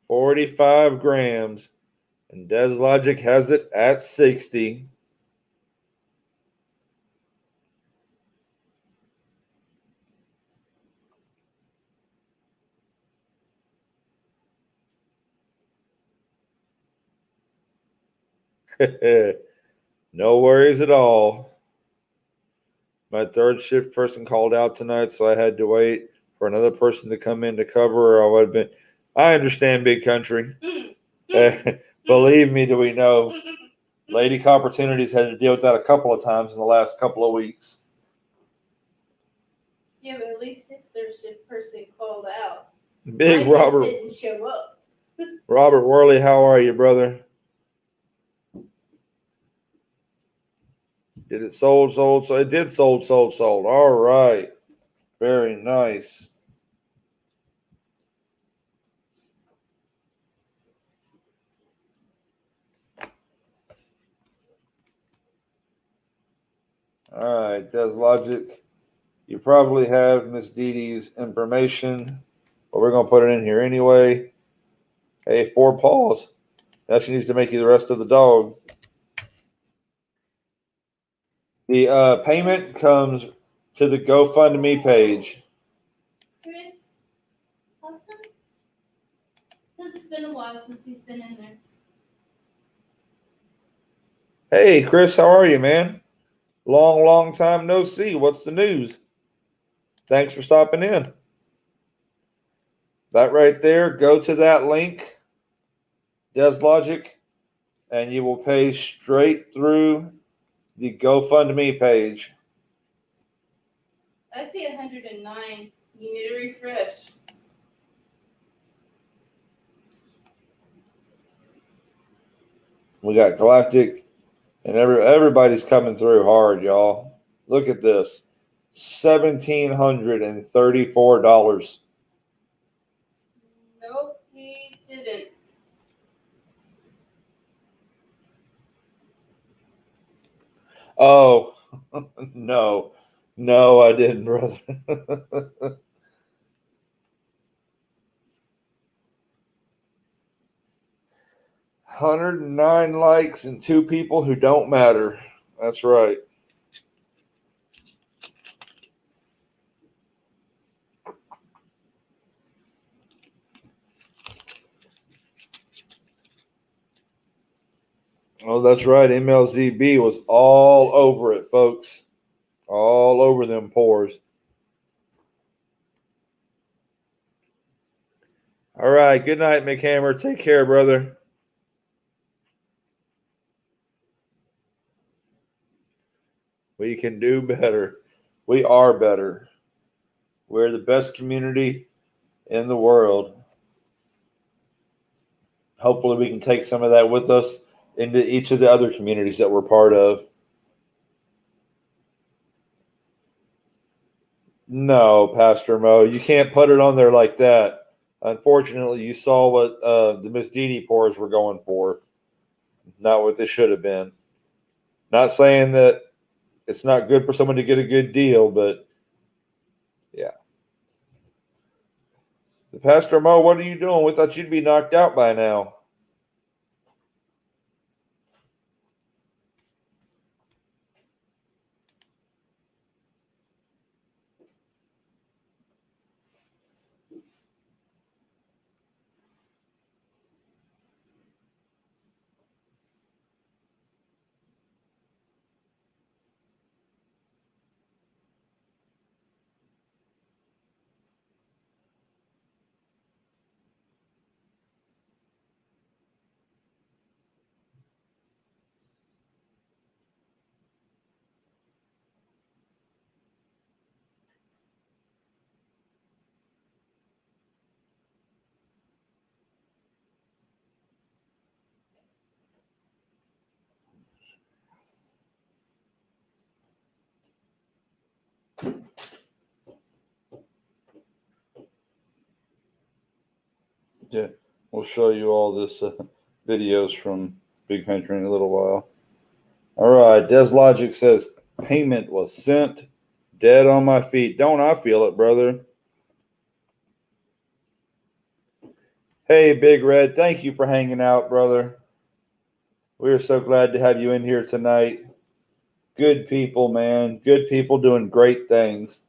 $45 grams. And Des Logic has it at 60. No worries at all. My third shift person called out tonight, so I had to wait for another person to come in to cover, or I would have been. I understand, big country. Believe me, do we know? Lady Opportunities had to deal with that a couple of times in the last couple of weeks. Yeah, but at least his third shift person called out. Big Mine just Robert. didn't show up. Robert Worley, how are you, brother? Did it sold? So it did sold. All right. Very nice. All right, Des Logic. You probably have Miss Dee Dee's information, but we're going to put it in here anyway. Hey, 4 paws. Now she needs to make you the rest of the dog. The payment comes to the GoFundMe page. Chris Hudson? Says it's been a while since he's been in there. Hey, Chris, how are you, man? Long time no see. What's the news? Thanks for stopping in. That right there, go to that link, Des Logic, and you will pay straight through the GoFundMe page. I see 109. You need to refresh. We got Galactic, and everybody's coming through hard, y'all. Look at this, $1,734. Nope, he didn't. Oh, no, I didn't, brother. 109 likes and 2 people who don't matter. That's right. Oh, that's right. MLZB was all over it, folks. All over them pores. All right. Good night, McHammer. Take care, brother. We can do better. We are better. We're the best community in the world. Hopefully, we can take some of that with us into each of the other communities that we're part of. No, Pastor Mo, you can't put it on there like that. Unfortunately, you saw what the Miss Dee Dee pores were going for. Not what they should have been. Not saying that it's not good for someone to get a good deal, but yeah. So Pastor Mo, what are you doing? We thought you'd be knocked out by now. Yeah, we'll show you all this videos from Big Country in a little while. All right, Des Logic says payment was sent. Dead on my feet. Don't I feel it, brother? Hey, Big Red, thank you for hanging out, brother. We are so glad to have you in here tonight. Good people, man. Good people doing great things.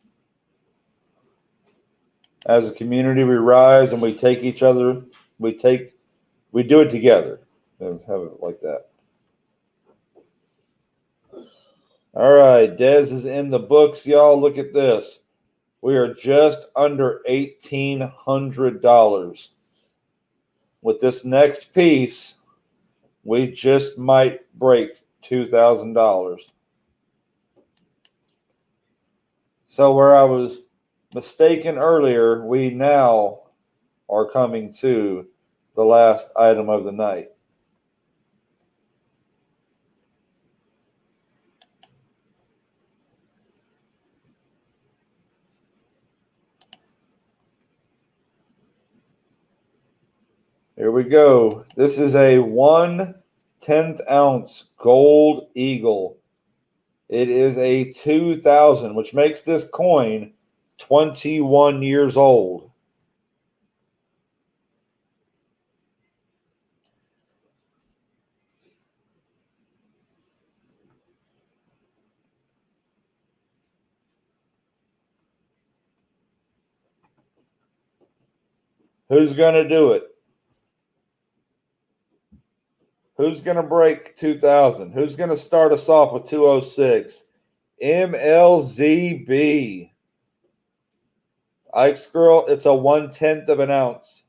As a community, we rise and we take each other. We do it together. Have it like that. All right, Dez is in the books, y'all. Look at this. We are just under $1,800. With this next piece, we just might break $2,000. So where I was mistaken earlier, we now are coming to the last item of the night. Here we go. This is a 1/10 ounce gold eagle. It is a 2000, which makes this coin 21 years old. Who's going to do it? Who's going to break 2000? Who's going to start us off with 206? MLZB. Ike's Girl, it's a 1/10 of an ounce.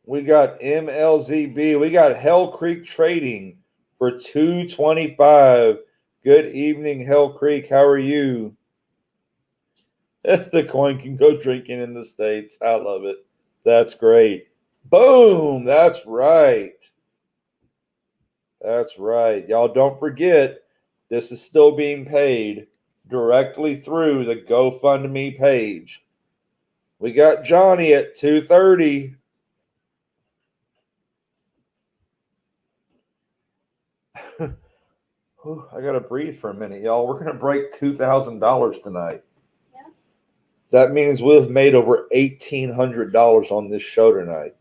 We got MLZB. We got Hell Creek Trading for 225. Good evening, Hell Creek. How are you? The coin can go drinking in the States. I love it. That's great. Boom. That's right. That's right. Y'all don't forget, this is still being paid directly through the GoFundMe page. We got Johnny at 230. I got to breathe for a minute, y'all. We're going to break $2,000 tonight. Yeah. That means we've made over $1,800 on this show tonight.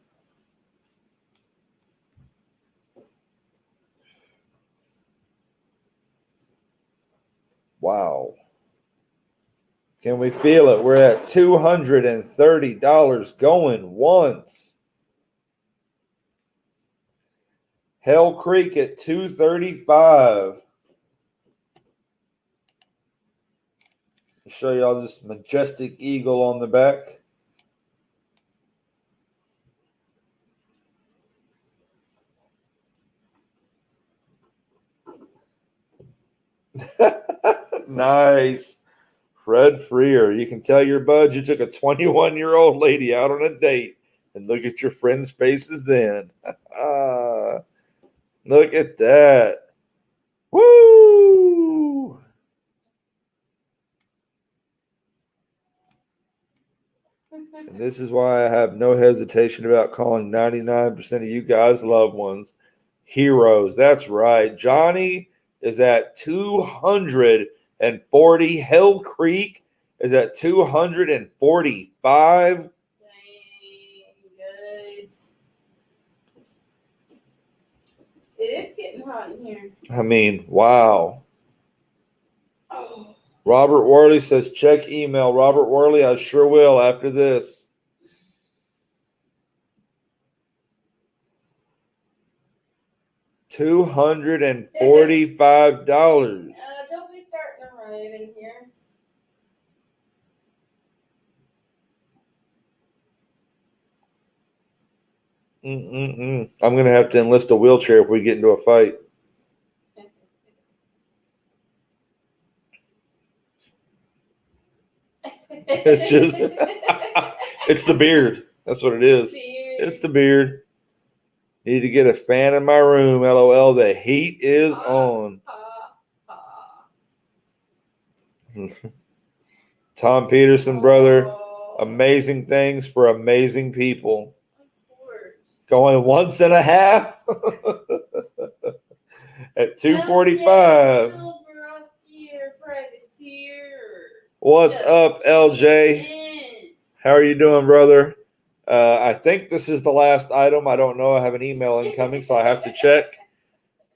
Wow. Can we feel it? We're at $230 going once. Hell Creek at 235. I'll show y'all this majestic eagle on the back. Nice. Fred Freer. You can tell your buds you took a 21-year-old lady out on a date and look at your friends' faces then. Look at that. Woo! And this is why I have no hesitation about calling 99% of you guys loved ones heroes. That's right. Johnny is at 240. Hell Creek is at 245. Dang, guys. It is getting hot in here. I mean, wow. Oh. Robert Worley says, check email. Robert Worley, I sure will after this. $245. Don't be starting to riot in here. I'm going to have to enlist a wheelchair if we get into a fight. It's just, it's the beard. That's what it is. It's the beard. Need to get a fan in my room. LOL. The heat is on. Tom Peterson, brother. Amazing things for amazing people. Of course. Going once and a half at 245. Silver austere privateer. What's up, LJ? How are you doing, brother? I think this is the last item. I don't know. I have an email incoming, so I have to check.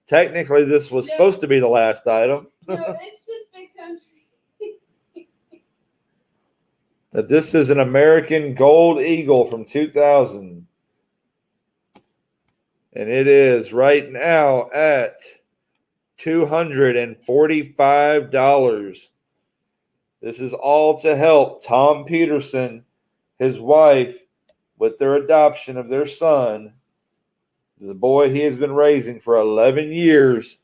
Technically, this was supposed to be the last item. No, it's just big country. This is an American Gold Eagle from 2000. And it is right now at $245. This is all to help Tom Peterson, his wife, with their adoption of their son, the boy he has been raising for 11 years.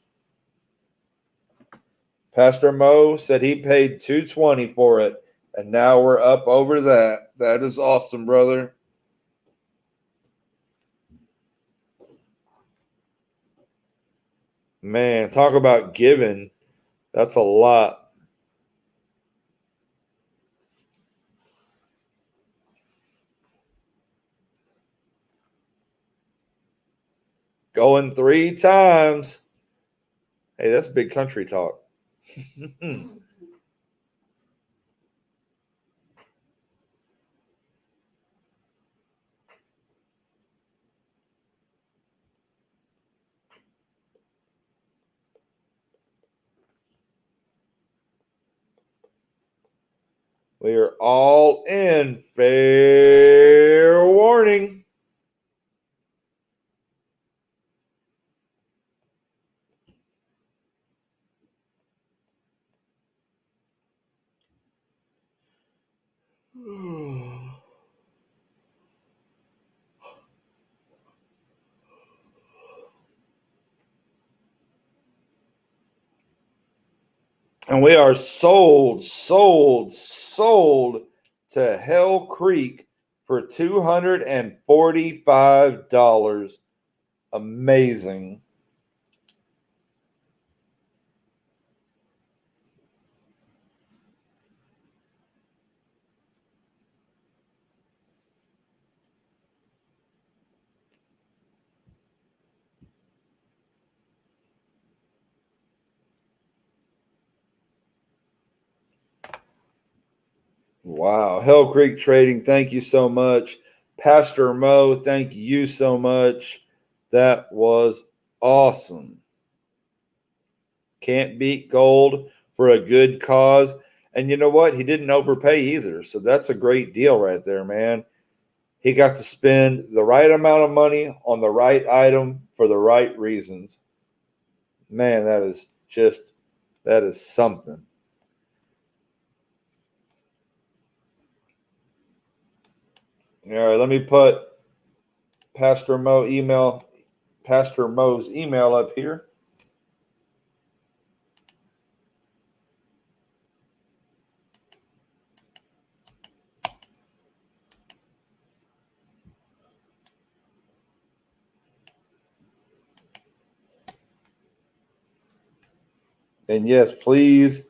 Pastor Mo said he paid $220 for it, and now we're up over that. That is awesome, brother. Man, talk about giving. That's a lot. Going 3 times. Hey, that's big country talk. We are all in. Fair warning. And we are sold to Hell Creek for $245. Amazing. Wow. Hell Creek Trading, thank you so much. Pastor Mo, thank you so much. That was awesome. Can't beat gold for a good cause. And you know what? He didn't overpay either. So that's a great deal right there, man. He got to spend the right amount of money on the right item for the right reasons. Man, that is something. All right, let me put Pastor Mo's email up here. And yes, please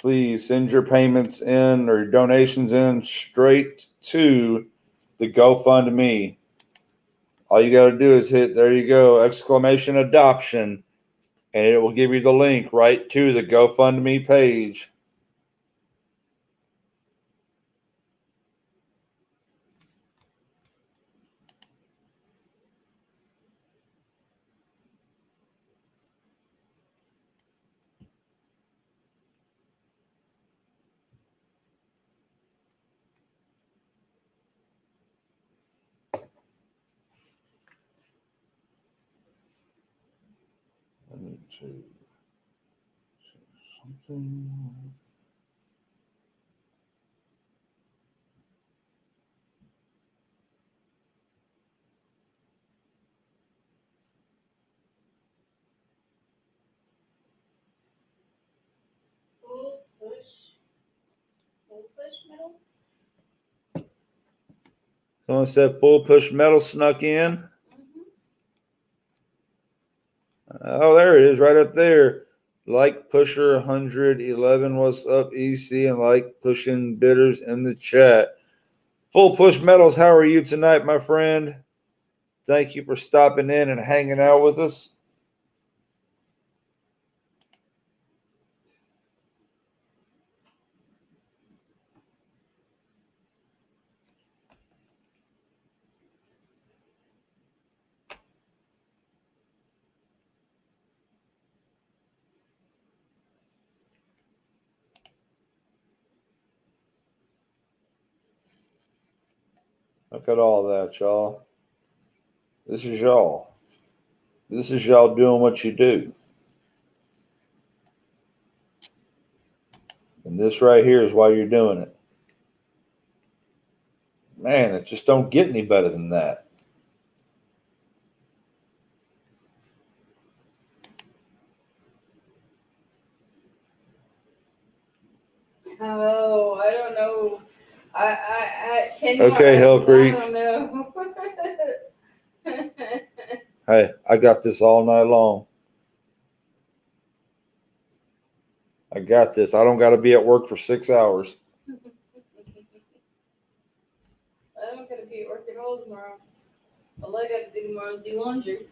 send your payments in or your donations in straight to the GoFundMe. All you got to do is hit, there you go, exclamation adoption, and it will give you the link right to the GoFundMe page. Let me see something. Full push metal. Someone said full push metal snuck in. Oh, there it is, right up there. Like Pusher 111, what's up, EC, and like pushing bidders in the chat. Full Push Metals, how are you tonight, my friend? Thank you for stopping in and hanging out with us. Look at all that, y'all. This is y'all. This is y'all doing what you do. And this right here is why you're doing it. Man, it just don't get any better than that. Oh, I don't know. I Okay, Hell Creek. I don't know. Hey, I got this all night long. I got this. I don't got to be at work for 6 hours. I don't gotta be at work at all tomorrow. All I gotta do tomorrow is do laundry.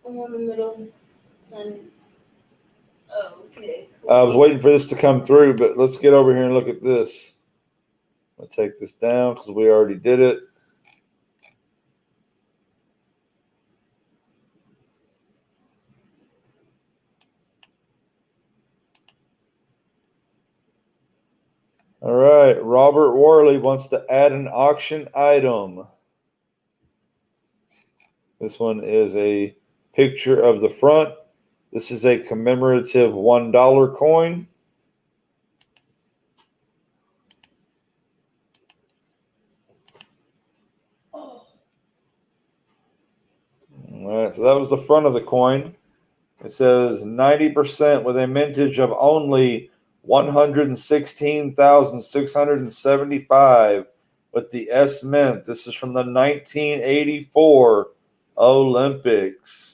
I'm on the middle. Sun. Oh, okay. I was waiting for this to come through, but let's get over here and look at this. I'll take this down because we already did it. All right, Robert Worley wants to add an auction item. This one is a picture of the front. This is a commemorative $1 coin. Oh. All right, so that was the front of the coin. It says 90% with a mintage of only 116,675 with the S Mint. This is from the 1984 Olympics.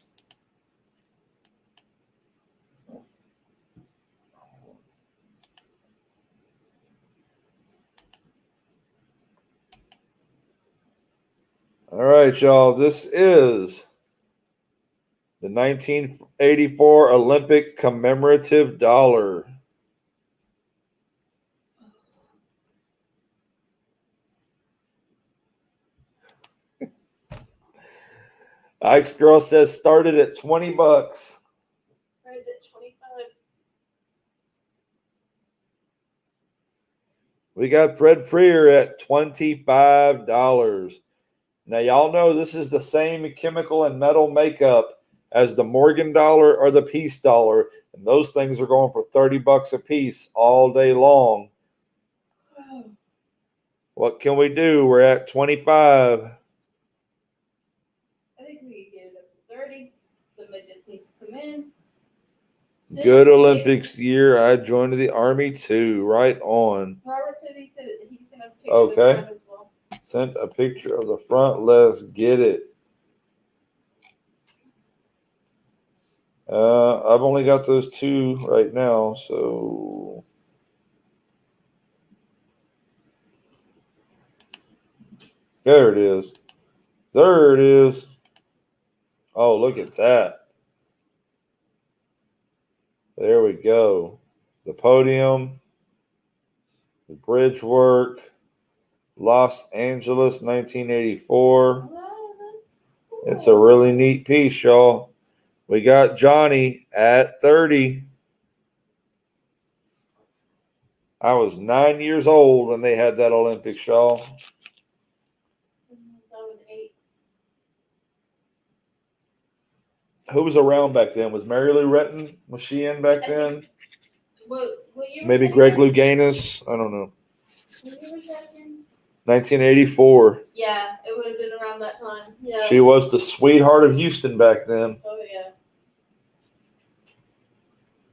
All right, y'all. This is the 1984 Olympic commemorative dollar. Ike's girl says started at $20. Why is it 25? We got Fred Freer at $25. Now, y'all know this is the same chemical and metal makeup as the Morgan dollar or the Peace dollar. And those things are going for $30 a piece all day long. Oh. What can we do? We're at 25. I think we can get it up to 30. Somebody just needs to come in. Good Olympics year. I joined the Army too. Right on. Robert said he's gonna pick Okay. the front as well. Sent a picture of the front. Let's get it. I've only got those two right now, so there it is. There it is. Oh, look at that. There we go. The podium, the bridge work, Los Angeles, 1984. Wow, that's cool. It's a really neat piece, y'all. We got Johnny at 30. I was 9 years old when they had that Olympics, y'all. I was 8. Who was around back then? Was Mary Lou Retton? Was she in back then? What year was Maybe that Greg again? Louganis? I don't know. What year was that again? 1984. Yeah, it would have been around that time. Yeah. She was the sweetheart of Houston back then. Oh yeah.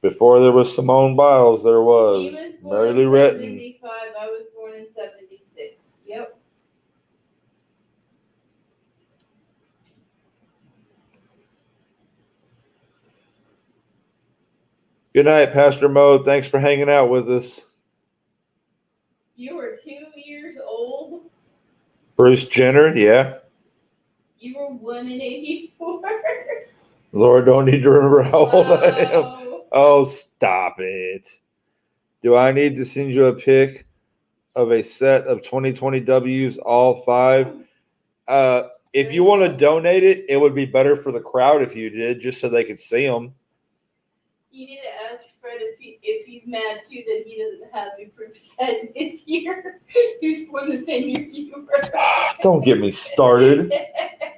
Before there was Simone Biles, there He was was born Mary in Lou Retton. 75. I was born in 76. Yep. Good night, Pastor Mo. Thanks for hanging out with us. You were 2 years old. Bruce Jenner, yeah. You were 1 in 84. Lord, don't need to remember how old I am. Wow. Oh, stop it. Do I need to send you a pic of a set of 2020 Ws, all 5? If you want to donate it, it would be better for the crowd if you did, just so they could see them. You need to ask Fred if he's mad too that he doesn't have a proof set this year. He was born the same year you were. Don't get me started.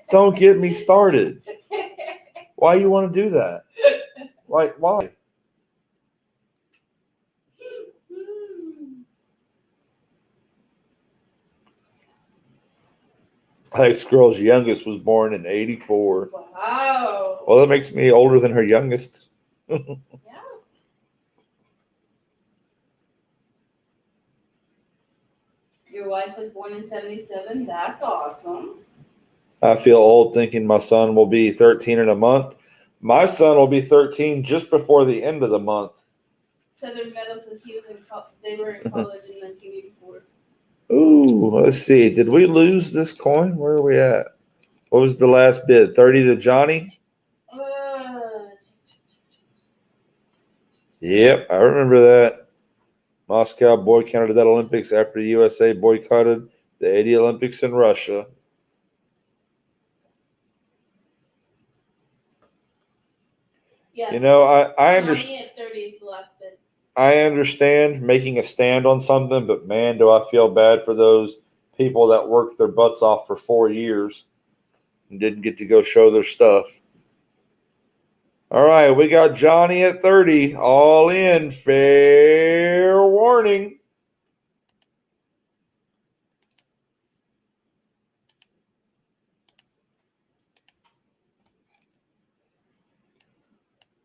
Don't get me started. Why you want to do that? Why? Ex-girl's youngest was born in 84. Wow. Well, that makes me older than her youngest. Yeah. Your wife was born in 77. That's awesome. I feel old thinking my son will be 13 in a month. My son will be 13 just before the end of the month. Southern Meadow says he was they were in college in 1984. Ooh, let's see. Did we lose this coin? Where are we at? What was the last bid? 30 to Johnny? Yep, I remember that. Moscow boycotted that Olympics after the USA boycotted the 80 Olympics in Russia. Yeah. You know, I understand. Johnny at 30 is the last bit. I understand making a stand on something, but man, do I feel bad for those people that worked their butts off for 4 years and didn't get to go show their stuff. All right, we got Johnny at 30, all in, fair warning.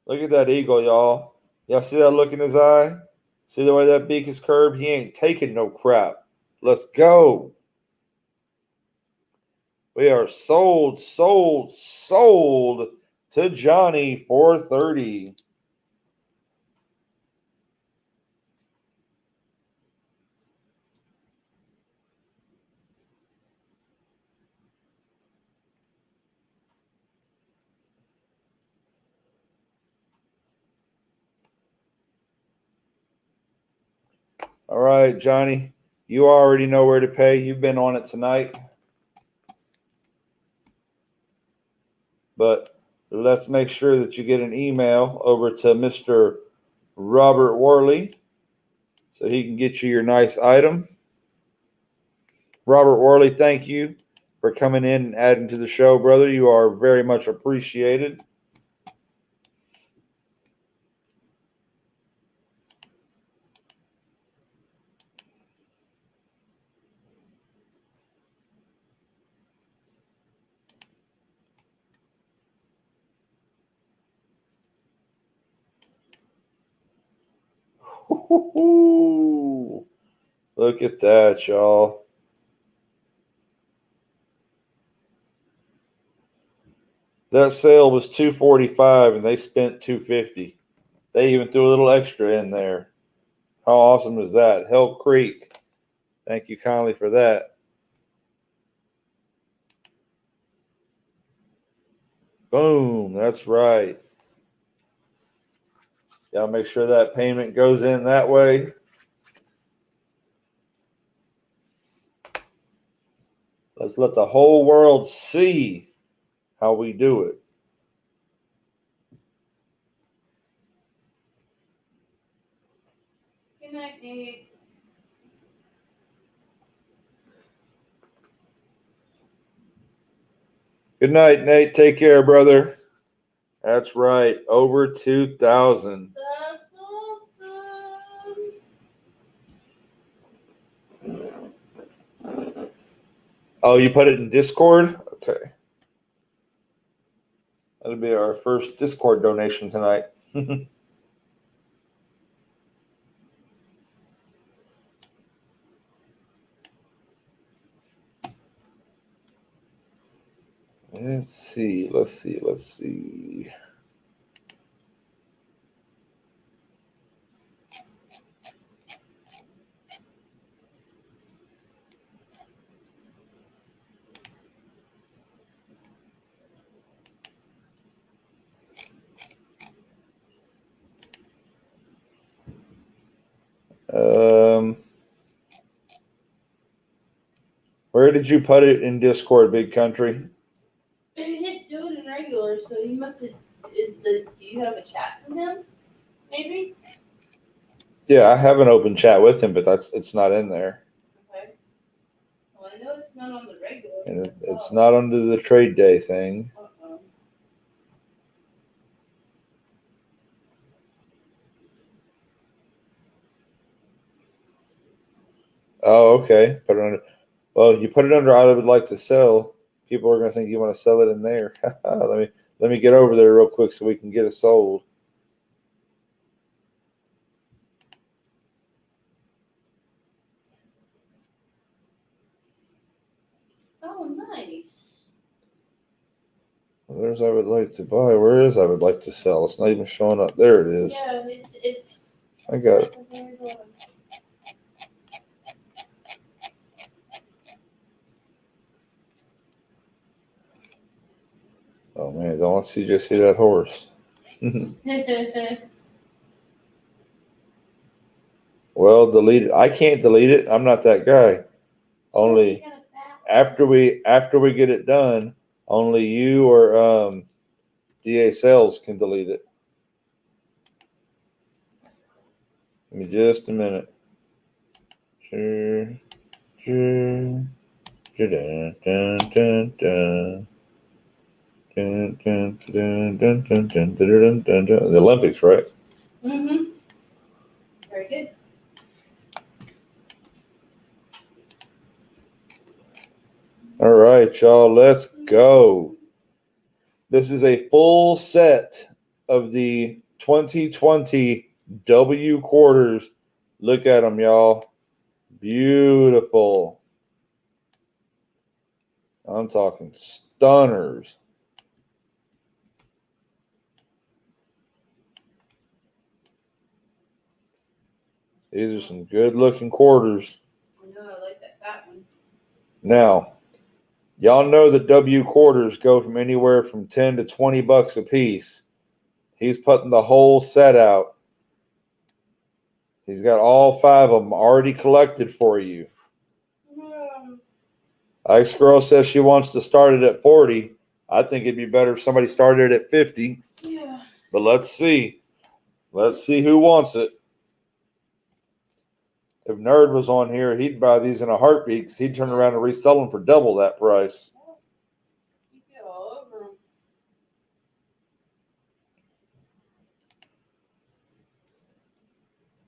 Look at that eagle, y'all. Y'all see that look in his eye? See the way that beak is curved? He ain't taking no crap. Let's go. We are sold to Johnny 430. All right, Johnny, you already know where to pay. You've been on it tonight. But let's make sure that you get an email over to Mr. Robert Worley so he can get you your nice item. Robert Worley, thank you for coming in and adding to the show, brother. You are very much appreciated. Look at that, y'all. That sale was $245 and they spent $250. They even threw a little extra in there. How awesome is that? Hell Creek. Thank you kindly for that. Boom. That's right. Y'all make sure that payment goes in that way. Let's let the whole world see how we do it. Good night, Nate. Good night, Nate. Take care, brother. That's right. Over 2,000. That's awesome. Oh, you put it in Discord? Okay. That'll be our first Discord donation tonight. Let's see. Where did you put it in Discord, Big Country? He didn't do it in regular, so he must have. Do you have a chat from him? Maybe? Yeah, I have an open chat with him, but it's not in there. Okay. Well, I know it's not on the regular. And it's not under the trade day thing. Uh-oh. Oh, okay. Put it under. Well, you put it under I would like to sell. People are going to think you want to sell it in there. let me get over there real quick so we can get it sold. Oh, nice. Well, there's I would like to buy. Where is I would like to sell? It's not even showing up. There it is. Yeah, it's. I got it. Oh man, don't see that horse. Good Well, delete it. I can't delete it. I'm not that guy. Only after we get it done, only you or DA Sales can delete it. Give me just a minute. Sure. Dun, dun, dun, dun, dun. Dun, dun, dun, dun, dun, dun, dun, dun, dun. The Olympics, right? Mm-hmm. Very good. All right, y'all, let's go. This is a full set of the 2020 W quarters. Look at them, y'all. Beautiful. I'm talking stunners. These are some good looking quarters. I know, I like that fat one. Now, y'all know the W quarters go from anywhere from 10 to 20 bucks a piece. He's putting the whole set out. He's got all 5 of them already collected for you. Ice Girl says she wants to start it at 40. I think it'd be better if somebody started at 50. Yeah. But let's see. Let's see who wants it. If Nerd was on here, he'd buy these in a heartbeat because he'd turn around and resell them for double that price. You get all over them.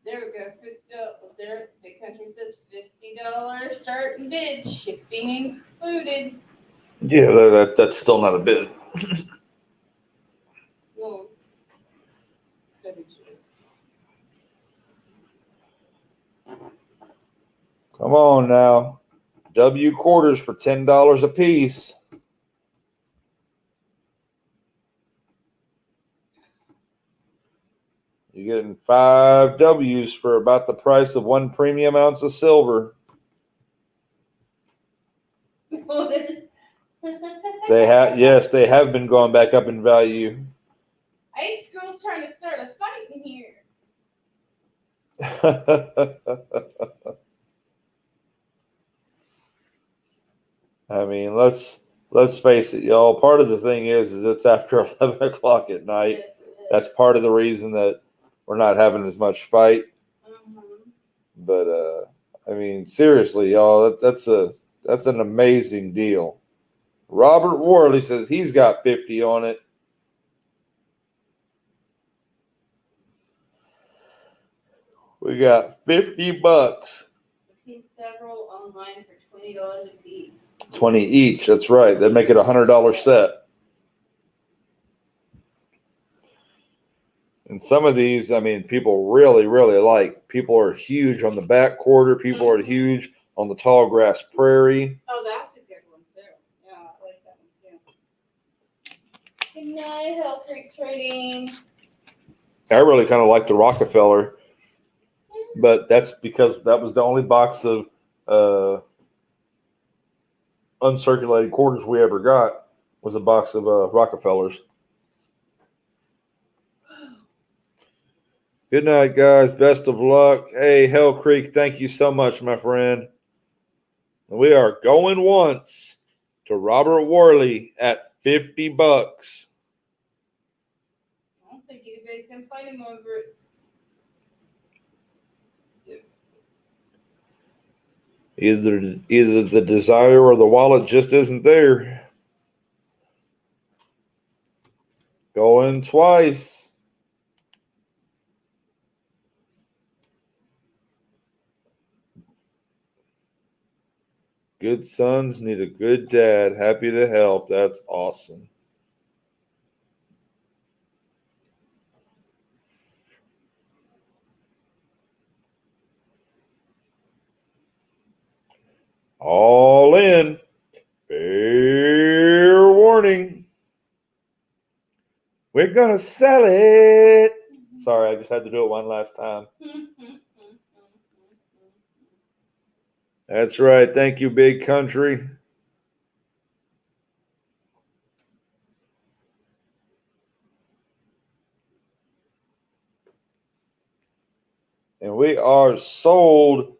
There we go. There, Big Country says $50 starting bid, shipping included. Yeah, that's still not a bid. Whoa. Come on now. W quarters for $10 a piece. You're getting 5 W's for about the price of 1 premium ounce of silver. They have been going back up in value. Ice Girl's trying to start a fight in here. I mean, let's face it, y'all. Part of the thing is it's after 11 o'clock at night. Yes, it is. That's part of the reason that we're not having as much fight. Mhm. But I mean, seriously, y'all, that's an amazing deal. Robert Worley says he's got 50 on it. We got 50 bucks. I've seen several online for $20 a piece. 20 each. That's right. That'd make it a $100 set. And some of these, I mean, people really, really like. People are huge on the back quarter. People are huge on the tall grass prairie. Oh, that's a good one too. Yeah, I like that one too. Good night, Hell Creek Trading. I really kind of like the Rockefeller, but that's because that was the only box of uncirculated quarters we ever got was a box of Rockefellers. Good night, guys. Best of luck. Hey, Hell Creek, thank you so much, my friend. We are going once to Robert Worley at 50 bucks. I don't think anybody's gonna fight him over it. Either the desire or the wallet just isn't there. Going twice. Good sons need a good dad. Happy to help. That's awesome. All in. Fair warning. We're going to sell it. Sorry, I just had to do it one last time. That's right. Thank you, Big Country. And we are sold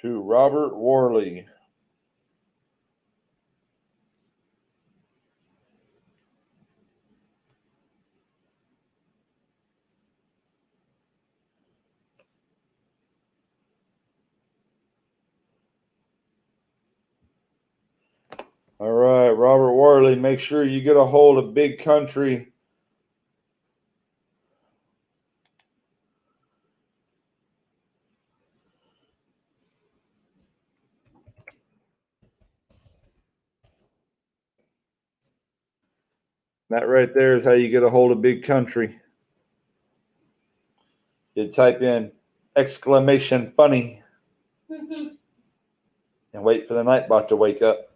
to Robert Worley. All right, Robert Worley, make sure you get a hold of Big Country. That right there is how you get a hold of Big Country. You type in exclamation funny and wait for the Nightbot to wake up.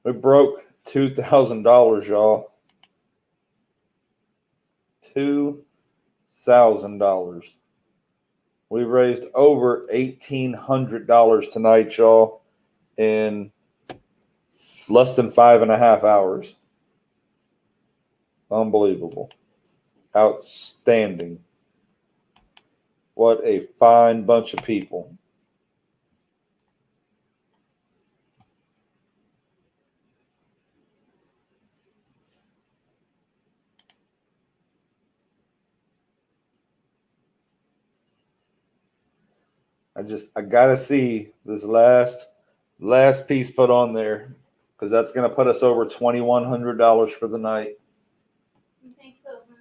We broke $2,000, y'all. $2,000. We raised over $1,800 tonight, y'all, in less than 5.5 hours. Unbelievable. Outstanding. What a fine bunch of people. I gotta see this last piece put on there, because that's gonna put us over $2,100 for the night. You think so? Huh?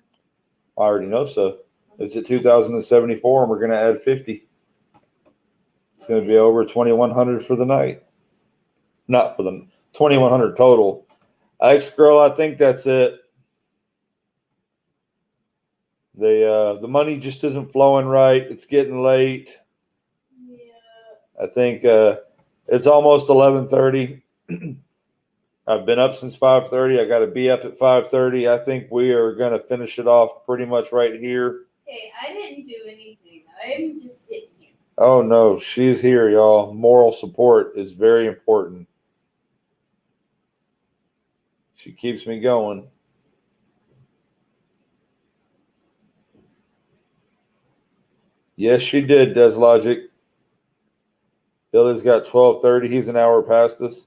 I already know so. It's at 2,074, and we're gonna add 50. It's gonna be over 2,100 for the night. Not for the 2,100 total. X girl, I think that's it. The money just isn't flowing right. It's getting late. Yeah. I think it's almost 11:30. I've been up since 5:30. I got to be up at 5:30. I think we are going to finish it off pretty much right here. Hey, I didn't do anything. I'm just sitting here. Oh, no, she's here, y'all. Moral support is very important. She keeps me going. Yes, she did, Des Logic. Billy's got 12:30. He's an hour past us.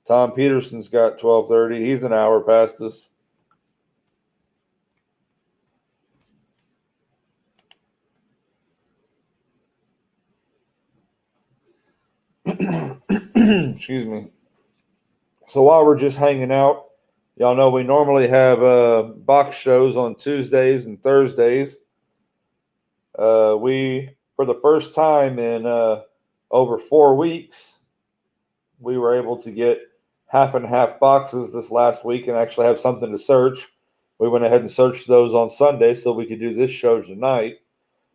Tom Peterson's got 12:30. He's an hour past us. Excuse me. So while we're just hanging out, y'all know we normally have box shows on Tuesdays and Thursdays. We, for the first time in over 4 weeks, we were able to get half and half boxes this last week and actually have something to search. We went ahead and searched those on Sunday so we could do this show tonight.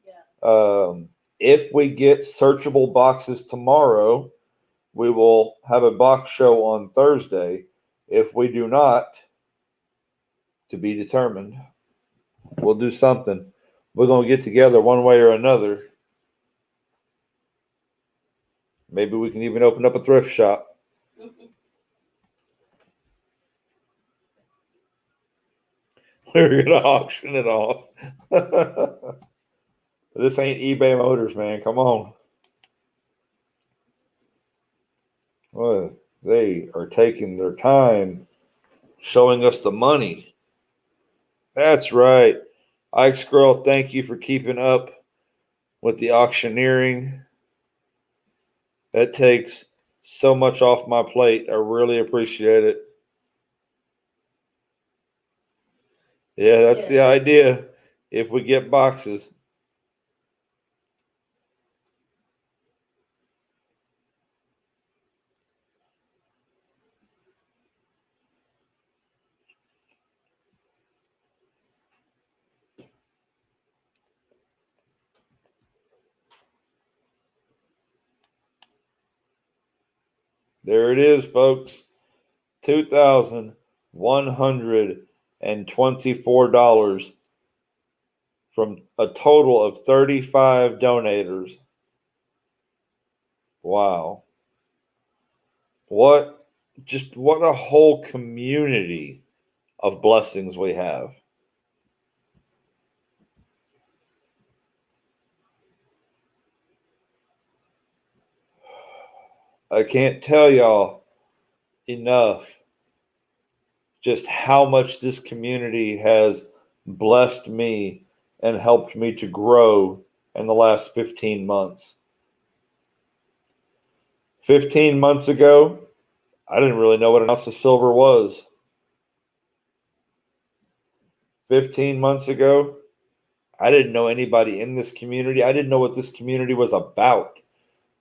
Yeah. If we get searchable boxes tomorrow, we will have a box show on Thursday. If we do not, to be determined, we'll do something. We're going to get together one way or another. Maybe we can even open up a thrift shop. We're going to auction it off. This ain't eBay Motors, man. Come on. Well, they are taking their time showing us the money. That's right. Ike's girl, thank you for keeping up with the auctioneering. That takes so much off my plate. I really appreciate it. Yeah, that's the idea. If we get boxes. There it is, folks. $2,124 from a total of 35 donators. Wow. What just what a whole community of blessings we have. I can't tell y'all enough just how much this community has blessed me and helped me to grow in the last 15 months. 15 months ago, I didn't really know what an ounce of silver was. 15 months ago, I didn't know anybody in this community. I didn't know what this community was about.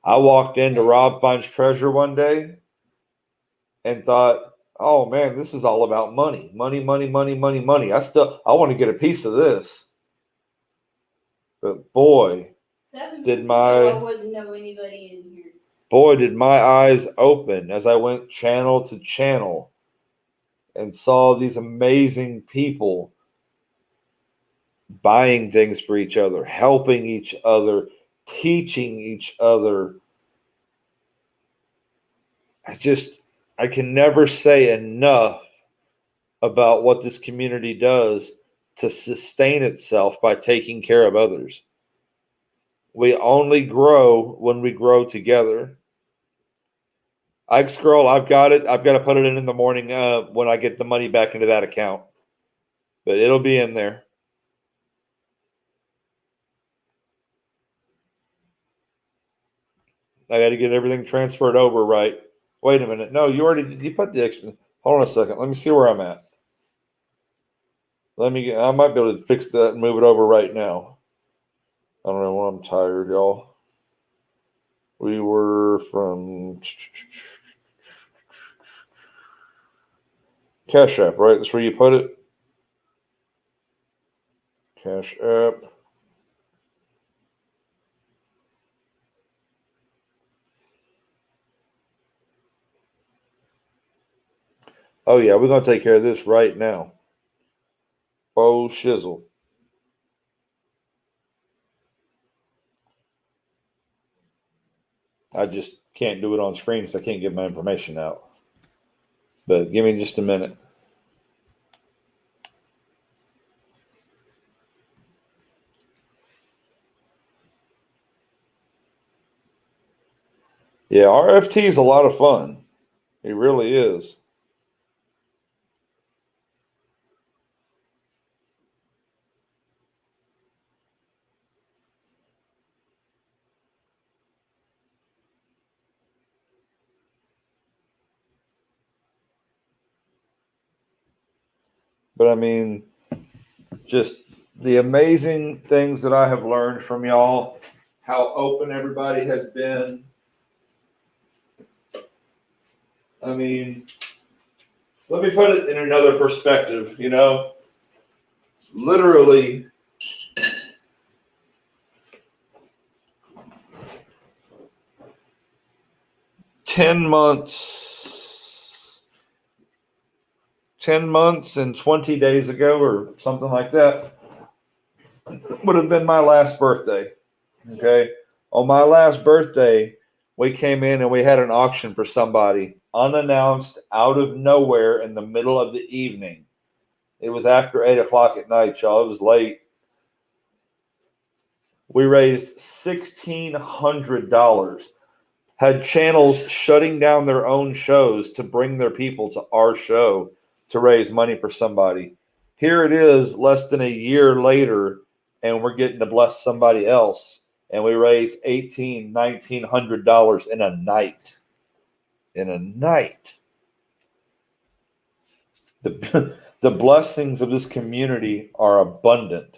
I walked into Rob Finds Treasure one day and thought, oh man, this is all about money. Money, money, money, money, money. I want to get a piece of this. But boy, 7 did months ago, I my wouldn't know anybody in here. boy did my eyes open as I went channel to channel and saw these amazing people buying things for each other, helping each other, teaching each other. I can never say enough about what this community does to sustain itself by taking care of others. We only grow when we grow together. Scroll, I've got it. I've got to put it in the morning when I get the money back into that account. But it'll be in there. I got to get everything transferred over right. Wait a minute. No, you put the extra. Hold on a second. Let me see where I'm at. I might be able to fix that and move it over right now. I don't know when I'm tired, y'all. We were from Cash App, right? That's where you put it. Cash App. Oh yeah, we're gonna take care of this right now. Oh shizzle. I just can't do it on screen because I can't get my information out. But give me just a minute. Yeah, RFT is a lot of fun. It really is. But I mean, just the amazing things that I have learned from y'all, how open everybody has been. I mean, let me put it in another perspective, literally 10 months and 20 days ago or something like that would have been my last birthday. Okay. On my last birthday, we came in and we had an auction for somebody unannounced out of nowhere in the middle of the evening. It was after 8 o'clock at night, y'all. It was late. We raised $1,600. Had channels shutting down their own shows to bring their people to our show to raise money for somebody. Here it is less than a year later, and we're getting to bless somebody else. And we raised $1,900 in a night. In a night. The blessings of this community are abundant.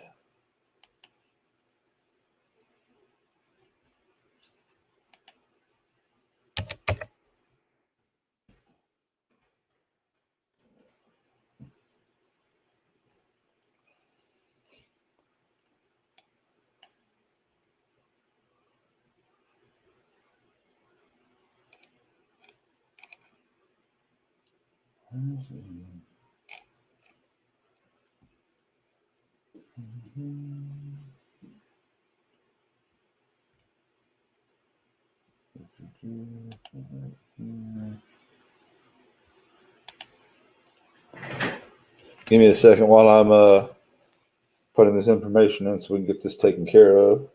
Give me a second while I'm putting this information in so we can get this taken care of.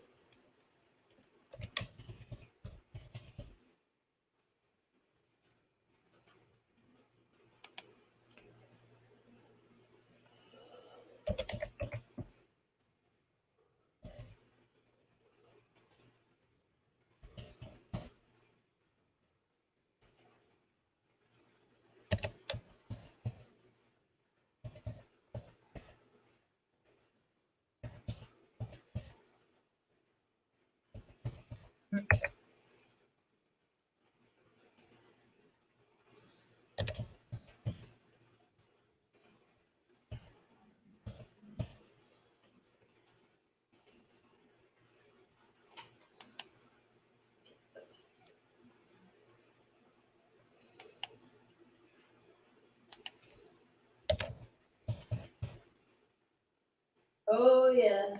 Oh yeah.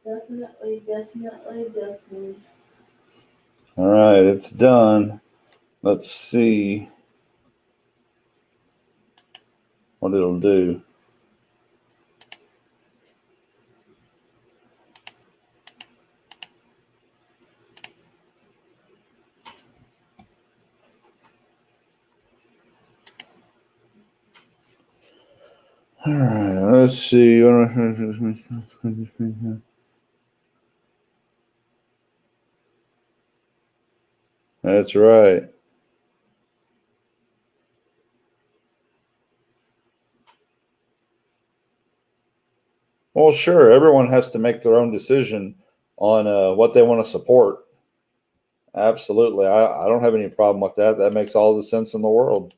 Definitely. All right, it's done. Let's see what it'll do. All right, let's see. That's right. Well, sure. Everyone has to make their own decision on what they want to support. Absolutely. I don't have any problem with that. That makes all the sense in the world.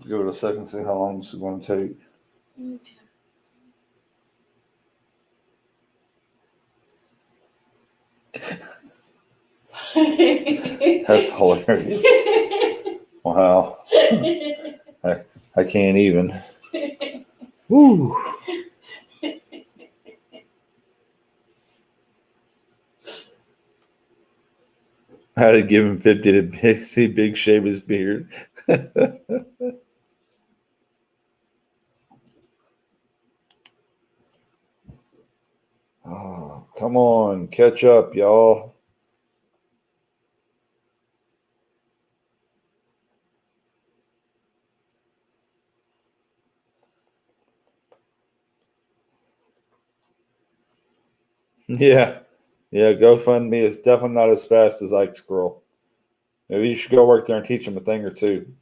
Give it a second, see how long this is going to take. That's hilarious. Wow. I can't even. Woo. I had to give him 50 to see Big shave his beard. Oh, come on, catch up, y'all. Yeah. Yeah, GoFundMe is definitely not as fast as Ike Scroll. Maybe you should go work there and teach him a thing or two.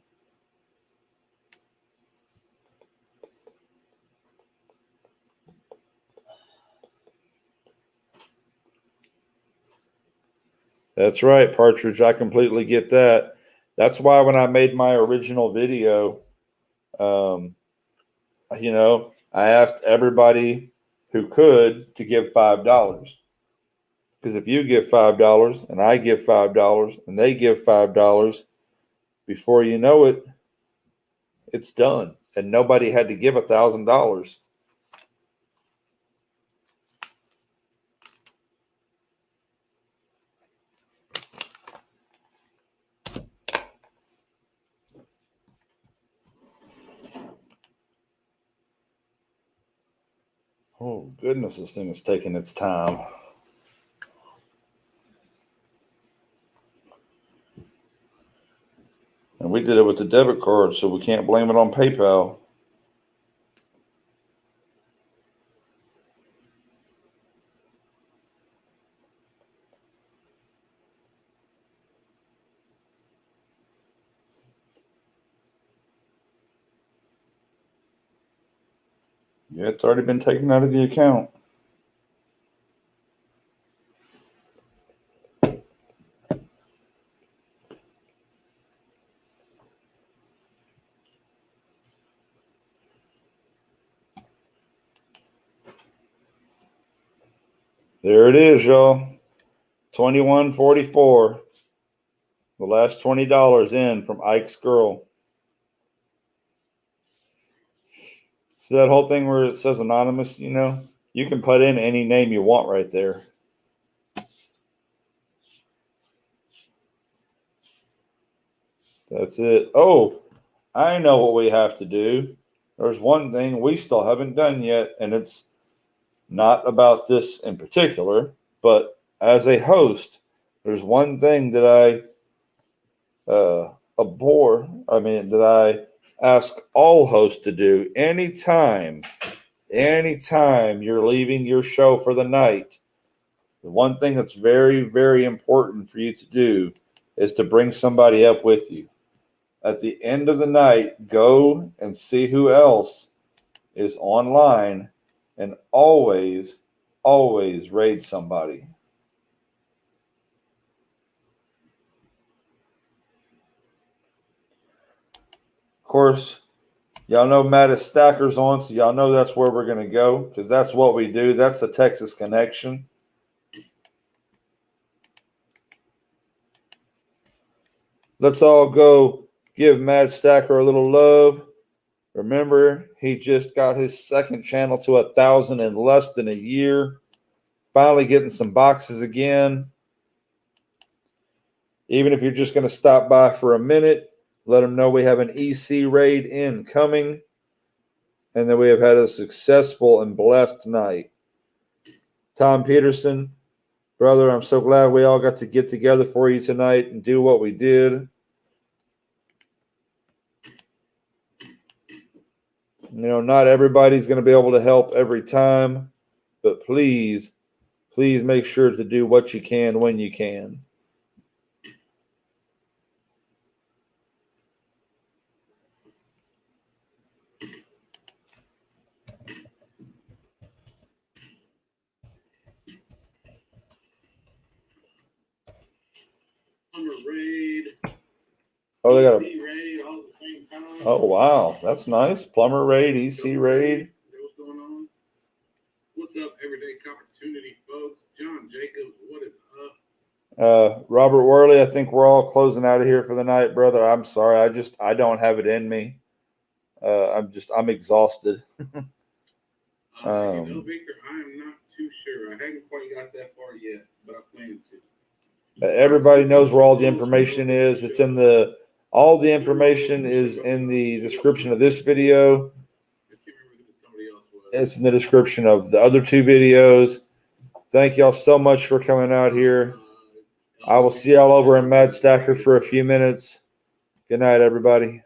That's right, Partridge. I completely get that. That's why when I made my original video, um, I asked everybody who could to give $5. Because if you give $5 and I give $5 and they give $5, before you know it, it's done. And nobody had to give $1,000. Oh, goodness, this thing is taking its time. And we did it with the debit card, so we can't blame it on PayPal. Yeah, it's already been taken out of the account. There it is, y'all. $21.44. The last $20 in from Ike's girl. So that whole thing where it says anonymous, you know, you can put in any name you want right there. That's it. Oh, I know what we have to do. There's one thing we still haven't done yet, and it's not about this in particular, but as a host, there's one thing that I that I ask all hosts to do anytime you're leaving your show for the night. The one thing that's very, very important for you to do is to bring somebody up with you. At the end of the night, go and see who else is online and always, always raid somebody. Of course, y'all know Matt is Stackers on, so y'all know that's where we're going to go because that's what we do. That's the Texas connection. Let's all go give Mad Stacker a little love. Remember, he just got his second channel to 1,000 in less than a year. Finally getting some boxes again. Even if you're just going to stop by for a minute, let them know we have an EC raid incoming and that we have had a successful and blessed night. Tom Peterson, brother, I'm so glad we all got to get together for you tonight and do what we did. You know, not everybody's going to be able to help every time, but please make sure to do what you can when you can. Raid. Oh, they got a raid all at the same time. Oh, wow. That's nice. Plumber raid, EC raid. What's going on? What's up, Everyday Opportunity, folks? John Jacobs, what is up? Robert Worley, I think we're all closing out of here for the night, brother. I'm sorry. I don't have it in me. I'm exhausted. Victor, I am not too sure. I haven't quite got that far yet, but I plan to. Everybody knows where all the information is. All the information is in the description of this video. It's in the description of the other two videos. Thank y'all so much for coming out here. I will see y'all over in Mad Stacker for a few minutes. Good night, everybody.